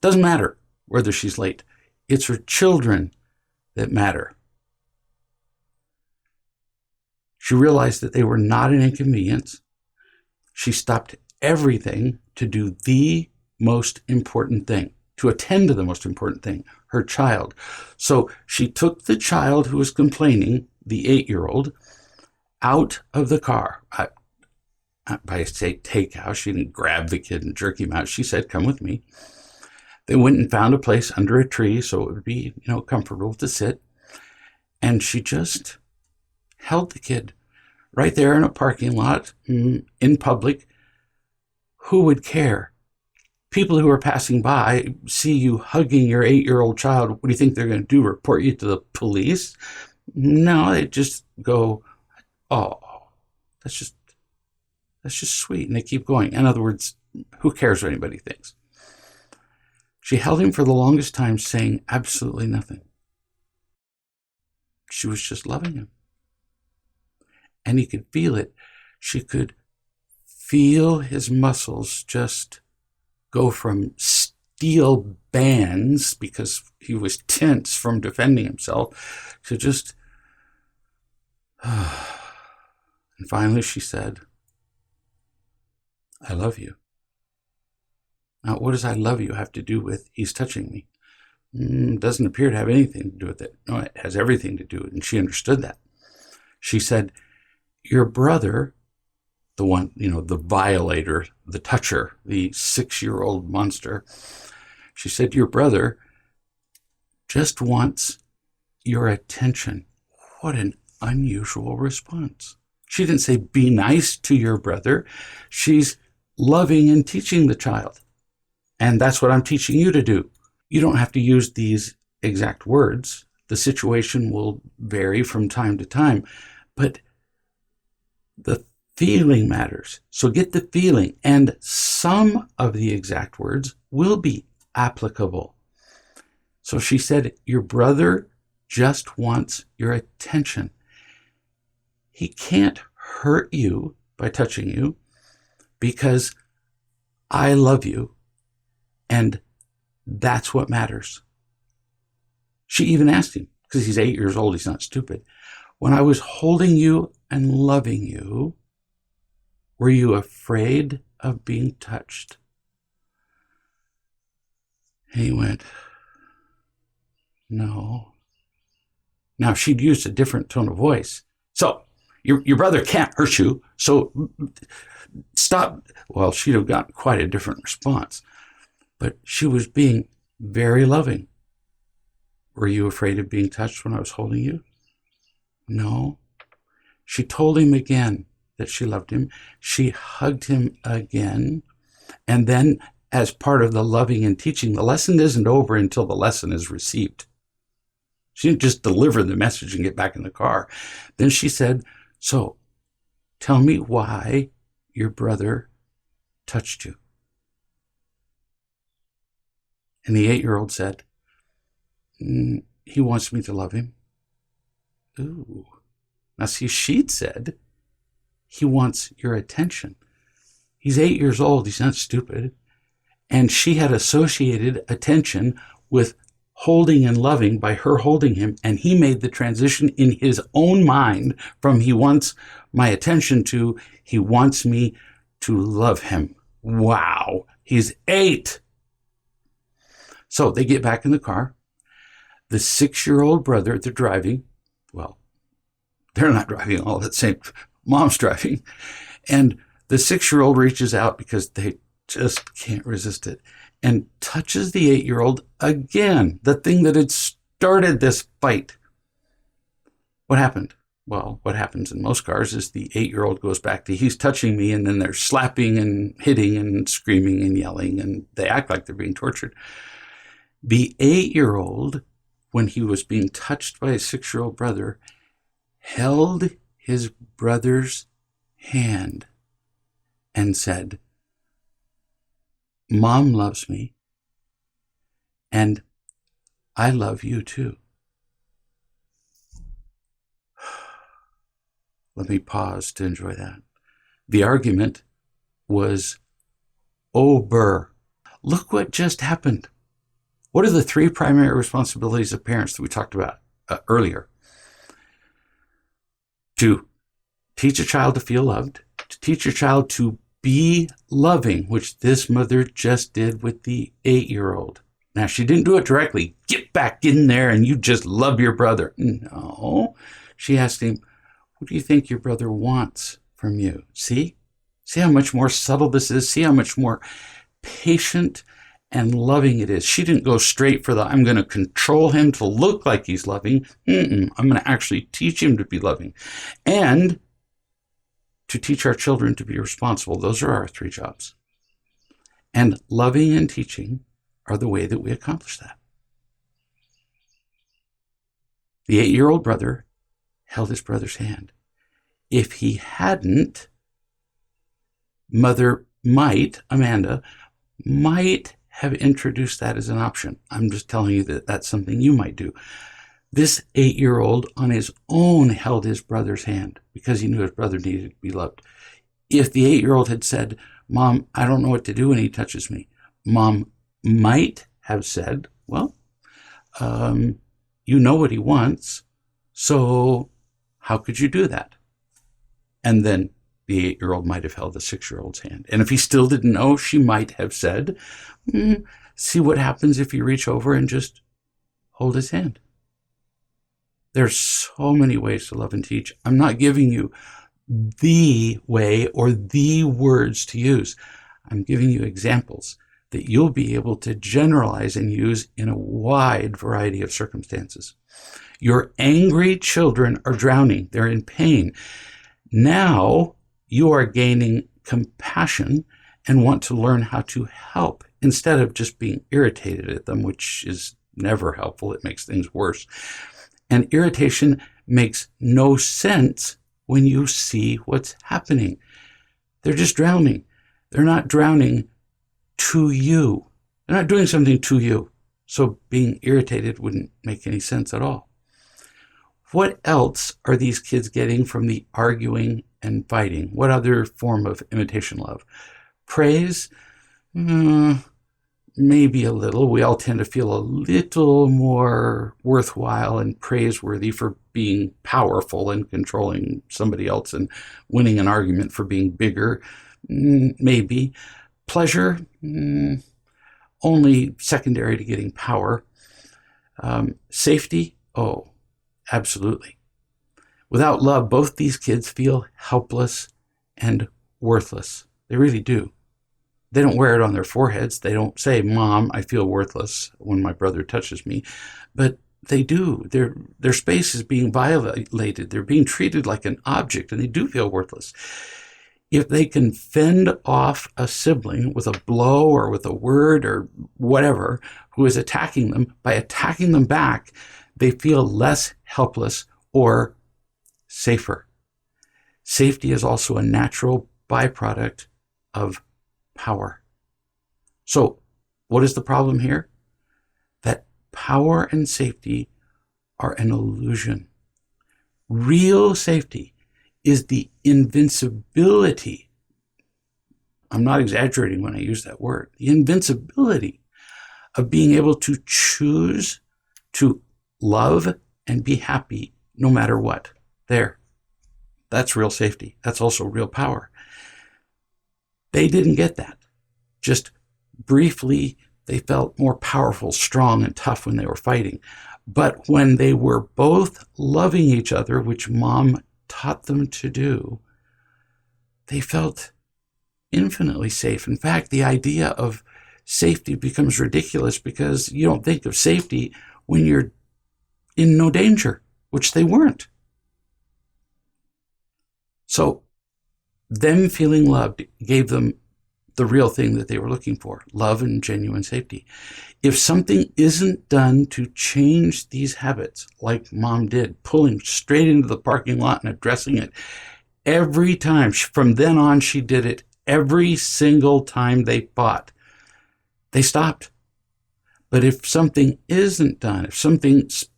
Doesn't matter whether she's late. It's her children that matter. She realized that they were not an inconvenience. She stopped everything to do the most important thing, to attend to the most important thing, her child. So she took the child who was complaining, the 8-year-old, out of the car. I say take out. She didn't grab the kid and jerk him out. She said, come with me. They went and found a place under a tree so it would be, comfortable to sit. And she just held the kid right there in a parking lot, in public. Who would care? People who are passing by see you hugging your 8-year-old child. What do you think they're going to do? Report you to the police? No, they just go, oh, that's just sweet. And they keep going. In other words, who cares what anybody thinks? She held him for the longest time, saying absolutely nothing. She was just loving him. And he could feel it. She could feel his muscles just go from steel bands, because he was tense from defending himself, to just... And finally she said, I love you. Now, what does I love you have to do with he's touching me? Doesn't appear to have anything to do with it. No, it has everything to do with it, and she understood that. She said, your brother, the one, the violator, the toucher, the 6-year-old monster, she said, your brother just wants your attention. What an unusual response. She didn't say, be nice to your brother. She's loving and teaching the child. And that's what I'm teaching you to do. You don't have to use these exact words. The situation will vary from time to time, but the feeling matters. So get the feeling, and some of the exact words will be applicable. So she said, your brother just wants your attention. He can't hurt you by touching you because I love you, and that's what matters. She even asked him, because he's 8 years old, he's not stupid. When I was holding you and loving you, were you afraid of being touched? And he went, no. Now, she'd used a different tone of voice. So, your brother can't hurt you, so stop. Well, she'd have gotten quite a different response. But she was being very loving. Were you afraid of being touched when I was holding you? No. She told him again that she loved him. She hugged him again. And then, as part of the loving and teaching, the lesson isn't over until the lesson is received. She didn't just deliver the message and get back in the car. Then she said, so tell me why your brother touched you. And the 8-year-old said, he wants me to love him. Ooh. Now see, she'd said, he wants your attention. He's 8 years old. He's not stupid. And she had associated attention with holding and loving by her holding him. And he made the transition in his own mind from he wants my attention to he wants me to love him. Wow. He's 8. So they get back in the car. The 6-year-old brother, they're driving. Well, they're not driving all at the same. Mom's driving. And the 6-year-old reaches out because they just can't resist it and touches the 8-year-old again, the thing that had started this fight. What happened? Well, what happens in most cars is the 8-year-old goes back to, he's touching me, and then they're slapping and hitting and screaming and yelling, and they act like they're being tortured. The 8-year-old, when he was being touched by his 6-year-old brother, held his brother's hand and said, Mom loves me, and I love you too. Let me pause to enjoy that. The argument was over. Look what just happened. What are the 3 primary responsibilities of parents that we talked about earlier? To teach a child to feel loved, to teach your child to be loving, which this mother just did with the 8-year-old. Now, she didn't do it directly. Get back in there and you just love your brother. No. She asked him, what do you think your brother wants from you? See? See how much more subtle this is? See how much more patient and loving it is? She didn't go straight for the, I'm going to control him to look like he's loving. I'm going to actually teach him to be loving. And to teach our children to be responsible. Those are our 3 jobs. And loving and teaching are the way that we accomplish that. The 8-year-old brother held his brother's hand. If he hadn't, Amanda might have introduced that as an option. I'm just telling you that that's something you might do. This 8-year-old on his own held his brother's hand because he knew his brother needed to be loved. If the 8-year-old had said, Mom, I don't know what to do when he touches me, Mom might have said, well, you know what he wants, so how could you do that? And then the 8-year-old might have held the 6-year-old's hand. And if he still didn't know, she might have said, see what happens if you reach over and just hold his hand. There's so many ways to love and teach. I'm not giving you the way or the words to use. I'm giving you examples that you'll be able to generalize and use in a wide variety of circumstances. Your angry children are drowning. They're in pain. Now you are gaining compassion and want to learn how to help instead of just being irritated at them, which is never helpful. It makes things worse. And irritation makes no sense when you see what's happening. They're just drowning. They're not drowning to you. They're not doing something to you. So being irritated wouldn't make any sense at all. What else are these kids getting from the arguing and fighting? What other form of imitation love? Praise? Maybe a little. We all tend to feel a little more worthwhile and praiseworthy for being powerful and controlling somebody else and winning an argument for being bigger. Maybe. Pleasure? Only secondary to getting power. Safety? Oh, absolutely. Without love, both these kids feel helpless and worthless. They really do. They don't wear it on their foreheads. They don't say, "Mom, I feel worthless when my brother touches me." But they do. Their space is being violated. They're being treated like an object, and they do feel worthless. If they can fend off a sibling with a blow or with a word or whatever who is attacking them, by attacking them back, they feel less helpless or safer. Safety is also a natural byproduct of power. So, what is the problem here? That power and safety are an illusion. Real safety is the invincibility. I'm not exaggerating when I use that word. The invincibility of being able to choose to love and be happy no matter what. There. That's real safety. That's also real power. They didn't get that. Just briefly, they felt more powerful, strong, and tough when they were fighting. But when they were both loving each other, which Mom taught them to do, they felt infinitely safe. In fact, the idea of safety becomes ridiculous because you don't think of safety when you're in no danger, which they weren't. So them feeling loved gave them the real thing that they were looking for, love and genuine safety. If something isn't done to change these habits, like Mom did, pulling straight into the parking lot and addressing it every time, from then on she did it every single time they fought, they stopped. But if something isn't done,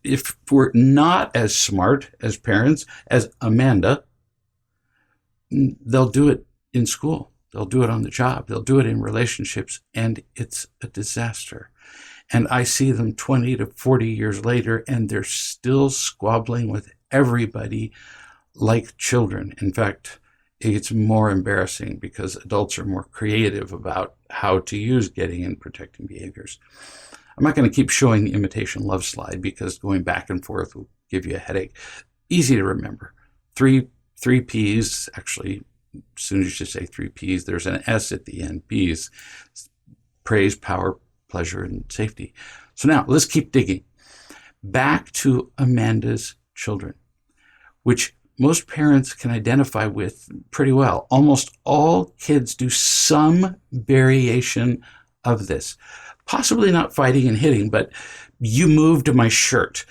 if we're not as smart as parents as Amanda, they'll do it in school. They'll do it on the job. They'll do it in relationships, and it's a disaster. And I see them 20 to 40 years later, and they're still squabbling with everybody like children. In fact, it's more embarrassing because adults are more creative about how to use getting and protecting behaviors. I'm not going to keep showing the imitation love slide because going back and forth will give you a headache. Easy to remember. Three P's, actually, as soon as you say 3 P's, there's an S at the end. P's, praise, power, pleasure, and safety. So now let's keep digging. Back to Amanda's children, which most parents can identify with pretty well. Almost all kids do some variation of this. Possibly not fighting and hitting, but you moved my shirt.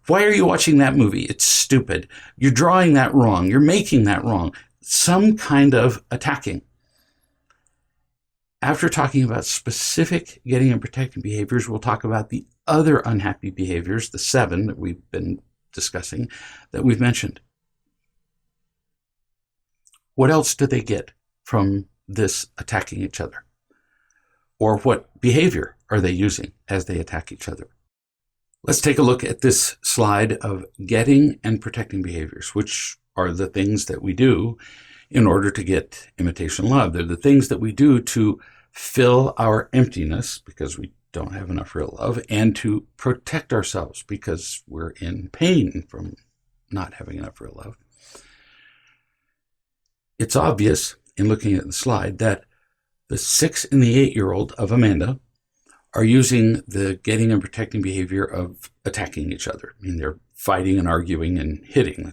Why are you watching that movie? It's stupid. You're drawing that wrong. You're making that wrong. Some kind of attacking. After talking about specific getting and protecting behaviors, we'll talk about the other unhappy behaviors, the 7 that we've been discussing, that we've mentioned. What else do they get from this attacking each other? Or what behavior are they using as they attack each other? Let's take a look at this slide of getting and protecting behaviors, which are the things that we do in order to get imitation love. They're the things that we do to fill our emptiness because we don't have enough real love, and to protect ourselves because we're in pain from not having enough real love. It's obvious in looking at the slide that the 6 and the 8-year-old of Amanda are using the getting and protecting behavior of attacking each other. I mean, they're fighting and arguing and hitting.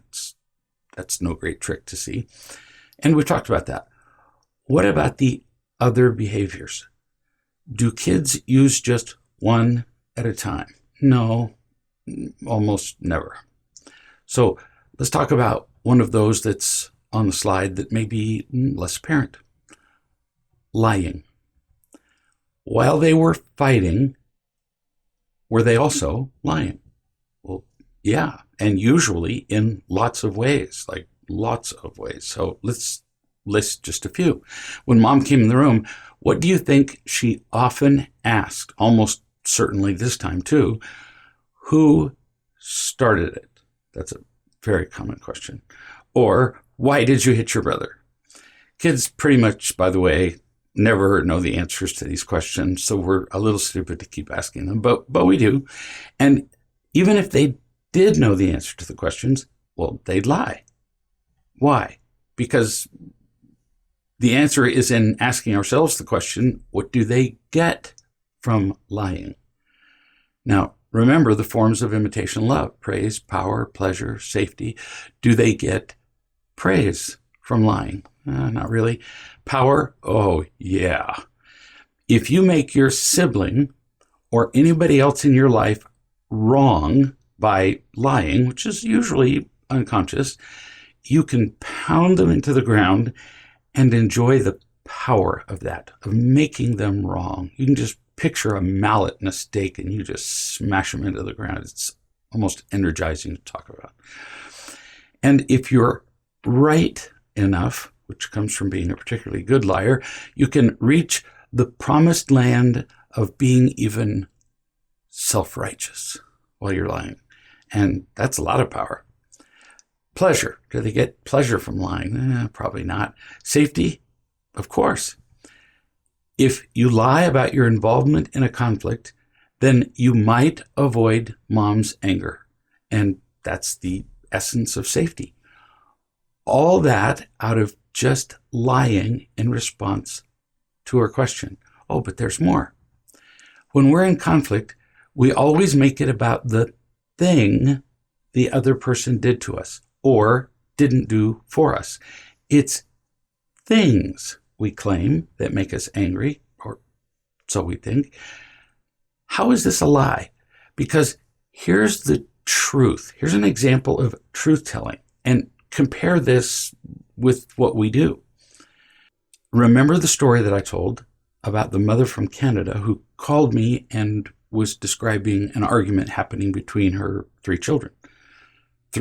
That's no great trick to see. And we've talked about that. What about the other behaviors? Do kids use just one at a time? No, almost never. So let's talk about one of those that's on the slide that may be less apparent. Lying. While they were fighting, were they also lying? Well, yeah, and usually in lots of ways, like lots of ways. So let's list just a few. When Mom came in the room, what do you think she often asked, almost certainly this time too? Who started it? That's a very common question. Or, why did you hit your brother? Kids pretty much, by the way, never know the answers to these questions, so we're a little stupid to keep asking them, but we do. And even if they did know the answer to the questions, well, they'd lie. Why? Because the answer is in asking ourselves the question, what do they get from lying? Now, remember the forms of imitation love: praise, power, pleasure, safety. Do they get praise from lying? Not really. Power? Oh, yeah. If you make your sibling or anybody else in your life wrong by lying, which is usually unconscious, you can pound them into the ground and enjoy the power of that, of making them wrong. You can just picture a mallet and a stake and you just smash them into the ground. It's almost energizing to talk about. And if you're right enough, which comes from being a particularly good liar, you can reach the promised land of being even self-righteous while you're lying. And that's a lot of power. Pleasure. Do they get pleasure from lying? Probably not. Safety? Of course. If you lie about your involvement in a conflict, then you might avoid Mom's anger. And that's the essence of safety. All that out of just lying in response to her question. Oh, but there's more. When we're in conflict, we always make it about the thing the other person did to us or didn't do for us. It's things, we claim, that make us angry, or so we think. How is this a lie? Because here's the truth. Here's an example of truth-telling. And compare this with what we do. Remember the story that I told about the mother from Canada who called me and was describing an argument happening between her 3 children,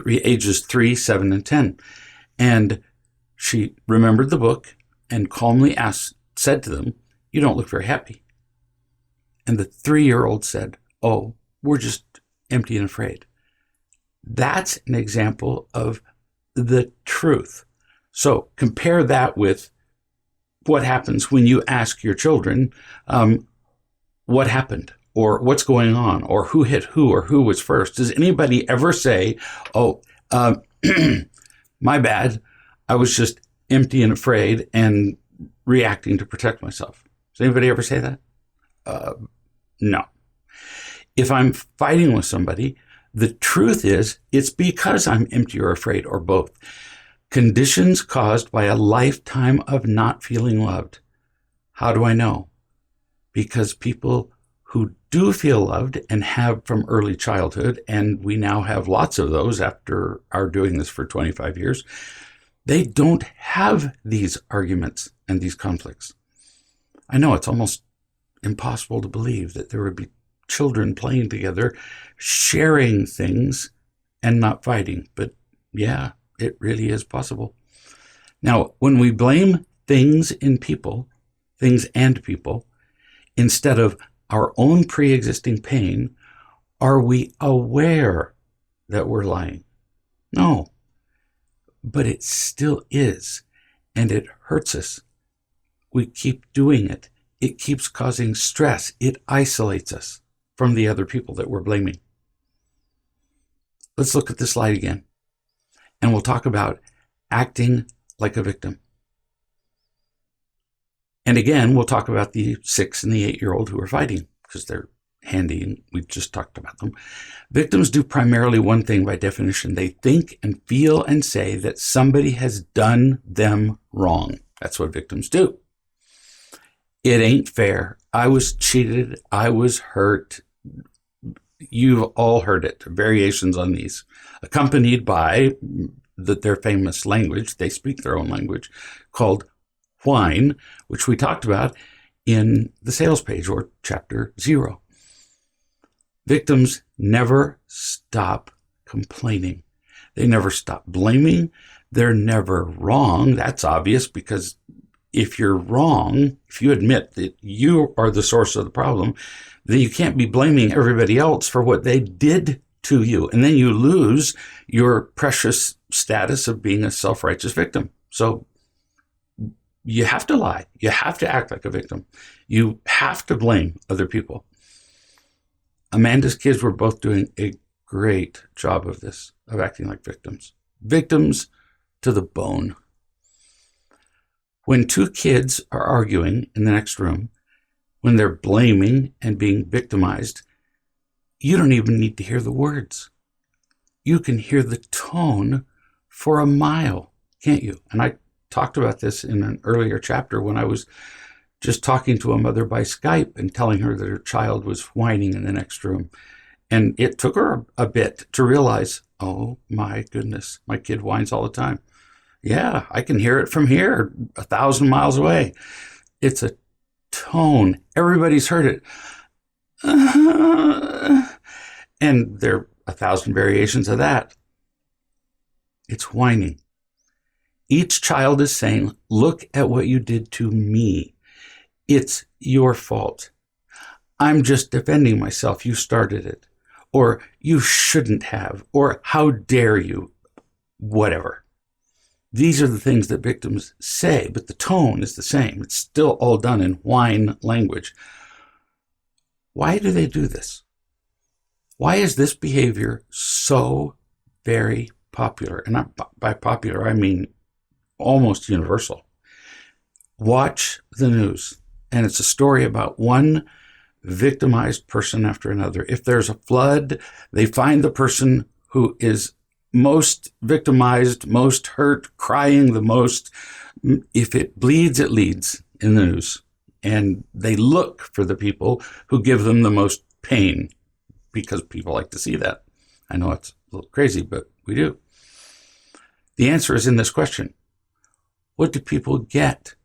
ages 3, 7, and 10. And she remembered the book and calmly said to them, "You don't look very happy." And the 3-year-old said, "Oh, we're just empty and afraid." That's an example of the truth. So compare that with what happens when you ask your children, what happened, or what's going on, or who hit who, or who was first. Does anybody ever say, "Oh, my bad, I was just empty and afraid and reacting to protect myself"? Does anybody ever say that? No. If I'm fighting with somebody, the truth is it's because I'm empty or afraid, or both. Conditions caused by a lifetime of not feeling loved. How do I know? Because people who do feel loved and have from early childhood, and we now have lots of those after our doing this for 25 years, they don't have these arguments and these conflicts. I know it's almost impossible to believe that there would be children playing together, sharing things and not fighting. But yeah, it really is possible. Now, when we blame things and people, instead of our own pre-existing pain, are we aware that we're lying? No, but it still is, and it hurts us. We keep doing it. It keeps causing stress. It isolates us from the other people that we're blaming. Let's look at this slide again, and we'll talk about acting like a victim. And again, we'll talk about the 6 and the 8-year-old who are fighting because they're handy and we just talked about them. Victims do primarily one thing by definition. They think and feel and say that somebody has done them wrong. That's what victims do. It ain't fair. I was cheated. I was hurt. You've all heard it. Variations on these, accompanied by their famous language. They speak their own language called whine, which we talked about in the sales page or chapter 0. Victims never stop complaining. They never stop blaming. They're never wrong. That's obvious because if you're wrong, if you admit that you are the source of the problem, then you can't be blaming everybody else for what they did to you. And then you lose your precious status of being a self-righteous victim. So you have to lie. You have to act like a victim. You have to blame other people. Amanda's kids were both doing a great job of this, of acting like victims. Victims to the bone. When 2 kids are arguing in the next room, when they're blaming and being victimized, you don't even need to hear the words. You can hear the tone for a mile, can't you? And I talked about this in an earlier chapter when I was just talking to a mother by Skype and telling her that her child was whining in the next room. And it took her a bit to realize, oh my goodness, my kid whines all the time. Yeah, I can hear it from here, 1,000 miles away. It's a tone. Everybody's heard it. And there are 1,000 variations of that. It's whining. Each child is saying, look at what you did to me. It's your fault. I'm just defending myself. You started it. Or you shouldn't have. Or how dare you? Whatever. These are the things that victims say, but the tone is the same. It's still all done in whine language. Why do they do this? Why is this behavior so very popular? And by popular, I mean almost universal. Watch the news, and it's a story about one victimized person after another. If there's a flood, they find the person who is most victimized, most hurt, crying the most. If it bleeds, it leads in the news. And they look for the people who give them the most pain because people like to see that. I know it's a little crazy, but we do. The answer is in this question. What do people get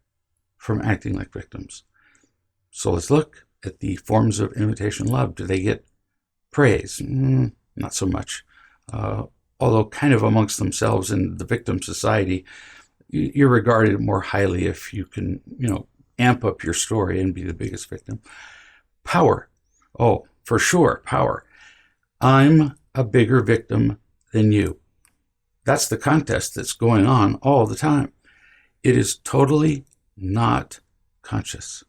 from acting like victims? So let's look at the forms of imitation love. Do they get praise? Not so much. Although kind of amongst themselves in the victim society, you're regarded more highly if you can, amp up your story and be the biggest victim. Power. Oh, for sure, power. I'm a bigger victim than you. That's the contest that's going on all the time. It is totally not conscious.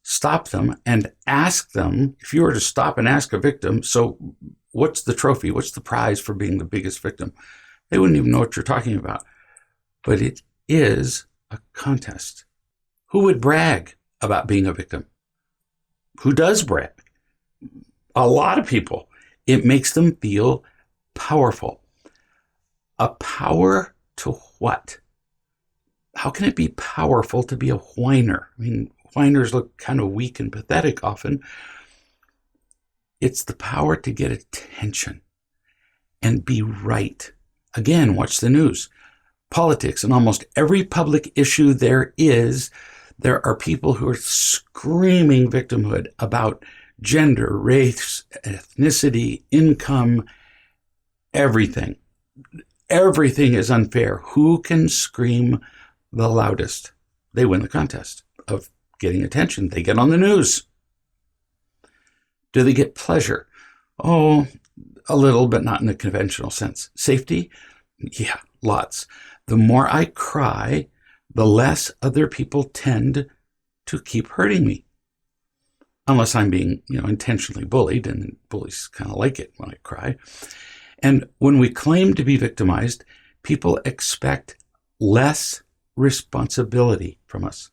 Stop them and ask them, if you were to stop and ask a victim, so what's the trophy? What's the prize for being the biggest victim? They wouldn't even know what you're talking about. But it is a contest. Who would brag about being a victim? Who does brag? A lot of people. It makes them feel powerful. A power to what? How can it be powerful to be a whiner? I mean, whiners look kind of weak and pathetic often. It's the power to get attention and be right. Again, watch the news. Politics, and almost every public issue there are people who are screaming victimhood about gender, race, ethnicity, income, everything. Everything is unfair. Who can scream the loudest? They win the contest of getting attention. They get on the news. Do they get pleasure? Oh, a little, but not in the conventional sense. Safety? Yeah, lots. The more I cry, the less other people tend to keep hurting me. Unless I'm being, intentionally bullied, and bullies kind of like it when I cry. And when we claim to be victimized, people expect less responsibility from us.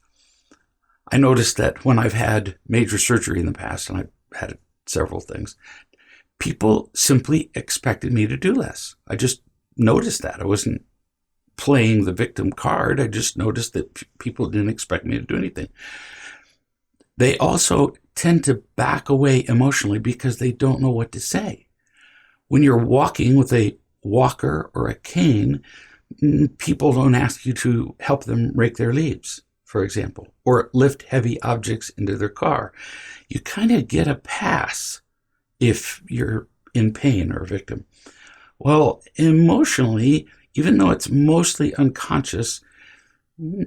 I noticed that when I've had major surgery in the past, and I've had several things, people simply expected me to do less. I just noticed that. I wasn't playing the victim card. I just noticed that people didn't expect me to do anything. They also tend to back away emotionally because they don't know what to say. When you're walking with a walker or a cane, people don't ask you to help them rake their leaves, for example, or lift heavy objects into their car. You kind of get a pass if you're in pain or a victim. Well, emotionally, even though it's mostly unconscious,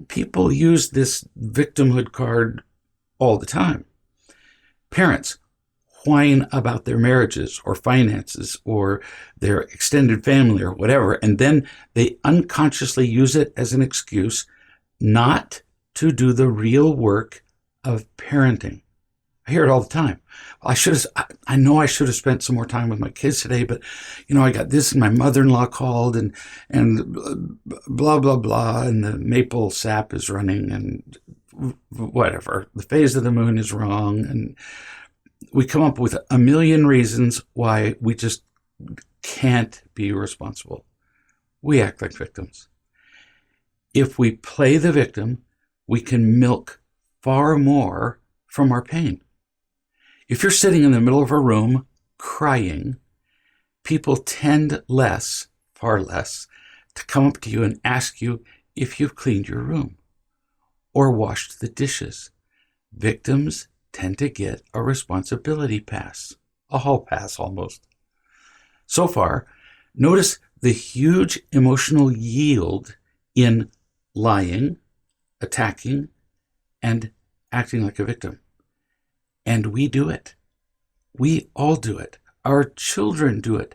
people use this victimhood card all the time. Parents whine about their marriages or finances or their extended family or whatever, and then they unconsciously use it as an excuse not to do the real work of parenting. I hear it all the time. I know I should have spent some more time with my kids today, but I got this and my mother-in-law called and blah, blah, blah, and the maple sap is running and whatever. The phase of the moon is wrong. And we come up with a million reasons why we just can't be responsible. We act like victims. If we play the victim, we can milk far more from our pain. If you're sitting in the middle of a room crying, people tend far less, to come up to you and ask you if you've cleaned your room or washed the dishes. Victims tend to get a responsibility pass, a hall pass almost. So far, notice the huge emotional yield in lying, attacking, and acting like a victim. And we do it. We all do it. Our children do it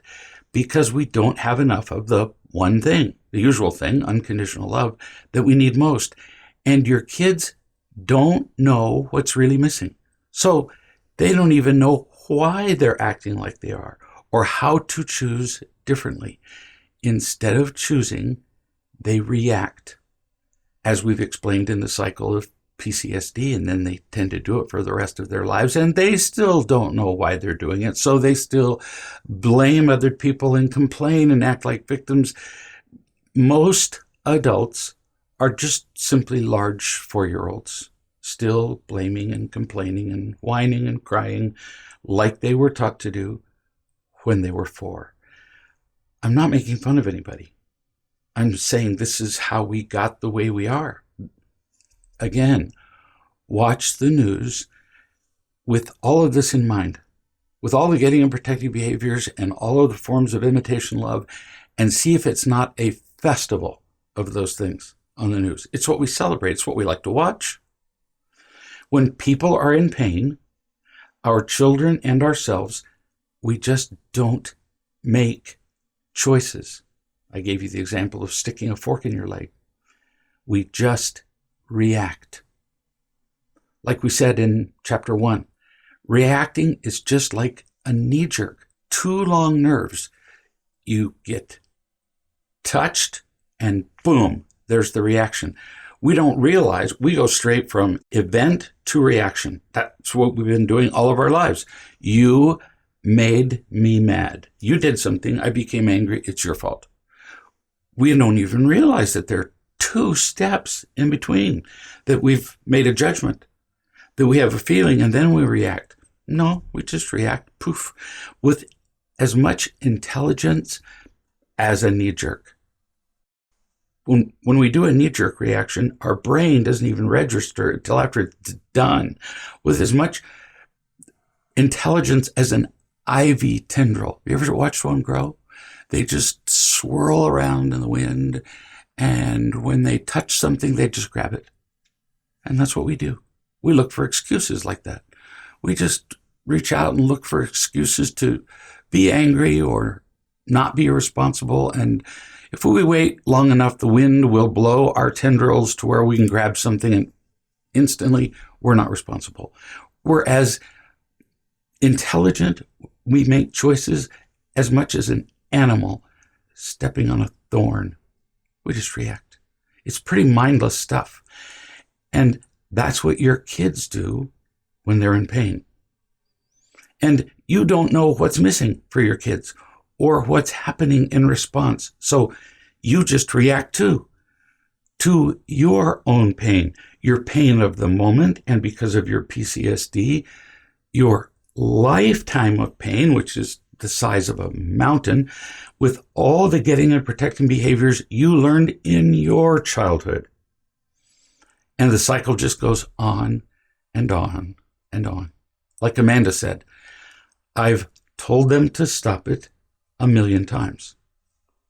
because we don't have enough of the one thing, the usual thing, unconditional love, that we need most. And your kids don't know what's really missing. So they don't even know why they're acting like they are or how to choose differently. Instead of choosing, they react, as we've explained in the cycle of PCSD, and then they tend to do it for the rest of their lives, and they still don't know why they're doing it, so they still blame other people and complain and act like victims. Most adults are just simply large 4-year-olds, still blaming and complaining and whining and crying like they were taught to do when they were 4. I'm not making fun of anybody. I'm saying this is how we got the way we are. Again, watch the news with all of this in mind, with all the getting and protecting behaviors and all of the forms of imitation love, and see if it's not a festival of those things on the news. It's what we celebrate. It's what we like to watch. When people are in pain, our children and ourselves, we just don't make choices. I gave you the example of sticking a fork in your leg. We just react. Like we said in chapter 1, reacting is just like a knee jerk. 2 long nerves. You get touched and boom, there's the reaction. We don't realize we go straight from event to reaction. That's what we've been doing all of our lives. You made me mad. You did something. I became angry. It's your fault. We don't even realize that there are 2 steps in between, that we've made a judgment, that we have a feeling, and then we react. No, we just react, poof, with as much intelligence as a knee-jerk. When we do a knee-jerk reaction, our brain doesn't even register until after it's done, with as much intelligence as an ivy tendril. You ever watched one grow? They just swirl around in the wind, and when they touch something, they just grab it. And that's what we do. We look for excuses like that. We just reach out and look for excuses to be angry or not be responsible. And if we wait long enough, the wind will blow our tendrils to where we can grab something and instantly we're not responsible. We're as intelligent, we make choices as much as an animal stepping on a thorn. We just react. It's pretty mindless stuff. And That's what your kids do when they're in pain. And you don't know what's missing for your kids or what's happening in response. So you just react to your own pain, your pain of the moment, and because of your PTSD, your lifetime of pain, which is the size of a mountain, with all the getting and protecting behaviors you learned in your childhood. And the cycle just goes on and on and on. Like Amanda said, I've told them to stop it 1,000,000 times.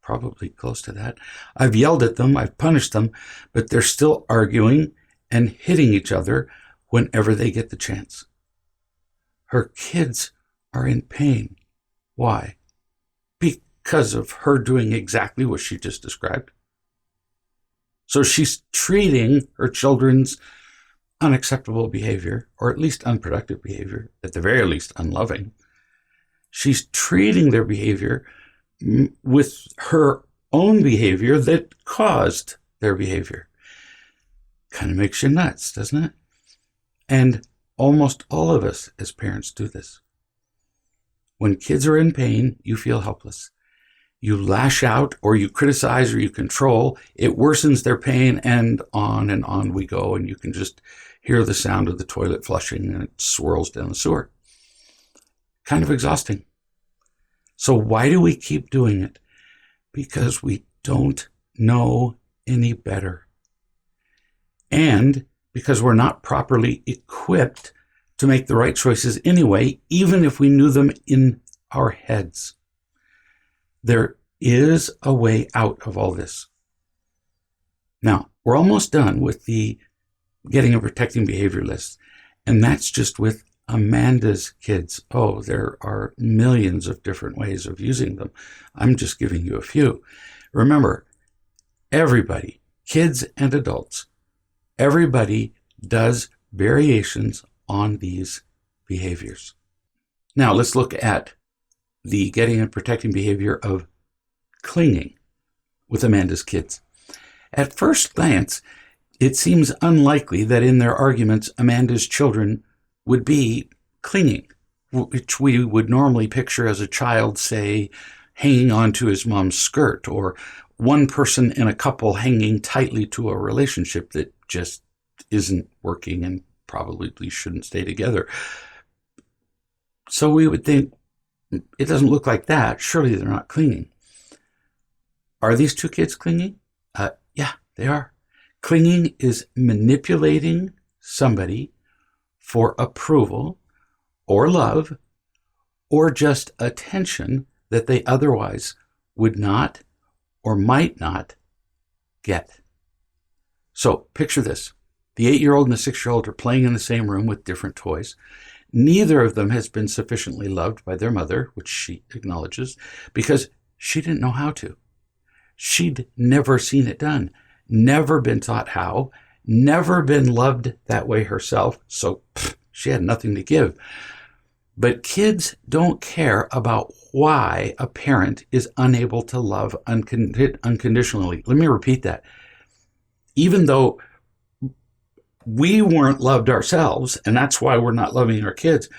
Probably close to that. I've yelled at them, I've punished them, but they're still arguing and hitting each other whenever they get the chance. Her kids are in pain. Why? Because of her doing exactly what she just described. So she's treating her children's unacceptable behavior, or at least unproductive behavior, at the very least unloving. She's treating their behavior with her own behavior that caused their behavior. Kind of makes you nuts, doesn't it? And almost all of us as parents do this. When kids are in pain, you feel helpless. You lash out, or you criticize, or you control. It worsens their pain, and on we go, and you can just hear the sound of the toilet flushing, and it swirls down the sewer. Kind of exhausting. So why do we keep doing it? Because we don't know any better. And because we're not properly equipped to make the right choices anyway, even if we knew them in our heads. There is a way out of all this. Now, we're almost done with the getting and protecting behavior list, and that's just with Amanda's kids. Oh, there are millions of different ways of using them. I'm just giving you a few. Remember, everybody, kids and adults, everybody does variations on these behaviors. Now, let's look at the getting and protecting behavior of clinging with Amanda's kids. At first glance, it seems unlikely that in their arguments, Amanda's children would be clinging, which we would normally picture as a child, say, hanging onto his mom's skirt, or one person in a couple hanging tightly to a relationship that just isn't working and probably shouldn't stay together. So we would think, it doesn't look like that. Surely they're not clinging. Are these two kids clinging? Yeah, they are. Clinging is manipulating somebody for approval or love or just attention that they otherwise would not or might not get. So picture this. The 8-year-old and the 6-year-old are playing in the same room with different toys. Neither of them has been sufficiently loved by their mother, which she acknowledges, because she didn't know how to. She'd never seen it done, never been taught how, never been loved that way herself, so she had nothing to give. But kids don't care about why a parent is unable to love unconditionally. Let me repeat that. Even though we weren't loved ourselves, and that's why we're not loving our kids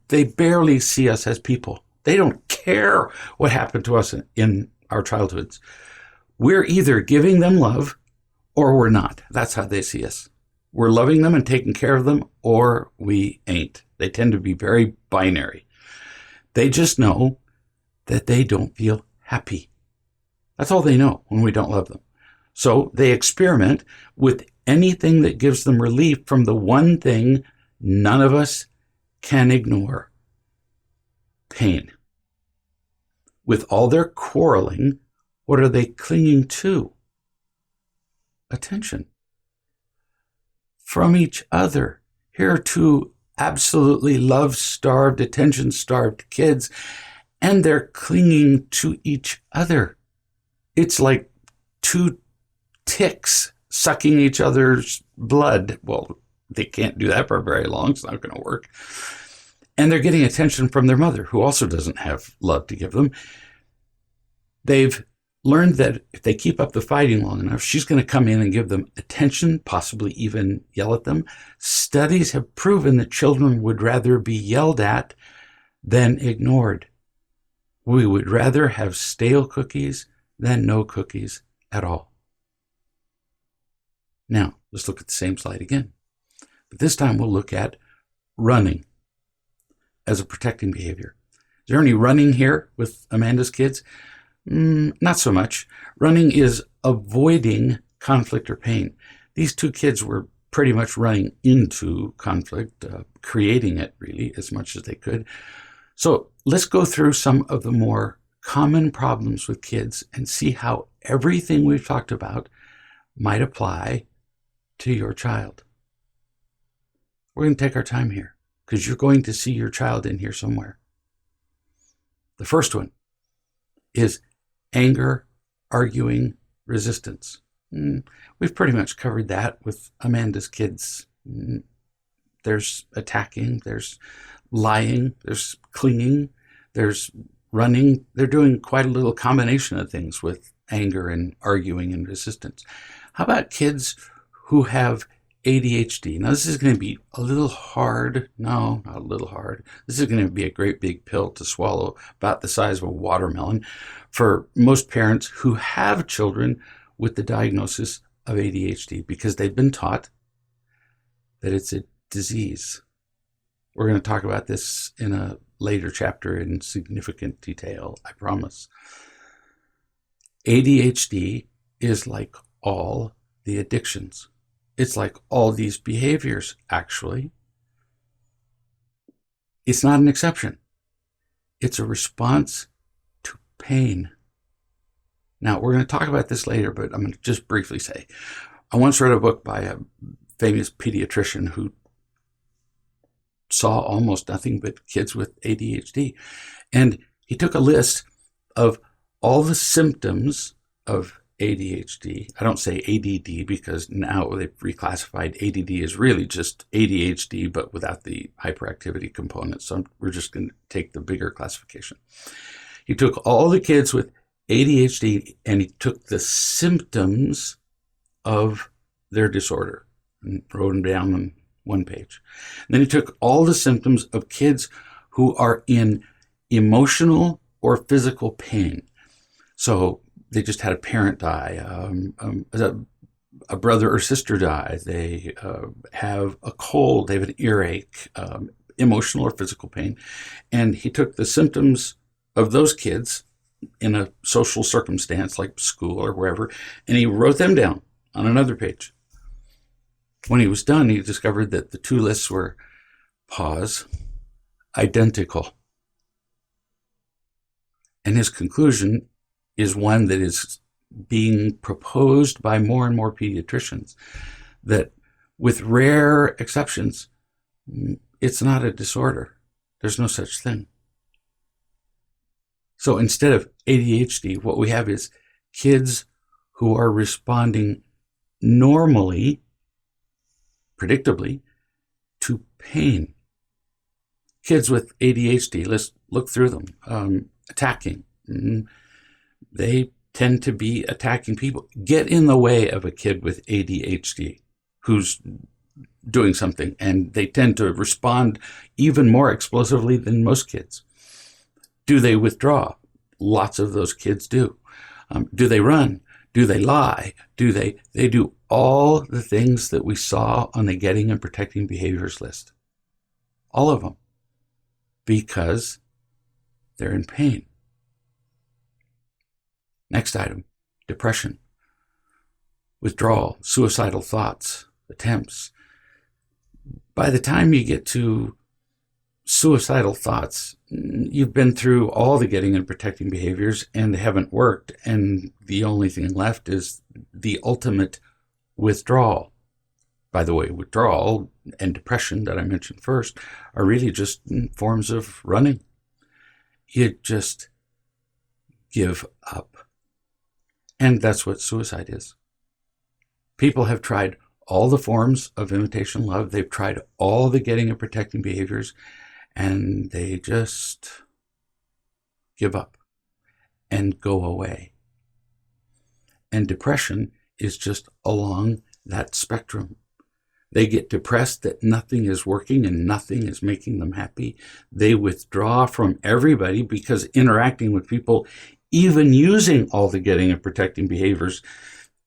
they barely see us as people. They don't care what happened to us in our childhoods. We're either giving them love or we're not. That's how they see us. We're loving them and taking care of them, or we ain't. They tend to be very binary. They just know that they don't feel happy. That's all they know when we don't love them. So they experiment with anything that gives them relief from the one thing none of us can ignore: pain. With all their quarreling, what are they clinging to? Attention. From each other. Here are two absolutely love-starved, attention-starved kids, and they're clinging to each other. It's like two ticks sucking each other's blood. Well, they can't do that for very long. It's not going to work. And they're getting attention from their mother, who also doesn't have love to give them. They've learned that if they keep up the fighting long enough, she's going to come in and give them attention, possibly even yell at them. Studies have proven that children would rather be yelled at than ignored. We would rather have stale cookies than no cookies at all. Now, let's look at the same slide again. But this time we'll look at running as a protecting behavior. Is there any running here with Amanda's kids? Not so much. Running is avoiding conflict or pain. These two kids were pretty much running into conflict, creating it really as much as they could. So let's go through some of the more common problems with kids and see how everything we've talked about might apply to your child. We're going to take our time here because you're going to see your child in here somewhere. The first one is anger, arguing, resistance. We've pretty much covered that with Amanda's kids. There's attacking, there's lying, there's clinging, there's running. They're doing quite a little combination of things with anger and arguing and resistance. How about kids who have ADHD? Now, this is going to be a little hard. No, not a little hard. This is going to be a great big pill to swallow, about the size of a watermelon, for most parents who have children with the diagnosis of ADHD, because they've been taught that it's a disease. We're going to talk about this in a later chapter in significant detail, I promise. ADHD is like all the addictions. It's like all these behaviors, actually. It's not an exception. It's a response to pain. Now, we're going to talk about this later, but I'm going to just briefly say, I once read a book by a famous pediatrician who saw almost nothing but kids with ADHD. And he took a list of all the symptoms of ADHD. I don't say ADD because now they've reclassified ADD as really just ADHD, but without the hyperactivity component. So we're just going to take the bigger classification. He took all the kids with ADHD and he took the symptoms of their disorder and wrote them down on one page. And then he took all the symptoms of kids who are in emotional or physical pain. So they just had a parent die, a brother or sister die, they have a cold, they have an earache, emotional or physical pain. And he took the symptoms of those kids in a social circumstance like school or wherever, and he wrote them down on another page. When he was done, he discovered that the two lists were, pause, identical. And his conclusion is one that is being proposed by more and more pediatricians, that with rare exceptions, it's not a disorder. There's no such thing. So instead of ADHD, what we have is kids who are responding normally, predictably, to pain. Kids with ADHD, let's look through them. Attacking. They tend to be attacking people. Get in the way of a kid with ADHD who's doing something, and they tend to respond even more explosively than most kids. Do they withdraw? Lots of those kids do. Do they run? Do they lie? They do all the things that we saw on the getting and protecting behaviors list. All of them. Because they're in pain. Next item, depression, withdrawal, suicidal thoughts, attempts. By the time you get to suicidal thoughts, you've been through all the getting and protecting behaviors and they haven't worked, and the only thing left is the ultimate withdrawal. By the way, withdrawal and depression that I mentioned first are really just forms of running. You just give up. And that's what suicide is. People have tried all the forms of imitation love. They've tried all the getting and protecting behaviors, and they just give up and go away. And depression is just along that spectrum. They get depressed that nothing is working and nothing is making them happy. They withdraw from everybody because interacting with people, even using all the getting and protecting behaviors,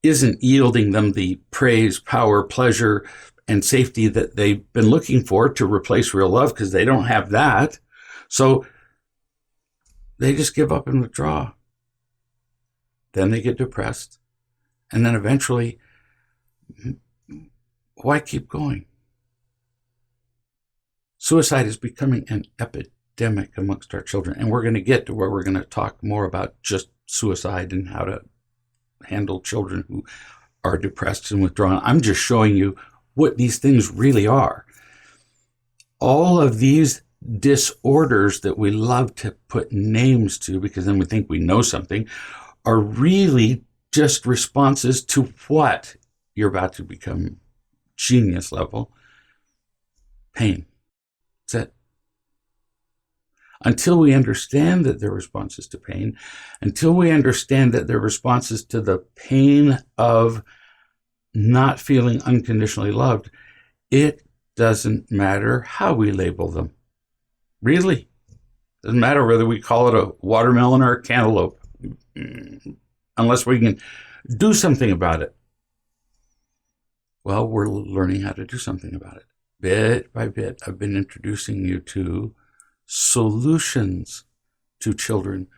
isn't yielding them the praise, power, pleasure, and safety that they've been looking for to replace real love, because they don't have that. So they just give up and withdraw. Then they get depressed. And then eventually, why keep going? Suicide is becoming an epidemic amongst our children. And we're going to get to where we're going to talk more about just suicide and how to handle children who are depressed and withdrawn. I'm just showing you what these things really are. All of these disorders that we love to put names to, because then we think we know something, are really just responses to what you're about to become genius level. Pain. That's it. Until we understand that they're responses to pain, until we understand that they're responses to the pain of not feeling unconditionally loved, it doesn't matter how we label them. Really. Doesn't matter whether we call it a watermelon or a cantaloupe, unless we can do something about it. Well, we're learning how to do something about it. Bit by bit, I've been introducing you to solutions to children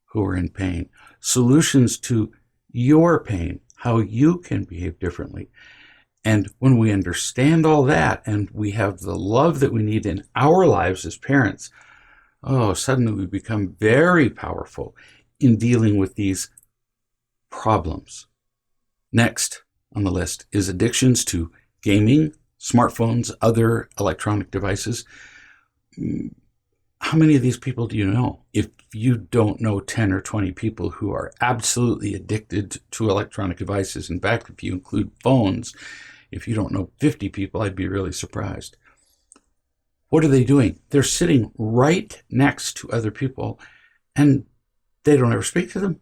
who are in pain, solutions to your pain, how you can behave differently. And when we understand all that and we have the love that we need in our lives as parents, suddenly we become very powerful in dealing with these problems. Next on the list is addictions to gaming, smartphones, other electronic devices. How many of these people do you know? If you don't know 10 or 20 people who are absolutely addicted to electronic devices, in fact, if you include phones, if you don't know 50 people, I'd be really surprised. What are they doing? They're sitting right next to other people and they don't ever speak to them.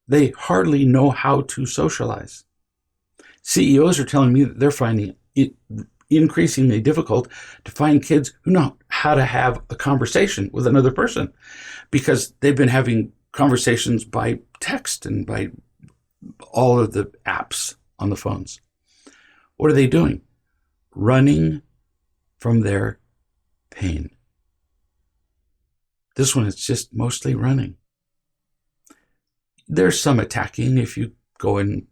They hardly know how to socialize. CEOs are telling me that they're finding it increasingly difficult to find kids who know how to have a conversation with another person, because they've been having conversations by text and by all of the apps on the phones. What are they doing? Running from their pain. This one is just mostly running. There's some attacking. If you go in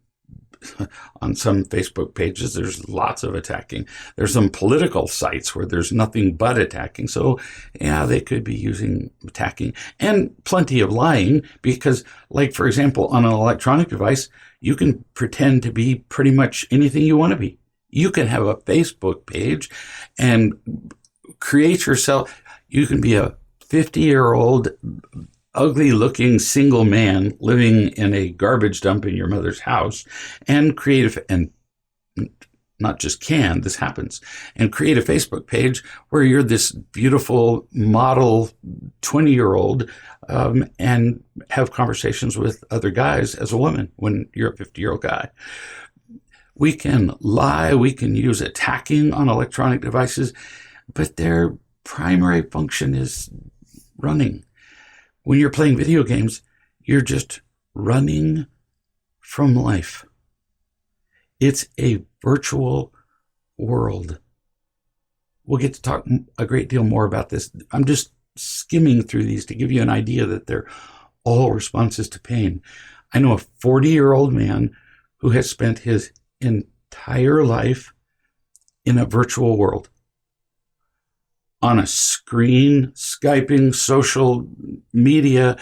on some Facebook pages, there's lots of attacking. There's some political sites where there's nothing but attacking. So yeah, they could be using attacking, and plenty of lying, because like, for example, on an electronic device, you can pretend to be pretty much anything you want to be. You can have a Facebook page and create yourself. You can be a 50-year-old ugly-looking single man living in a garbage dump in your mother's house and and not just can, this happens, and create a Facebook page where you're this beautiful model 20-year-old and have conversations with other guys as a woman when you're a 50-year-old guy. We can lie, we can use attacking on electronic devices, but their primary function is running. When you're playing video games, you're just running from life. It's a virtual world. We'll get to talk a great deal more about this. I'm just skimming through these to give you an idea that they're all responses to pain. I know a 40-year-old man who has spent his entire life in a virtual world, on a screen, Skyping, social media,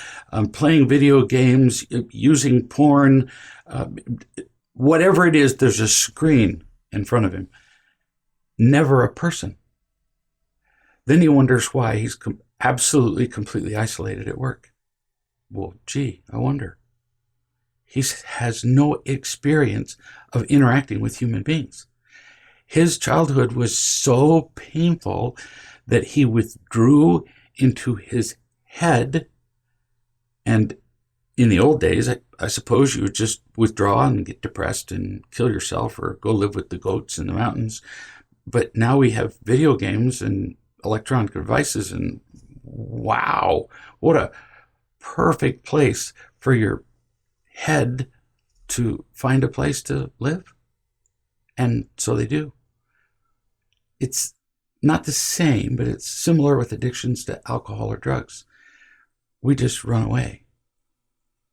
playing video games, using porn, whatever it is, there's a screen in front of him. Never a person. Then he wonders why he's absolutely, completely isolated at work. Well, gee, I wonder. He has no experience of interacting with human beings. His childhood was so painful that he withdrew into his head and in the old days, I suppose you would just withdraw and get depressed and kill yourself or go live with the goats in the mountains. But now we have video games and electronic devices, and wow, what a perfect place for your head to find a place to live. And so they do. It's not the same, but it's similar with addictions to alcohol or drugs. We just run away.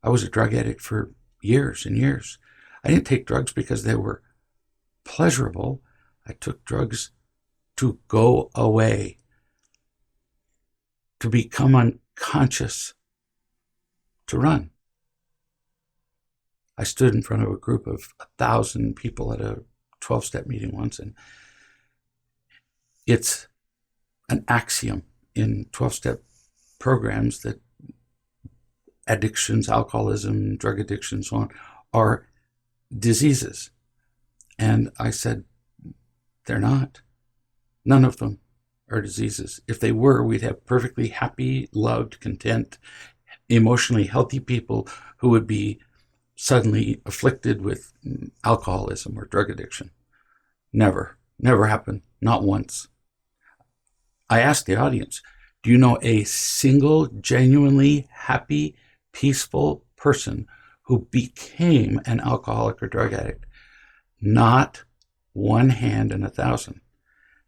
I was a drug addict for years and years. I didn't take drugs because they were pleasurable. I took drugs to go away, to become unconscious, to run. I stood in front of a group of 1,000 people at a 12-step meeting once, and it's an axiom in 12-step programs that addictions, alcoholism, drug addiction, so on, are diseases. And I said, they're not. None of them are diseases. If they were, we'd have perfectly happy, loved, content, emotionally healthy people who would be suddenly afflicted with alcoholism or drug addiction. Never happened. Not once. I asked the audience, do you know a single genuinely happy, peaceful person who became an alcoholic or drug addict? Not one hand in 1,000.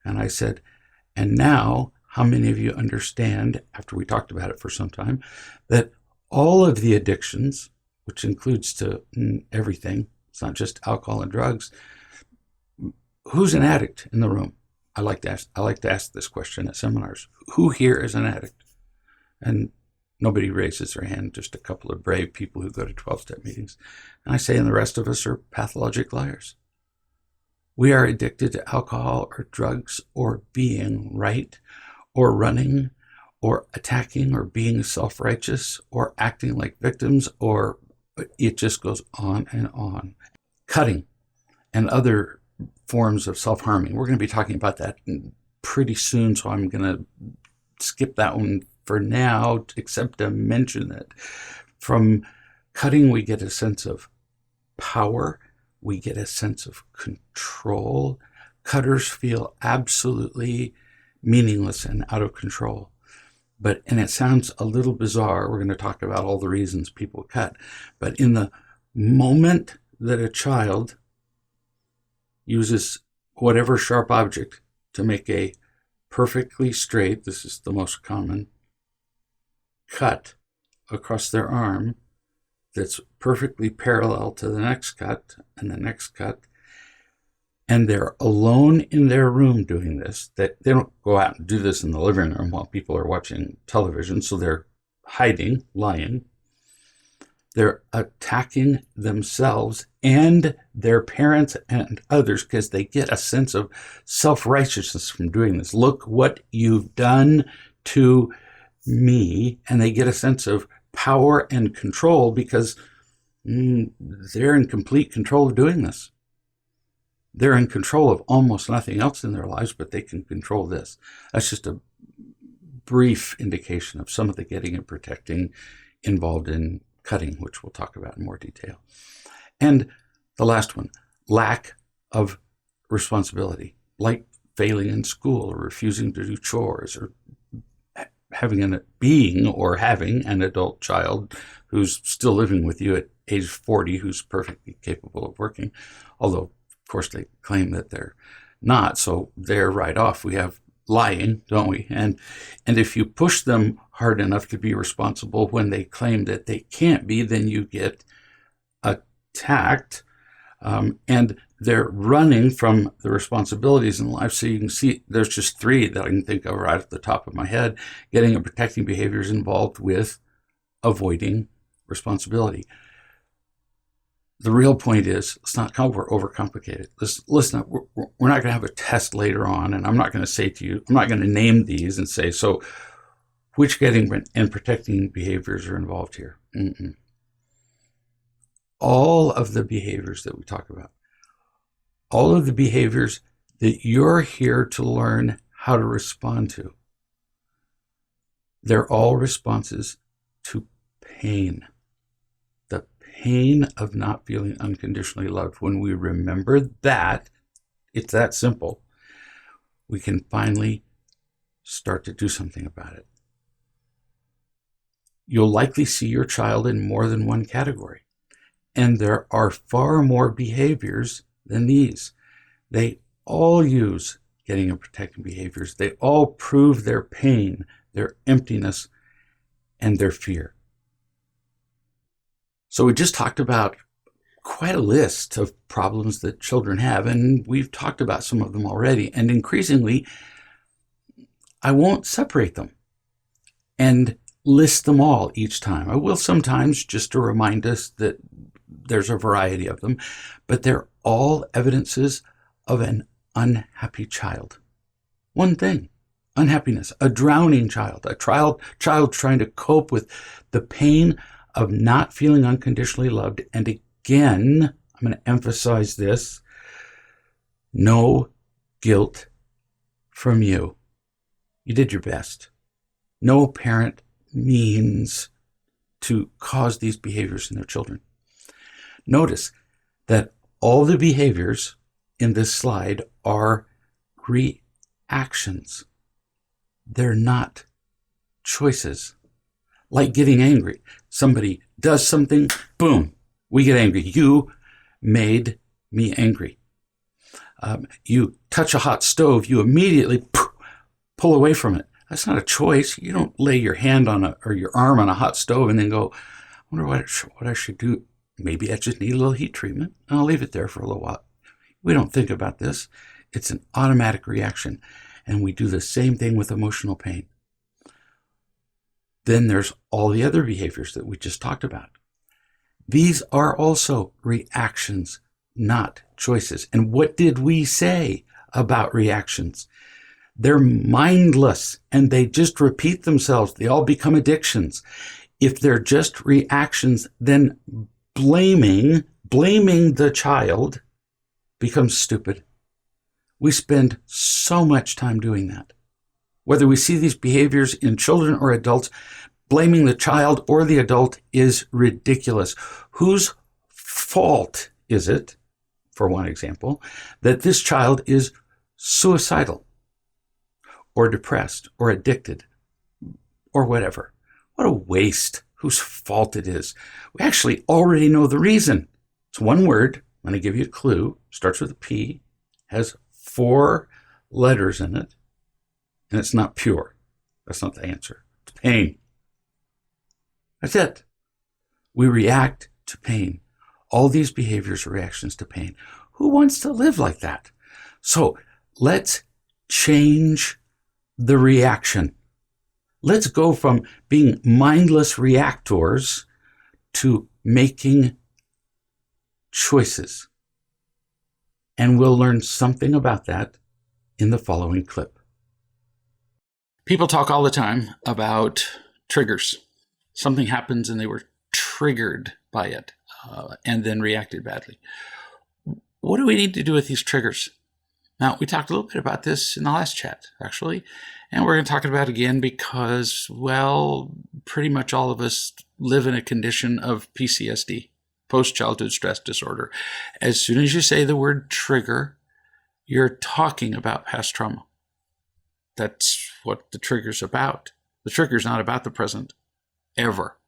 And I said, and now, how many of you understand, after we talked about it for some time, that all of the addictions, which includes to everything, it's not just alcohol and drugs, who's an addict in the room? I like to ask this question at seminars. Who here is an addict? And nobody raises their hand, just a couple of brave people who go to 12-step meetings. And I say, and the rest of us are pathologic liars. We are addicted to alcohol or drugs or being right or running or attacking or being self-righteous or acting like victims, or it just goes on and on. Cutting and other forms of self-harming. We're going to be talking about that pretty soon, so I'm going to skip that one for now, except to mention it. From cutting, we get a sense of power. We get a sense of control. Cutters feel absolutely meaningless and out of control. And it sounds a little bizarre. We're going to talk about all the reasons people cut. But in the moment that a child uses whatever sharp object to make a perfectly straight, this is the most common, cut across their arm that's perfectly parallel to the next cut and the next cut, and they're alone in their room doing this, that they don't go out and do this in the living room while people are watching television, so they're hiding, lying. They're attacking themselves and their parents and others because they get a sense of self-righteousness from doing this. Look what you've done to me. And they get a sense of power and control because they're in complete control of doing this. They're in control of almost nothing else in their lives, but they can control this. That's just a brief indication of some of the getting and protecting involved in cutting, which we'll talk about in more detail. And the last one, lack of responsibility, like failing in school or refusing to do chores or having an adult child who's still living with you at age 40 who's perfectly capable of working, although of course they claim that they're not, so they're right off. We have lying, don't we? And if you push them hard enough to be responsible when they claim that they can't be, then you get attacked, and they're running from the responsibilities in life. So you can see there's just 3 that I can think of right at the top of my head. Getting and protecting behaviors involved with avoiding responsibility. The real point is, let's not overcomplicate it. Listen, we're not going to have a test later on, and I'm not going to say to you, I'm not going to name these and say, so which getting and protecting behaviors are involved here? All of the behaviors that we talk about, all of the behaviors that you're here to learn how to respond to, they're all responses to pain. pain of not feeling unconditionally loved, when we remember that, it's that simple, we can finally start to do something about it. You'll likely see your child in more than one category, and there are far more behaviors than these. They all use getting and protecting behaviors. They all prove their pain, their emptiness, and their fear. So we just talked about quite a list of problems that children have, and we've talked about some of them already. And increasingly, I won't separate them and list them all each time. I will sometimes, just to remind us that there's a variety of them, but they're all evidences of an unhappy child. One thing, unhappiness, a drowning child, a child trying to cope with the pain of not feeling unconditionally loved. And again, I'm going to emphasize this, no guilt from you. You did your best. No parent means to cause these behaviors in their children. Notice that all the behaviors in this slide are reactions. They're not choices. Like getting angry. Somebody does something, boom, we get angry. You made me angry. You touch a hot stove, you immediately pull away from it. That's not a choice. You don't lay your hand on or your arm on a hot stove and then go, I wonder what I should do. Maybe I just need a little heat treatment, and I'll leave it there for a little while. We don't think about this. It's an automatic reaction, and we do the same thing with emotional pain. Then there's all the other behaviors that we just talked about. These are also reactions, not choices. And what did we say about reactions? They're mindless, and they just repeat themselves. They all become addictions. If they're just reactions, then blaming the child becomes stupid. We spend so much time doing that. Whether we see these behaviors in children or adults, blaming the child or the adult is ridiculous. Whose fault is it, for one example, that this child is suicidal or depressed or addicted or whatever? What a waste. Whose fault it is. We actually already know the reason. It's one word. I'm going to give you a clue. Starts with a P, has 4 letters in it, and it's not pure. That's not the answer. It's pain. That's it. We react to pain. All these behaviors are reactions to pain. Who wants to live like that? So let's change the reaction. Let's go from being mindless reactors to making choices. And we'll learn something about that in the following clip. People talk all the time about triggers. Something happens and they were triggered by it and then reacted badly. What do we need to do with these triggers? Now, we talked a little bit about this in the last chat, actually, and we're going to talk about it again because, well, pretty much all of us live in a condition of PTSD, post-childhood stress disorder. As soon as you say the word trigger, you're talking about past trauma. That's what the trigger's about. The trigger's not about the present, ever.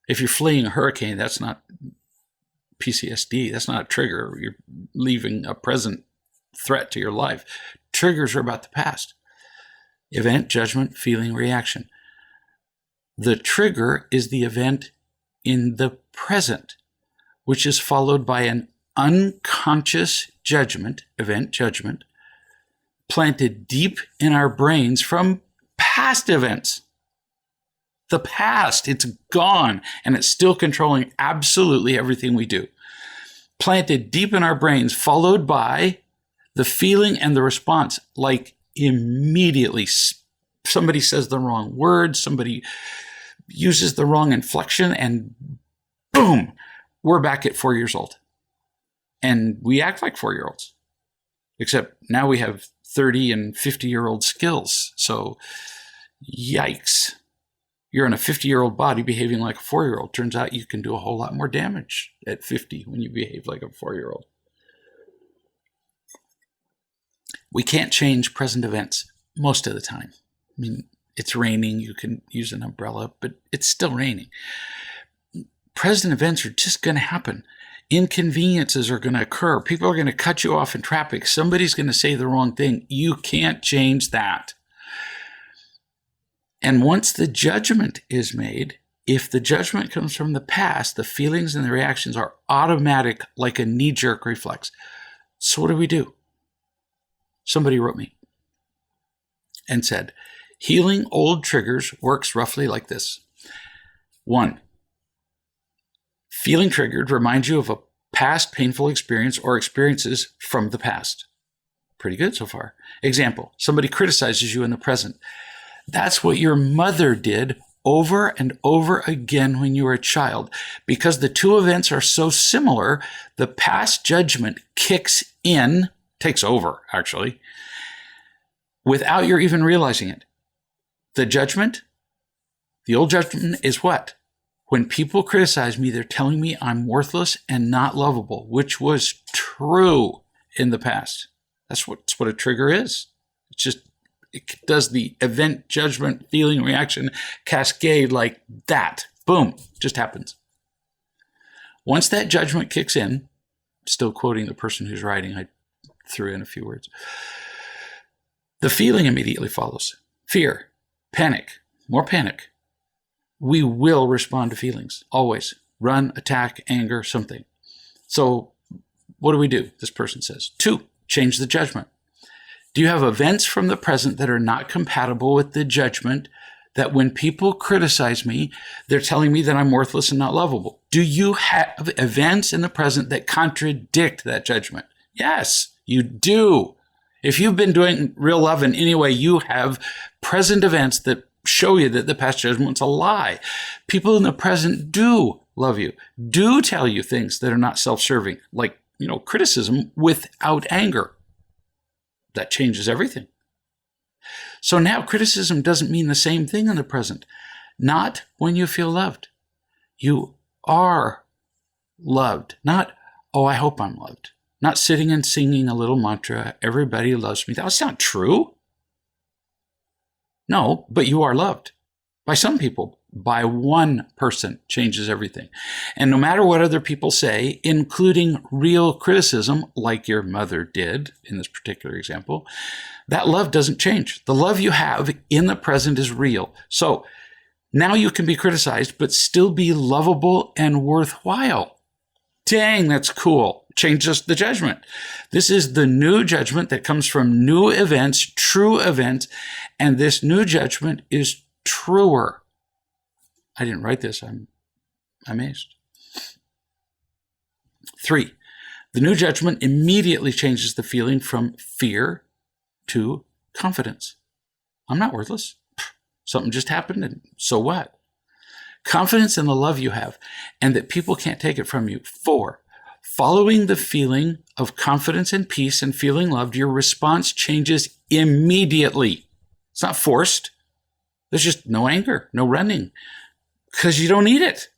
If you're fleeing a hurricane, that's not PTSD. That's not a trigger. You're leaving a present threat to your life. Triggers are about the past. Event, judgment, feeling, reaction. The trigger is the event in the present, which is followed by an unconscious judgment, event, judgment, planted deep in our brains from past events. The past, it's gone, and it's still controlling absolutely everything we do. Planted deep in our brains, followed by the feeling and the response, like immediately. Somebody says the wrong word, somebody uses the wrong inflection, and boom, we're back at 4 years old. And we act like 4-year-olds, except now we have 30 and 50-year-old skills. So, yikes. You're in a 50-year-old body behaving like a 4-year-old. Turns out you can do a whole lot more damage at 50 when you behave like a 4-year-old. We can't change present events most of the time. I mean, it's raining. You can use an umbrella, but it's still raining. Present events are just going to happen. Inconveniences are going to occur. People are going to cut you off in traffic. Somebody's going to say the wrong thing. You can't change that. And once the judgment is made, if the judgment comes from the past, the feelings and the reactions are automatic, like a knee-jerk reflex. So what do? Somebody wrote me and said, healing old triggers works roughly like this. 1, feeling triggered reminds you of a past painful experience or experiences from the past. Pretty good so far. Example, somebody criticizes you in the present. That's what your mother did over and over again when you were a child. Because the two events are so similar, the past judgment kicks in, takes over, actually, without your even realizing it. The old judgment is what? When people criticize me, they're telling me I'm worthless and not lovable, which was true in the past. That's what a trigger is. It does the event, judgment, feeling, reaction cascade like that. Boom, just happens. Once that judgment kicks in, still quoting the person who's writing, I threw in a few words. The feeling immediately follows. Fear, panic, more panic. We will respond to feelings, always. Run, attack, anger, something. So what do? This person says. 2, change the judgment. Do you have events from the present that are not compatible with the judgment that when people criticize me, they're telling me that I'm worthless and not lovable? Do you have events in the present that contradict that judgment? Yes, you do. If you've been doing real love in any way, you have present events that show you that the past judgment's a lie. People in the present do love you, do tell you things that are not self-serving, like, criticism without anger. That changes everything. So now criticism doesn't mean the same thing in the present. Not when you feel loved. You are loved. Not, oh, I hope I'm loved. Not sitting and singing a little mantra, everybody loves me. That's not true. No, but you are loved. By some people. By one person changes everything. And no matter what other people say, including real criticism, like your mother did in this particular example, that love doesn't change. The love you have in the present is real. So now you can be criticized, but still be lovable and worthwhile. Dang, that's cool. Changes the judgment. This is the new judgment that comes from new events, true events, and this new judgment is truer. I didn't write this. I'm amazed. 3, the new judgment immediately changes the feeling from fear to confidence. I'm not worthless. Something just happened, and so what? Confidence in the love you have and that people can't take it from you. 4, following the feeling of confidence and peace and feeling loved, your response changes immediately. It's not forced. There's just no anger, no running. Because you don't need it.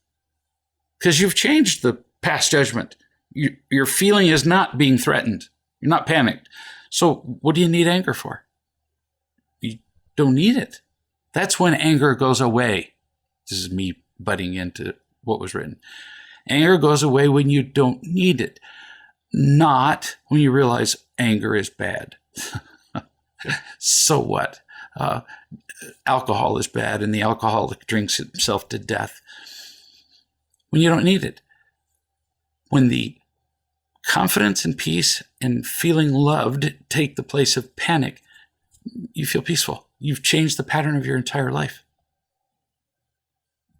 Because you've changed the past judgment. Your feeling is not being threatened. You're not panicked. So what do you need anger for? You don't need it. That's when anger goes away. This is me butting into what was written. Anger goes away when you don't need it. Not when you realize anger is bad. So what? Alcohol is bad and the alcoholic drinks himself to death. When you don't need it. When the confidence and peace and feeling loved take the place of panic, you feel peaceful. You've changed the pattern of your entire life.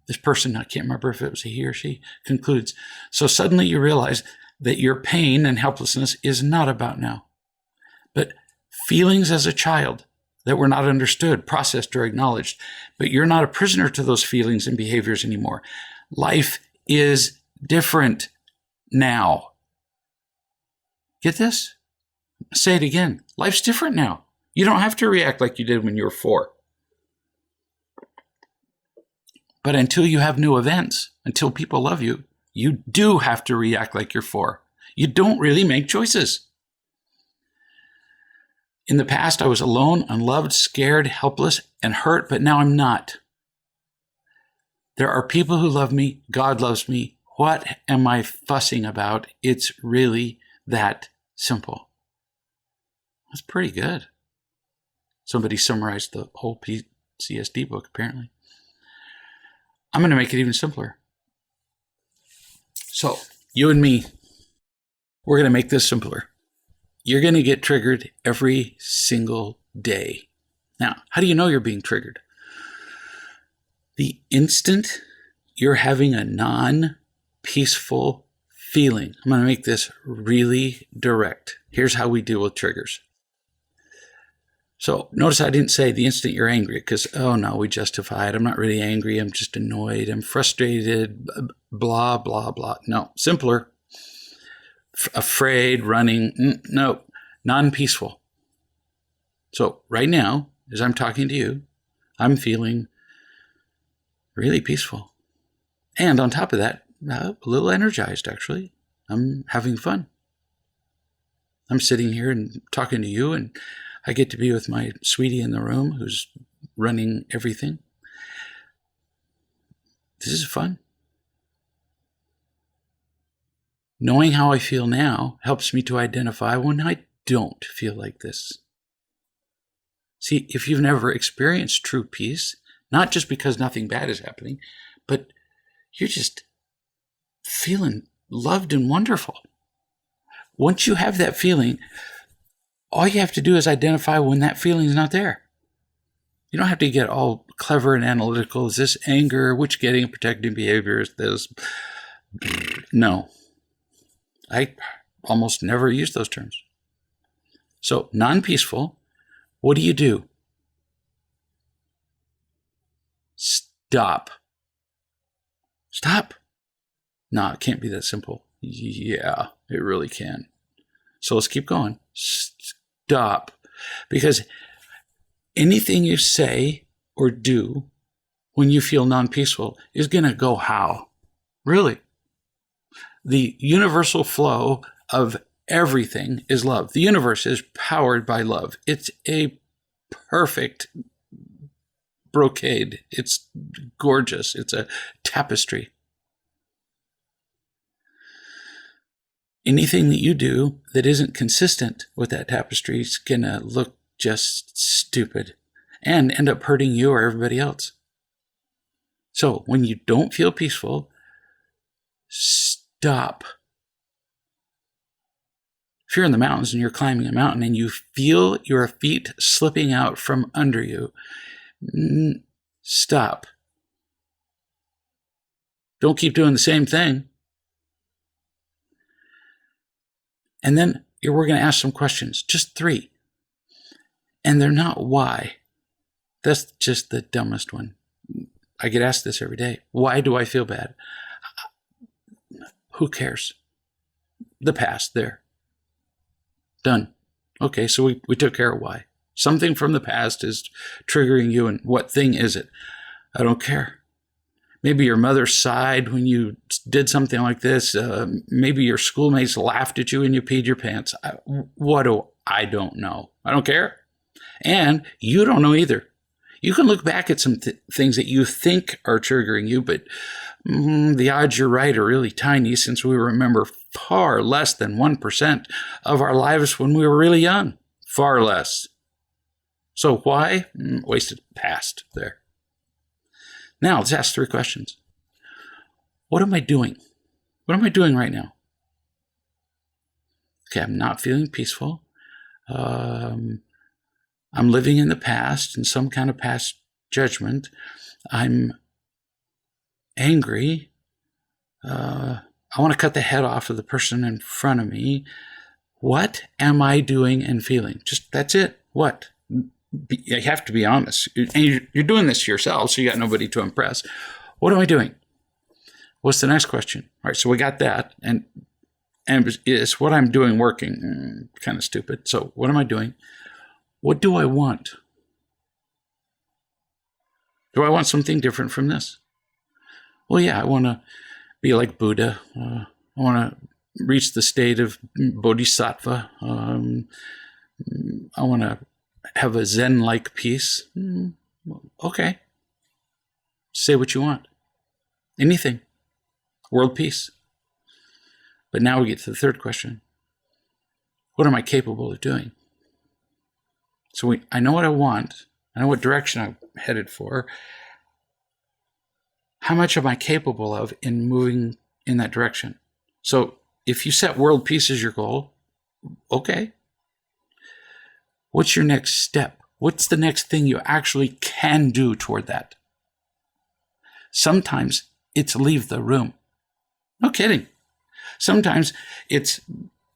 This person, I can't remember if it was a he or she, concludes, so suddenly you realize that your pain and helplessness is not about now, but feelings as a child that were not understood, processed, or acknowledged. But you're not a prisoner to those feelings and behaviors anymore. Life is different now. Get this? Say it again. Life's different now. You don't have to react like you did when you were 4. But until you have new events, until people love you, you do have to react like you're 4. You don't really make choices. In the past, I was alone, unloved, scared, helpless, and hurt, but now I'm not. There are people who love me. God loves me. What am I fussing about? It's really that simple. That's pretty good. Somebody summarized the whole PCSD book, apparently. I'm going to make it even simpler. So, you and me, we're going to make this simpler. You're going to get triggered every single day. Now, how do you know you're being triggered? The instant you're having a non-peaceful feeling, I'm going to make this really direct. Here's how we deal with triggers. So notice I didn't say the instant you're angry because, oh no, we justify it. I'm not really angry. I'm just annoyed. I'm frustrated, blah, blah, blah. No, simpler. Afraid, running. No, non-peaceful. So right now, as I'm talking to you, I'm feeling really peaceful. And on top of that, a little energized, actually. I'm having fun. I'm sitting here and talking to you, and I get to be with my sweetie in the room who's running everything. This is fun. Knowing how I feel now helps me to identify when I don't feel like this. See, if you've never experienced true peace, not just because nothing bad is happening, but you're just feeling loved and wonderful. Once you have that feeling, all you have to do is identify when that feeling is not there. You don't have to get all clever and analytical. Is this anger? Which getting and protecting behavior is this? No. I almost never use those terms. So, non-peaceful, what do? Stop. Stop. No, it can't be that simple. Yeah, it really can. So let's keep going. Stop. Because anything you say or do when you feel non-peaceful is going to go how? Really? The universal flow of everything is love. The universe is powered by love. It's a perfect brocade. It's gorgeous. It's a tapestry. Anything that you do that isn't consistent with that tapestry is going to look just stupid and end up hurting you or everybody else. So when you don't feel peaceful, stop. If you're in the mountains and you're climbing a mountain and you feel your feet slipping out from under you, stop. Don't keep doing the same thing. And then we're going to ask some questions, just 3. And they're not why. That's just the dumbest one. I get asked this every day. Why do I feel bad? Who cares? The past, there. Done. Okay, so we took care of why. Something from the past is triggering you, and what thing is it? I don't care. Maybe your mother sighed when you did something like this. Maybe your schoolmates laughed at you and you peed your pants. I don't know. I don't care. And you don't know either. You can look back at some things that you think are triggering you, but the odds you're right are really tiny since we remember far less than 1% of our lives when we were really young. Far less. So why? Wasted past there. Now, let's ask 3 questions. What am I doing? What am I doing right now? Okay, I'm not feeling peaceful. I'm living in the past, in some kind of past judgment. I'm angry. I want to cut the head off of the person in front of me. What am I doing and feeling? Just, that's it. What? You have to be honest. And you're doing this to yourself, so you got nobody to impress. What am I doing? What's the next question? All right, so we got that. And is what I'm doing working? Kind of stupid. So what am I doing? What do I want? Do I want something different from this? Well, yeah, I want to be like Buddha. I want to reach the state of bodhisattva. I want to have a Zen-like peace. Okay. Say what you want. Anything. World peace. But now we get to the third question. What am I capable of doing? So I know what I want. I know what direction I'm headed for. How much am I capable of in moving in that direction? So if you set world peace as your goal, okay. What's your next step? What's the next thing you actually can do toward that? Sometimes it's leave the room. No kidding. Sometimes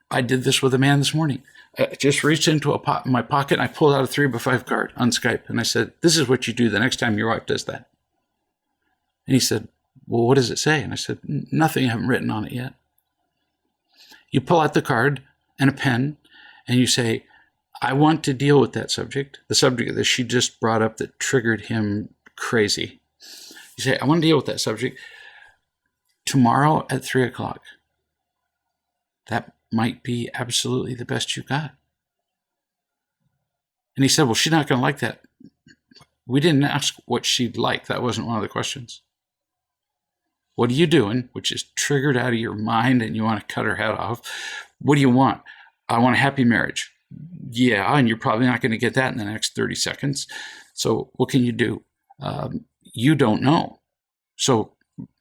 I did this with a man this morning. I just reached into my pocket and I pulled out a 3x5 card on Skype. And I said, this is what you do the next time your wife does that. And he said, well, what does it say? And I said, nothing, I haven't written on it yet. You pull out the card and a pen and you say, I want to deal with that subject, the subject that she just brought up that triggered him crazy. You say, I want to deal with that subject tomorrow at 3:00. That might be absolutely the best you got. And he said, well, she's not going to like that. We didn't ask what she'd like. That wasn't one of the questions. What are you doing, which is triggered out of your mind and you want to cut her head off? What do you want? I want a happy marriage. Yeah, and you're probably not going to get that in the next 30 seconds. So what can you do? You don't know. So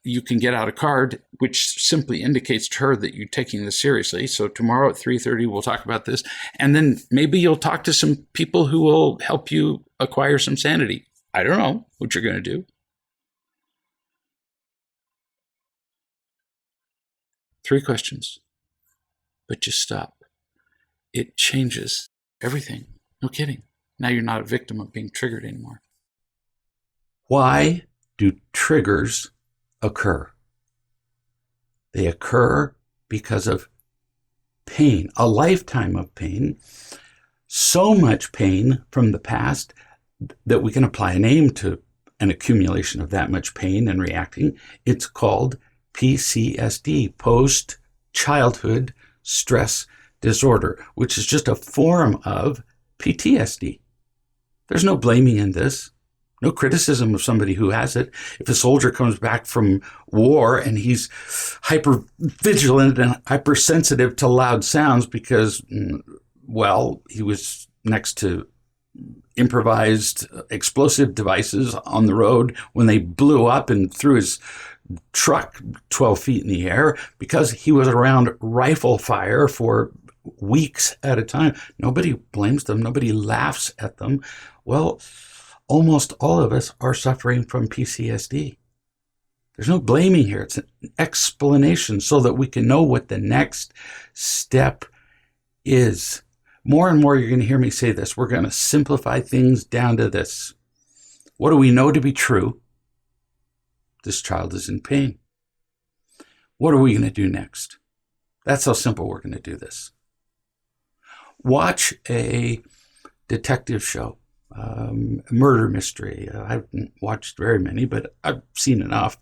you can get out a card, which simply indicates to her that you're taking this seriously. So tomorrow at 3:30, we'll talk about this. And then maybe you'll talk to some people who will help you acquire some sanity. I don't know what you're going to do. 3 questions. But just stop. It changes everything. No kidding. Now you're not a victim of being triggered anymore. Why do triggers occur? They occur because of pain, a lifetime of pain, so much pain from the past that we can apply a name to an accumulation of that much pain and reacting. It's called PCSD, post-childhood stress disorder, which is just a form of PTSD. There's no blaming in this. No criticism of somebody who has it. If a soldier comes back from war and he's hyper vigilant and hypersensitive to loud sounds because, well, he was next to improvised explosive devices on the road when they blew up and threw his truck 12 feet in the air because he was around rifle fire for weeks at a time. Nobody blames them. Nobody laughs at them. Well, almost all of us are suffering from PCSD. There's no blaming here. It's an explanation so that we can know what the next step is. More and more, you're going to hear me say this. We're going to simplify things down to this. What do we know to be true? This child is in pain. What are we going to do next? That's how simple we're going to do this. Watch a detective show. Murder mystery. I haven't watched very many, but I've seen enough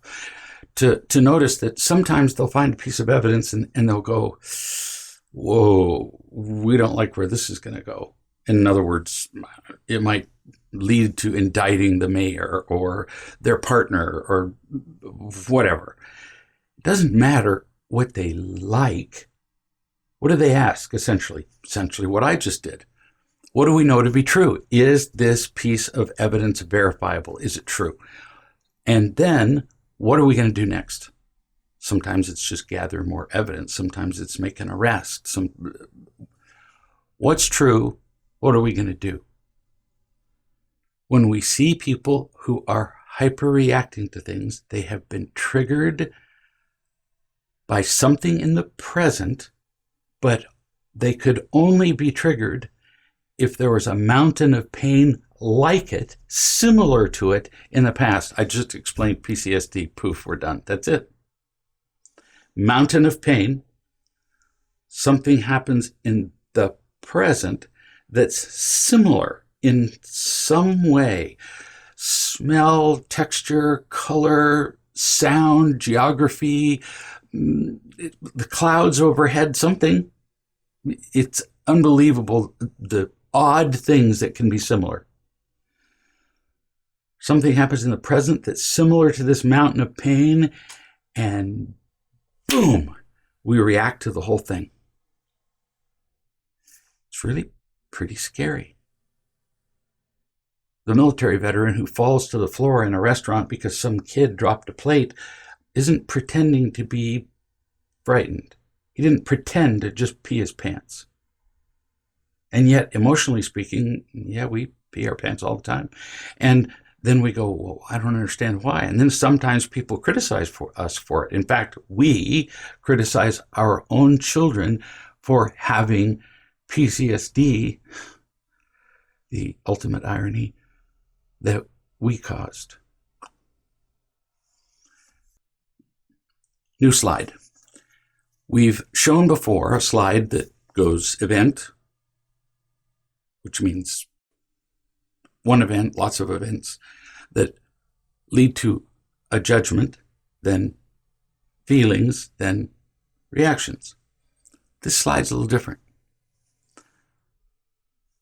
to notice that sometimes they'll find a piece of evidence and they'll go, whoa, we don't like where this is going to go. In other words, it might lead to indicting the mayor or their partner or whatever. It doesn't matter what they like. What do they ask, essentially? Essentially what I just did. What do we know to be true? Is this piece of evidence verifiable? Is it true? And then what are we going to do next? Sometimes it's just gather more evidence. Sometimes it's make an arrest. What's true? What are we going to do? When we see people who are hyperreacting to things, they have been triggered by something in the present, but they could only be triggered if there was a mountain of pain like it, similar to it in the past. I just explained PCSD. Poof, we're done. That's it. Mountain of pain. Something happens in the present that's similar in some way. Smell, texture, color, sound, geography, the clouds overhead, something. It's unbelievable the odd things that can be similar. Something happens in the present that's similar to this mountain of pain, and boom, we react to the whole thing. It's really pretty scary. The military veteran who falls to the floor in a restaurant because some kid dropped a plate isn't pretending to be frightened. He didn't pretend to just pee his pants. And yet, emotionally speaking, yeah, we pee our pants all the time. And then we go, well, I don't understand why. And then sometimes people criticize us for it. In fact, we criticize our own children for having PTSD, the ultimate irony, that we caused. New slide. We've shown before a slide that goes event, which means one event, lots of events that lead to a judgment, then feelings, then reactions. This slide's a little different.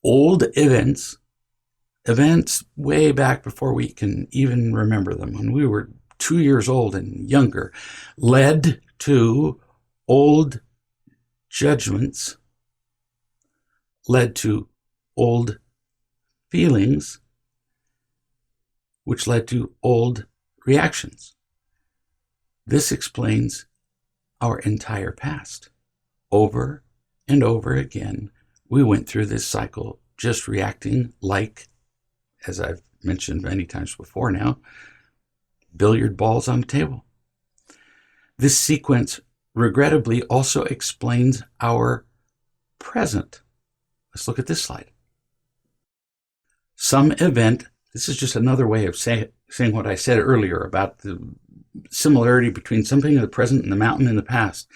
Old events way back before we can even remember them, when we were 2 years old and younger, led to old judgments, led to old feelings, which led to old reactions. This explains our entire past. Over and over again, we went through this cycle, just reacting like, as I've mentioned many times before now, billiard balls on the table. This sequence, regrettably, also explains our present. Let's look at this slide. Some event, this is just another way of saying what I said earlier about the similarity between something in the present and the mountain in the past.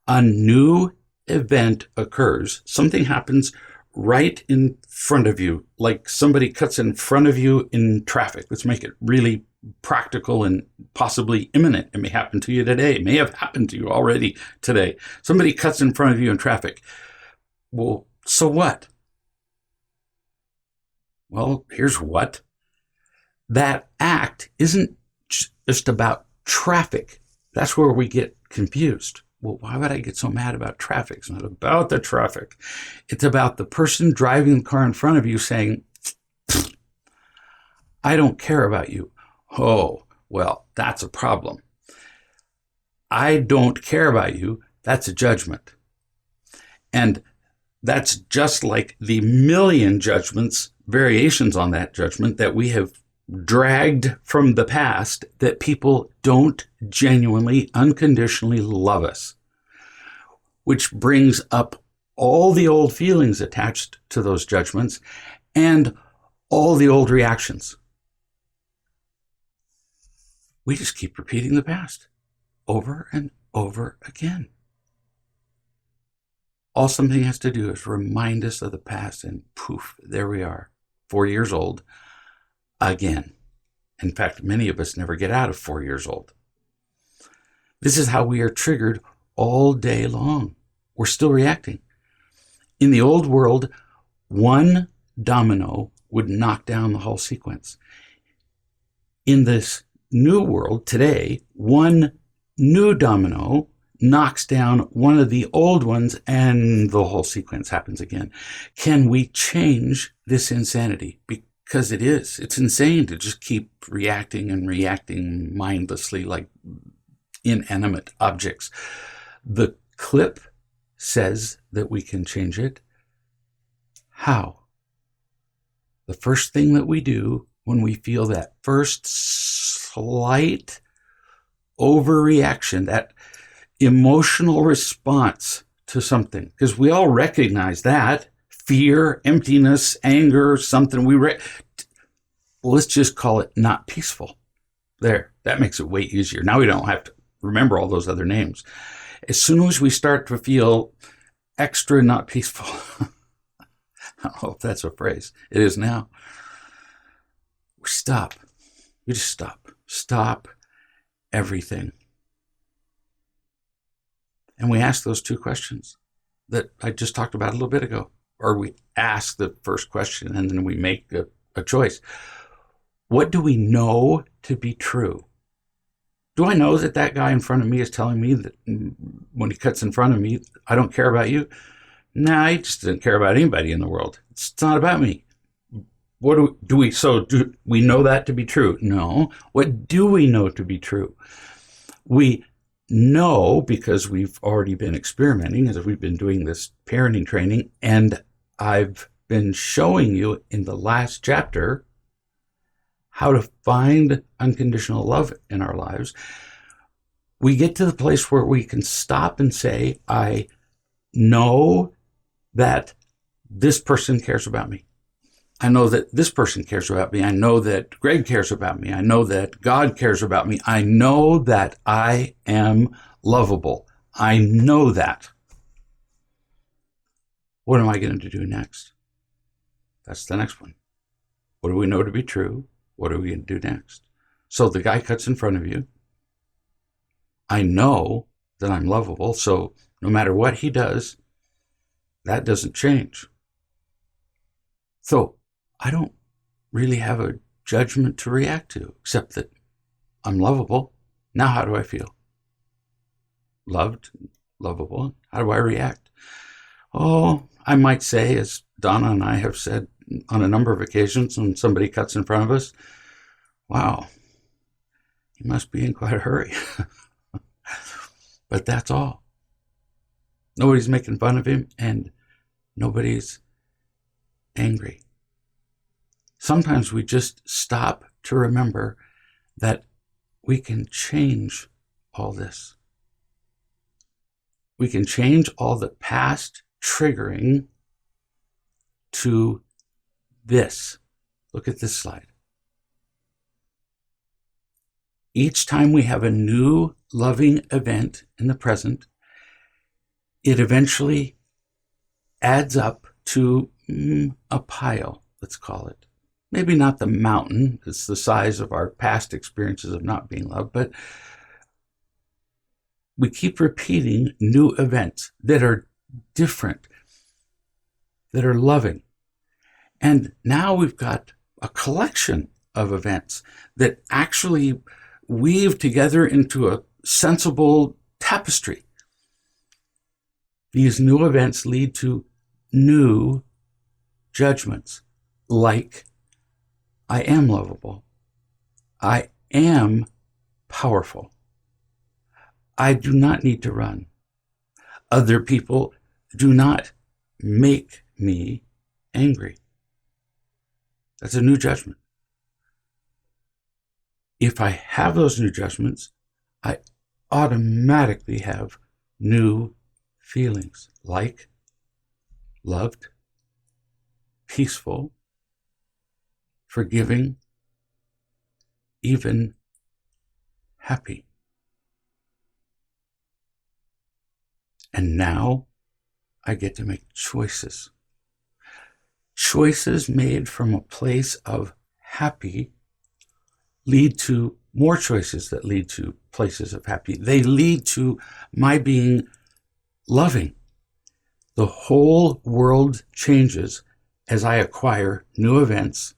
A new event occurs. Something happens right in front of you, like somebody cuts in front of you in traffic. Let's make it really practical and possibly imminent. It may happen to you today. It may have happened to you already today. Somebody cuts in front of you in traffic. Well, so what? Well, here's what. That act isn't just about traffic. That's where we get confused. Well, why would I get so mad about traffic? It's not about the traffic. It's about the person driving the car in front of you saying, I don't care about you. Oh, well, that's a problem. I don't care about you. That's a judgment. And that's just like the million judgments, variations on that judgment that we have dragged from the past, that people don't genuinely, unconditionally love us, which brings up all the old feelings attached to those judgments and all the old reactions. We just keep repeating the past over and over again. All something has to do is remind us of the past, and poof, there we are, 4 years old again. In fact, many of us never get out of 4 years old. This is how we are triggered all day long. We're still reacting. In the old world, one domino would knock down the whole sequence. In this new world today, one new domino knocks down one of the old ones and the whole sequence happens again. Can we change this insanity? Because it's insane to just keep reacting and reacting mindlessly like inanimate objects. The clip says that we can change it. How? The first thing that we do when we feel that first slight overreaction, that emotional response to something, because we all recognize that fear, emptiness, anger, something let's just call it not peaceful. There, that makes it way easier. Now we don't have to remember all those other names. As soon as we start to feel extra not peaceful, I don't know if that's a phrase. It is now. We stop. We just stop. Stop everything? And we ask those two questions that I just talked about a little bit ago. Or we ask the first question and then we make a choice. What do we know to be true? Do I know that that guy in front of me is telling me that when he cuts in front of me, I don't care about you? Nah, he just doesn't care about anybody in the world. It's not about me. What do we know that to be true? No. What do we know to be true? We know, because we've already been experimenting, as we've been doing this parenting training, and I've been showing you in the last chapter how to find unconditional love in our lives. We get to the place where we can stop and say, I know that this person cares about me. I know that this person cares about me. I know that Greg cares about me. I know that God cares about me. I know that I am lovable. I know that. What am I going to do next? That's the next one. What do we know to be true? What are we going to do next? So the guy cuts in front of you. I know that I'm lovable. So no matter what he does, that doesn't change. So I don't really have a judgment to react to, except that I'm lovable. Now how do I feel? Loved, lovable. How do I react? Oh, I might say, as Donna and I have said on a number of occasions when somebody cuts in front of us, wow, he must be in quite a hurry. But that's all. Nobody's making fun of him and nobody's angry. Sometimes we just stop to remember that we can change all this. We can change all the past triggering to this. Look at this slide. Each time we have a new loving event in the present, it eventually adds up to a pile, let's call it. Maybe not the mountain, it's the size of our past experiences of not being loved, but we keep repeating new events that are different, that are loving. And now we've got a collection of events that actually weave together into a sensible tapestry. These new events lead to new judgments, like I am lovable. I am powerful. I do not need to run. Other people do not make me angry. That's a new judgment. If I have those new judgments, I automatically have new feelings like loved, peaceful, forgiving, even happy. And now I get to make choices. Choices made from a place of happy lead to more choices that lead to places of happy. They lead to my being loving. The whole world changes as I acquire new events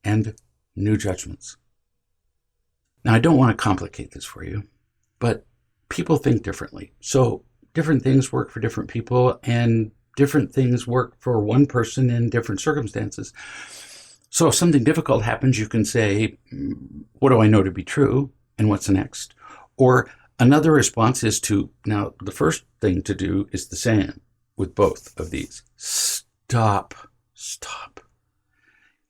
and new judgments. Now, I don't want to complicate this for you, but people think differently. So different things work for different people, and different things work for one person in different circumstances. So if something difficult happens, you can say, what do I know to be true? And what's next? Or another response is to, now the first thing to do is the same with both of these. Stop.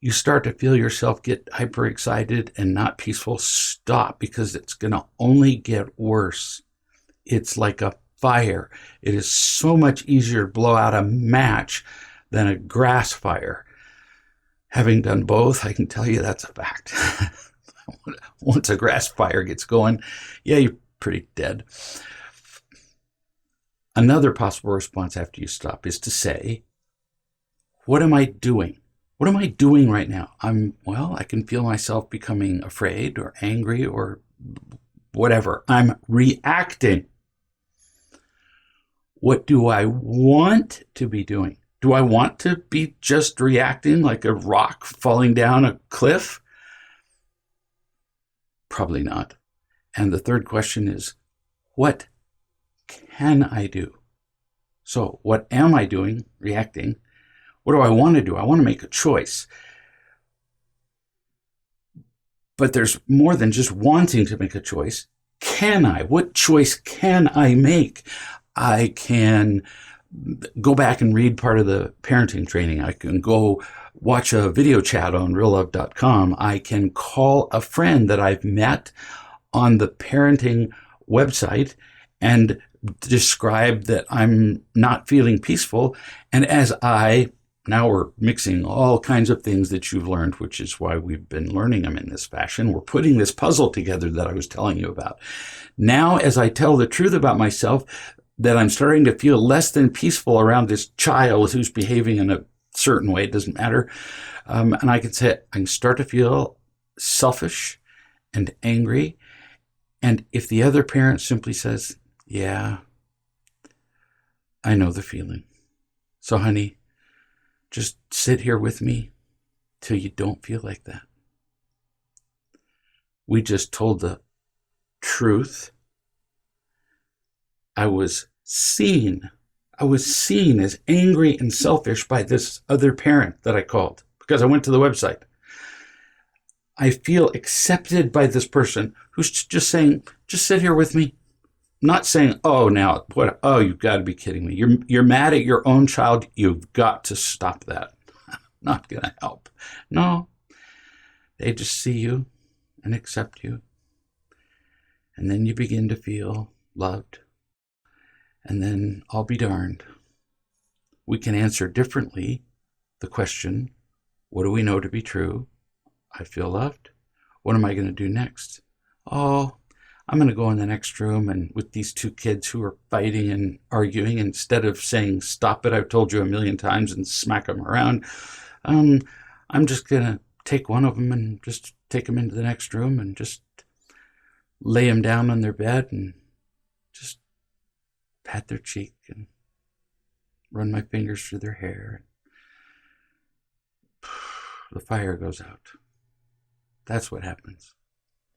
You start to feel yourself get hyper excited and not peaceful. Stop, because it's going to only get worse. It's like a fire. It is so much easier to blow out a match than a grass fire. Having done both, I can tell you that's a fact. Once a grass fire gets going, yeah, you're pretty dead. Another possible response after you stop is to say, what am I doing? What am I doing right now? I can feel myself becoming afraid or angry or whatever. I'm reacting. What do I want to be doing? Do I want to be just reacting like a rock falling down a cliff? Probably not. And the third question is, what can I do? So what am I doing? Reacting. What do I want to do? I want to make a choice. But there's more than just wanting to make a choice. Can I? What choice can I make? I can go back and read part of the parenting training. I can go watch a video chat on reallove.com. I can call a friend that I've met on the parenting website and describe that I'm not feeling peaceful. And now we're mixing all kinds of things that you've learned, which is why we've been learning them in this fashion. We're putting this puzzle together that I was telling you about. Now, as I tell the truth about myself, that I'm starting to feel less than peaceful around this child who's behaving in a certain way, it doesn't matter. And I can start to feel selfish and angry. And if the other parent simply says, yeah, I know the feeling. So honey, just sit here with me till you don't feel like that. We just told the truth. I was seen as angry and selfish by this other parent that I called because I went to the website. I feel accepted by this person who's just saying, just sit here with me. Not saying, oh, now what? Oh, you've got to be kidding me. You're mad at your own child. You've got to stop that. Not going to help. No, they just see you and accept you. And then you begin to feel loved. And then I'll be darned. We can answer differently the question, what do we know to be true? I feel loved. What am I going to do next? Oh, I'm going to go in the next room and with these two kids who are fighting and arguing, instead of saying, stop it, I've told you a million times, and smack them around, I'm just going to take one of them and just take them into the next room and just lay them down on their bed and just pat their cheek and run my fingers through their hair. The fire goes out. That's what happens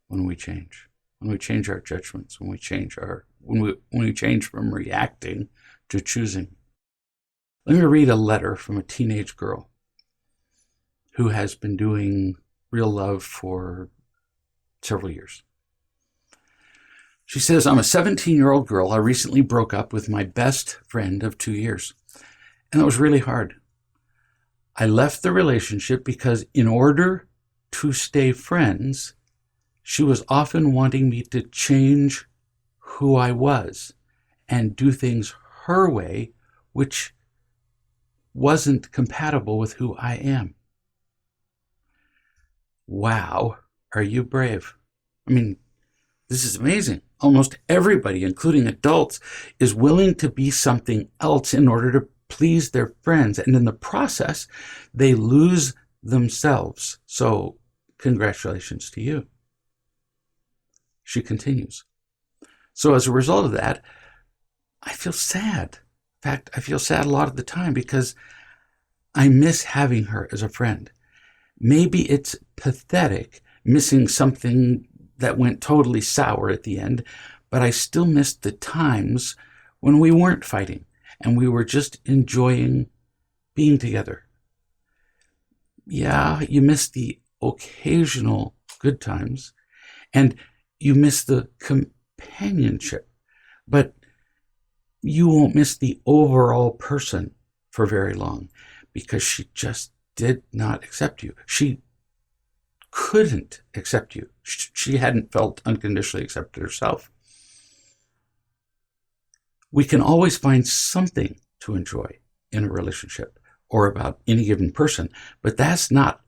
when we change. When we change our judgments, when we change from reacting to choosing. Let me read a letter from a teenage girl who has been doing Real Love for several years. She says, I'm a 17-year-old girl. I recently broke up with my best friend of 2 years, and it was really hard. I left the relationship because in order to stay friends, she was often wanting me to change who I was and do things her way, which wasn't compatible with who I am. Wow, are you brave? I mean, this is amazing. Almost everybody, including adults, is willing to be something else in order to please their friends. And in the process, they lose themselves. So congratulations to you. She continues. So as a result of that, I feel sad. In fact, I feel sad a lot of the time because I miss having her as a friend. Maybe it's pathetic, missing something that went totally sour at the end, but I still miss the times when we weren't fighting and we were just enjoying being together. Yeah, you miss the occasional good times and you miss the companionship, but you won't miss the overall person for very long because she just did not accept you. She couldn't accept you. She hadn't felt unconditionally accepted herself. We can always find something to enjoy in a relationship or about any given person, but that's not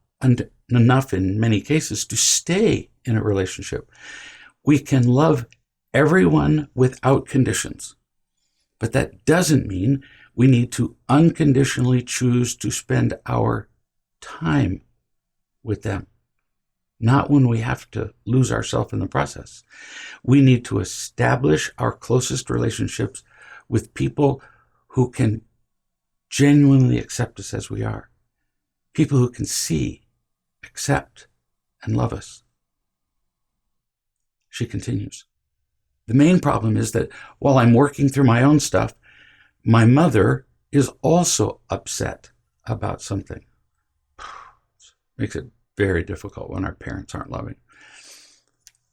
enough in many cases to stay in a relationship. We can love everyone without conditions, but that doesn't mean we need to unconditionally choose to spend our time with them. not when we have to lose ourselves in the process. We need to establish our closest relationships with people who can genuinely accept us as we are. People who can see, accept, and love us. She continues. The main problem is that while I'm working through my own stuff, my mother is also upset about something. Makes it very difficult when our parents aren't loving.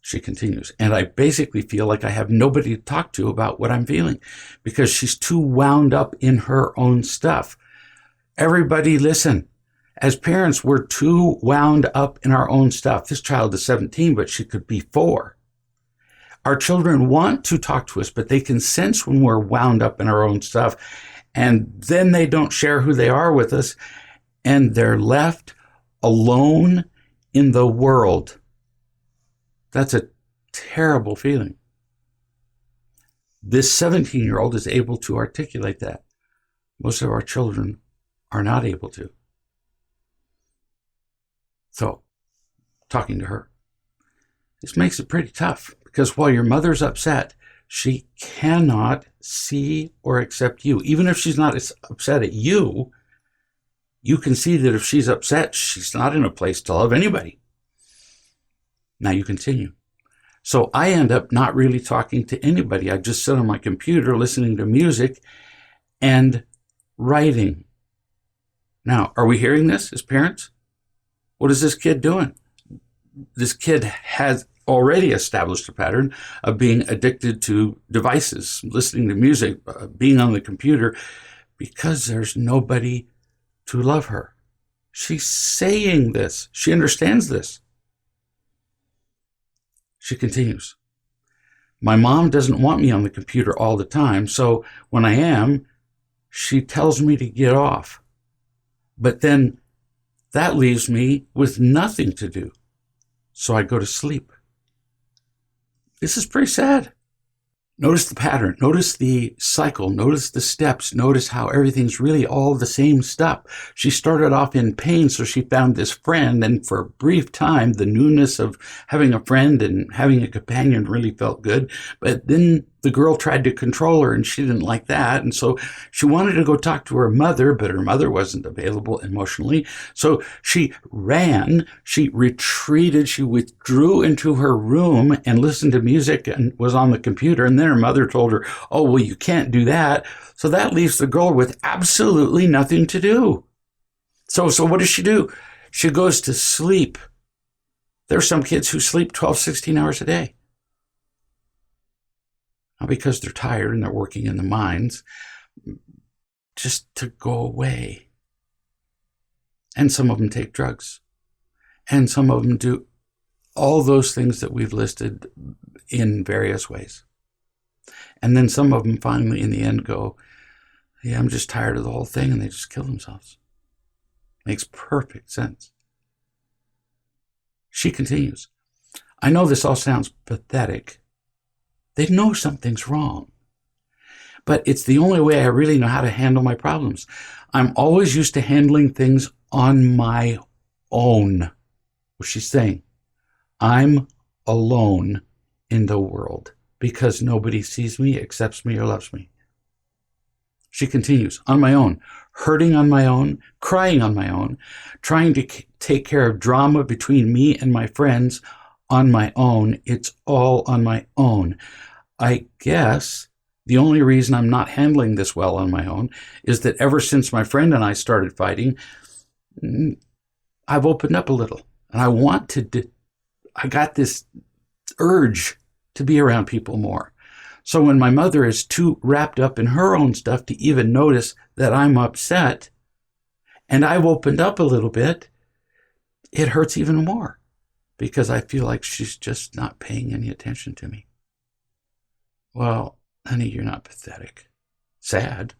She continues, and I basically feel like I have nobody to talk to about what I'm feeling because she's too wound up in her own stuff. Everybody listen. As parents, we're too wound up in our own stuff. This child is 17, but she could be 4. Our children want to talk to us, but they can sense when we're wound up in our own stuff, and then they don't share who they are with us, and they're left alone in the world. That's a terrible feeling. This 17-year-old is able to articulate that. Most of our children are not able to. So, talking to her, this makes it pretty tough because while your mother's upset, she cannot see or accept you. Even if she's not upset at you, you can see that if she's upset, she's not in a place to love anybody. Now you continue. So I end up not really talking to anybody. I just sit on my computer listening to music and writing. Now, are we hearing this as parents? What is this kid doing? This kid has already established a pattern of being addicted to devices, listening to music, being on the computer, because there's nobody to love her. She's saying this. She understands this. She continues. My mom doesn't want me on the computer all the time, so when I am, she tells me to get off. But then that leaves me with nothing to do, so I go to sleep. This is pretty sad. Notice the pattern, notice the cycle, notice the steps, notice how everything's really all the same stuff. She started off in pain, so she found this friend, and for a brief time, the newness of having a friend and having a companion really felt good. But then the girl tried to control her, and she didn't like that, and so she wanted to go talk to her mother, but her mother wasn't available emotionally. So she ran, she retreated, she withdrew into her room and listened to music and was on the computer, and then her mother told her, oh, well, you can't do that. So that leaves the girl with absolutely nothing to do. So what does she do? She goes to sleep. There are some kids who sleep 12, 16 hours a day. Not because they're tired and they're working in the mines, just to go away. And some of them take drugs. And some of them do all those things that we've listed in various ways. And then some of them finally in the end go, yeah, I'm just tired of the whole thing, and they just kill themselves. Makes perfect sense. She continues, I know this all sounds pathetic. They know something's wrong. But it's the only way I really know how to handle my problems. I'm always used to handling things on my own. What she's saying, I'm alone in the world because nobody sees me, accepts me, or loves me. She continues, on my own, hurting on my own, crying on my own, trying to take care of drama between me and my friends on my own. It's all on my own. I guess the only reason I'm not handling this well on my own is that ever since my friend and I started fighting, I've opened up a little. And I got this urge to be around people more. So when my mother is too wrapped up in her own stuff to even notice that I'm upset, and I've opened up a little bit, it hurts even more because I feel like she's just not paying any attention to me. Well, honey, you're not pathetic. Sad.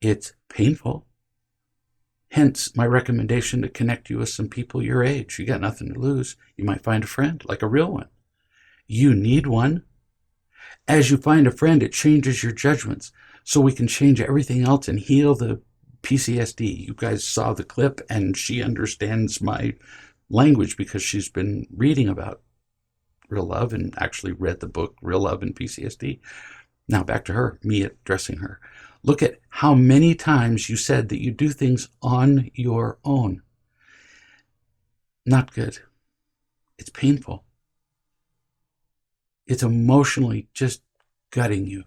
It's painful. Hence my recommendation to connect you with some people your age. You got nothing to lose. You might find a friend, like a real one. You need one. As you find a friend, it changes your judgments so we can change everything else and heal the PTSD. You guys saw the clip, and she understands my language because she's been reading about real love and actually read the book Real Love and PCSD. Now back to her, me addressing her. Look at how many times you said that you do things on your own. Not good. It's painful. It's emotionally just gutting you.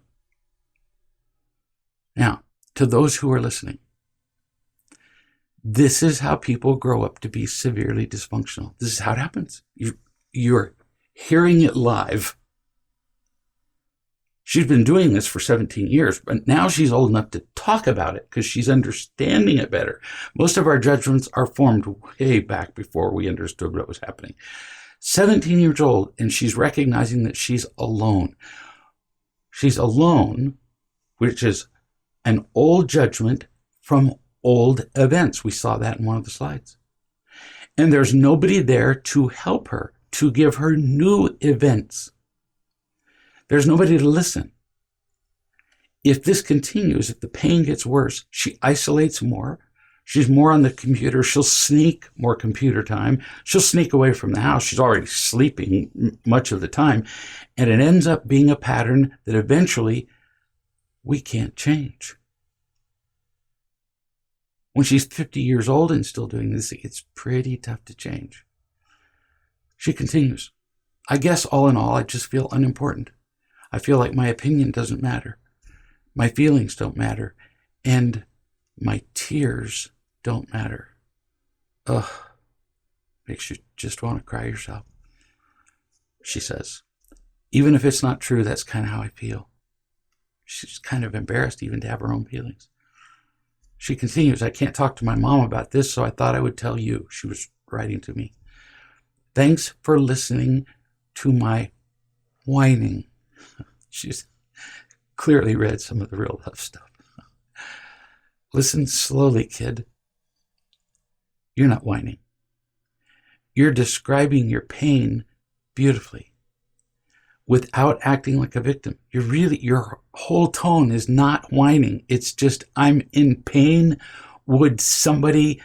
Now, to those who are listening, this is how people grow up to be severely dysfunctional. This is how it happens. You're hearing it live. She's been doing this for 17 years, but now she's old enough to talk about it because she's understanding it better. Most of our judgments are formed way back before we understood what was happening. 17 years old, and she's recognizing that she's alone. She's alone, which is an old judgment from old events. We saw that in one of the slides. And there's nobody there to help her, to give her new events. There's nobody to listen. If this continues, if the pain gets worse, she isolates more. She's more on the computer. She'll sneak more computer time. She'll sneak away from the house. She's already sleeping much of the time. And it ends up being a pattern that eventually we can't change. When she's 50 years old and still doing this, it's pretty tough to change. She continues. I guess all in all, I just feel unimportant. I feel like my opinion doesn't matter. My feelings don't matter. And my tears don't matter. Ugh. Makes you just want to cry yourself. She says, even if it's not true, that's kind of how I feel. She's kind of embarrassed even to have her own feelings. She continues, I can't talk to my mom about this, so I thought I would tell you. She was writing to me. Thanks for listening to my whining. She's clearly read some of the real love stuff. Listen slowly, kid. You're not whining. You're describing your pain beautifully without acting like a victim. Your whole tone is not whining. It's just, I'm in pain. Would somebody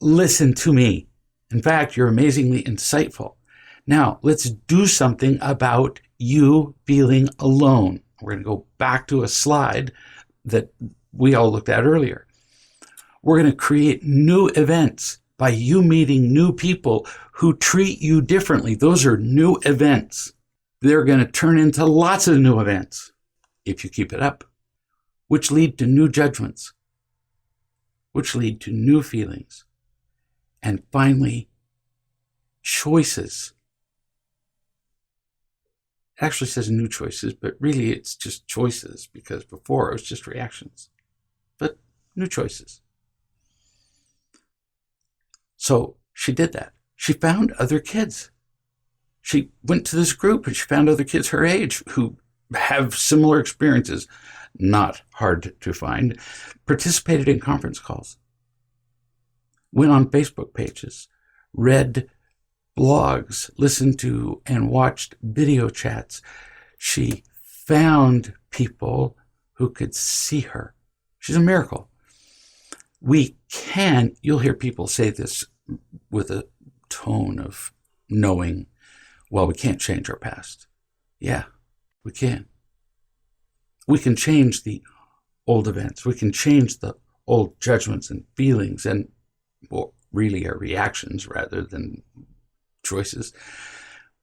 listen to me? In fact, you're amazingly insightful. Now, let's do something about you feeling alone. We're going to go back to a slide that we all looked at earlier. We're going to create new events by you meeting new people who treat you differently. Those are new events. They're going to turn into lots of new events if you keep it up, which lead to new judgments, which lead to new feelings, and finally, choices. It actually says new choices, but really it's just choices because before it was just reactions. But new choices. So she did that. She found other kids. She went to this group and she found other kids her age who have similar experiences, not hard to find, participated in conference calls, went on Facebook pages, read blogs, listened to and watched video chats. She found people who could see her. She's a miracle. You'll hear people say this with a tone of knowing, well, we can't change our past. Yeah, we can. We can change the old events. We can change the old judgments and feelings and, well, really our reactions rather than choices.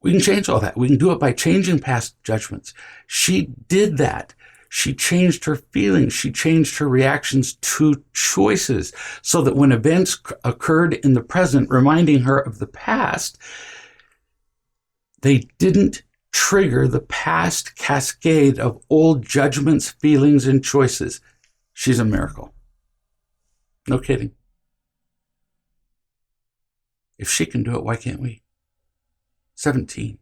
We can change all that. We can do it by changing past judgments. She did that. She changed her feelings. She changed her reactions to choices so that when events occurred in the present, reminding her of the past, they didn't trigger the past cascade of old judgments, feelings, and choices. She's a miracle. No kidding. If she can do it, why can't we? 17.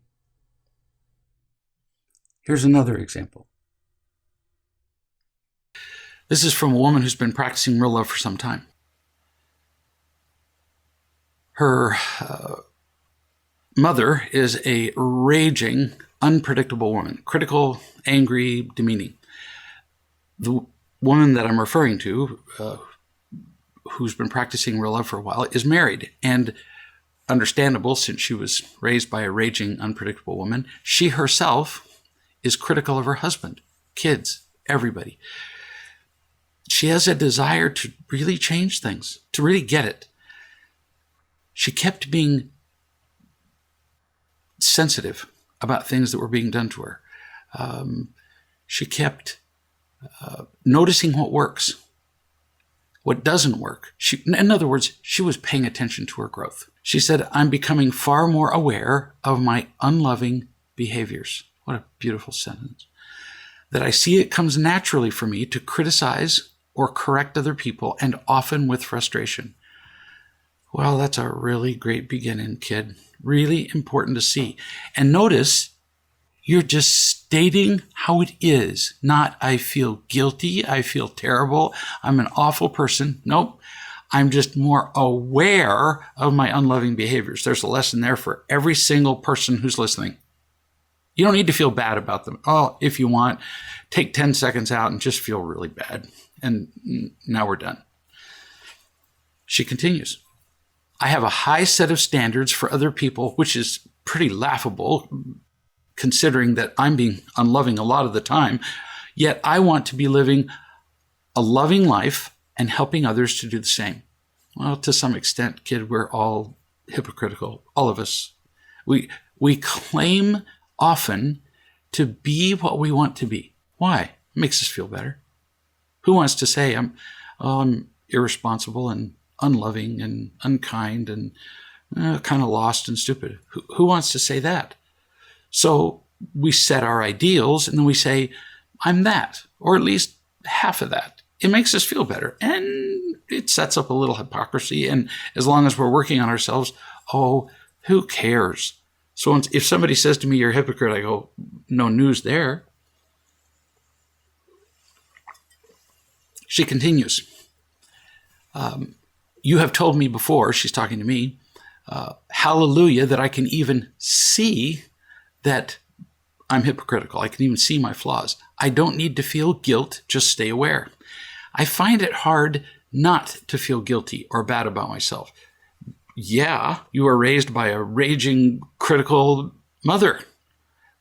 Here's another example. This is from a woman who's been practicing real love for some time. Her mother is a raging, unpredictable woman, critical, angry, demeaning. The woman that I'm referring to, who's been practicing real love for a while, is married. And understandable since she was raised by a raging, unpredictable woman. She herself is critical of her husband, kids, everybody. She has a desire to really change things, to really get it. She kept being sensitive about things that were being done to her. She kept noticing what works, what doesn't work. In other words, she was paying attention to her growth. She said, I'm becoming far more aware of my unloving behaviors. What a beautiful sentence. That I see it comes naturally for me to criticize or correct other people, and often with frustration. Well, that's a really great beginning, kid. Really important to see. And notice, you're just stating how it is, not I feel guilty, I feel terrible, I'm an awful person. Nope. I'm just more aware of my unloving behaviors. There's a lesson there for every single person who's listening. You don't need to feel bad about them. Oh, if you want, take 10 seconds out and just feel really bad. And now we're done. She continues. I have a high set of standards for other people, which is pretty laughable, considering that I'm being unloving a lot of the time. Yet I want to be living a loving life and helping others to do the same. Well, to some extent, kid, we're all hypocritical, all of us. We claim often to be what we want to be. Why? It makes us feel better. Who wants to say I'm irresponsible and unloving and unkind and kind of lost and stupid? Who wants to say that? So we set our ideals and then we say, I'm that, or at least half of that. It makes us feel better. And it sets up a little hypocrisy. And as long as we're working on ourselves, oh, who cares? So if somebody says to me, you're a hypocrite, I go, no news there. She continues. You have told me before, she's talking to me, hallelujah, that I can even see that I'm hypocritical. I can even see my flaws. I don't need to feel guilt, just stay aware. I find it hard not to feel guilty or bad about myself. Yeah, you were raised by a raging, critical mother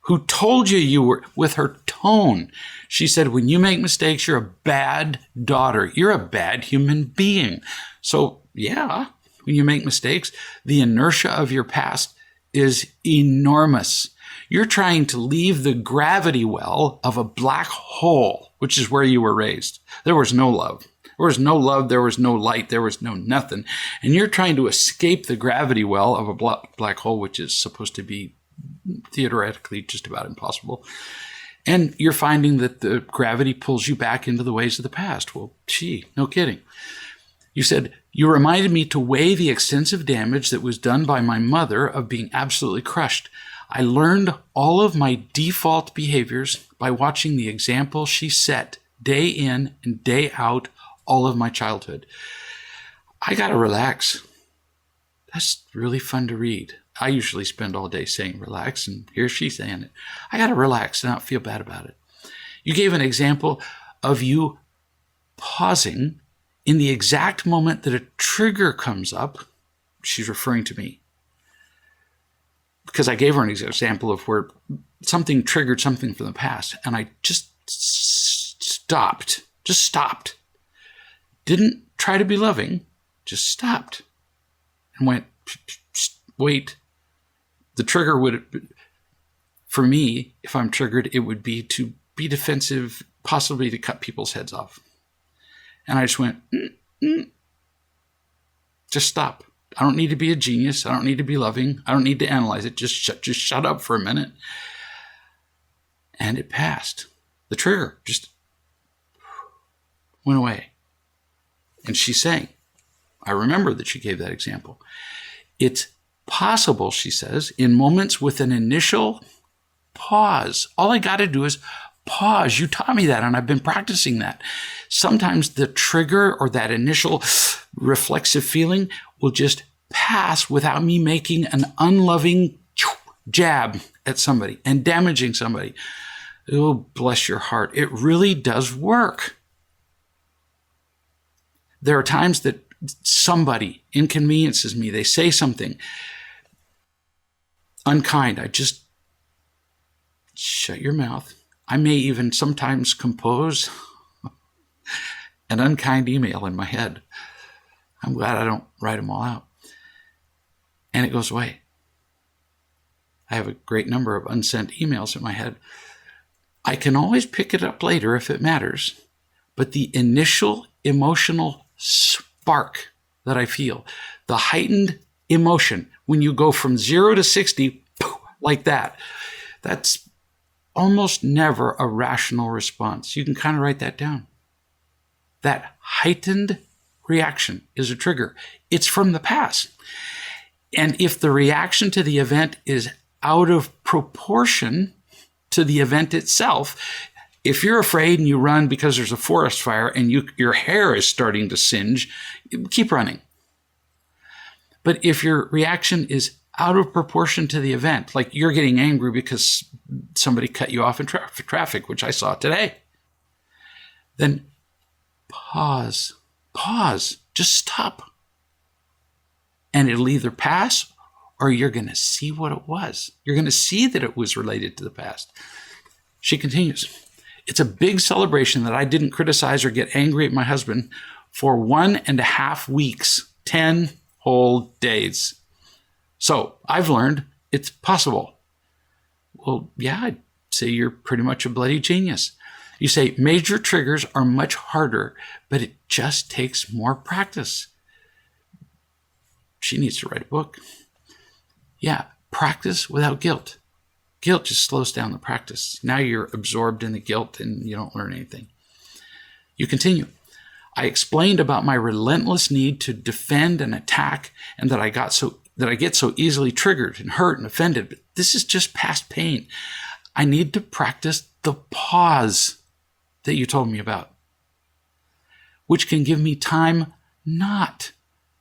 who told you were, with her tone. She said, when you make mistakes, you're a bad daughter. You're a bad human being. So yeah, when you make mistakes, the inertia of your past is enormous. You're trying to leave the gravity well of a black hole, which is where you were raised. There was no love. There was no love. There was no light. There was no nothing. And you're trying to escape the gravity well of a black hole, which is supposed to be theoretically just about impossible. And you're finding that the gravity pulls you back into the ways of the past. Well, gee, no kidding. You said, you reminded me to weigh the extensive damage that was done by my mother of being absolutely crushed. I learned all of my default behaviors by watching the example she set day in and day out all of my childhood. I got to relax. That's really fun to read. I usually spend all day saying relax, and here she's saying it. I got to relax and not feel bad about it. You gave an example of you pausing in the exact moment that a trigger comes up. She's referring to me. Because I gave her an example of where something triggered something from the past, and I just stopped. Just stopped. Didn't try to be loving, just stopped and went, wait. The trigger would, for me, if I'm triggered, it would be to be defensive, possibly to cut people's heads off. And I just went, just stop. I don't need to be a genius. I don't need to be loving. I don't need to analyze it. Just shut up for a minute. And it passed. The trigger just went away. And she's saying, I remember that she gave that example. It's possible, she says, in moments with an initial pause. All I got to do is pause. You taught me that, and I've been practicing that. Sometimes the trigger or that initial reflexive feeling will just pass without me making an unloving jab at somebody and damaging somebody. Oh, bless your heart. It really does work. There are times that somebody inconveniences me. They say something. unkind, I just shut your mouth. I may even sometimes compose an unkind email in my head. I'm glad I don't write them all out. And it goes away. I have a great number of unsent emails in my head. I can always pick it up later if it matters. But the initial emotional spark that I feel, the heightened emotion, when you go from 0 to 60, like that, that's almost never a rational response. You can kind of write that down. That heightened reaction is a trigger. It's from the past. And if the reaction to the event is out of proportion to the event itself, if you're afraid and you run because there's a forest fire and your hair is starting to singe, keep running. But if your reaction is out of proportion to the event, like you're getting angry because somebody cut you off in traffic, which I saw today, then pause, just stop. And it'll either pass or you're going to see what it was. You're going to see that it was related to the past. She continues, it's a big celebration that I didn't criticize or get angry at my husband for 1.5 weeks, 10 whole days. So I've learned it's possible. Well, yeah, I'd say you're pretty much a bloody genius. You say major triggers are much harder, but it just takes more practice. She needs to write a book. Yeah, practice without guilt. Guilt just slows down the practice. Now you're absorbed in the guilt and you don't learn anything. You continue. I explained about my relentless need to defend and attack and that I get so easily triggered and hurt and offended. But this is just past pain. I need to practice the pause that you told me about, which can give me time not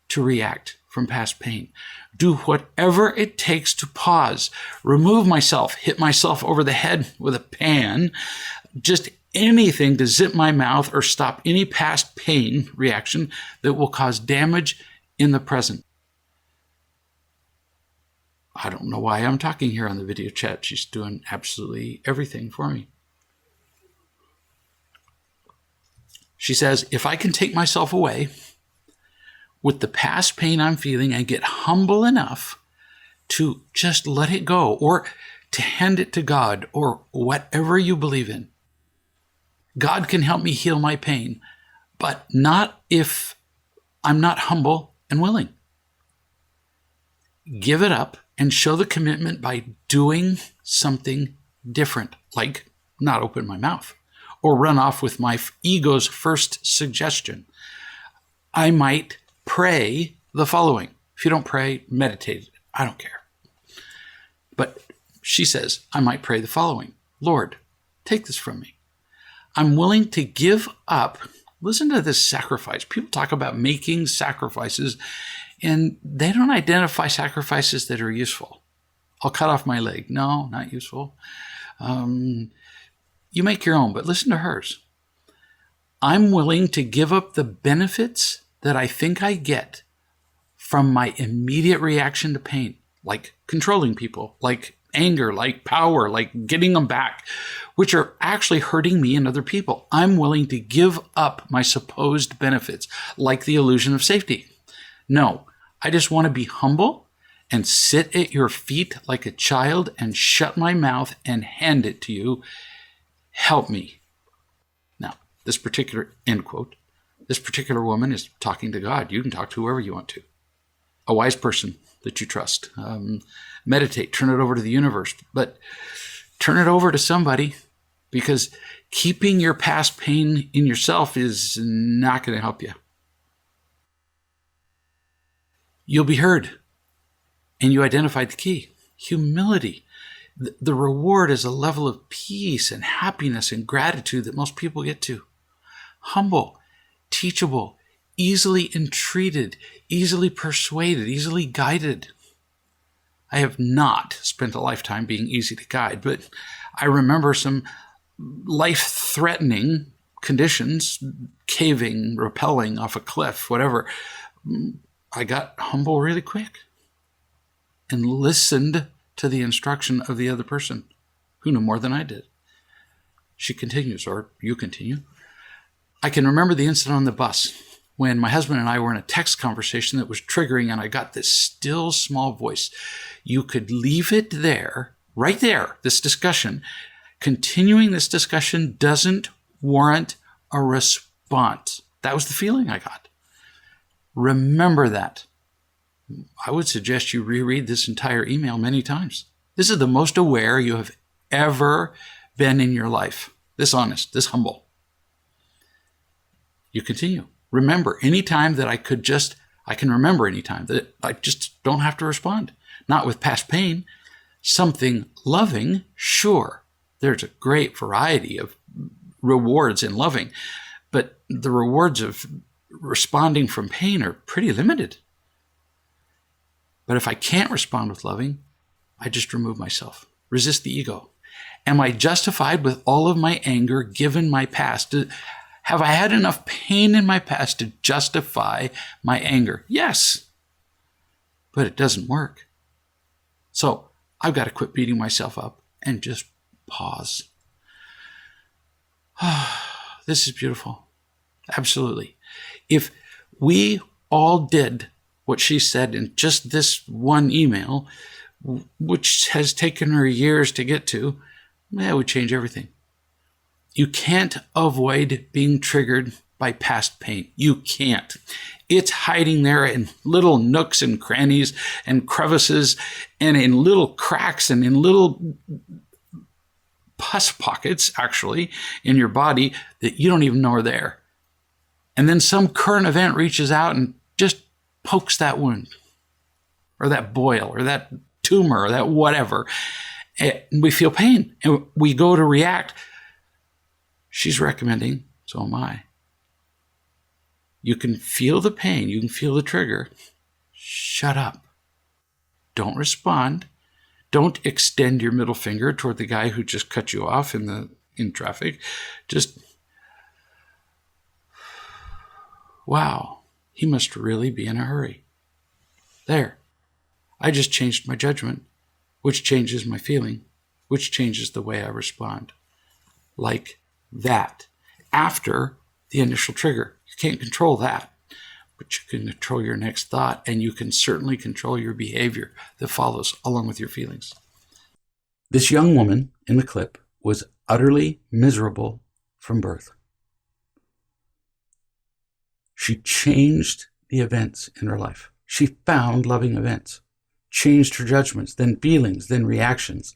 to react from past pain. Do whatever it takes to pause, remove myself, hit myself over the head with a pan, just anything to zip my mouth or stop any past pain reaction that will cause damage in the present. I don't know why I'm talking here on the video chat. She's doing absolutely everything for me. She says, if I can take myself away with the past pain I'm feeling and get humble enough to just let it go or to hand it to God or whatever you believe in, God can help me heal my pain, but not if I'm not humble and willing. Give it up and show the commitment by doing something different, like not open my mouth or run off with my ego's first suggestion. I might pray the following. If you don't pray, meditate. I don't care. But she says, I might pray the following. Lord, take this from me. I'm willing to give up. Listen to this sacrifice. People talk about making sacrifices, and they don't identify sacrifices that are useful. I'll cut off my leg. No, not useful. You make your own, but listen to hers. I'm willing to give up the benefits that I think I get from my immediate reaction to pain, like controlling people, like anger, like power, like getting them back, which are actually hurting me and other people. I'm willing to give up my supposed benefits, like the illusion of safety. No, I just want to be humble and sit at your feet like a child and shut my mouth and hand it to you. Help me. Now, this particular, end quote, this particular woman is talking to God. You can talk to whoever you want to. A wise person that you trust. Meditate, turn it over to the universe, but turn it over to somebody, because keeping your past pain in yourself is not going to help you. You'll be heard, and you identified the key. Humility. The reward is a level of peace and happiness and gratitude that most people get to. Humble, teachable, easily entreated, easily persuaded, easily guided. I have not spent a lifetime being easy to guide, but I remember some life-threatening conditions, caving, rappelling off a cliff, whatever. I got humble really quick and listened to the instruction of the other person who knew more than I did. She continues, or you continue. I can remember the incident on the bus when my husband and I were in a text conversation that was triggering, and I got this still small voice. You could leave it there, right there, this discussion. Continuing this discussion doesn't warrant a response. That was the feeling I got. Remember that. I would suggest you reread this entire email many times. This is the most aware you have ever been in your life. This honest, this humble. You continue. Remember any time that I can remember any time that I just don't have to respond. Not with past pain. Something loving, sure. There's a great variety of rewards in loving, but the rewards of responding from pain are pretty limited. But if I can't respond with loving, I just remove myself, resist the ego. Am I justified with all of my anger given my past? Have I had enough pain in my past to justify my anger? Yes, but it doesn't work. So I've got to quit beating myself up and just pause. This is beautiful. Absolutely. If we all did what she said in just this one email, which has taken her years to get to, it would change everything. You can't avoid being triggered by past pain. You can't. It's hiding there in little nooks and crannies and crevices and in little cracks and in little pus pockets, actually, in your body that you don't even know are there. And then some current event reaches out and just pokes that wound or that boil or that tumor or that whatever. And we feel pain and we go to react. She's recommending, so am I. You can feel the pain. You can feel the trigger. Shut up. Don't respond. Don't extend your middle finger toward the guy who just cut you off in traffic. Just, wow, he must really be in a hurry. There. I just changed my judgment, which changes my feeling, which changes the way I respond. Like that. After the initial trigger. You can't control that, but you can control your next thought, and you can certainly control your behavior that follows along with your feelings. This young woman in the clip was utterly miserable from birth. She changed the events in her life. She found loving events, changed her judgments, then feelings, then reactions.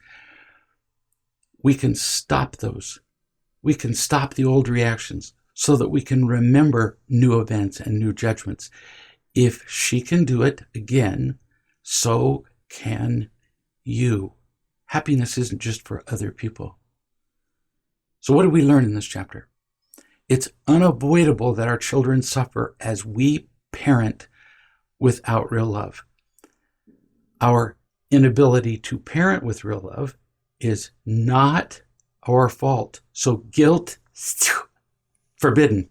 We can stop those. We can stop the old reactions so that we can remember new events and new judgments. If she can do it again, so can you. Happiness isn't just for other people. So what do we learn in this chapter? It's unavoidable that our children suffer as we parent without real love. Our inability to parent with real love is not our fault. So guilt, forbidden.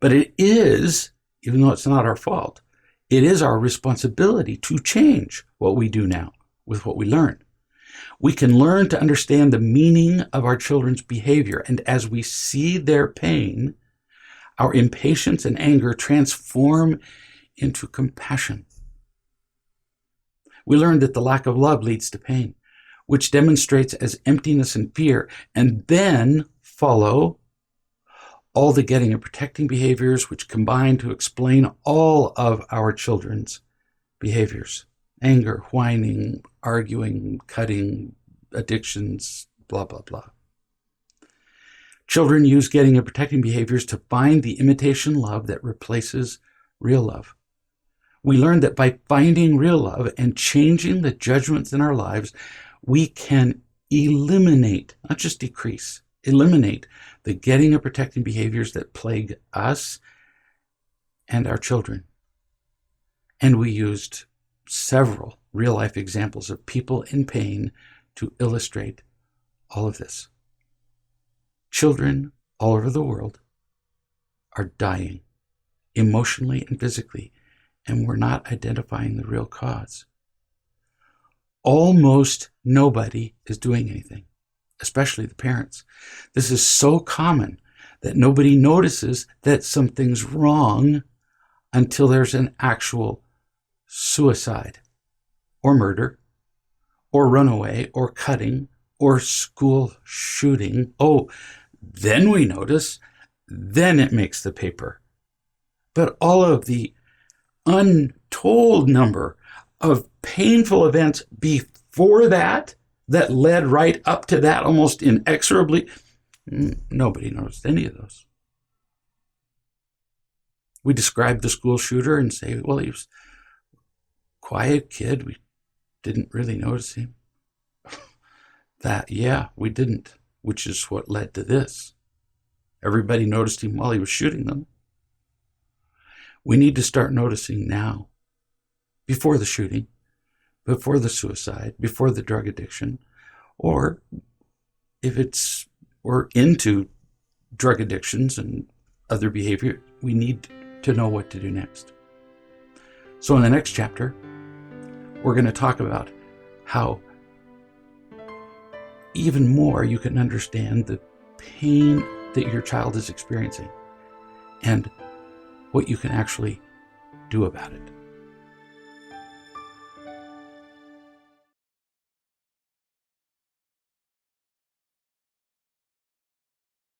But it is, even though it's not our fault, it is our responsibility to change what we do now with what we learn. We can learn to understand the meaning of our children's behavior, and as we see their pain, our impatience and anger transform into compassion. We learn that the lack of love leads to pain, which demonstrates as emptiness and fear, and then follow all the getting and protecting behaviors which combine to explain all of our children's behaviors. Anger, whining, arguing, cutting, addictions, blah, blah, blah. Children use getting and protecting behaviors to find the imitation love that replaces real love. We learned that by finding real love and changing the judgments in our lives, we can eliminate, not just decrease, eliminate the getting and protecting behaviors that plague us and our children. And we used several real-life examples of people in pain to illustrate all of this. Children all over the world are dying, emotionally and physically, and we're not identifying the real cause. almost nobody is doing anything, especially the parents. This is so common that nobody notices that something's wrong until there's an actual suicide or murder or runaway or cutting or school shooting. Oh, then we notice, then it makes the paper. But all of the untold number of painful events before that led right up to that almost inexorably, nobody noticed any of those. We describe the school shooter and say, well, he was a quiet kid. We didn't really notice him. We didn't, which is what led to this. Everybody noticed him while he was shooting them. We need to start noticing now, before the shooting, before the suicide, before the drug addiction, or if we're into drug addictions and other behavior, we need to know what to do next. So in the next chapter, we're going to talk about how even more you can understand the pain that your child is experiencing and what you can actually do about it.